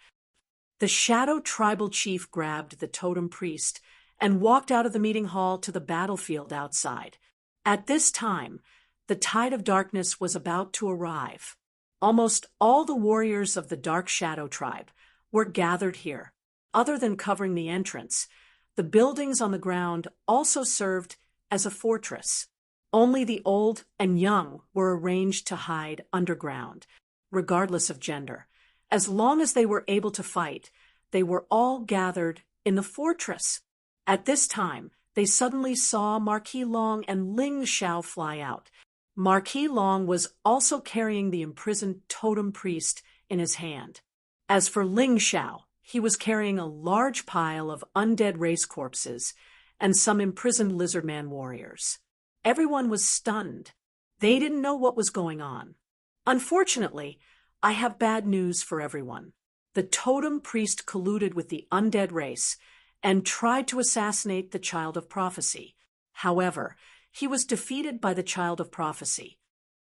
[SPEAKER 1] The shadow tribal chief grabbed the totem priest and walked out of the meeting hall to the battlefield outside. At this time, the tide of darkness was about to arrive. Almost all the warriors of the Dark Shadow tribe were gathered here. Other than covering the entrance, the buildings on the ground also served as a fortress. Only the old and young were arranged to hide underground, regardless of gender. As long as they were able to fight, they were all gathered in the fortress. At this time, they suddenly saw Marquis Long and Ling Xiao fly out. Marquis Long was also carrying the imprisoned totem priest in his hand. As for Ling Xiao, he was carrying a large pile of undead race corpses and some imprisoned lizardman warriors. Everyone was stunned. They didn't know what was going on. Unfortunately, I have bad news for everyone. The totem priest colluded with the undead race and tried to assassinate the Child of Prophecy. However, he was defeated by the Child of Prophecy.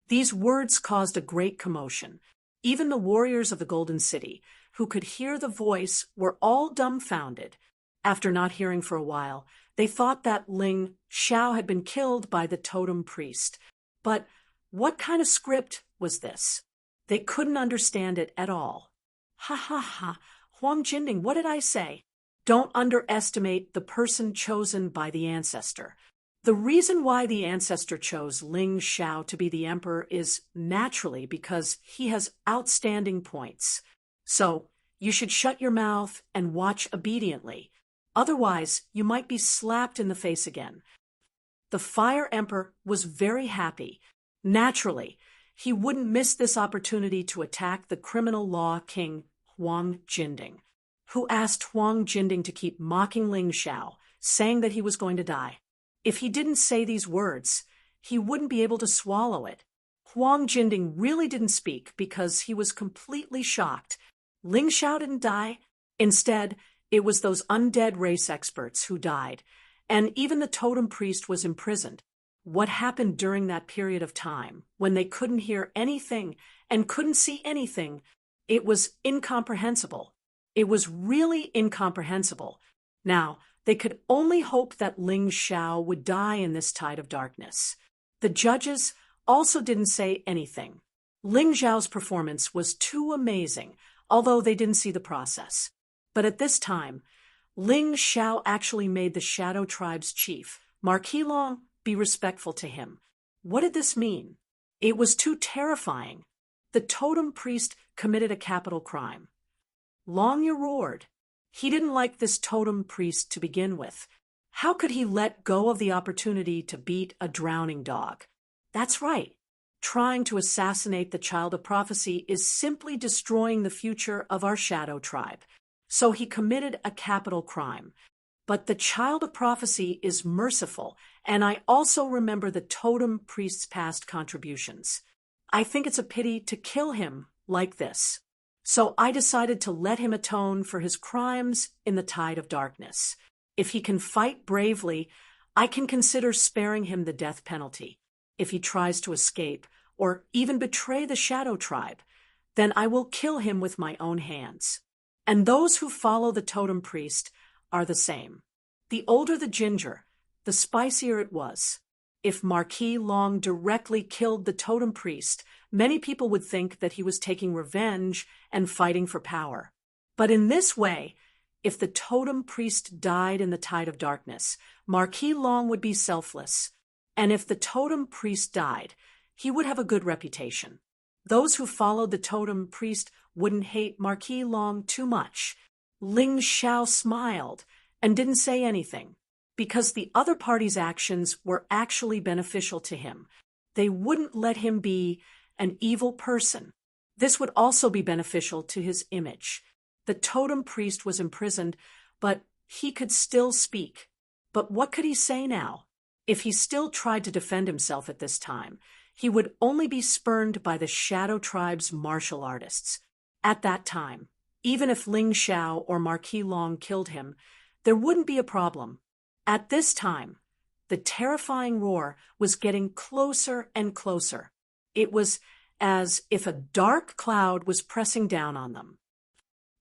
[SPEAKER 1] These words caused a great commotion. Even the warriors of the Golden City, who could hear the voice, were all dumbfounded. After not hearing for a while, they thought that Ling Xiao had been killed by the totem priest. But what kind of script was this? They couldn't understand it at all. Ha ha ha, Huang Jinding, what did I say? Don't underestimate the person chosen by the ancestor. The reason why the ancestor chose Ling Xiao to be the emperor is naturally because he has outstanding points. So, you should shut your mouth and watch obediently. Otherwise, you might be slapped in the face again. The Fire Emperor was very happy. Naturally, he wouldn't miss this opportunity to attack the criminal law king Huang Jinding, who asked Huang Jinding to keep mocking Ling Xiao, saying that he was going to die. If he didn't say these words, he wouldn't be able to swallow it. Huang Jinding really didn't speak because he was completely shocked. Ling Xiao didn't die. Instead, it was those undead race experts who died, and even the totem priest was imprisoned. What happened during that period of time, when they couldn't hear anything and couldn't see anything, it was incomprehensible. It was really incomprehensible. Now, they could only hope that Ling Xiao would die in this tide of darkness. The judges also didn't say anything. Ling Xiao's performance was too amazing, although they didn't see the process. But at this time, Ling Xiao actually made the Shadow Tribe's chief, Marquis Long, be respectful to him. What did this mean? It was too terrifying. The totem priest committed a capital crime. Long roared. He didn't like this totem priest to begin with. How could he let go of the opportunity to beat a drowning dog? That's right. Trying to assassinate the Child of Prophecy is simply destroying the future of our Shadow Tribe. So he committed a capital crime. But the Child of Prophecy is merciful, and I also remember the totem priest's past contributions. I think it's a pity to kill him like this. So I decided to let him atone for his crimes in the tide of darkness. If he can fight bravely, I can consider sparing him the death penalty. If he tries to escape, or even betray the Shadow Tribe, then I will kill him with my own hands. And those who follow the totem priest are the same. The older the ginger, the spicier it was. If Marquis Long directly killed the totem priest, many people would think that he was taking revenge and fighting for power. But in this way, if the totem priest died in the tide of darkness, Marquis Long would be selfless. And if the totem priest died, he would have a good reputation. Those who followed the totem priest wouldn't hate Marquis Long too much. Ling Xiao smiled and didn't say anything, because the other party's actions were actually beneficial to him. They wouldn't let him be an evil person. This would also be beneficial to his image. The totem priest was imprisoned, but he could still speak. But what could he say now? If he still tried to defend himself at this time, He would only be spurned by the Shadow Tribe's martial artists. At that time, even if Ling Xiao or Marquis Long killed him, there wouldn't be a problem. At this time, the terrifying roar was getting closer and closer. It was as if a dark cloud was pressing down on them.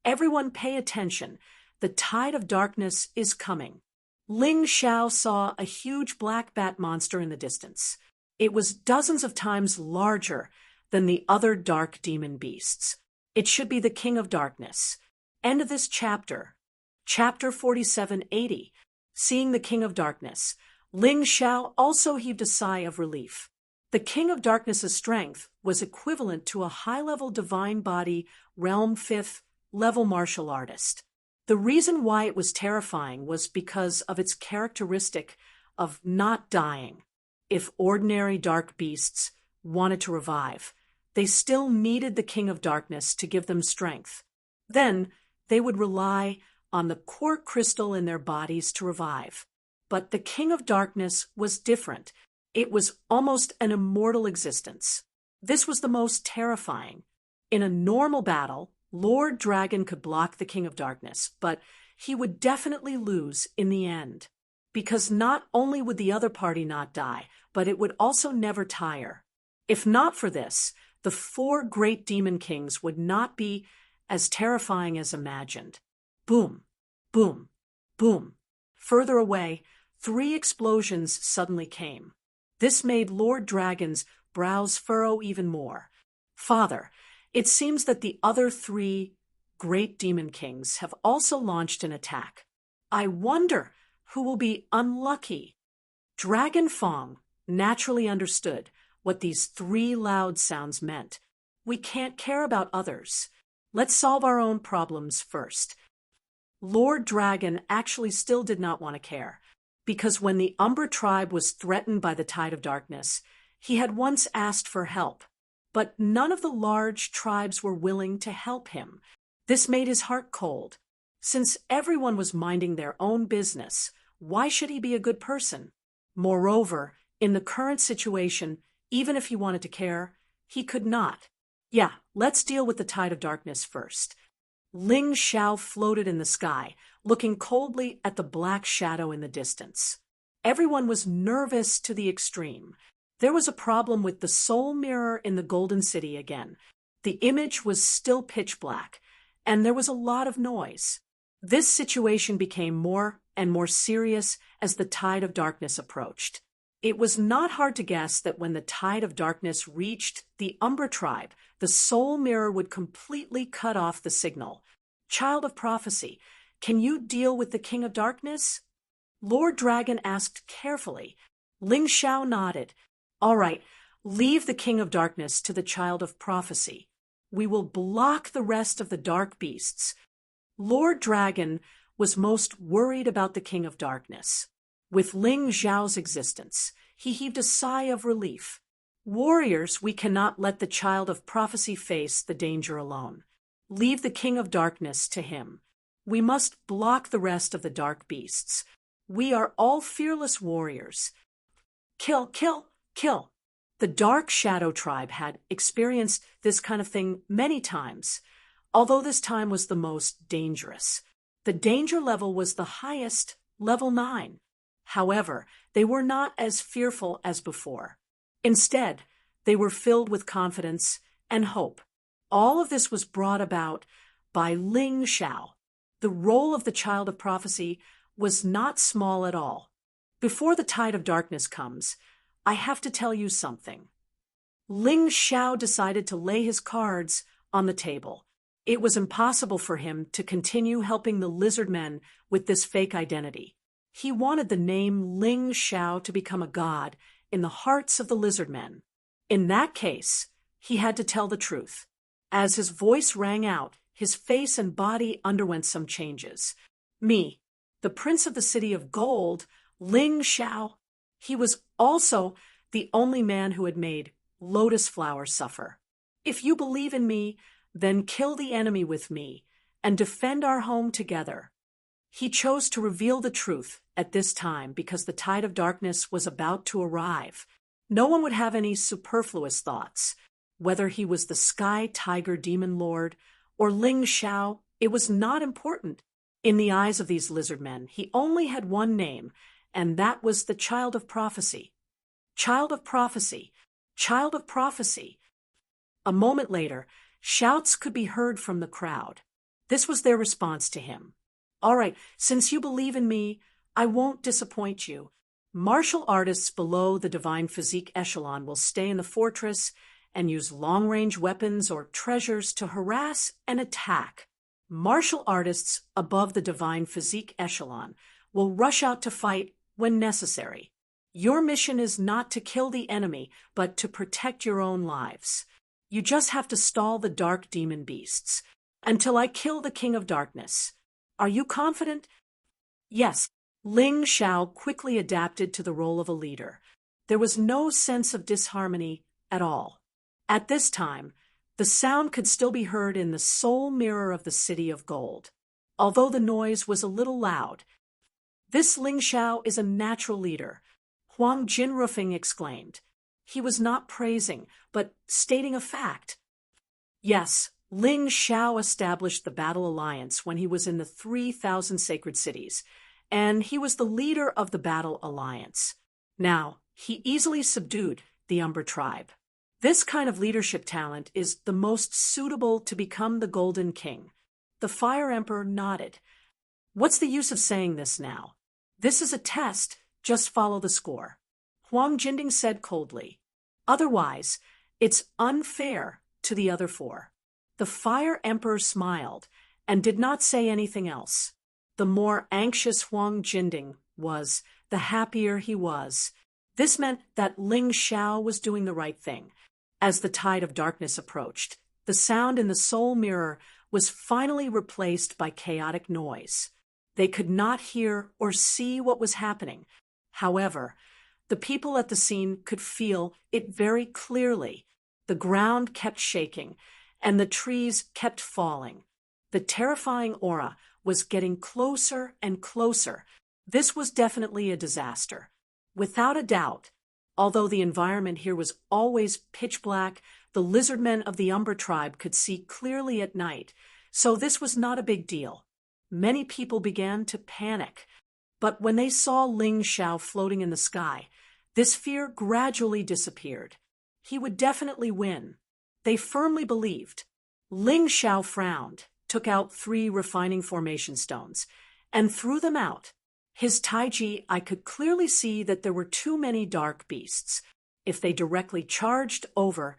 [SPEAKER 1] Everyone pay attention. The tide of darkness is coming. Ling Xiao saw a huge black bat monster in the distance. It was dozens of times larger than the other dark demon beasts. It should be the King of Darkness. End of this chapter. Chapter 4780. Seeing the King of Darkness. Ling Xiao also heaved a sigh of relief. The King of Darkness's strength was equivalent to a high-level divine body, realm 5th level martial artist. The reason why it was terrifying was because of its characteristic of not dying. If ordinary dark beasts wanted to revive, they still needed the King of Darkness to give them strength. Then they would rely on the core crystal in their bodies to revive. But the King of Darkness was different. It was almost an immortal existence. This was the most terrifying. In a normal battle, Lord Dragon could block the King of Darkness, but he would definitely lose in the end. Because not only would the other party not die, but it would also never tire. If not for this, the 4 great demon kings would not be as terrifying as imagined. Boom, boom, boom. Further away, 3 explosions suddenly came. This made Lord Dragon's brows furrow even more. Father, it seems that the other 3 great demon kings have also launched an attack. I wonder who will be unlucky. Dragon Fong naturally understood what these 3 loud sounds meant. We can't care about others. Let's solve our own problems first. Lord Dragon actually still did not want to care, because when the Umbra tribe was threatened by the tide of darkness, he had once asked for help. But none of the large tribes were willing to help him. This made his heart cold. Since everyone was minding their own business, why should he be a good person? Moreover, in the current situation, even if he wanted to care, he could not. Yeah, let's deal with the tide of darkness first. Ling Xiao floated in the sky, looking coldly at the black shadow in the distance. Everyone was nervous to the extreme. There was a problem with the soul mirror in the Golden City again. The image was still pitch black, and there was a lot of noise. This situation became more and more serious as the tide of darkness approached. It was not hard to guess that when the tide of darkness reached the Umbra tribe, the soul mirror would completely cut off the signal. Child of Prophecy, can you deal with the King of Darkness? Lord Dragon asked carefully. Ling Xiao nodded. All right, leave the King of Darkness to the Child of Prophecy. We will block the rest of the dark beasts. Lord Dragon was most worried about the King of Darkness. With Ling Xiao's existence, he heaved a sigh of relief. Warriors, we cannot let the Child of Prophecy face the danger alone. Leave the King of Darkness to him. We must block the rest of the dark beasts. We are all fearless warriors. Kill, kill, kill. The Dark Shadow Tribe had experienced this kind of thing many times, although this time was the most dangerous. The danger level was the highest, level 9. However, they were not as fearful as before. Instead, they were filled with confidence and hope. All of this was brought about by Ling Xiao. The role of the Child of Prophecy was not small at all. Before the tide of darkness comes, I have to tell you something. Ling Xiao decided to lay his cards on the table. It was impossible for him to continue helping the lizard men with this fake identity. He wanted the name Ling Xiao to become a god in the hearts of the lizard men. In that case, he had to tell the truth. As his voice rang out, his face and body underwent some changes. Me, the prince of the city of gold, Ling Xiao. He was also the only man who had made Lotus Flower suffer. If you believe in me, then kill the enemy with me and defend our home together. He chose to reveal the truth at this time because the tide of darkness was about to arrive. No one would have any superfluous thoughts. Whether he was the Sky Tiger Demon Lord or Ling Xiao, it was not important. In the eyes of these lizard men, he only had one name, and that was the Child of Prophecy. Child of Prophecy, Child of Prophecy. A moment later, shouts could be heard from the crowd. This was their response to him. All right, since you believe in me, I won't disappoint you. Martial artists below the divine physique echelon will stay in the fortress and use long-range weapons or treasures to harass and attack. Martial artists above the divine physique echelon will rush out to fight when necessary. Your mission is not to kill the enemy, but to protect your own lives. You just have to stall the dark demon beasts until I kill the King of Darkness. Are you confident? Yes. Ling Xiao quickly adapted to the role of a leader. There was no sense of disharmony at all. At this time, the sound could still be heard in the soul mirror of the City of Gold, although the noise was a little loud. This Ling Xiao is a natural leader, Huang Jinrufeng exclaimed. He was not praising, but stating a fact. Yes, Ling Xiao established the Battle Alliance when he was in the 3,000 sacred cities, and he was the leader of the Battle Alliance. Now, he easily subdued the Umbra tribe. This kind of leadership talent is the most suitable to become the Golden King. The Fire Emperor nodded. What's the use of saying this now? This is a test, just follow the score. Huang Jinding said coldly. Otherwise, it's unfair to the other four. The Fire Emperor smiled and did not say anything else. The more anxious Huang Jinding was, the happier he was. This meant that Ling Xiao was doing the right thing. As the tide of darkness approached, the sound in the soul mirror was finally replaced by chaotic noise. They could not hear or see what was happening. However, the people at the scene could feel it very clearly. The ground kept shaking, and the trees kept falling. The terrifying aura was getting closer and closer. This was definitely a disaster. Without a doubt, although the environment here was always pitch black, the lizard men of the Umbra tribe could see clearly at night, so this was not a big deal. Many people began to panic. But when they saw Ling Xiao floating in the sky, this fear gradually disappeared. He would definitely win. They firmly believed. Ling Xiao frowned, took out 3 refining formation stones, and threw them out. His Taiji, I could clearly see that there were too many dark beasts. If they directly charged over,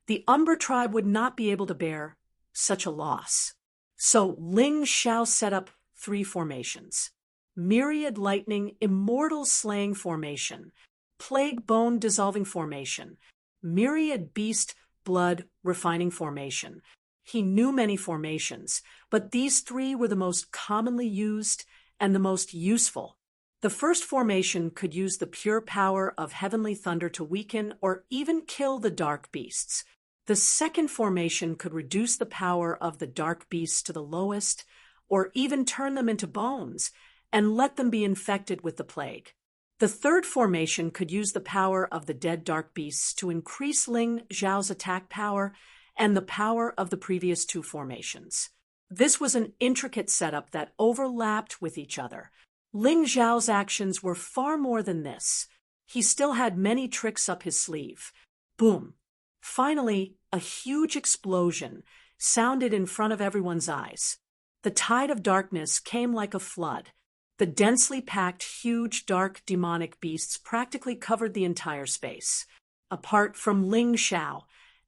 [SPEAKER 1] the Umbra tribe would not be able to bear such a loss. So Ling Xiao set up 3 formations. Myriad Lightning Immortal Slaying Formation, Plague Bone Dissolving Formation, Myriad Beast Blood Refining Formation. He knew many formations, but these 3 were the most commonly used and the most useful. The first formation could use the pure power of heavenly thunder to weaken or even kill the dark beasts. The second formation could reduce the power of the dark beasts to the lowest, or even turn them into bones and let them be infected with the plague. The third formation could use the power of the dead dark beasts to increase Ling Xiao's attack power and the power of the previous 2 formations. This was an intricate setup that overlapped with each other. Ling Xiao's actions were far more than this. He still had many tricks up his sleeve. Boom! Finally, a huge explosion sounded in front of everyone's eyes. The tide of darkness came like a flood. The densely packed, huge, dark, demonic beasts practically covered the entire space. Apart from Ling Xiao,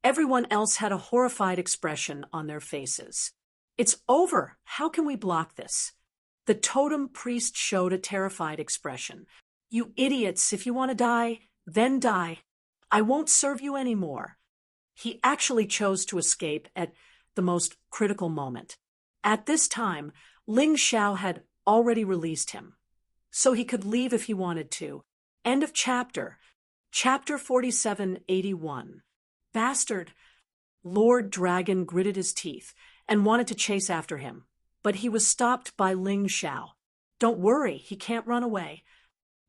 [SPEAKER 1] everyone else had a horrified expression on their faces. It's over. How can we block this? The totem priest showed a terrified expression. You idiots, if you want to die, then die. I won't serve you anymore. He actually chose to escape at the most critical moment. At this time, Ling Xiao had already released him, so he could leave if he wanted to. End of chapter. Chapter 4781. Bastard. Lord Dragon gritted his teeth and wanted to chase after him, but he was stopped by Ling Xiao. Don't worry, he can't run away.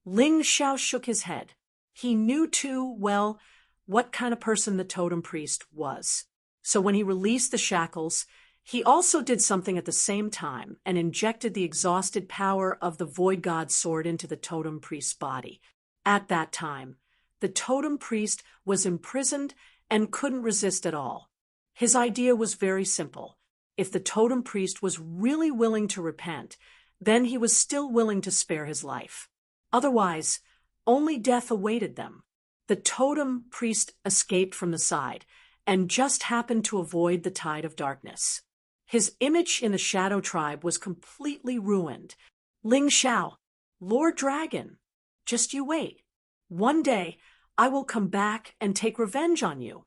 [SPEAKER 1] Ling Xiao shook his head. He knew too well what kind of person the totem priest was. So when he released the shackles, he also did something at the same time and injected the exhausted power of the Void God's sword into the totem priest's body. At that time, the totem priest was imprisoned and couldn't resist at all. His idea was very simple. If the totem priest was really willing to repent, then he was still willing to spare his life. Otherwise, only death awaited them. The totem priest escaped from the side and just happened to avoid the tide of darkness. His image in the Shadow Tribe was completely ruined. Ling Xiao, Lord Dragon, just you wait. One day, I will come back and take revenge on you.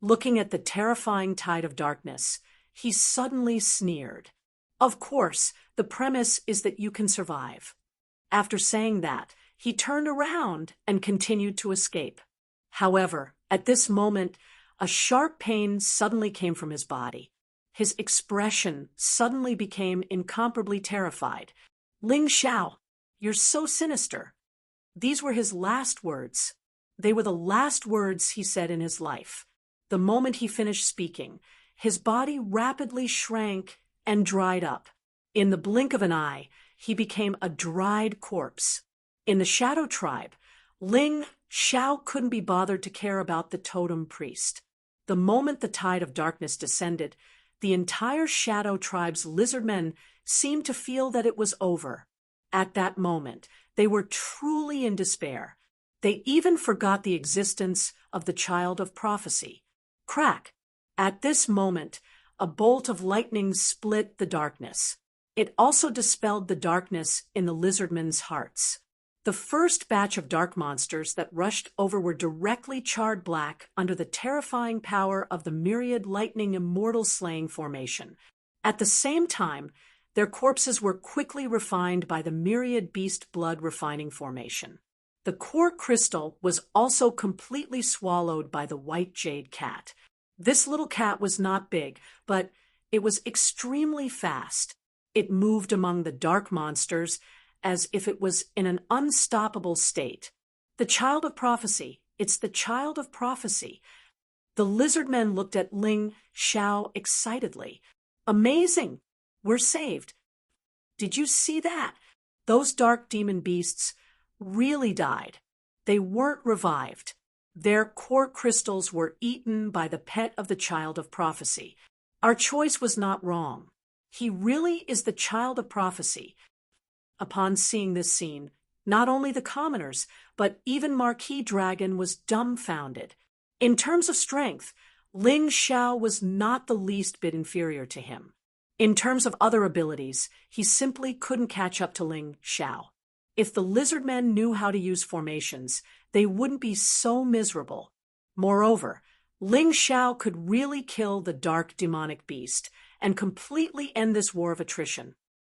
[SPEAKER 1] Looking at the terrifying tide of darkness, he suddenly sneered. Of course, the premise is that you can survive. After saying that, he turned around and continued to escape. However, at this moment, a sharp pain suddenly came from his body. His expression suddenly became incomparably terrified. Ling Xiao, you're so sinister. These were his last words. They were the last words he said in his life. The moment he finished speaking, his body rapidly shrank and dried up. In the blink of an eye, he became a dried corpse. In the Shadow Tribe, Ling Xiao couldn't be bothered to care about the totem priest. The moment the tide of darkness descended, the entire Shadow Tribe's lizardmen seemed to feel that it was over. At that moment, they were truly in despair. They even forgot the existence of the child of prophecy. Crack! At this moment, a bolt of lightning split the darkness. It also dispelled the darkness in the lizardmen's hearts. The first batch of dark monsters that rushed over were directly charred black under the terrifying power of the myriad lightning immortal slaying formation. At the same time, their corpses were quickly refined by the myriad beast blood refining formation. The core crystal was also completely swallowed by the white jade cat. This little cat was not big, but it was extremely fast. It moved among the dark monsters as if it was in an unstoppable state. The child of prophecy. It's the child of prophecy. The lizard men looked at Ling Xiao excitedly. Amazing! We're saved. Did you see that? Those dark demon beasts really died. They weren't revived. Their core crystals were eaten by the pet of the child of prophecy. Our choice was not wrong. He really is the child of prophecy. Upon seeing this scene, not only the commoners, but even Marquis Dragon was dumbfounded. In terms of strength, Ling Xiao was not the least bit inferior to him. In terms of other abilities, he simply couldn't catch up to Ling Xiao. If the lizard men knew how to use formations, they wouldn't be so miserable. Moreover, Ling Xiao could really kill the dark demonic beast and completely end this war of attrition.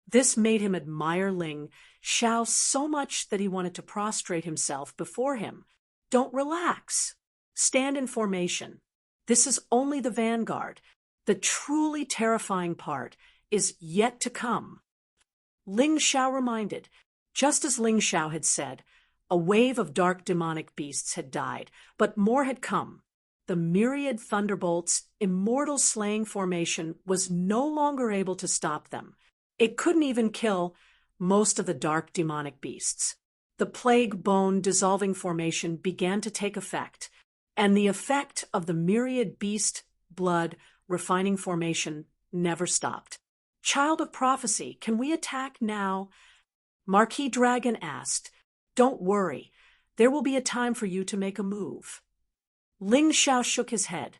[SPEAKER 1] This made him admire Ling Xiao so much that he wanted to prostrate himself before him. Don't relax. Stand in formation. This is only the vanguard. The truly terrifying part is yet to come. Ling Xiao reminded, just as Ling Xiao had said, a wave of dark demonic beasts had died, but more had come. The myriad thunderbolts, immortal slaying formation was no longer able to stop them. It couldn't even kill most of the dark demonic beasts. The plague bone dissolving formation began to take effect, and the effect of the myriad beast blood refining formation never stopped. Child of prophecy, can we attack now? Marquis Dragon asked. Don't worry, there will be a time for you to make a move. Ling Xiao shook his head.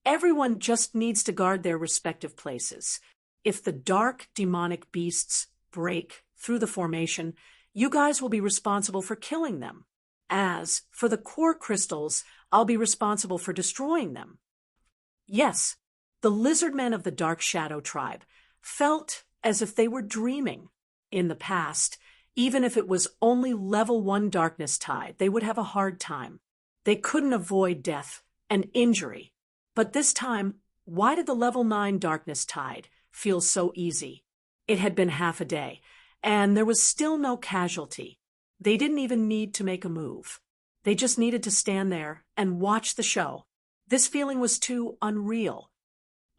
[SPEAKER 1] Everyone just needs to guard their respective places. If the dark demonic beasts break through the formation, you guys will be responsible for killing them. As for the core crystals, I'll be responsible for destroying them. Yes, the lizard men of the Dark Shadow Tribe felt as if they were dreaming. In the past, even if it was only level 1 darkness tide, they would have a hard time. They couldn't avoid death and injury. But this time, why did the level 9 darkness tide feel so easy? It had been half a day, and there was still no casualty. They didn't even need to make a move. They just needed to stand there and watch the show. This feeling was too unreal.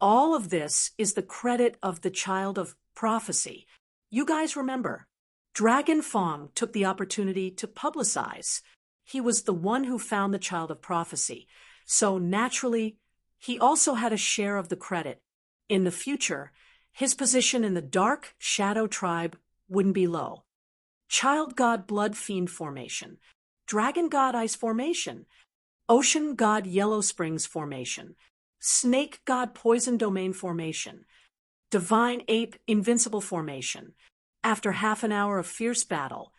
[SPEAKER 1] All of this is the credit of the child of prophecy. You guys remember, Dragon Fong took the opportunity to publicize. He was the one who found the child of prophecy. So naturally, he also had a share of the credit. In the future, his position in the Dark Shadow tribe wouldn't be low. Child God Blood Fiend formation, Dragon God Ice formation, Ocean God Yellow Springs formation, Snake God Poison Domain formation, Divine Ape Invincible formation. After half an hour of fierce battle,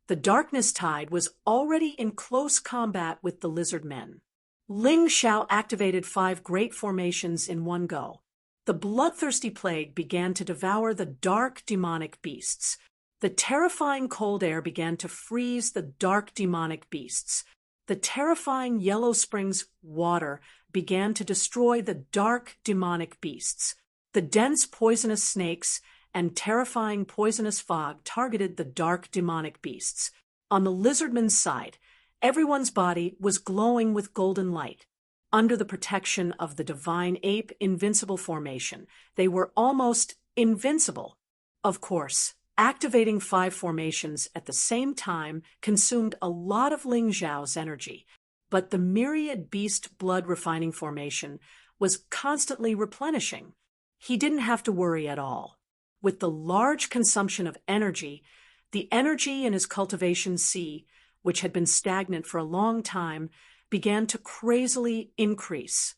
[SPEAKER 1] the Darkness Tide was already in close combat with the Lizard Men. Ling Xiao activated 5 great formations in one go. The bloodthirsty plague began to devour the dark demonic beasts. The terrifying cold air began to freeze the dark demonic beasts. The terrifying Yellow Springs water began to destroy the dark demonic beasts. The dense poisonous snakes and terrifying poisonous fog targeted the dark demonic beasts. On the lizardman's side, everyone's body was glowing with golden light. Under the protection of the Divine Ape Invincible formation, they were almost invincible. Of course, activating 5 formations at the same time consumed a lot of Ling Xiao's energy, but the myriad beast blood refining formation was constantly replenishing. He didn't have to worry at all. With the large consumption of energy, the energy in his cultivation sea, which had been stagnant for a long time, began to crazily increase.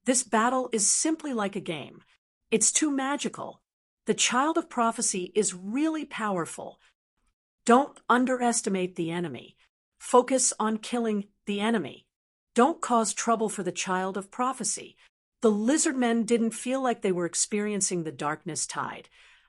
[SPEAKER 1] This battle is simply like a game. It's too magical. The child of prophecy is really powerful. Don't underestimate the enemy. Focus on killing the enemy. Don't cause trouble for the child of prophecy. The lizard men didn't feel like they were experiencing the darkness tide,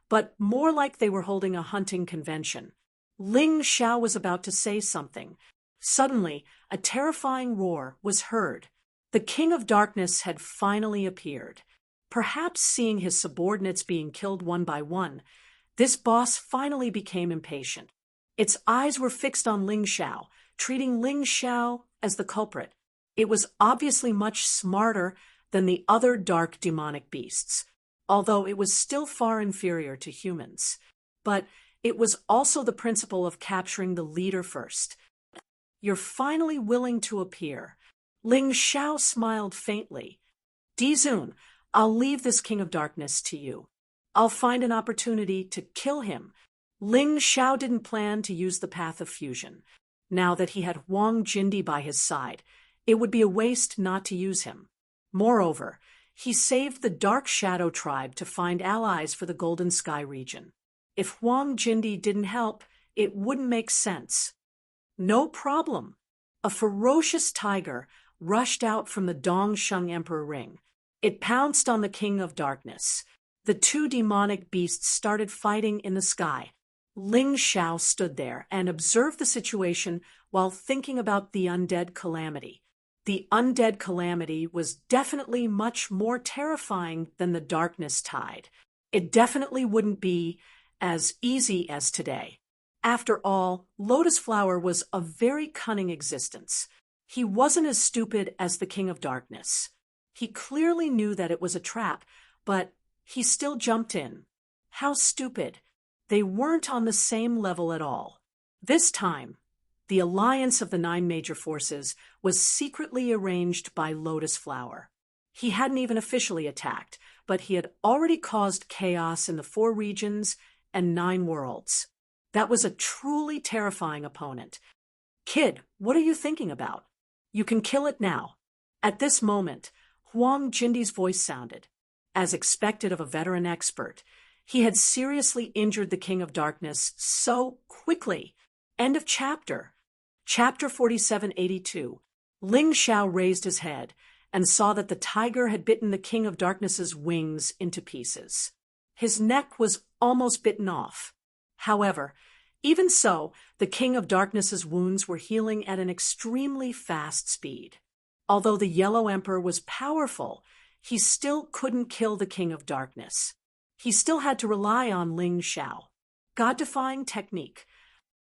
[SPEAKER 1] but more like they were holding a hunting convention. Ling Xiao was about to say something. Suddenly, a terrifying roar was heard. The King of Darkness had finally appeared. Perhaps seeing his subordinates being killed one by one, this boss finally became impatient. Its eyes were fixed on Ling Xiao, treating Ling Xiao as the culprit. It was obviously much smarter than the other dark demonic beasts, although it was still far inferior to humans. But it was also the principle of capturing the leader first. You're finally willing to appear. Ling Xiao smiled faintly. Dizun, I'll leave this King of Darkness to you. I'll find an opportunity to kill him. Ling Xiao didn't plan to use the path of fusion. Now that he had Huang Jindi by his side, it would be a waste not to use him. Moreover, he saved the Dark Shadow tribe to find allies for the Golden Sky region. If Huang Jindi didn't help, it wouldn't make sense. No problem. A ferocious tiger rushed out from the Dongsheng Emperor Ring. It pounced on the King of Darkness. The 2 demonic beasts started fighting in the sky. Ling Xiao stood there and observed the situation while thinking about the undead calamity. The undead calamity was definitely much more terrifying than the darkness tide. It definitely wouldn't be as easy as today. After all, Lotus Flower was a very cunning existence. He wasn't as stupid as the King of Darkness. He clearly knew that it was a trap, but he still jumped in. How stupid. They weren't on the same level at all. This time, the alliance of the 9 major forces was secretly arranged by Lotus Flower. He hadn't even officially attacked, but he had already caused chaos in the 4 regions and 9 worlds. That was a truly terrifying opponent. Kid, what are you thinking about? You can kill it now. At this moment, Huang Jindi's voice sounded. As expected of a veteran expert, he had seriously injured the King of Darkness so quickly. End of chapter. Chapter 4782. Ling Xiao raised his head and saw that the tiger had bitten the King of Darkness's wings into pieces. His neck was almost bitten off. However, even so, the King of Darkness's wounds were healing at an extremely fast speed. Although the Yellow Emperor was powerful, he still couldn't kill the King of Darkness. He still had to rely on Ling Xiao. God-defying technique.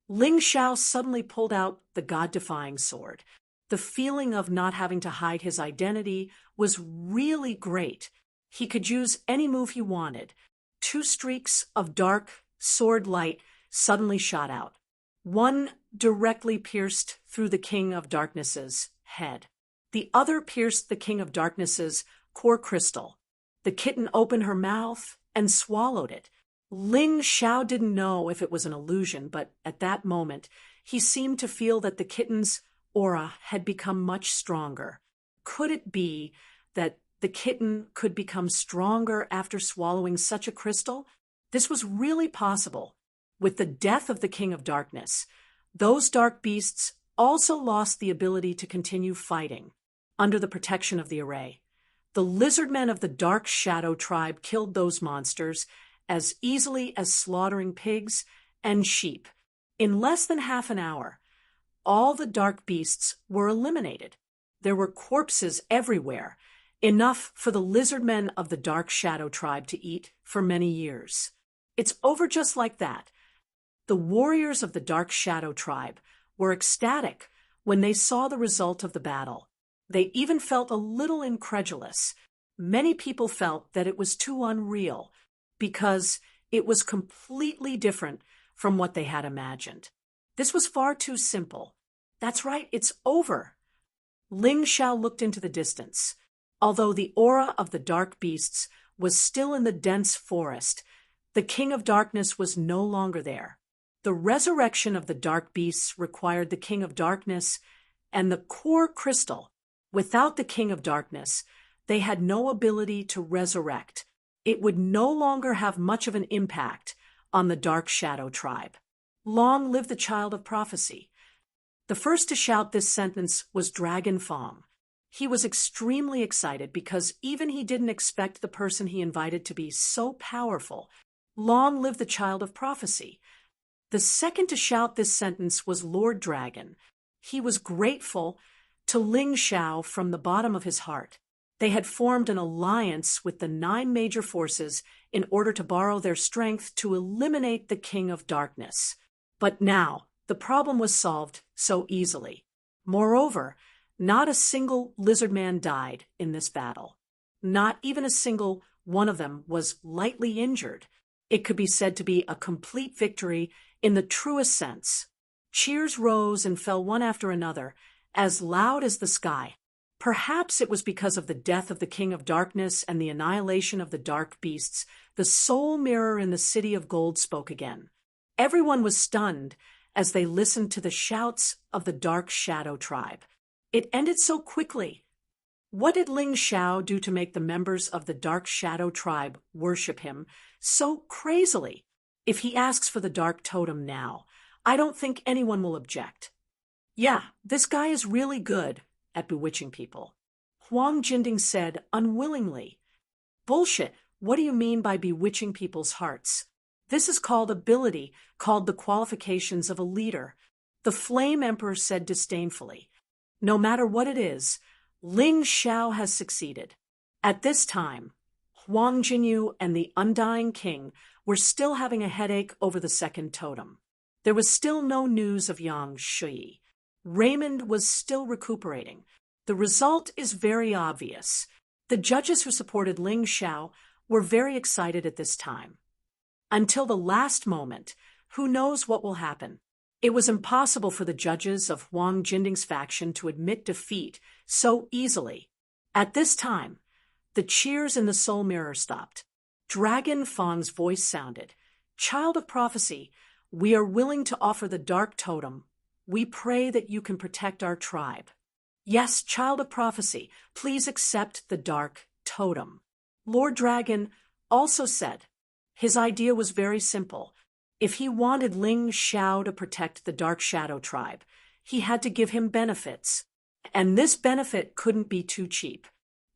[SPEAKER 1] Ling Xiao suddenly pulled out the God-defying sword. The feeling of not having to hide his identity was really great. He could use any move he wanted. Two streaks of dark sword light suddenly shot out. One directly pierced through the King of Darkness's head. The other pierced the King of Darkness's core crystal. The kitten opened her mouth and swallowed it. Ling Xiao didn't know if it was an illusion, but at that moment, he seemed to feel that the kitten's aura had become much stronger. Could it be that the kitten could become stronger after swallowing such a crystal? This was really possible. With the death of the King of Darkness, those dark beasts also lost the ability to continue fighting under the protection of the array. The lizardmen of the Dark Shadow tribe killed those monsters as easily as slaughtering pigs and sheep. In less than half an hour, all the dark beasts were eliminated. There were corpses everywhere, enough for the lizardmen of the Dark Shadow tribe to eat for many years. It's over just like that. The warriors of the Dark Shadow tribe were ecstatic when they saw the result of the battle. They even felt a little incredulous. Many people felt that it was too unreal because it was completely different from what they had imagined. This was far too simple. That's right, it's over. Ling Xiao looked into the distance. Although the aura of the dark beasts was still in the dense forest, the King of Darkness was no longer there. The resurrection of the dark beasts required the King of Darkness and the core crystal. Without the King of Darkness, they had no ability to resurrect. It would no longer have much of an impact on the Dark Shadow tribe. Long live the child of prophecy. The first to shout this sentence was Dragon Fong. He was extremely excited because even he didn't expect the person he invited to be so powerful. Long live the child of prophecy. The second to shout this sentence was Lord Dragon. He was grateful to Ling Xiao from the bottom of his heart. They had formed an alliance with the 9 major forces in order to borrow their strength to eliminate the King of Darkness. But now, the problem was solved so easily. Moreover, not a single lizard man died in this battle. Not even a single one of them was lightly injured. It could be said to be a complete victory in the truest sense. Cheers rose and fell one after another, as loud as the sky. Perhaps it was because of the death of the King of Darkness and the annihilation of the dark beasts. The soul mirror in the city of gold spoke again. Everyone was stunned as they listened to the shouts of the Dark Shadow tribe. It ended so quickly. What did Ling Xiao do to make the members of the Dark Shadow tribe worship him so crazily? If he asks for the Dark Totem now, I don't think anyone will object. Yeah, this guy is really good at bewitching people. Huang Jinding said unwillingly. Bullshit, what do you mean by bewitching people's hearts? This is called ability, called the qualifications of a leader. The Flame Emperor said disdainfully. No matter what it is, Ling Xiao has succeeded. At this time, Huang Jinyu and the Undying King were still having a headache over the second totem. There was still no news of Yang Shui. Raymond was still recuperating. The result is very obvious. The judges who supported Ling Xiao were very excited at this time. Until the last moment, who knows what will happen? It was impossible for the judges of Huang Jinding's faction to admit defeat so easily. At this time, the cheers in the soul mirror stopped. Dragon Fong's voice sounded. Child of prophecy, we are willing to offer the dark totem. We pray that you can protect our tribe. Yes, child of prophecy, please accept the dark totem. Lord Dragon also said his idea was very simple. If he wanted Ling Xiao to protect the Dark Shadow tribe, he had to give him benefits. And this benefit couldn't be too cheap.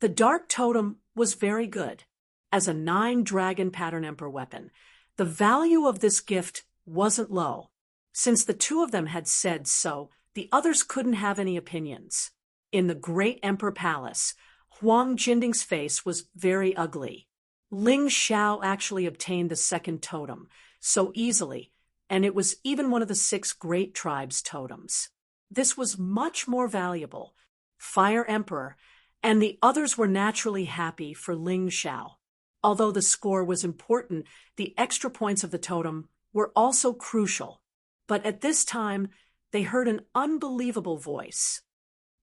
[SPEAKER 1] The dark totem was very good. As a 9-dragon pattern emperor weapon, the value of this gift wasn't low. Since the two of them had said so, the others couldn't have any opinions. In the great emperor palace, Huang Jinding's face was very ugly. Ling Xiao actually obtained the second totem so easily. and it was even one of the 6 great tribes' totems. This was much more valuable, Fire Emperor, and the others were naturally happy for Ling Xiao. Although the score was important, the extra points of the totem were also crucial. But at this time, they heard an unbelievable voice.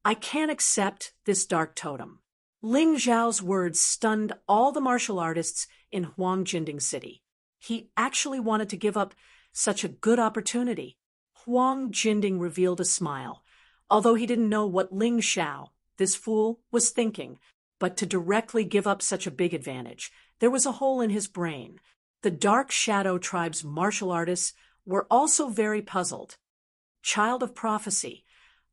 [SPEAKER 1] I can't accept this dark totem. Ling Xiao's words stunned all the martial artists in Huang Jinding City. He actually wanted to give up such a good opportunity. Huang Jinding revealed a smile, although he didn't know what Ling Xiao, this fool, was thinking. But to directly give up such a big advantage, there was a hole in his brain. The Dark Shadow Tribe's martial artists were also very puzzled. Child of Prophecy,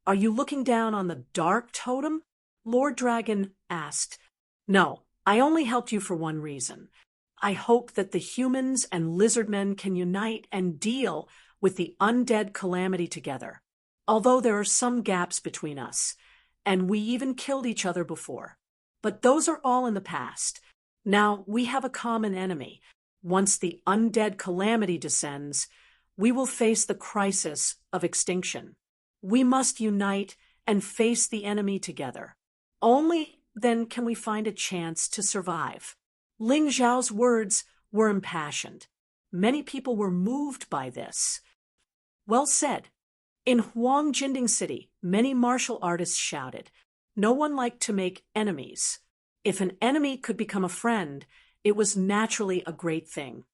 [SPEAKER 1] are you looking down on the dark totem? Lord Dragon asked. No, I only helped you for one reason. I hope that the humans and lizardmen can unite and deal with the undead calamity together. Although there are some gaps between us, and we even killed each other before. But those are all in the past. Now we have a common enemy. Once the undead calamity descends, we will face the crisis of extinction. We must unite and face the enemy together. Only then can we find a chance to survive. Ling Xiao's words were impassioned. Many people were moved by this. Well said. In Huang Jinding City, many martial artists shouted. No one liked to make enemies. If an enemy could become a friend, it was naturally a great thing.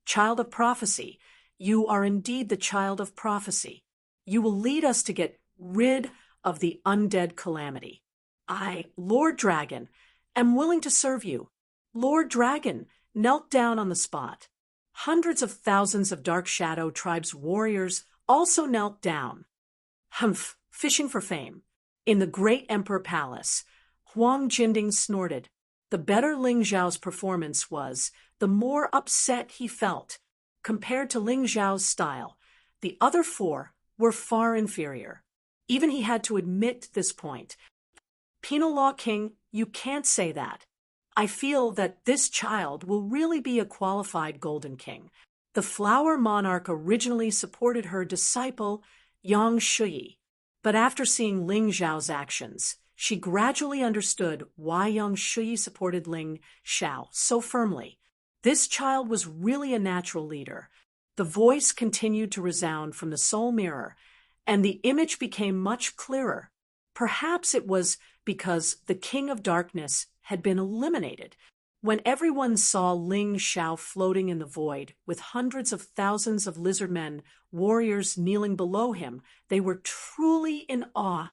[SPEAKER 1] Child of Prophecy, you are indeed the Child of Prophecy. You will lead us to get rid of the undead calamity. I, Lord Dragon, am willing to serve you. Lord Dragon knelt down on the spot. Hundreds of thousands of Dark Shadow Tribe's warriors also knelt down. Humph, fishing for fame. In the Great Emperor Palace, Huang Jinding snorted. The better Ling Xiao's performance was, the more upset he felt. Compared to Ling Xiao's style, the other 4 were far inferior. Even he had to admit this point. Penal Law King, you can't say that. I feel that this child will really be a qualified Golden King. The Flower Monarch originally supported her disciple, Yang Shuyi. But after seeing Ling Xiao's actions, she gradually understood why Yang Shuyi supported Ling Xiao so firmly. This child was really a natural leader. The voice continued to resound from the soul mirror, and the image became much clearer. Perhaps it was because the King of Darkness had been eliminated. When everyone saw Ling Xiao floating in the void with hundreds of thousands of lizardmen, warriors kneeling below him, they were truly in awe.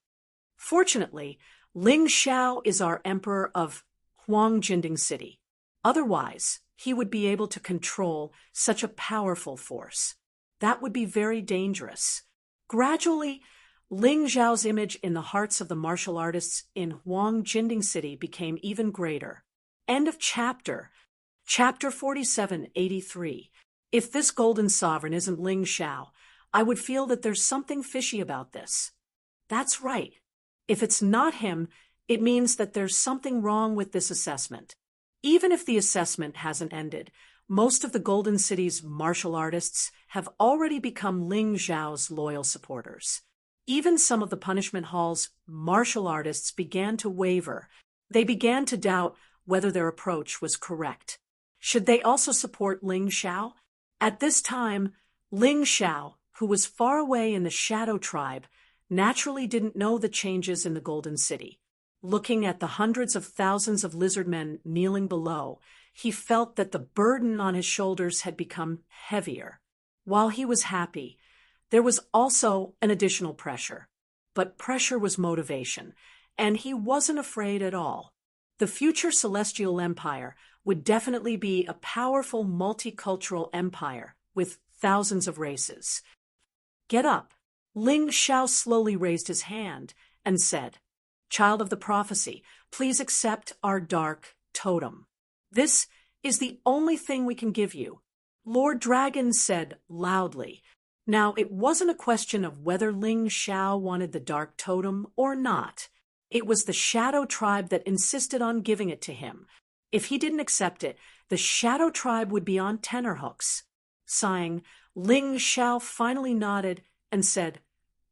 [SPEAKER 1] Fortunately, Ling Xiao is our emperor of Huang Jinding City. Otherwise, he would be able to control such a powerful force. That would be very dangerous. Gradually, Ling Xiao's image in the hearts of the martial artists in Huang Jinding City became even greater. End of chapter. Chapter 4783. If this golden sovereign isn't Ling Xiao, I would feel that there's something fishy about this. That's right. If it's not him, it means that there's something wrong with this assessment. Even if the assessment hasn't ended, most of the Golden City's martial artists have already become Ling Xiao's loyal supporters. Even some of the Punishment Hall's martial artists began to waver. They began to doubt whether their approach was correct. Should they also support Ling Xiao? At this time, Ling Xiao, who was far away in the Shadow Tribe, naturally didn't know the changes in the Golden City. Looking at the hundreds of thousands of lizardmen kneeling below, he felt that the burden on his shoulders had become heavier. While he was happy, there was also an additional pressure. But pressure was motivation, and he wasn't afraid at all. The future Celestial Empire would definitely be a powerful multicultural empire with thousands of races. Get up. Ling Xiao slowly raised his hand and said, Child of the Prophecy, please accept our dark totem. This is the only thing we can give you. Lord Dragon said loudly. Now, it wasn't a question of whether Ling Xiao wanted the dark totem or not. It was the Shadow Tribe that insisted on giving it to him. If he didn't accept it, the Shadow Tribe would be on tenterhooks. Sighing, Ling Xiao finally nodded and said,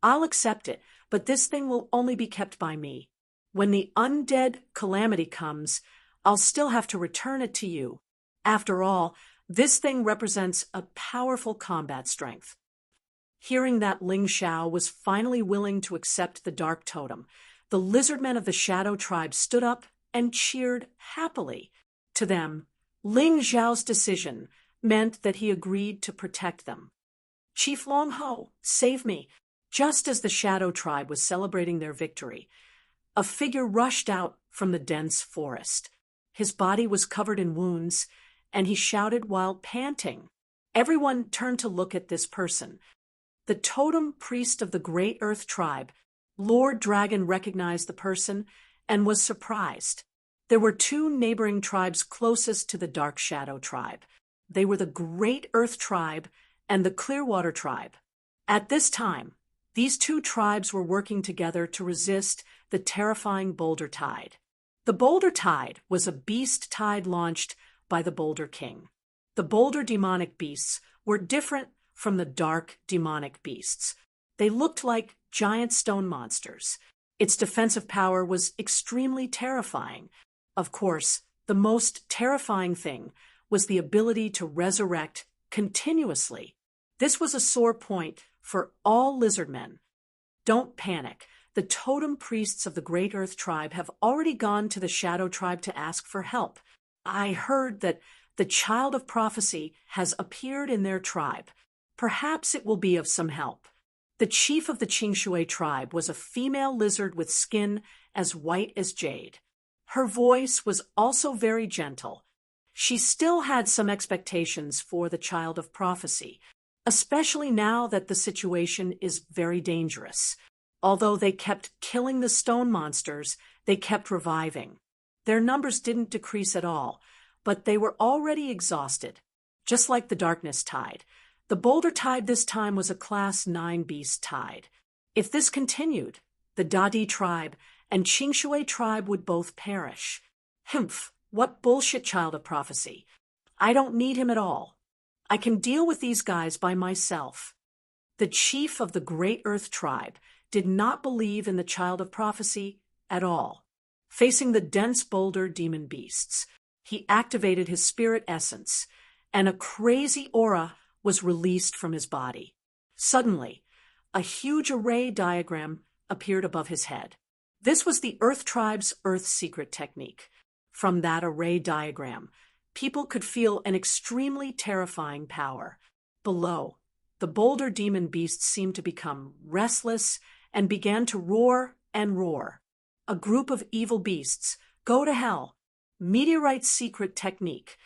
[SPEAKER 1] I'll accept it, but this thing will only be kept by me. When the undead calamity comes, I'll still have to return it to you. After all, this thing represents a powerful combat strength. Hearing that Ling Xiao was finally willing to accept the dark totem, the lizardmen of the Shadow Tribe stood up and cheered happily. To them, Ling Xiao's decision meant that he agreed to protect them. Chief Long Ho, save me! Just as the Shadow Tribe was celebrating their victory, a figure rushed out from the dense forest. His body was covered in wounds, and he shouted while panting. Everyone turned to look at this person. The totem priest of the Great Earth Tribe, Lord Dragon, recognized the person and was surprised. There were two neighboring tribes closest to the Dark Shadow Tribe. They were the Great Earth Tribe and the Clearwater Tribe. At this time, these two tribes were working together to resist the terrifying Boulder Tide. The Boulder Tide was a beast tide launched by the Boulder King. The Boulder demonic beasts were different from the dark demonic beasts. They looked like giant stone monsters. Its defensive power was extremely terrifying. Of course, the most terrifying thing was the ability to resurrect continuously. This was a sore point for all lizardmen. Don't panic. The totem priests of the Great Earth Tribe have already gone to the Shadow Tribe to ask for help. I heard that the Child of Prophecy has appeared in their tribe. Perhaps it will be of some help. The chief of the Qingshui tribe was a female lizard with skin as white as jade. Her voice was also very gentle. She still had some expectations for the Child of Prophecy, especially now that the situation is very dangerous. Although they kept killing the stone monsters, they kept reviving. Their numbers didn't decrease at all, but they were already exhausted. Just like the Darkness Tide, the Boulder Tide this time was a Class 9 beast tide. If this continued, the Dadi tribe and Qingshui tribe would both perish. Humph, what bullshit, Child of Prophecy. I don't need him at all. I can deal with these guys by myself. The chief of the Great Earth Tribe did not believe in the Child of Prophecy at all. Facing the dense boulder demon beasts, he activated his spirit essence, and a crazy aura was released from his body. Suddenly, a huge array diagram appeared above his head. This was the Earth Tribe's Earth Secret technique. From that array diagram, people could feel an extremely terrifying power. Below, the boulder demon beasts seemed to become restless and began to roar and roar. A group of evil beasts, go to hell. Meteorite secret technique.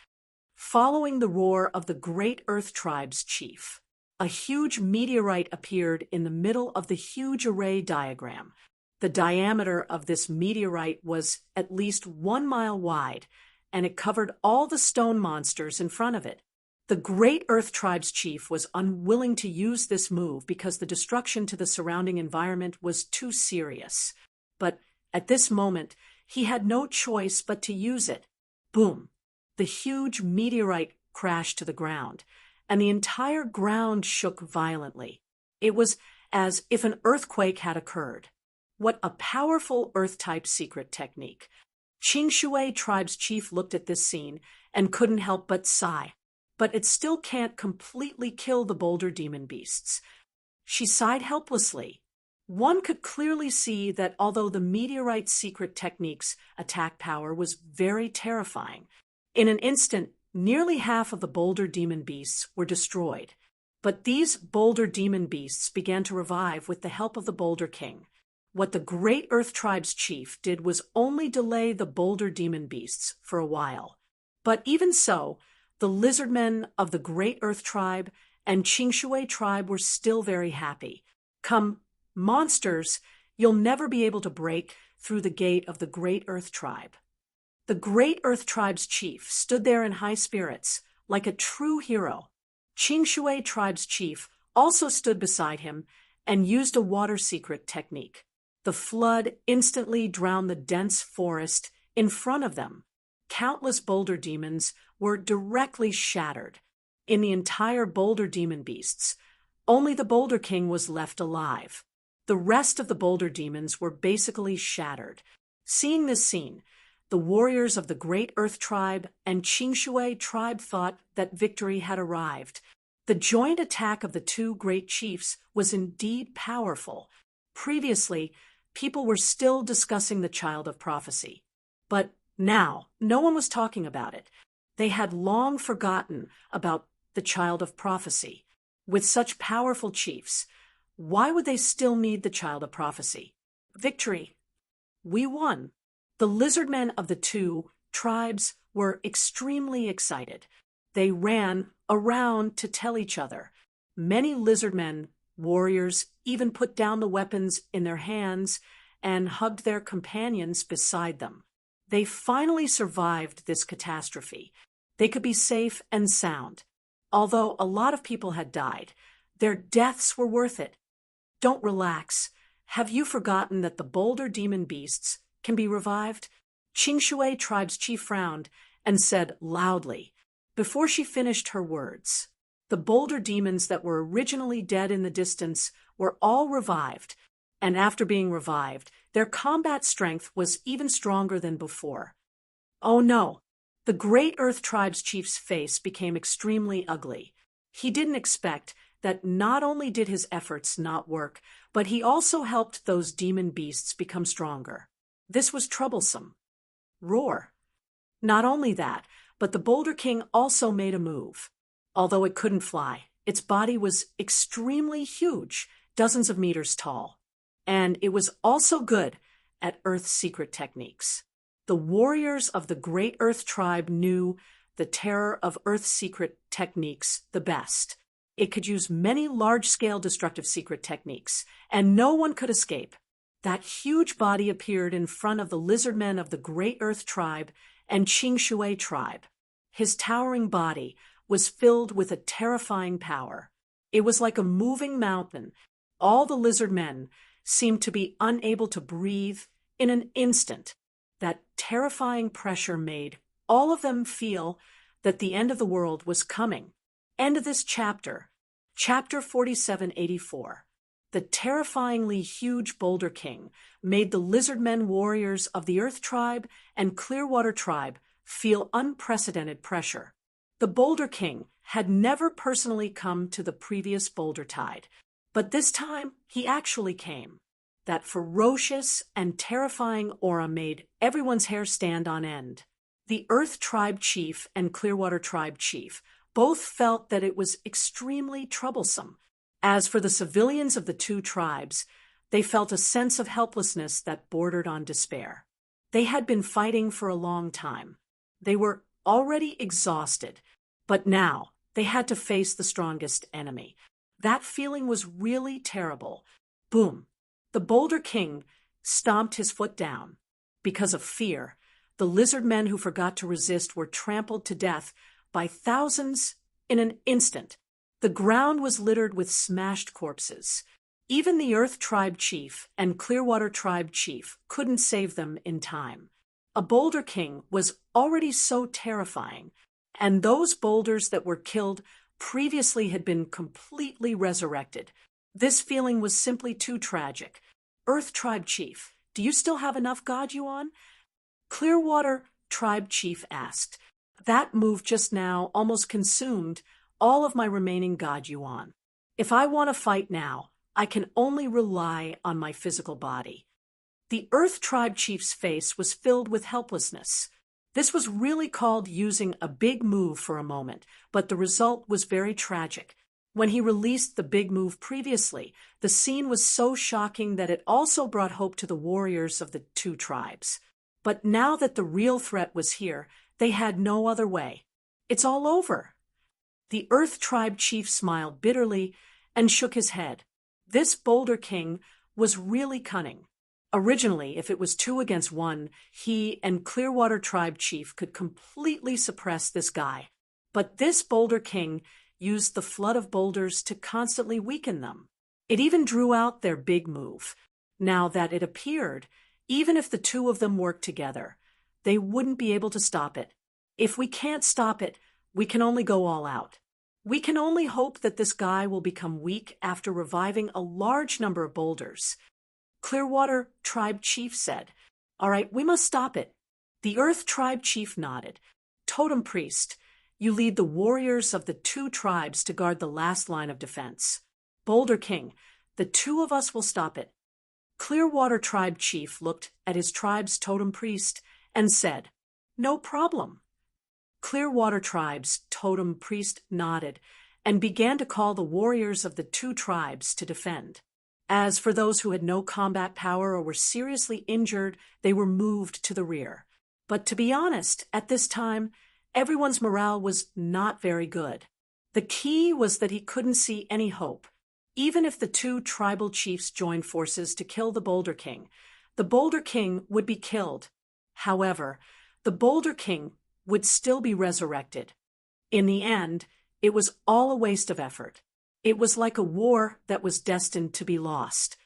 [SPEAKER 1] Following the roar of the Great Earth Tribe's chief, a huge meteorite appeared in the middle of the huge array diagram. The diameter of this meteorite was at least 1 mile wide, and it covered all the stone monsters in front of it. The Great Earth Tribe's chief was unwilling to use this move because the destruction to the surrounding environment was too serious. But at this moment, he had no choice but to use it. Boom! The huge meteorite crashed to the ground, and the entire ground shook violently. It was as if an earthquake had occurred. What a powerful Earth-type secret technique. Qingshui tribe's chief looked at this scene and couldn't help but sigh. But it still can't completely kill the boulder demon beasts. She sighed helplessly. One could clearly see that although the meteorite's secret technique's attack power was very terrifying, in an instant, nearly half of the boulder demon beasts were destroyed. But these boulder demon beasts began to revive with the help of the Boulder King. What the Great Earth Tribe's chief did was only delay the boulder demon beasts for a while. But even so, the lizardmen of the Great Earth Tribe and Qingshui tribe were still very happy. Come, monsters, you'll never be able to break through the gate of the Great Earth Tribe. The Great Earth Tribe's chief stood there in high spirits, like a true hero. Qingshui tribe's chief also stood beside him and used a water secret technique. The flood instantly drowned the dense forest in front of them. Countless boulder demons were directly shattered. in the entire Boulder Demon Beasts. Only the Boulder King was left alive. The rest of the Boulder Demons were basically shattered. Seeing this scene, the warriors of the Great Earth Tribe and Qingshui Tribe thought that victory had arrived. The joint attack of the two great chiefs was indeed powerful. Previously, people were still discussing the Child of Prophecy. But now, no one was talking about it. They had long forgotten about the Child of Prophecy. With such powerful chiefs, why would they still need the Child of Prophecy? Victory. We won. The lizard men of the two tribes were extremely excited. They ran around to tell each other. Many lizard men, warriors, even put down the weapons in their hands and hugged their companions beside them. They finally survived this catastrophe. They could be safe and sound. Although a lot of people had died, their deaths were worth it. Don't relax. Have you forgotten that the Boulder Demon Beasts can be revived? Qingshui Tribe's chief frowned and said loudly, before she finished her words, the Boulder Demons that were originally dead in the distance were all revived, and after being revived, their combat strength was even stronger than before. Oh no! The Great Earth Tribe's chief's face became extremely ugly. He didn't expect that not only did his efforts not work, but he also helped those demon beasts become stronger. This was troublesome. Roar. Not only that, but the Boulder King also made a move. Although it couldn't fly, its body was extremely huge, dozens of meters tall. And it was also good at Earth's secret techniques. The warriors of the Great Earth Tribe knew the terror of Earth's secret techniques the best. It could use many large-scale destructive secret techniques, and no one could escape. That huge body appeared in front of the lizard men of the Great Earth Tribe and Qingshui Tribe. His towering body was filled with a terrifying power. It was like a moving mountain. All the lizard men seemed to be unable to breathe in an instant. That terrifying pressure made all of them feel that the end of the world was coming. End of this chapter, chapter 4784. The terrifyingly huge Boulder King made the lizard men warriors of the Earth Tribe and Clearwater Tribe feel unprecedented pressure. The Boulder King had never personally come to the previous Boulder Tide, but this time he actually came. That ferocious and terrifying aura made everyone's hair stand on end. The Earth Tribe Chief and Clearwater Tribe Chief both felt that it was extremely troublesome. As for the civilians of the two tribes, they felt a sense of helplessness that bordered on despair. They had been fighting for a long time. They were already exhausted, but now they had to face the strongest enemy. That feeling was really terrible. Boom! The Boulder King stomped his foot down. Because of fear, the lizard men who forgot to resist were trampled to death by thousands in an instant. The ground was littered with smashed corpses. Even the Earth Tribe Chief and Clearwater Tribe Chief couldn't save them in time. A Boulder King was already so terrifying, and those boulders that were killed previously had been completely resurrected. This feeling was simply too tragic. Earth Tribe Chief, do you still have enough God Yuan? Clearwater Tribe Chief asked. That move just now almost consumed all of my remaining God Yuan. If I want to fight now, I can only rely on my physical body. The Earth Tribe Chief's face was filled with helplessness. This was really called using a big move for a moment, but the result was very tragic. When he released the big move previously, the scene was so shocking that it also brought hope to the warriors of the two tribes. But now that the real threat was here, they had no other way. It's all over. The Earth Tribe Chief smiled bitterly and shook his head. This Boulder King was really cunning. Originally, if it was 2 against 1, he and Clearwater Tribe Chief could completely suppress this guy. But this Boulder King used the flood of boulders to constantly weaken them. It even drew out their big move. Now that it appeared, even if the two of them worked together, they wouldn't be able to stop it. If we can't stop it, we can only go all out. We can only hope that this guy will become weak after reviving a large number of boulders. Clearwater Tribe Chief said, "All right, we must stop it." The Earth Tribe Chief nodded. "Totem Priest, you lead the warriors of the two tribes to guard the last line of defense. Boulder King, the two of us will stop it." Clearwater Tribe Chief looked at his tribe's Totem Priest and said, "No problem." Clearwater Tribe's Totem Priest nodded and began to call the warriors of the two tribes to defend. As for those who had no combat power or were seriously injured, they were moved to the rear. But to be honest, at this time, everyone's morale was not very good. The key was that he couldn't see any hope. Even if the two tribal chiefs joined forces to kill the Boulder King would be killed. However, the Boulder King would still be resurrected. In the end, it was all a waste of effort. It was like a war that was destined to be lost.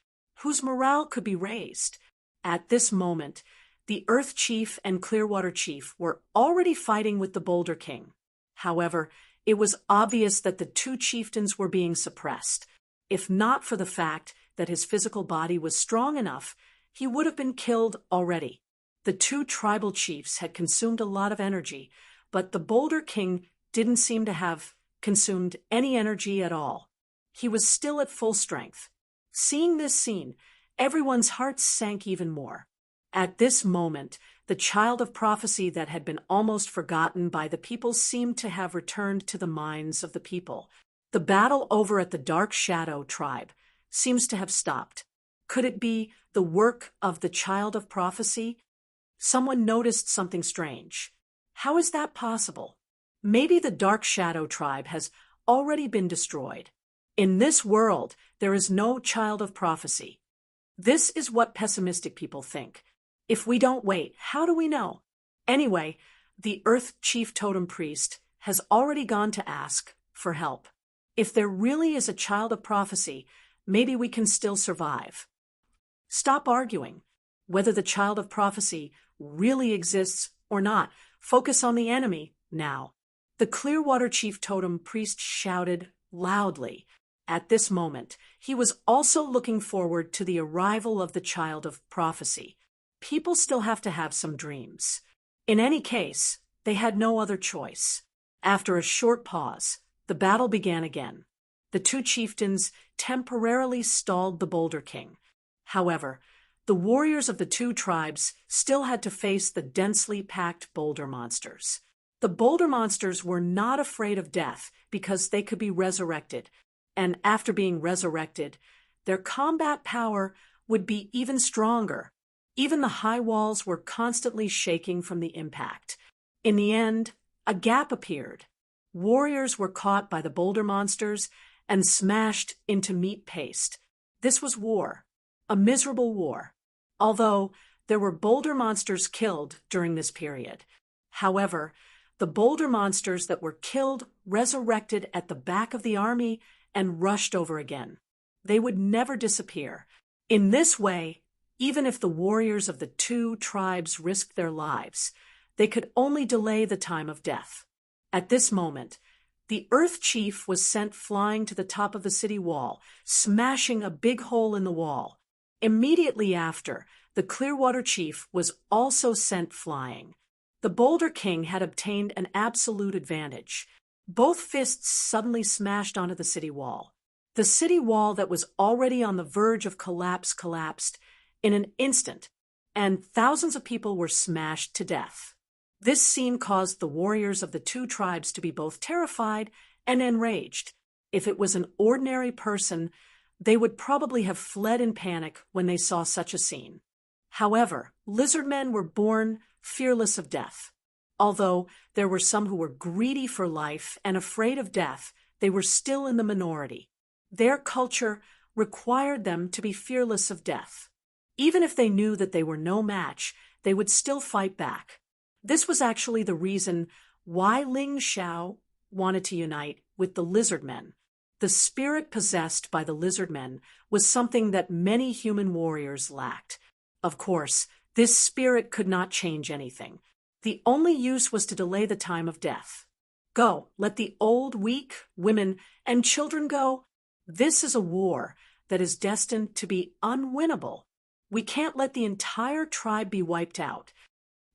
[SPEAKER 1] Whose morale could be raised? At this moment, the Earth Chief and Clearwater Chief were already fighting with the Boulder King. However, it was obvious that the two chieftains were being suppressed. If not for the fact that his physical body was strong enough, he would have been killed already. The two tribal chiefs had consumed a lot of energy, but the Boulder King didn't seem to have consumed any energy at all. He was still at full strength. Seeing this scene, everyone's hearts sank even more. At this moment, the child of prophecy that had been almost forgotten by the people seemed to have returned to the minds of the people. The battle over at the Dark Shadow tribe seems to have stopped. Could it be the work of the child of prophecy? Someone noticed something strange. How is that possible? Maybe the Dark Shadow tribe has already been destroyed. In this world, there is no child of prophecy. This is what pessimistic people think. If we don't wait, how do we know? Anyway, the Earth Chief Totem Priest has already gone to ask for help. If there really is a child of prophecy, maybe we can still survive. Stop arguing. Whether the child of prophecy really exists or not, focus on the enemy now. The Clearwater Chief Totem Priest shouted loudly. At this moment, he was also looking forward to the arrival of the child of prophecy. People still have to have some dreams. In any case, they had no other choice. After a short pause, the battle began again. The two chieftains temporarily stalled the Boulder King. However, the warriors of the two tribes still had to face the densely packed boulder monsters. The boulder monsters were not afraid of death because they could be resurrected, and after being resurrected, their combat power would be even stronger. Even the high walls were constantly shaking from the impact. In the end, a gap appeared. Warriors were caught by the boulder monsters and smashed into meat paste. This was war, a miserable war. Although there were boulder monsters killed during this period. However, the boulder monsters that were killed resurrected at the back of the army and rushed over again. They would never disappear. In this way, even if the warriors of the two tribes risked their lives, they could only delay the time of death. At this moment, the Earth Chief was sent flying to the top of the city wall, smashing a big hole in the wall. Immediately after, the Clearwater Chief was also sent flying. The Boulder King had obtained an absolute advantage. Both fists suddenly smashed onto the city wall. The city wall that was already on the verge of collapse collapsed in an instant, and thousands of people were smashed to death. This scene caused the warriors of the two tribes to be both terrified and enraged. If it was an ordinary person, they would probably have fled in panic when they saw such a scene. However, lizard men were born fearless of death. Although there were some who were greedy for life and afraid of death, they were still in the minority. Their culture required them to be fearless of death. Even if they knew that they were no match, they would still fight back. This was actually the reason why Ling Xiao wanted to unite with the lizard men. The spirit possessed by the lizard men was something that many human warriors lacked. Of course, this spirit could not change anything. The only use was to delay the time of death. Go, let the old, weak, women, and children go. This is a war that is destined to be unwinnable. We can't let the entire tribe be wiped out.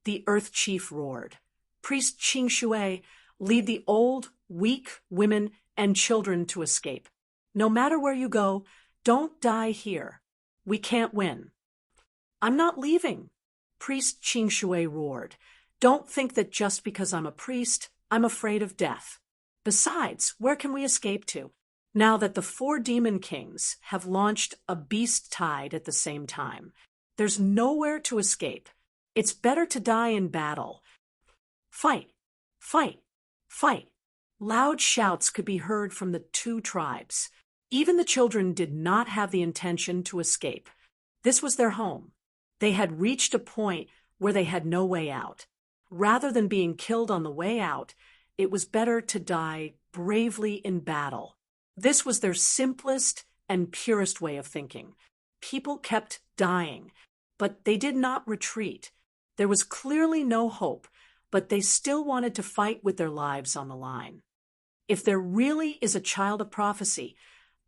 [SPEAKER 1] The Earth Chief roared. Priest Qing Shui, lead the old, weak, women, and children to escape. No matter where you go, don't die here. We can't win. I'm not leaving, Priest Qing Shui roared. Don't think that just because I'm a priest, I'm afraid of death. Besides, where can we escape to, now that the 4 demon kings have launched a beast tide at the same time? There's nowhere to escape. It's better to die in battle. Fight! Fight! Fight! Loud shouts could be heard from the 2 tribes. Even the children did not have the intention to escape. This was their home. They had reached a point where they had no way out. Rather than being killed on the way out, it was better to die bravely in battle. This was their simplest and purest way of thinking. People kept dying, but they did not retreat. There was clearly no hope, but they still wanted to fight with their lives on the line. If there really is a child of prophecy,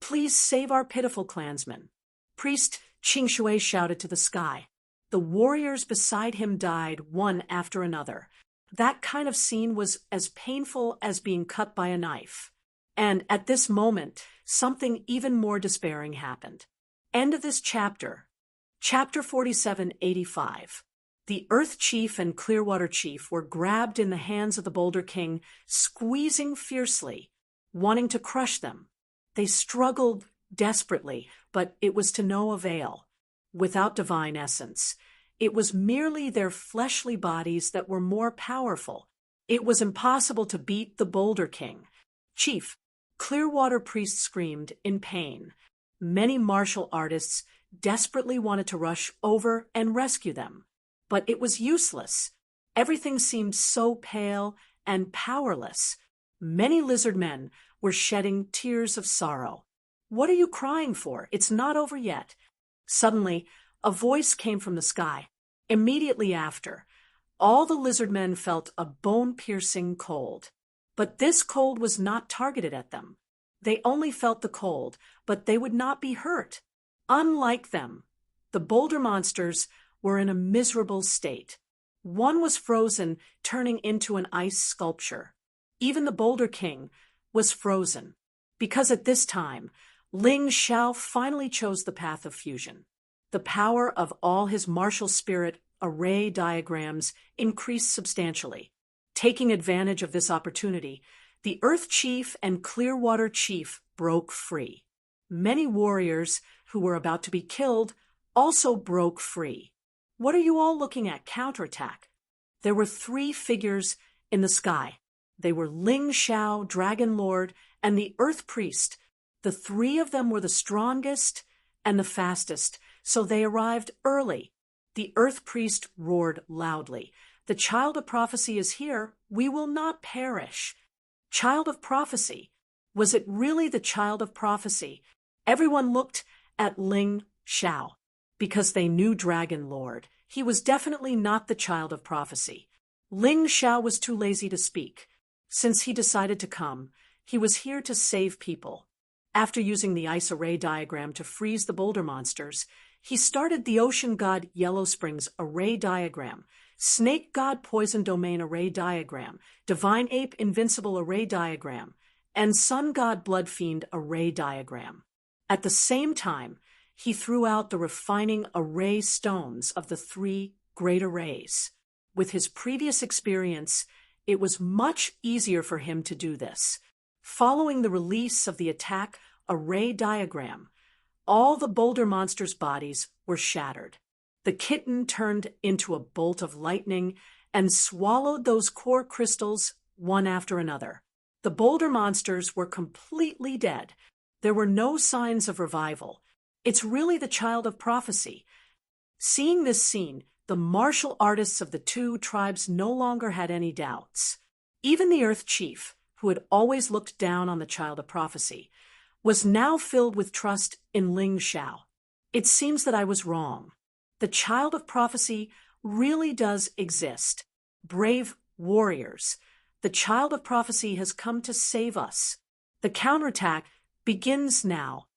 [SPEAKER 1] please save our pitiful clansmen. Priest Qing Shui shouted to the sky. The warriors beside him died one after another. That kind of scene was as painful as being cut by a knife. And at this moment, something even more despairing happened. End of this chapter. Chapter 4785. The Earth Chief and Clearwater Chief were grabbed in the hands of the Boulder King, squeezing fiercely, wanting to crush them. They struggled desperately, but it was to no avail. Without divine essence, it was merely their fleshly bodies that were more powerful. It was impossible to beat the Boulder King. Chief, Clearwater Priest screamed in pain. Many martial artists desperately wanted to rush over and rescue them. But it was useless. Everything seemed so pale and powerless. Many lizard men were shedding tears of sorrow. What are you crying for? It's not over yet. Suddenly, a voice came from the sky. Immediately after, all the lizard men felt a bone-piercing cold. But this cold was not targeted at them. They only felt the cold, but they would not be hurt. Unlike them, the boulder monsters were in a miserable state. One was frozen, turning into an ice sculpture. Even the Boulder King was frozen, because at this time, Ling Xiao finally chose the path of fusion. The power of all his martial spirit array diagrams increased substantially. Taking advantage of this opportunity, the Earth Chief and Clearwater Chief broke free. Many warriors who were about to be killed also broke free. What are you all looking at? Counterattack. There were 3 figures in the sky. They were Ling Xiao, Dragon Lord, and the Earth Priest. The 3 of them were the strongest and the fastest, so they arrived early. The Earth Priest roared loudly. The child of prophecy is here. We will not perish. Child of prophecy. Was it really the child of prophecy? Everyone looked at Ling Xiao because they knew Dragon Lord. He was definitely not the child of prophecy. Ling Xiao was too lazy to speak. Since he decided to come, he was here to save people. After using the ice array diagram to freeze the boulder monsters, he started the Ocean God Yellow Springs array diagram, Snake God Poison Domain array diagram, Divine Ape Invincible array diagram, and Sun God Blood Fiend array diagram. At the same time, he threw out the refining array stones of the 3 great arrays. With his previous experience, it was much easier for him to do this. Following the release of the attack array diagram, all the boulder monsters' bodies were shattered. The kitten turned into a bolt of lightning and swallowed those core crystals one after another. The boulder monsters were completely dead. There were no signs of revival. It's really the child of prophecy. Seeing this scene, the martial artists of the 2 tribes no longer had any doubts. Even the Earth Chief, who had always looked down on the child of prophecy, was now filled with trust in Ling Xiao. It seems that I was wrong. The child of prophecy really does exist. Brave warriors. The child of prophecy has come to save us. The counterattack begins now."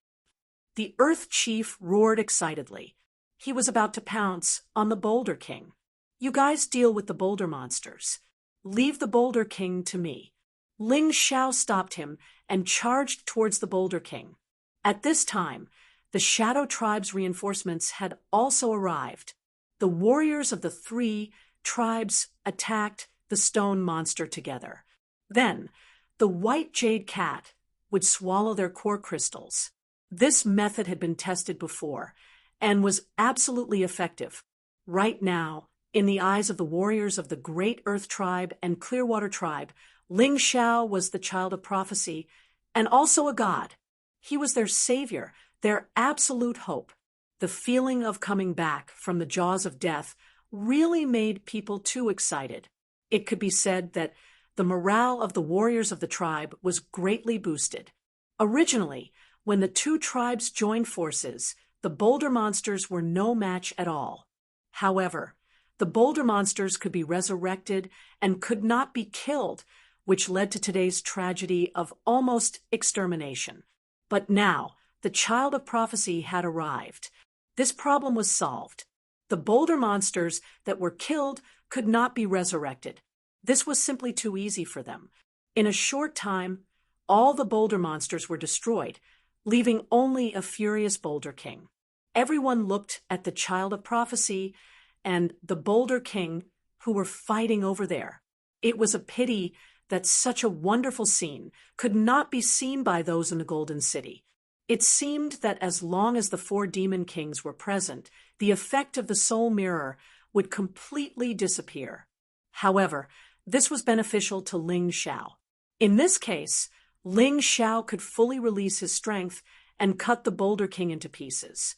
[SPEAKER 1] The Earth Chief roared excitedly. He was about to pounce on the Boulder King. "You guys deal with the boulder monsters. Leave the Boulder King to me." Ling Xiao stopped him and charged towards the Boulder King. At this time, the Shadow Tribe's reinforcements had also arrived. The warriors of the three tribes attacked the stone monster together. Then, the white jade cat would swallow their core crystals. This method had been tested before and was absolutely effective. Right now, in the eyes of the warriors of the Great Earth Tribe and Clearwater Tribe, Ling Xiao was the child of prophecy and also a god. He was their savior, their absolute hope. The feeling of coming back from the jaws of death really made people too excited. It could be said that the morale of the warriors of the tribe was greatly boosted. Originally, when the two tribes joined forces, the boulder monsters were no match at all. However, the boulder monsters could be resurrected and could not be killed, which led to today's tragedy of almost extermination. But now, the child of prophecy had arrived. This problem was solved. The boulder monsters that were killed could not be resurrected. This was simply too easy for them. In a short time, all the boulder monsters were destroyed, leaving only a furious Boulder King. Everyone looked at the child of prophecy and the Boulder King who were fighting over there. It was a pity that such a wonderful scene could not be seen by those in the Golden City. It seemed that as long as the four demon kings were present, the effect of the soul mirror would completely disappear. However, this was beneficial to Ling Xiao. In this case, Ling Xiao could fully release his strength and cut the Boulder King into pieces.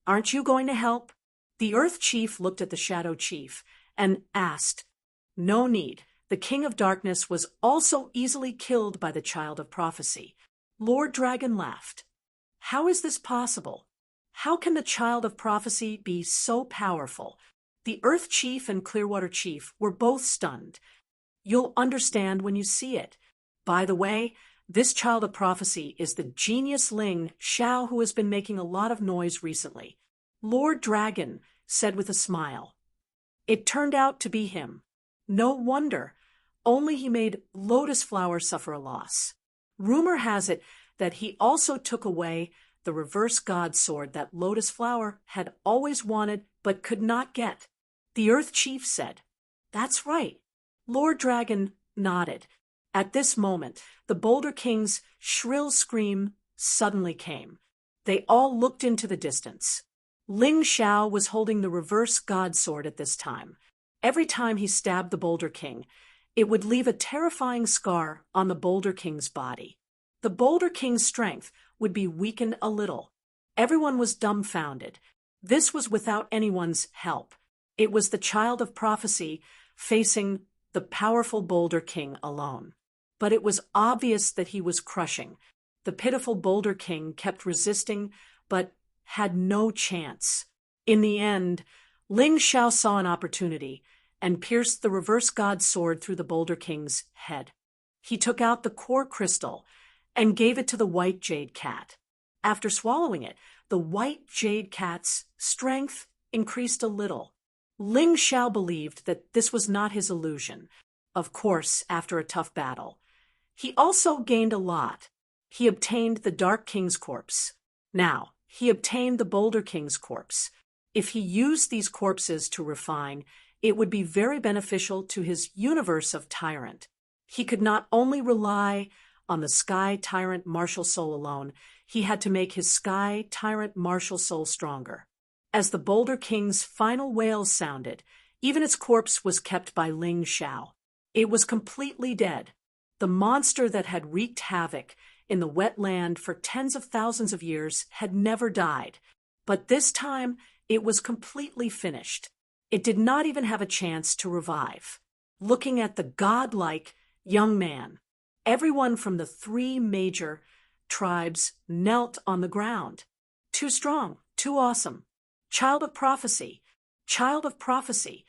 [SPEAKER 1] "Aren't you going to help?" The Earth Chief looked at the Shadow Chief and asked. "No need. The King of Darkness was also easily killed by the Child of Prophecy." Lord Dragon laughed. "How is this possible? How can the Child of Prophecy be so powerful?" The Earth Chief and Clearwater Chief were both stunned. "You'll understand when you see it. By the way, this Child of Prophecy is the genius Ling Xiao who has been making a lot of noise recently." Lord Dragon said with a smile. It turned out to be him. No wonder. Only he made Lotus Flower suffer a loss. Rumor has it that he also took away the reverse god sword that Lotus Flower had always wanted but could not get. The Earth Chief said. "That's right." Lord Dragon nodded. At this moment, the Boulder King's shrill scream suddenly came. They all looked into the distance. Ling Xiao was holding the reverse god sword at this time. Every time he stabbed the Boulder King, it would leave a terrifying scar on the Boulder King's body. The Boulder King's strength would be weakened a little. Everyone was dumbfounded. This was without anyone's help. It was the Child of Prophecy facing the powerful Boulder King alone. But it was obvious that he was crushing. The pitiful Boulder King kept resisting, but had no chance. In the end, Ling Xiao saw an opportunity and pierced the reverse god sword through the Boulder King's head. He took out the core crystal and gave it to the white jade cat. After swallowing it, the white jade cat's strength increased a little. Ling Xiao believed that this was not his illusion, of course, after a tough battle. He also gained a lot. He obtained the Dark King's corpse. Now, he obtained the Boulder King's corpse. If he used these corpses to refine, it would be very beneficial to his universe of Tyrant. He could not only rely on the Sky Tyrant Martial Soul alone, he had to make his Sky Tyrant Martial Soul stronger. As the Boulder King's final wails sounded, even its corpse was kept by Ling Xiao. It was completely dead. The monster that had wreaked havoc in the wet land for tens of thousands of years had never died. But this time, it was completely finished. It did not even have a chance to revive. Looking at the godlike young man, everyone from the three major tribes knelt on the ground. Too strong, too awesome. Child of Prophecy, Child of Prophecy.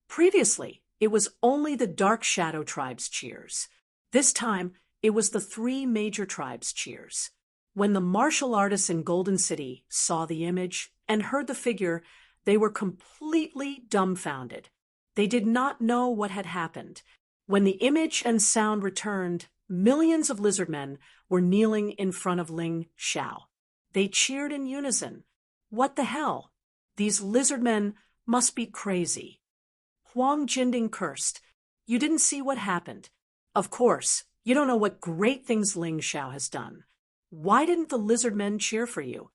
[SPEAKER 1] Previously, it was only the Dark Shadow tribe's cheers. This time, it was the three major tribes' cheers. When the martial artists in Golden City saw the image and heard the figure, they were completely dumbfounded. They did not know what had happened. When the image and sound returned, millions of lizardmen were kneeling in front of Ling Xiao. They cheered in unison. What the hell? These lizardmen must be crazy. Huang Jinding cursed. You didn't see what happened. Of course, you don't know what great things Ling Xiao has done. Why didn't the lizardmen cheer for you?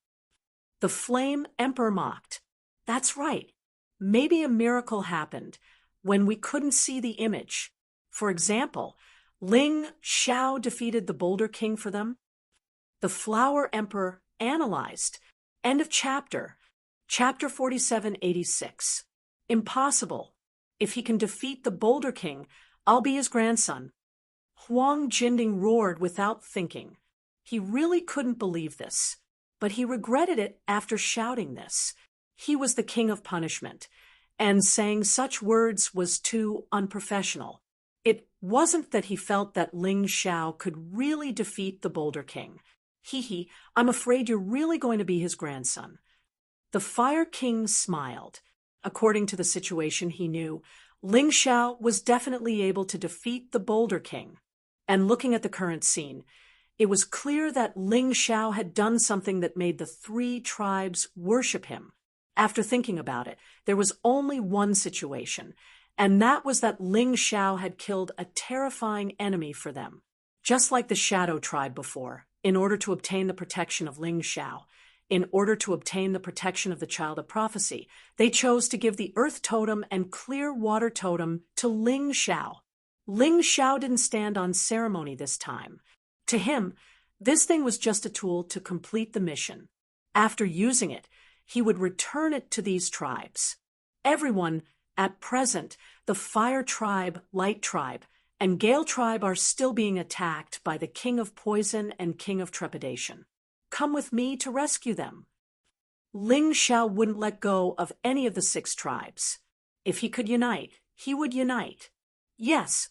[SPEAKER 1] The Flame Emperor mocked. That's right. Maybe a miracle happened when we couldn't see the image. For example, Ling Xiao defeated the Boulder King for them. The Flower Emperor analyzed. End of chapter. Chapter 4786. Impossible. If he can defeat the Boulder King, I'll be his grandson. Huang Jinding roared without thinking. He really couldn't believe this, but he regretted it after shouting this. He was the king of punishment, and saying such words was too unprofessional. It wasn't that he felt that Ling Xiao could really defeat the Boulder King. Hee, I'm afraid you're really going to be his grandson. The Fire King smiled. According to the situation he knew, Ling Xiao was definitely able to defeat the Boulder King. And looking at the current scene, it was clear that Ling Xiao had done something that made the three tribes worship him. After thinking about it, there was only one situation, and that was that Ling Xiao had killed a terrifying enemy for them. Just like the Shadow tribe before, in order to obtain the protection of Ling Xiao, in order to obtain the protection of the Child of Prophecy, they chose to give the Earth Totem and Clear Water Totem to Ling Xiao. Ling Xiao didn't stand on ceremony this time. To him, this thing was just a tool to complete the mission. After using it, he would return it to these tribes. Everyone, at present, the Fire Tribe, Light Tribe, and Gale Tribe are still being attacked by the King of Poison and King of Trepidation. Come with me to rescue them. Ling Xiao wouldn't let go of any of the 6 tribes. If he could unite, he would unite. Yes,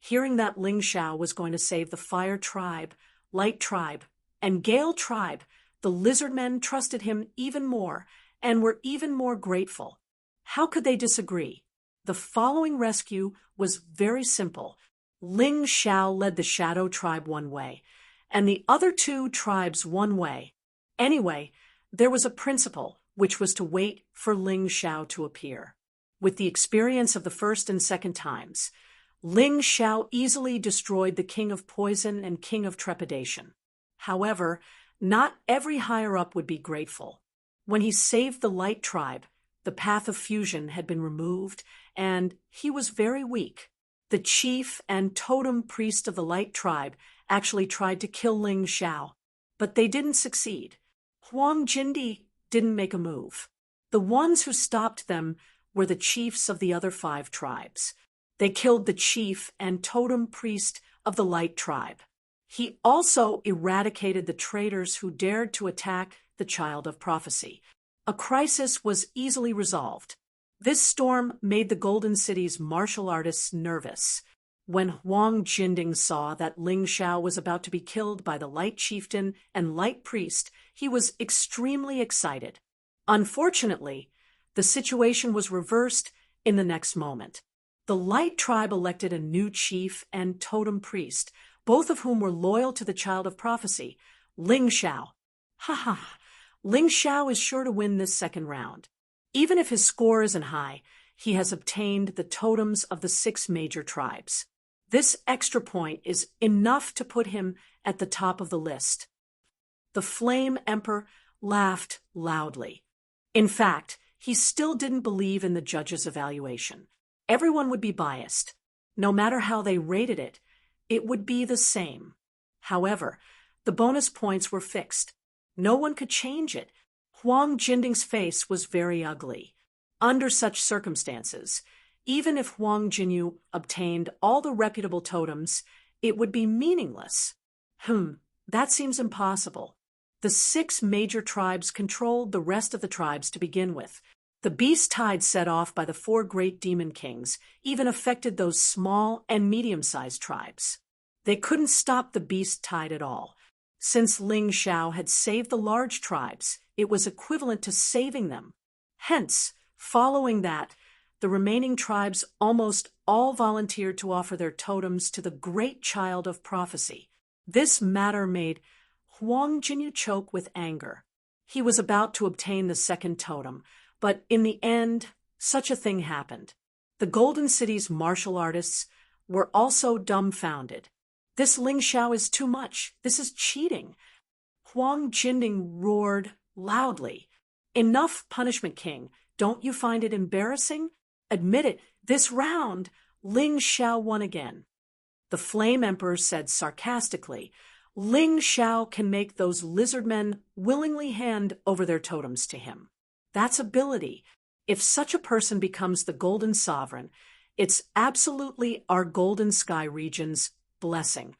[SPEAKER 1] hearing that Ling Xiao was going to save the Fire Tribe, Light Tribe, and Gale Tribe, the Lizardmen trusted him even more and were even more grateful. How could they disagree? The following rescue was very simple. Ling Xiao led the Shadow Tribe one way, and the other 2 tribes one way. Anyway, there was a principle, which was to wait for Ling Xiao to appear. With the experience of the first and second times, Ling Xiao easily destroyed the King of Poison and King of Trepidation. However, not every higher-up would be grateful. When he saved the Light Tribe, the path of fusion had been removed, and he was very weak. The chief and totem priest of the Light Tribe actually tried to kill Ling Xiao, but they didn't succeed. Huang Jinding didn't make a move. The ones who stopped them were the chiefs of the other 5 tribes. They killed the chief and totem priest of the Light Tribe. He also eradicated the traitors who dared to attack the Child of Prophecy. A crisis was easily resolved. This storm made the Golden City's martial artists nervous. When Huang Jinding saw that Ling Xiao was about to be killed by the Light Chieftain and Light Priest, he was extremely excited. Unfortunately, the situation was reversed in the next moment. The Light Tribe elected a new chief and totem priest, both of whom were loyal to the Child of Prophecy, Ling Xiao. Ling Xiao is sure to win this second round. Even if his score isn't high, he has obtained the totems of the 6 major tribes. This extra point is enough to put him at the top of the list. The Flame Emperor laughed loudly. In fact, he still didn't believe in the judge's evaluation. Everyone would be biased. No matter how they rated it, it would be the same. However, the bonus points were fixed. No one could change it. Huang Jinding's face was very ugly. Under such circumstances, even if Huang Jinyu obtained all the reputable totems, it would be meaningless. That seems impossible. The 6 major tribes controlled the rest of the tribes to begin with. The beast tide set off by the four great demon kings even affected those small and medium-sized tribes. They couldn't stop the beast tide at all. Since Ling Xiao had saved the large tribes, it was equivalent to saving them. Hence, following that, the remaining tribes almost all volunteered to offer their totems to the great child of prophecy. This matter made Huang Jinyu choke with anger. He was about to obtain the second totem, but in the end, such a thing happened. The Golden City's martial artists were also dumbfounded. This Ling Xiao is too much. This is cheating. Huang Jinding roared loudly. Enough, Punishment King. Don't you find it embarrassing? Admit it, this round, Ling Xiao won again. The Flame Emperor said sarcastically, Ling Xiao can make those lizard men willingly hand over their totems to him. That's ability. If such a person becomes the Golden Sovereign, it's absolutely our Golden Sky region's blessing.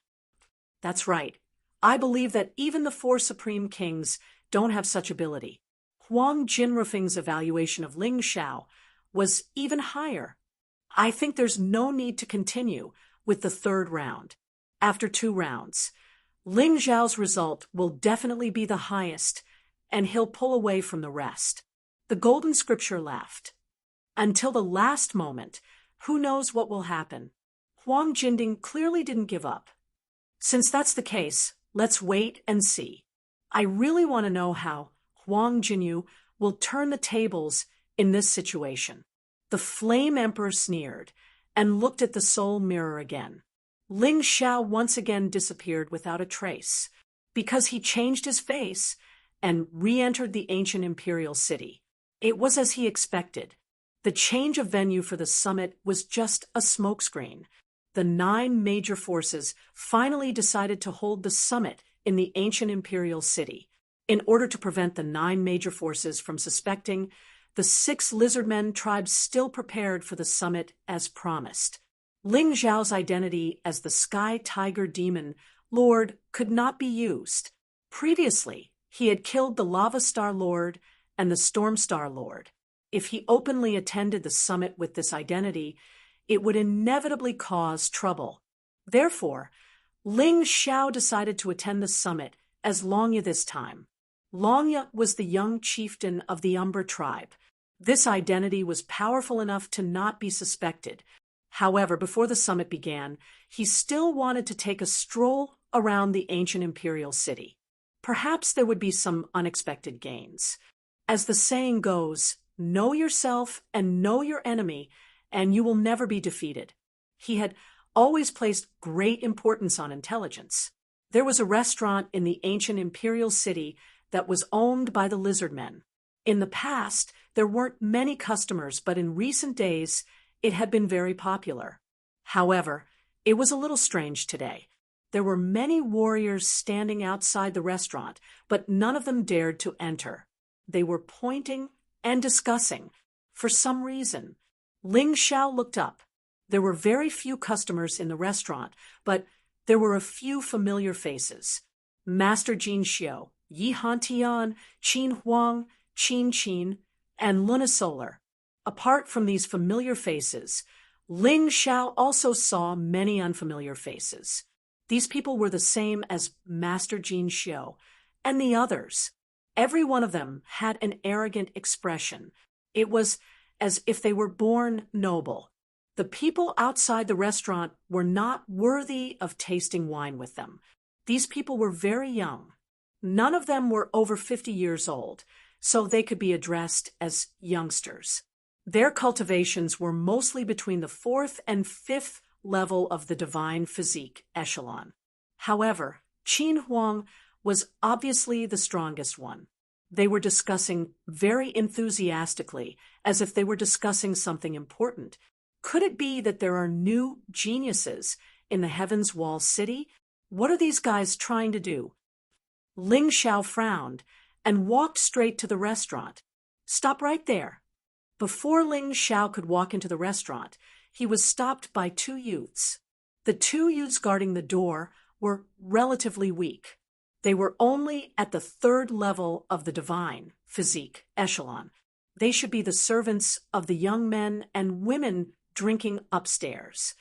[SPEAKER 1] That's right. I believe that even the four Supreme Kings don't have such ability. Huang Jinrufeng's evaluation of Ling Xiao was even higher. I think there's no need to continue with the third round. After 2 rounds, Ling Xiao's result will definitely be the highest, and he'll pull away from the rest. The Golden Scripture laughed. Until the last moment, who knows what will happen? Huang Jinding clearly didn't give up. Since that's the case, let's wait and see. I really want to know how Huang Jinyu will turn the tables in this situation. The Flame Emperor sneered and looked at the soul mirror again. Ling Xiao once again disappeared without a trace, because he changed his face and re-entered the ancient imperial city. It was as he expected. The change of venue for the summit was just a smokescreen. The 9 major forces finally decided to hold the summit in the ancient imperial city. In order to prevent the 9 major forces from suspecting, the 6 lizardmen tribes still prepared for the summit as promised. Ling Xiao's identity as the Sky Tiger Demon Lord could not be used. Previously, he had killed the Lava Star Lord and the Storm Star Lord. If he openly attended the summit with this identity, it would inevitably cause trouble. Therefore, Ling Xiao decided to attend the summit as Longya this time. Longya was the young chieftain of the Umber tribe. This identity was powerful enough to not be suspected. However, before the summit began, he still wanted to take a stroll around the ancient imperial city. Perhaps there would be some unexpected gains. As the saying goes, know yourself and know your enemy, and you will never be defeated. He had always placed great importance on intelligence. There was a restaurant in the ancient imperial city that was owned by the lizardmen. In the past, there weren't many customers, but in recent days, it had been very popular. However, it was a little strange today. There were many warriors standing outside the restaurant, but none of them dared to enter. They were pointing and discussing. For some reason, Ling Xiao looked up. There were very few customers in the restaurant, but there were a few familiar faces. Master Jin Xiu, Yi Hantian, Qin Huang, Qin Qin, and Luna Solar. Apart from these familiar faces, Ling Xiao also saw many unfamiliar faces. These people were the same as Master Jin Xiu and the others. Every one of them had an arrogant expression. It was as if they were born noble. The people outside the restaurant were not worthy of tasting wine with them. These people were very young. None of them were over 50 years old, so they could be addressed as youngsters. Their cultivations were mostly between the 4th and 5th level of the divine physique echelon. However, Qin Huang was obviously the strongest one. They were discussing very enthusiastically, as if they were discussing something important. Could it be that there are new geniuses in the Heaven's Wall City? What are these guys trying to do? Ling Xiao frowned and walked straight to the restaurant. Stop right there. Before Ling Xiao could walk into the restaurant, he was stopped by 2 youths. The 2 youths guarding the door were relatively weak. They were only at the 3rd level of the divine physique echelon. They should be the servants of the young men and women drinking upstairs.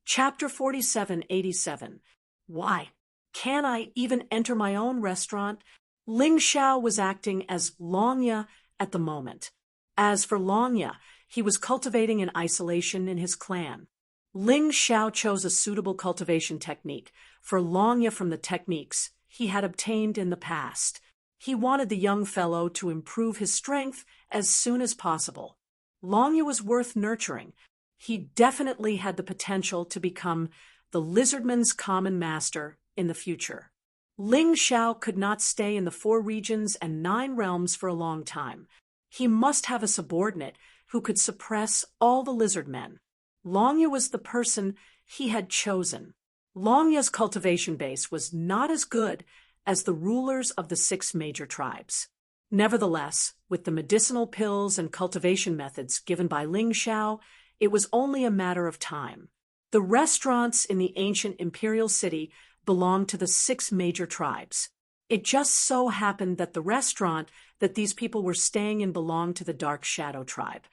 [SPEAKER 1] Chapter 4787. Why? Can I even enter my own restaurant? Ling Xiao was acting as Longya at the moment. As for Longya, he was cultivating in isolation in his clan. Ling Xiao chose a suitable cultivation technique for Longya from the techniques he had obtained in the past. He wanted the young fellow to improve his strength as soon as possible. Longya was worth nurturing. He definitely had the potential to become the lizardman's common master in the future. Ling Xiao could not stay in the 4 regions and 9 realms for a long time. He must have a subordinate who could suppress all the lizard men. Longya was the person he had chosen. Longya's cultivation base was not as good as the rulers of the 6 major tribes. Nevertheless, with the medicinal pills and cultivation methods given by Ling Xiao, it was only a matter of time. The restaurants in the ancient imperial city belonged to the 6 major tribes. It just so happened that the restaurant that these people were staying in belonged to the Dark Shadow tribe.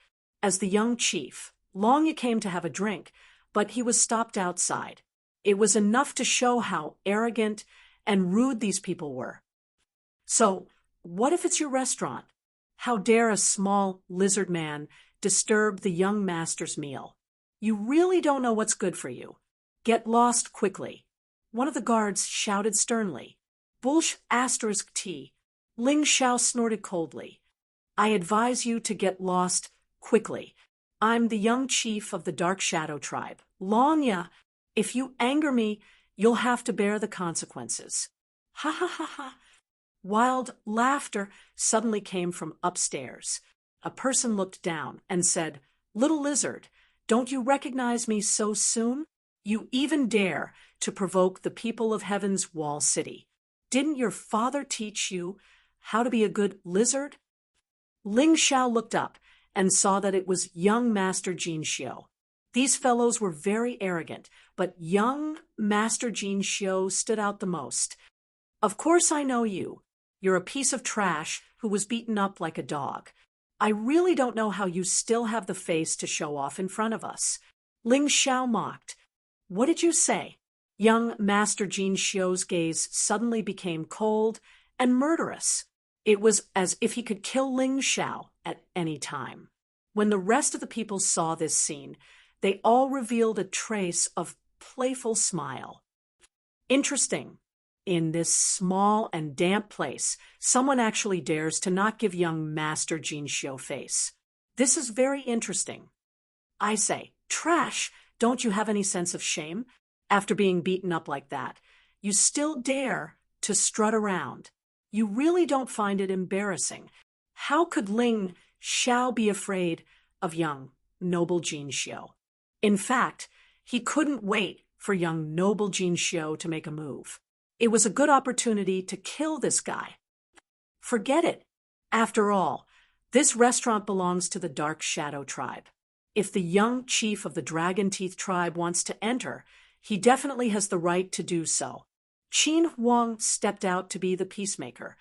[SPEAKER 1] As the young chief, Longya came to have a drink, but he was stopped outside. It was enough to show how arrogant and rude these people were. So, what if it's your restaurant? How dare a small lizard man disturb the young master's meal? You really don't know what's good for you. Get lost quickly. One of the guards shouted sternly. Bullsh *T. Ling Xiao snorted coldly. I advise you to get lost quickly. I'm the young chief of the Dark Shadow tribe. Longya, if you anger me, you'll have to bear the consequences. Ha ha ha ha. Wild laughter suddenly came from upstairs. A person looked down and said, Little lizard, don't you recognize me so soon? You even dare to provoke the people of Heaven's wall city. Didn't your father teach you how to be a good lizard? Ling Xiao looked up and saw that it was young Master Jin Xiu. These fellows were very arrogant, but young Master Jin Xiu stood out the most. Of course I know you. You're a piece of trash who was beaten up like a dog. I really don't know how you still have the face to show off in front of us. Ling Xiao mocked. What did you say? Young Master Jin Xiu's gaze suddenly became cold and murderous. It was as if he could kill Ling Xiao at any time. When the rest of the people saw this scene, they all revealed a trace of playful smile. Interesting. In this small and damp place, someone actually dares to not give young Master Jin Xiu face. This is very interesting. I say, trash, don't you have any sense of shame? After being beaten up like that, you still dare to strut around. You really don't find it embarrassing. How could Ling Xiao be afraid of young, noble Jin Xiu? In fact, he couldn't wait for young, noble Jin Xiu to make a move. It was a good opportunity to kill this guy. Forget it. After all, this restaurant belongs to the Dark Shadow tribe. If the young chief of the Dragon Teeth tribe wants to enter, he definitely has the right to do so. Qin Huang stepped out to be the peacemaker.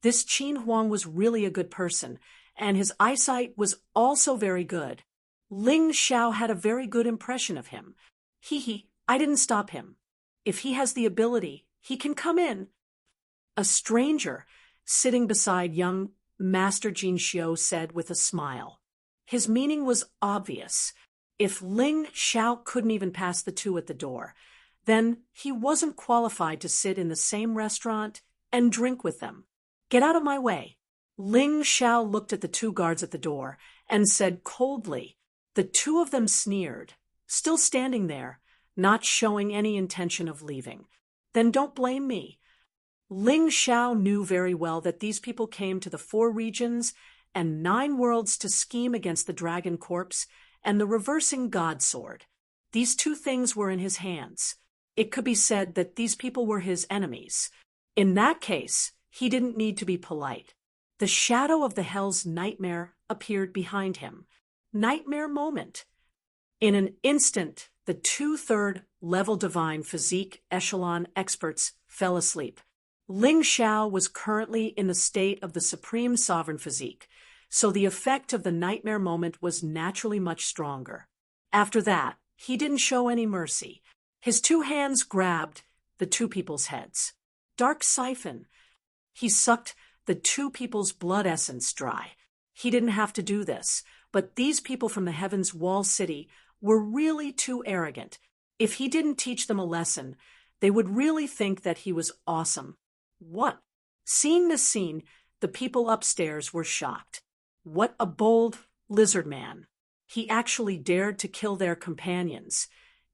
[SPEAKER 1] This Qin Huang was really a good person, and his eyesight was also very good. Ling Xiao had a very good impression of him. I didn't stop him. If he has the ability, he can come in. A stranger, sitting beside young Master Jin Xiu, said with a smile. His meaning was obvious. If Ling Xiao couldn't even pass the 2 at the door, then he wasn't qualified to sit in the same restaurant and drink with them. Get out of my way. Ling Xiao looked at the 2 guards at the door and said coldly. The 2 of them sneered, still standing there, not showing any intention of leaving. Then don't blame me. Ling Xiao knew very well that these people came to the 4 regions and 9 worlds to scheme against the Dragon Corpse and the reversing God Sword. These 2 things were in his hands. It could be said that these people were his enemies. In that case, he didn't need to be polite. The shadow of the Hell's Nightmare appeared behind him. Nightmare moment. In an instant, the 2/3 level divine physique echelon experts fell asleep. Ling Xiao was currently in the state of the supreme sovereign physique, so the effect of the nightmare moment was naturally much stronger. After that, he didn't show any mercy. His two hands grabbed the two people's heads. Dark siphon. He sucked the two people's blood essence dry. He didn't have to do this, but these people from the Heaven's Wall City were really too arrogant. If he didn't teach them a lesson, they would really think that he was awesome. What? Seeing this scene, the people upstairs were shocked. What a bold lizard man. He actually dared to kill their companions,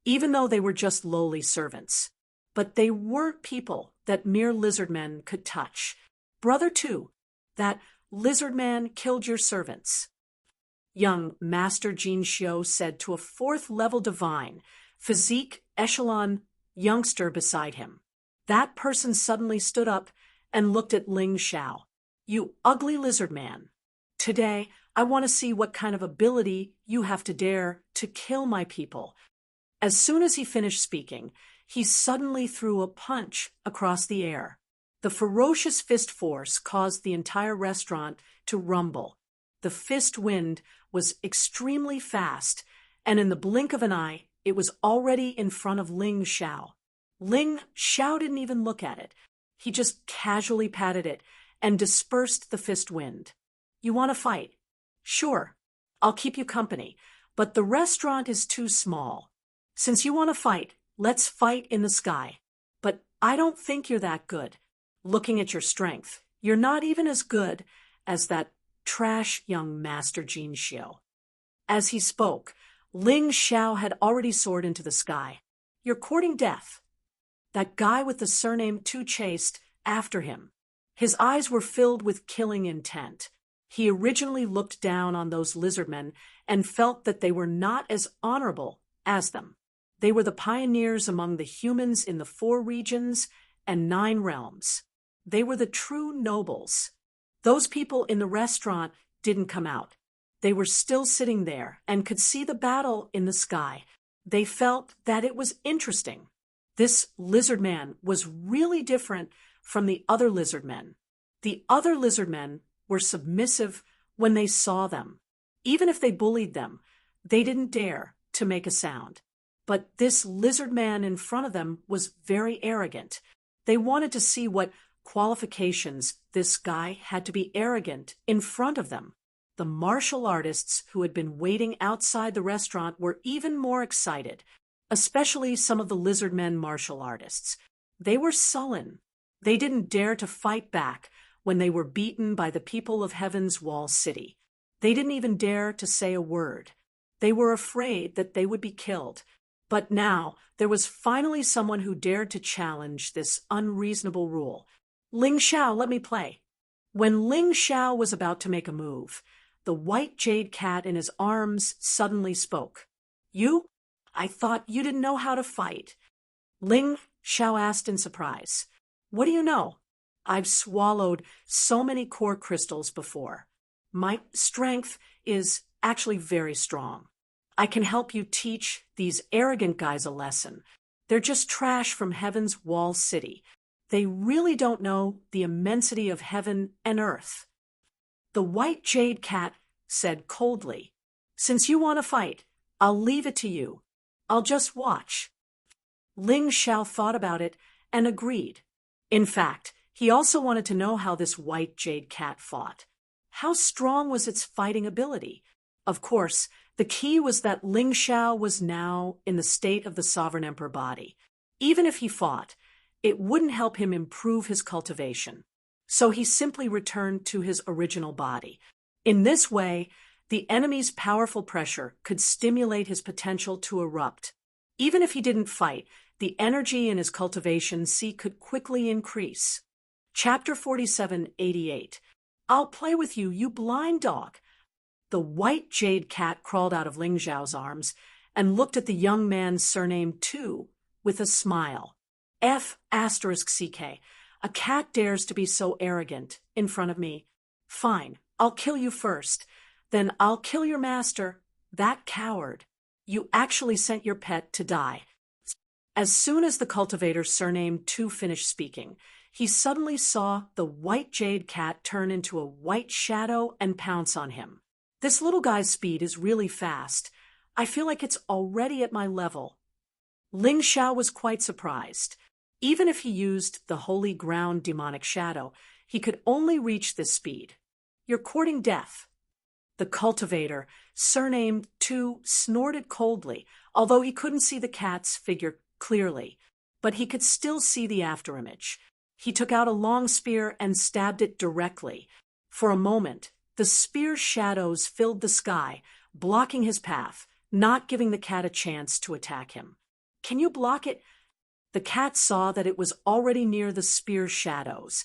[SPEAKER 1] even though they were just lowly servants. But they weren't people that mere lizard men could touch. Brother too, that lizard man killed your servants. Young Master Jin Xiu said to a fourth-level divine, physique echelon youngster beside him. That person suddenly stood up and looked at Ling Xiao. You ugly lizard man. Today, I want to see what kind of ability you have to dare to kill my people. As soon as he finished speaking, he suddenly threw a punch across the air. The ferocious fist force caused the entire restaurant to rumble. The fist wind was extremely fast, and in the blink of an eye, it was already in front of Ling Xiao. Ling Xiao didn't even look at it. He just casually patted it and dispersed the fist wind. You want to fight? Sure, I'll keep you company, but the restaurant is too small. Since you want to fight, let's fight in the sky. But I don't think you're that good. Looking at your strength, you're not even as good as that trash young Master Jin Xiu. As he spoke, Ling Xiao had already soared into the sky. You're courting death. That guy with the surname Too chased after him. His eyes were filled with killing intent. He originally looked down on those lizardmen and felt that they were not as honorable as them. They were the pioneers among the humans in the 4 regions and 9 realms. They were the true nobles. Those people in the restaurant didn't come out. They were still sitting there and could see the battle in the sky. They felt that it was interesting. This lizard man was really different from the other lizard men. The other lizard men were submissive when they saw them. Even if they bullied them, they didn't dare to make a sound. But this lizard man in front of them was very arrogant. They wanted to see what qualifications this guy had to be arrogant in front of them. The martial artists who had been waiting outside the restaurant were even more excited, especially some of the lizard men martial artists. They were sullen. They didn't dare to fight back when they were beaten by the people of Heaven's Wall City. They didn't even dare to say a word. They were afraid that they would be killed. But now there was finally someone who dared to challenge this unreasonable rule. Ling Xiao, let me play. When Ling Xiao was about to make a move, the white jade cat in his arms suddenly spoke. You? I thought you didn't know how to fight. Ling Xiao asked in surprise. What do you know? I've swallowed so many core crystals before. My strength is actually very strong. I can help you teach these arrogant guys a lesson. They're just trash from Heaven's Wall City. They really don't know the immensity of heaven and earth. The white jade cat said coldly, Since you want to fight, I'll leave it to you. I'll just watch. Ling Xiao thought about it and agreed. In fact, he also wanted to know how this white jade cat fought. How strong was its fighting ability? Of course, the key was that Ling Xiao was now in the state of the Sovereign Emperor body. Even if he fought, it wouldn't help him improve his cultivation. So he simply returned to his original body. In this way, the enemy's powerful pressure could stimulate his potential to erupt. Even if he didn't fight, the energy in his cultivation could quickly increase. Chapter 4788. I'll play with you, you blind dog. The white jade cat crawled out of Ling Xiao's arms and looked at the young man's surname too, with a smile. F***CK. A cat dares to be so arrogant in front of me. Fine, I'll kill you first. Then I'll kill your master, that coward. You actually sent your pet to die. As soon as the cultivator's surname too finished speaking, he suddenly saw the white jade cat turn into a white shadow and pounce on him. This little guy's speed is really fast. I feel like it's already at my level. Ling Xiao was quite surprised. Even if he used the holy ground demonic shadow, he could only reach this speed. You're courting death. The cultivator, surnamed Tu, snorted coldly, although he couldn't see the cat's figure clearly. But he could still see the afterimage. He took out a long spear and stabbed it directly. For a moment, the spear's shadows filled the sky, blocking his path, not giving the cat a chance to attack him. Can you block it? The cat saw that it was already near the spear's shadows,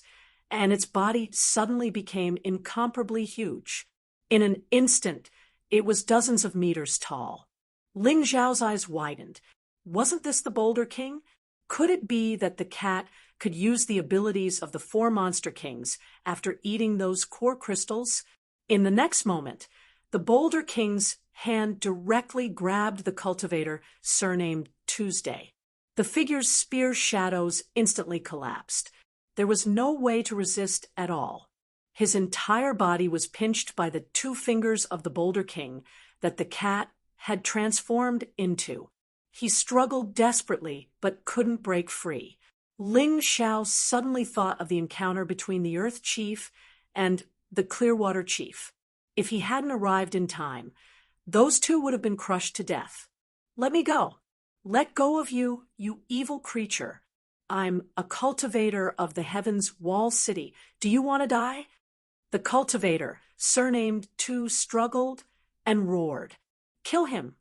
[SPEAKER 1] and its body suddenly became incomparably huge. In an instant, it was dozens of meters tall. Ling Xiao's eyes widened. Wasn't this the Boulder King? Could it be that the cat could use the abilities of the 4 monster kings after eating those core crystals? In the next moment, the Boulder King's hand directly grabbed the cultivator, surnamed Tuesday. The figure's spear shadows instantly collapsed. There was no way to resist at all. His entire body was pinched by the 2 fingers of the Boulder King that the cat had transformed into. He struggled desperately, but couldn't break free. Ling Xiao suddenly thought of the encounter between the Earth Chief and the Clearwater Chief. If he hadn't arrived in time, those 2 would have been crushed to death. Let me go. Let go of you, you evil creature. I'm a cultivator of the heavens' wall city. Do you want to die? The cultivator, surnamed Tu, struggled and roared. Kill him.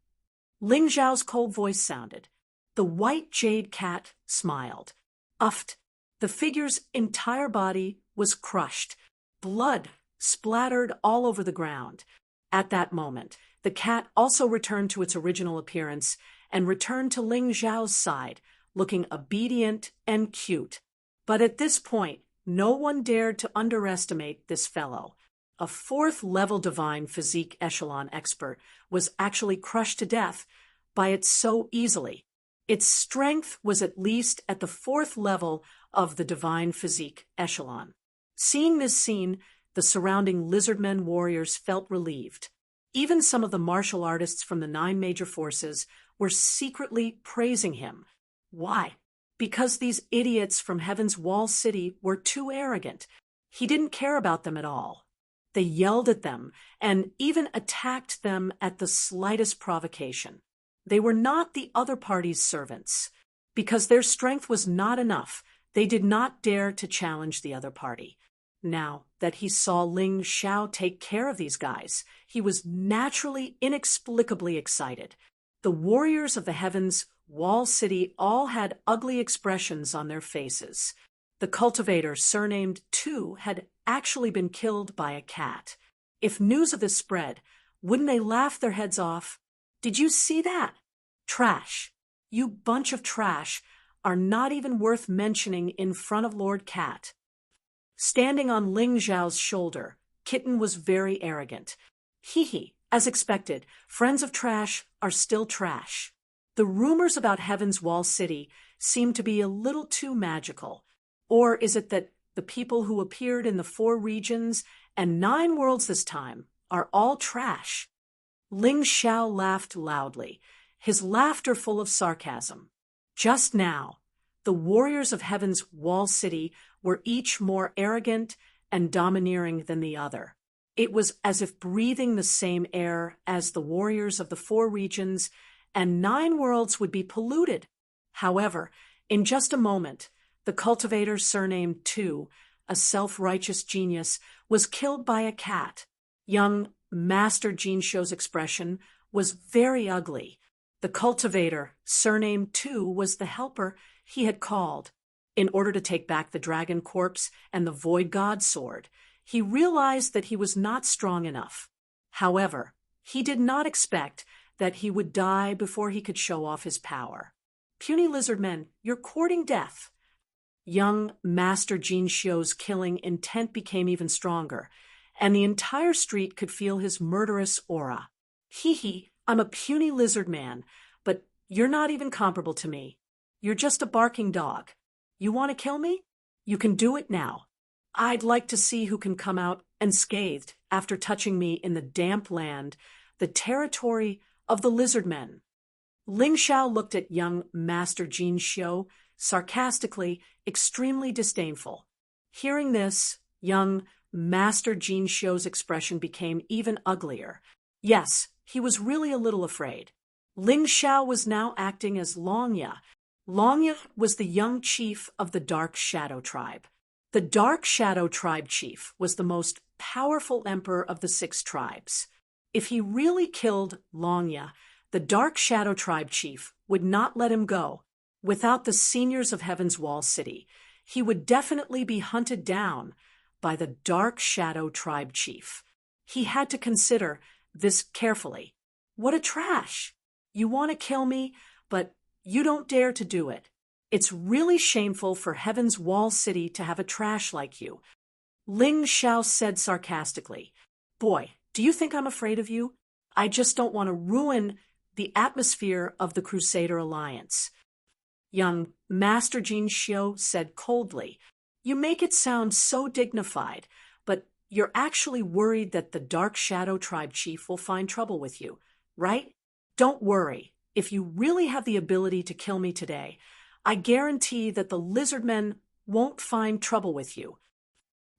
[SPEAKER 1] Ling Xiao's cold voice sounded. The white jade cat smiled. Uffed. The figure's entire body was crushed. Blood splattered all over the ground. At that moment, the cat also returned to its original appearance and returned to Ling Xiao's side, looking obedient and cute. But at this point, no one dared to underestimate this fellow. A 4th-level divine physique echelon expert was actually crushed to death by it so easily. Its strength was at least at the 4th level of the divine physique echelon. Seeing this scene, the surrounding lizardmen warriors felt relieved. Even some of the martial artists from the 9 major forces were secretly praising him. Why? Because these idiots from Heaven's Wall City were too arrogant. He didn't care about them at all. They yelled at them and even attacked them at the slightest provocation. They were not the other party's servants. Because their strength was not enough, they did not dare to challenge the other party. Now that he saw Ling Xiao take care of these guys, he was naturally, inexplicably excited. The warriors of the Heavens' Wall City all had ugly expressions on their faces. The cultivator, surnamed Tu, had actually been killed by a cat. If news of this spread, wouldn't they laugh their heads off? Did you see that? Trash. You bunch of trash are not even worth mentioning in front of Lord Cat. Standing on Ling Xiao's shoulder, Kitten was very arrogant. Hee, as expected, friends of trash are still trash. The rumors about Heaven's Wall City seem to be a little too magical. Or is it that the people who appeared in the 4 regions and 9 worlds this time are all trash? Ling Xiao laughed loudly, his laughter full of sarcasm. Just now, the warriors of Heaven's Wall City were each more arrogant and domineering than the other. It was as if breathing the same air as the warriors of the 4 regions and 9 worlds would be polluted. However, in just a moment, the cultivator, surnamed Tu, a self-righteous genius, was killed by a cat. Young Master Jinshou's expression was very ugly. The cultivator, surnamed Tu, was the helper he had called. In order to take back the dragon corpse and the void god sword, he realized that he was not strong enough. However, he did not expect that he would die before he could show off his power. Puny lizard men, you're courting death. Young Master Jinshou's killing intent became even stronger, and the entire street could feel his murderous aura. Hee, I'm a puny lizard man, but you're not even comparable to me. You're just a barking dog. You want to kill me? You can do it now. I'd like to see who can come out unscathed after touching me in the damp land, the territory of the lizard men. Ling Xiao looked at young Master Jin Xiu, sarcastically, extremely disdainful. Hearing this, young Master Jin Xiu's expression became even uglier. Yes, he was really a little afraid. Ling Xiao was now acting as Longya. Longya was the young chief of the Dark Shadow Tribe. The Dark Shadow Tribe chief was the most powerful emperor of the 6 tribes. If he really killed Longya, the Dark Shadow Tribe chief would not let him go. Without the seniors of Heaven's Wall City, he would definitely be hunted down by the Dark Shadow Tribe chief. He had to consider this carefully. What a trash! You want to kill me, but you don't dare to do it. It's really shameful for Heaven's Wall City to have a trash like you. Ling Xiao said sarcastically. Boy, do you think I'm afraid of you? I just don't want to ruin the atmosphere of the Crusader Alliance. Young Master Jin Xiu said coldly. You make it sound so dignified, but you're actually worried that the Dark Shadow Tribe chief will find trouble with you, right? Don't worry. If you really have the ability to kill me today, I guarantee that the lizard men won't find trouble with you.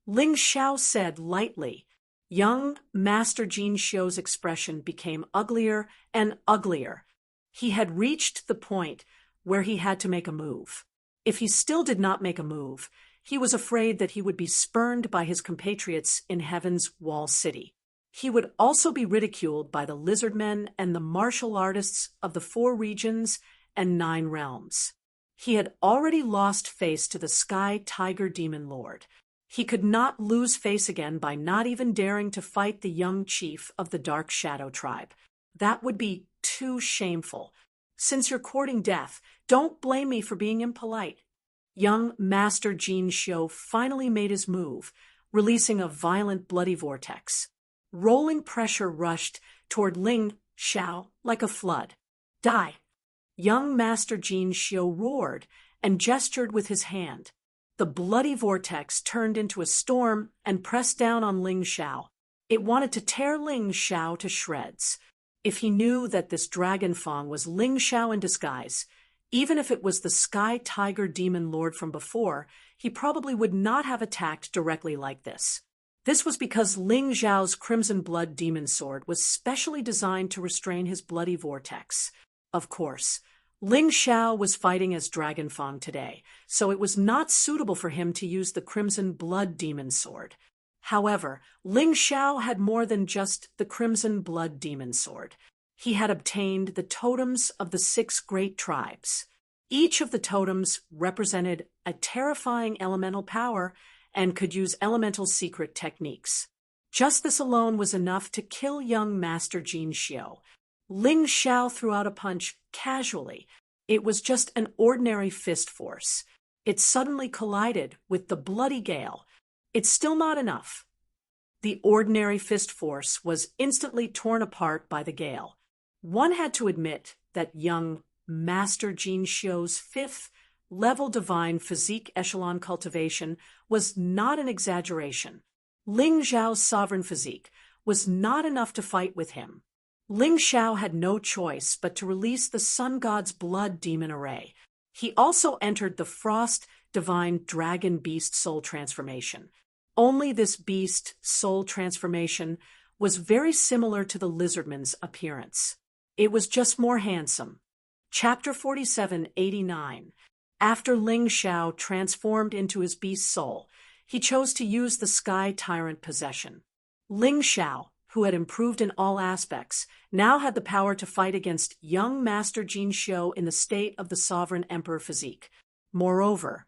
[SPEAKER 1] Ling Xiao said lightly. Young Master Jin Xiu's expression became uglier and uglier. He had reached the point where he had to make a move. If he still did not make a move, he was afraid that he would be spurned by his compatriots in Heaven's Wall City. He would also be ridiculed by the lizard men and the martial artists of the 4 regions and 9 realms. He had already lost face to the Sky Tiger Demon Lord. He could not lose face again by not even daring to fight the young chief of the Dark Shadow Tribe. That would be too shameful. Since you're courting death, don't blame me for being impolite. Young Master Jin Xiu finally made his move, releasing a violent bloody vortex. Rolling pressure rushed toward Ling Xiao like a flood. Die! Young Master Jin Xiu roared and gestured with his hand. The bloody vortex turned into a storm and pressed down on Ling Xiao. It wanted to tear Ling Xiao to shreds. If he knew that this dragon fang was Ling Xiao in disguise, even if it was the Sky Tiger Demon Lord from before, he probably would not have attacked directly like this. This was because Ling Xiao's Crimson Blood Demon Sword was specially designed to restrain his bloody vortex. Of course, Ling Xiao was fighting as Dragon Fang today, so it was not suitable for him to use the Crimson Blood Demon Sword. However, Ling Xiao had more than just the Crimson Blood Demon Sword. He had obtained the totems of the 6 great tribes. Each of the totems represented a terrifying elemental power and could use elemental secret techniques. Just this alone was enough to kill young Master Jin Xiu. Ling Xiao threw out a punch casually. It was just an ordinary fist force. It suddenly collided with the bloody gale. It's still not enough. The ordinary fist force was instantly torn apart by the gale. One had to admit that young Master Jin Xiu's 5th level divine physique echelon cultivation was not an exaggeration. Ling Xiao's sovereign physique was not enough to fight with him. Ling Xiao had no choice but to release the Sun God's Blood Demon Array. He also entered the Frost Divine Dragon Beast Soul Transformation. Only this beast soul transformation was very similar to the lizardman's appearance. It was just more handsome. Chapter 4789. After Ling Xiao transformed into his beast soul, he chose to use the Sky Tyrant possession. Ling Xiao, who had improved in all aspects, now had the power to fight against young Master Jin Xiu in the state of the Sovereign Emperor physique. Moreover,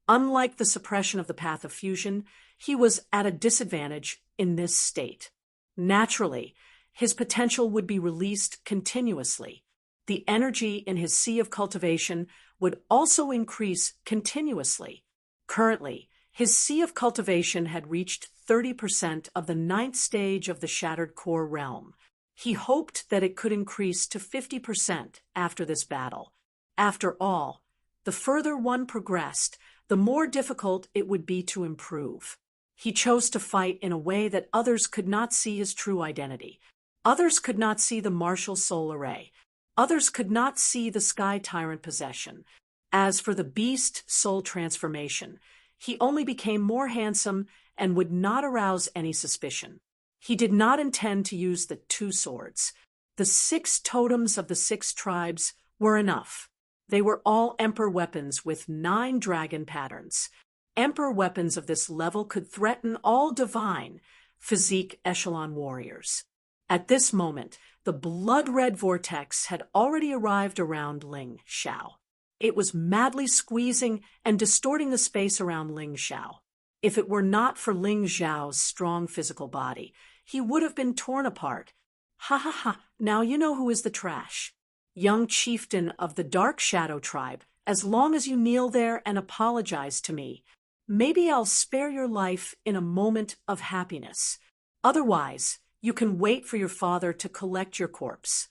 [SPEAKER 1] unlike the suppression of the path of fusion, he was at a disadvantage in this state. Naturally, his potential would be released continuously. The energy in his sea of cultivation would also increase continuously. Currently, his sea of cultivation had reached 30% of the 9th stage of the Shattered Core realm. He hoped that it could increase to 50% after this battle. After all, the further one progressed, the more difficult it would be to improve. He chose to fight in a way that others could not see his true identity. Others could not see the martial soul array. Others could not see the sky tyrant possession. As for the beast soul transformation, he only became more handsome and would not arouse any suspicion. He did not intend to use the two swords. The 6 totems of the 6 tribes were enough. They were all emperor weapons with 9 dragon patterns. Emperor weapons of this level could threaten all divine, physique echelon warriors. At this moment, the blood-red vortex had already arrived around Ling Xiao. It was madly squeezing and distorting the space around Ling Xiao. If it were not for Ling Xiao's strong physical body, he would have been torn apart. Ha ha ha, now you know who is the trash. Young chieftain of the Dark Shadow tribe, as long as you kneel there and apologize to me, maybe I'll spare your life in a moment of happiness. Otherwise, you can wait for your father to collect your corpse.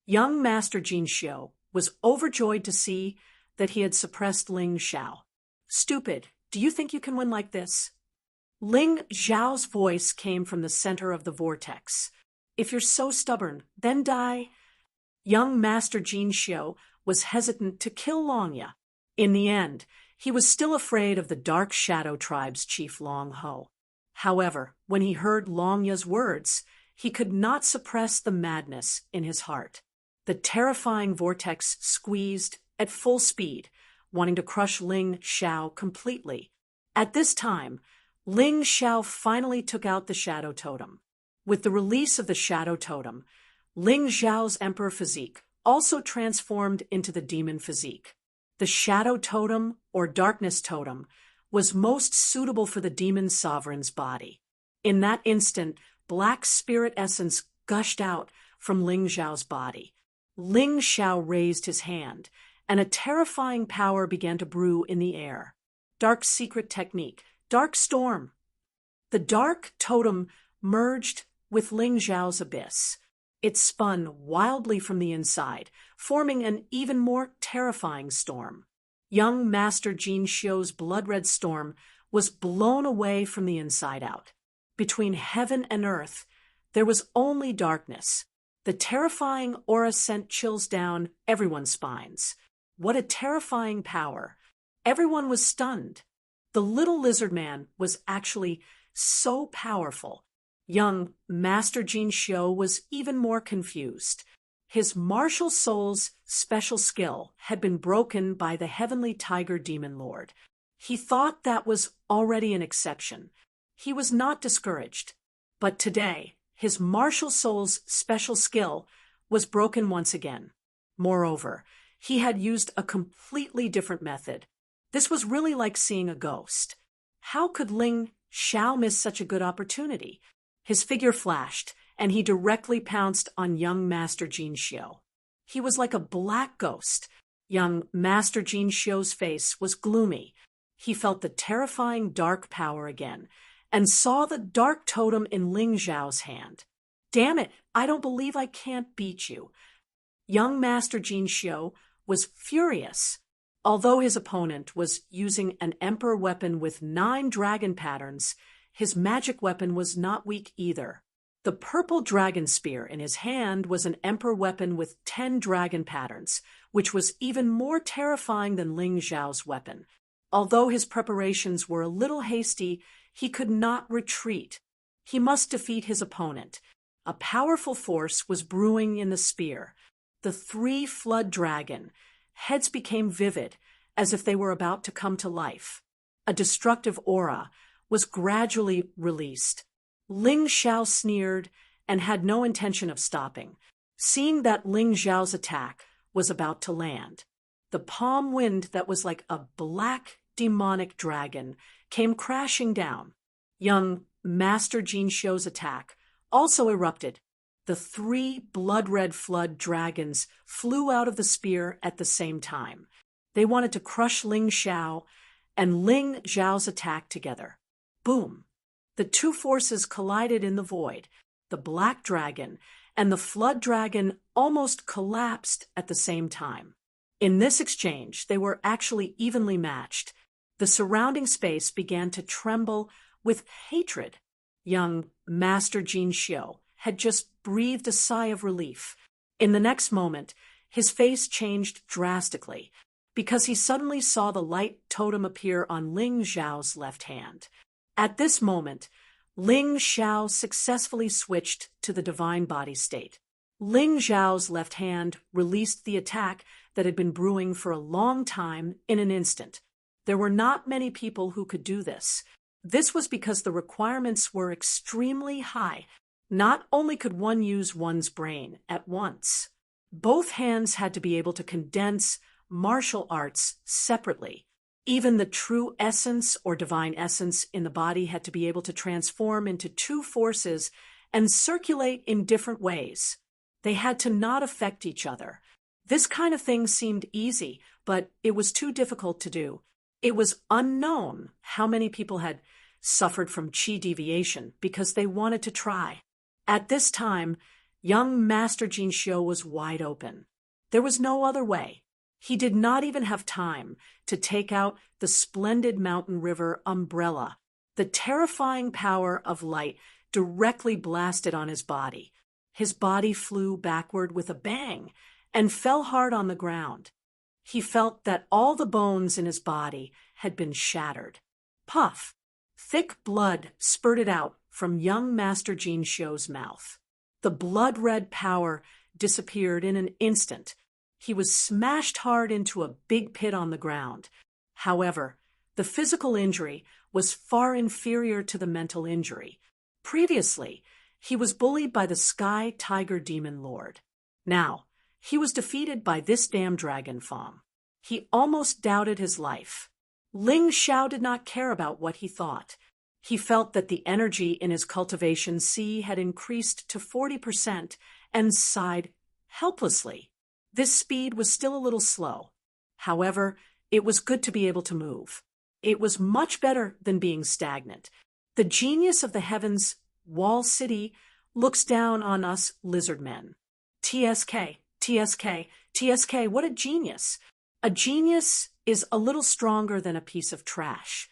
[SPEAKER 1] Young Master Jin Xiu was overjoyed to see that he had suppressed Ling Xiao. Stupid, do you think you can win like this? Ling Xiao's voice came from the center of the vortex. If you're so stubborn, then die. Young Master Jin Xiu was hesitant to kill Longya. In the end, he was still afraid of the Dark Shadow tribe's chief Long Ho. However, when he heard Longya's words, he could not suppress the madness in his heart. The terrifying vortex squeezed at full speed, wanting to crush Ling Xiao completely. At this time, Ling Xiao finally took out the Shadow Totem. With the release of the Shadow Totem, Ling Xiao's Emperor physique also transformed into the Demon physique. The Shadow Totem, or Darkness Totem, was most suitable for the Demon Sovereign's body. In that instant, black spirit essence gushed out from Ling Xiao's body. Ling Xiao raised his hand, and a terrifying power began to brew in the air. Dark secret technique, Dark Storm. The Dark Totem merged with Ling Xiao's abyss. It spun wildly from the inside, forming an even more terrifying storm. Young Master Jin Xiu's blood-red storm was blown away from the inside out. Between heaven and earth, there was only darkness. The terrifying aura sent chills down everyone's spines. What a terrifying power! Everyone was stunned. The little lizard man was actually so powerful. Young Master Jin Xiu was even more confused. His martial soul's special skill had been broken by the heavenly tiger demon lord. He thought that was already an exception. He was not discouraged. But today, his martial soul's special skill was broken once again. Moreover, he had used a completely different method. This was really like seeing a ghost. How could Ling Xiao miss such a good opportunity? His figure flashed, and he directly pounced on young Master Jin Xiu. He was like a black ghost. Young Master Jin Xiu's face was gloomy. He felt the terrifying dark power again, and saw the dark totem in Ling Xiao's hand. Damn it, I don't believe I can't beat you. Young Master Jin Xiu was furious. Although his opponent was using an emperor weapon with 9 dragon patterns, his magic weapon was not weak either. The purple dragon spear in his hand was an emperor weapon with 10 dragon patterns, which was even more terrifying than Ling Xiao's weapon. Although his preparations were a little hasty, he could not retreat. He must defeat his opponent. A powerful force was brewing in the spear. The 3 flood dragon heads became vivid, as if they were about to come to life. A destructive aura was gradually released. Ling Xiao sneered and had no intention of stopping, seeing that Ling Xiao's attack was about to land. The palm wind that was like a black demonic dragon came crashing down. Young Master Jin Xiu's attack also erupted. The 3 blood-red flood dragons flew out of the spear at the same time. They wanted to crush Ling Xiao and Ling Xiao's attack together. Boom! The 2 forces collided in the void. The black dragon and the flood dragon almost collapsed at the same time. In this exchange, they were actually evenly matched. The surrounding space began to tremble with hatred. Young Master Jin Xiu had just breathed a sigh of relief. In the next moment, his face changed drastically because he suddenly saw the light totem appear on Ling Xiao's left hand. At this moment, Ling Xiao successfully switched to the divine body state. Ling Xiao's left hand released the attack that had been brewing for a long time in an instant. There were not many people who could do this. This was because the requirements were extremely high. Not only could one use one's brain at once, both hands had to be able to condense martial arts separately. Even the true essence or divine essence in the body had to be able to transform into two forces and circulate in different ways. They had to not affect each other. This kind of thing seemed easy, but it was too difficult to do. It was unknown how many people had suffered from qi deviation because they wanted to try. At this time, young Master Jin Xiu was wide open. There was no other way. He did not even have time to take out the splendid mountain river umbrella. The terrifying power of light directly blasted on his body. His body flew backward with a bang and fell hard on the ground. He felt that all the bones in his body had been shattered. Puff! Thick blood spurted out from young Master Jin Xiu's mouth. The blood-red power disappeared in an instant. He was smashed hard into a big pit on the ground. However, the physical injury was far inferior to the mental injury. Previously, he was bullied by the Sky Tiger Demon Lord. Now, he was defeated by this damn dragon form. He almost doubted his life. Ling Xiao did not care about what he thought. He felt that the energy in his cultivation C had increased to 40% and sighed helplessly. This speed was still a little slow. However, it was good to be able to move. It was much better than being stagnant. The genius of the heavens, Wall City, looks down on us lizard men. TSK, TSK, TSK, what a genius! A genius is a little stronger than a piece of trash.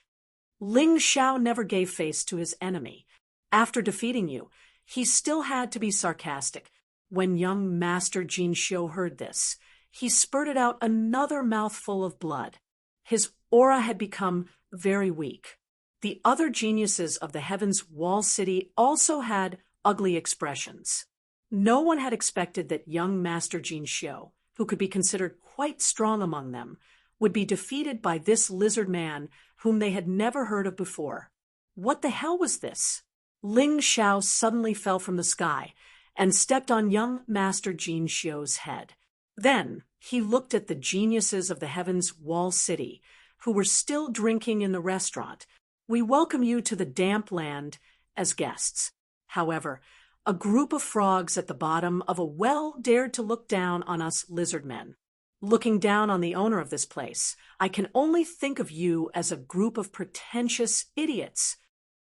[SPEAKER 1] Ling Xiao never gave face to his enemy. After defeating you, he still had to be sarcastic. When young Master Jin Xiu heard this, he spurted out another mouthful of blood. His aura had become very weak. The other geniuses of the Heavens Wall City also had ugly expressions. No one had expected that young Master Jin Xiu, who could be considered quite strong among them, would be defeated by this lizard man whom they had never heard of before. What the hell was this? Ling Xiao suddenly fell from the sky and stepped on young Master Jin Xiu's head. Then he looked at the geniuses of the Heavens Wall City, who were still drinking in the restaurant. We welcome you to the damp land as guests. However, a group of frogs at the bottom of a well dared to look down on us lizard men. Looking down on the owner of this place, I can only think of you as a group of pretentious idiots.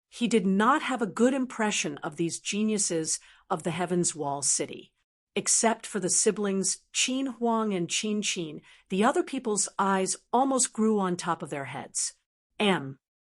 [SPEAKER 1] He did not have a good impression of these geniuses of the Heavens Wall City. Except for the siblings Qin Huang and Qin Qin, the other people's eyes almost grew on top of their heads.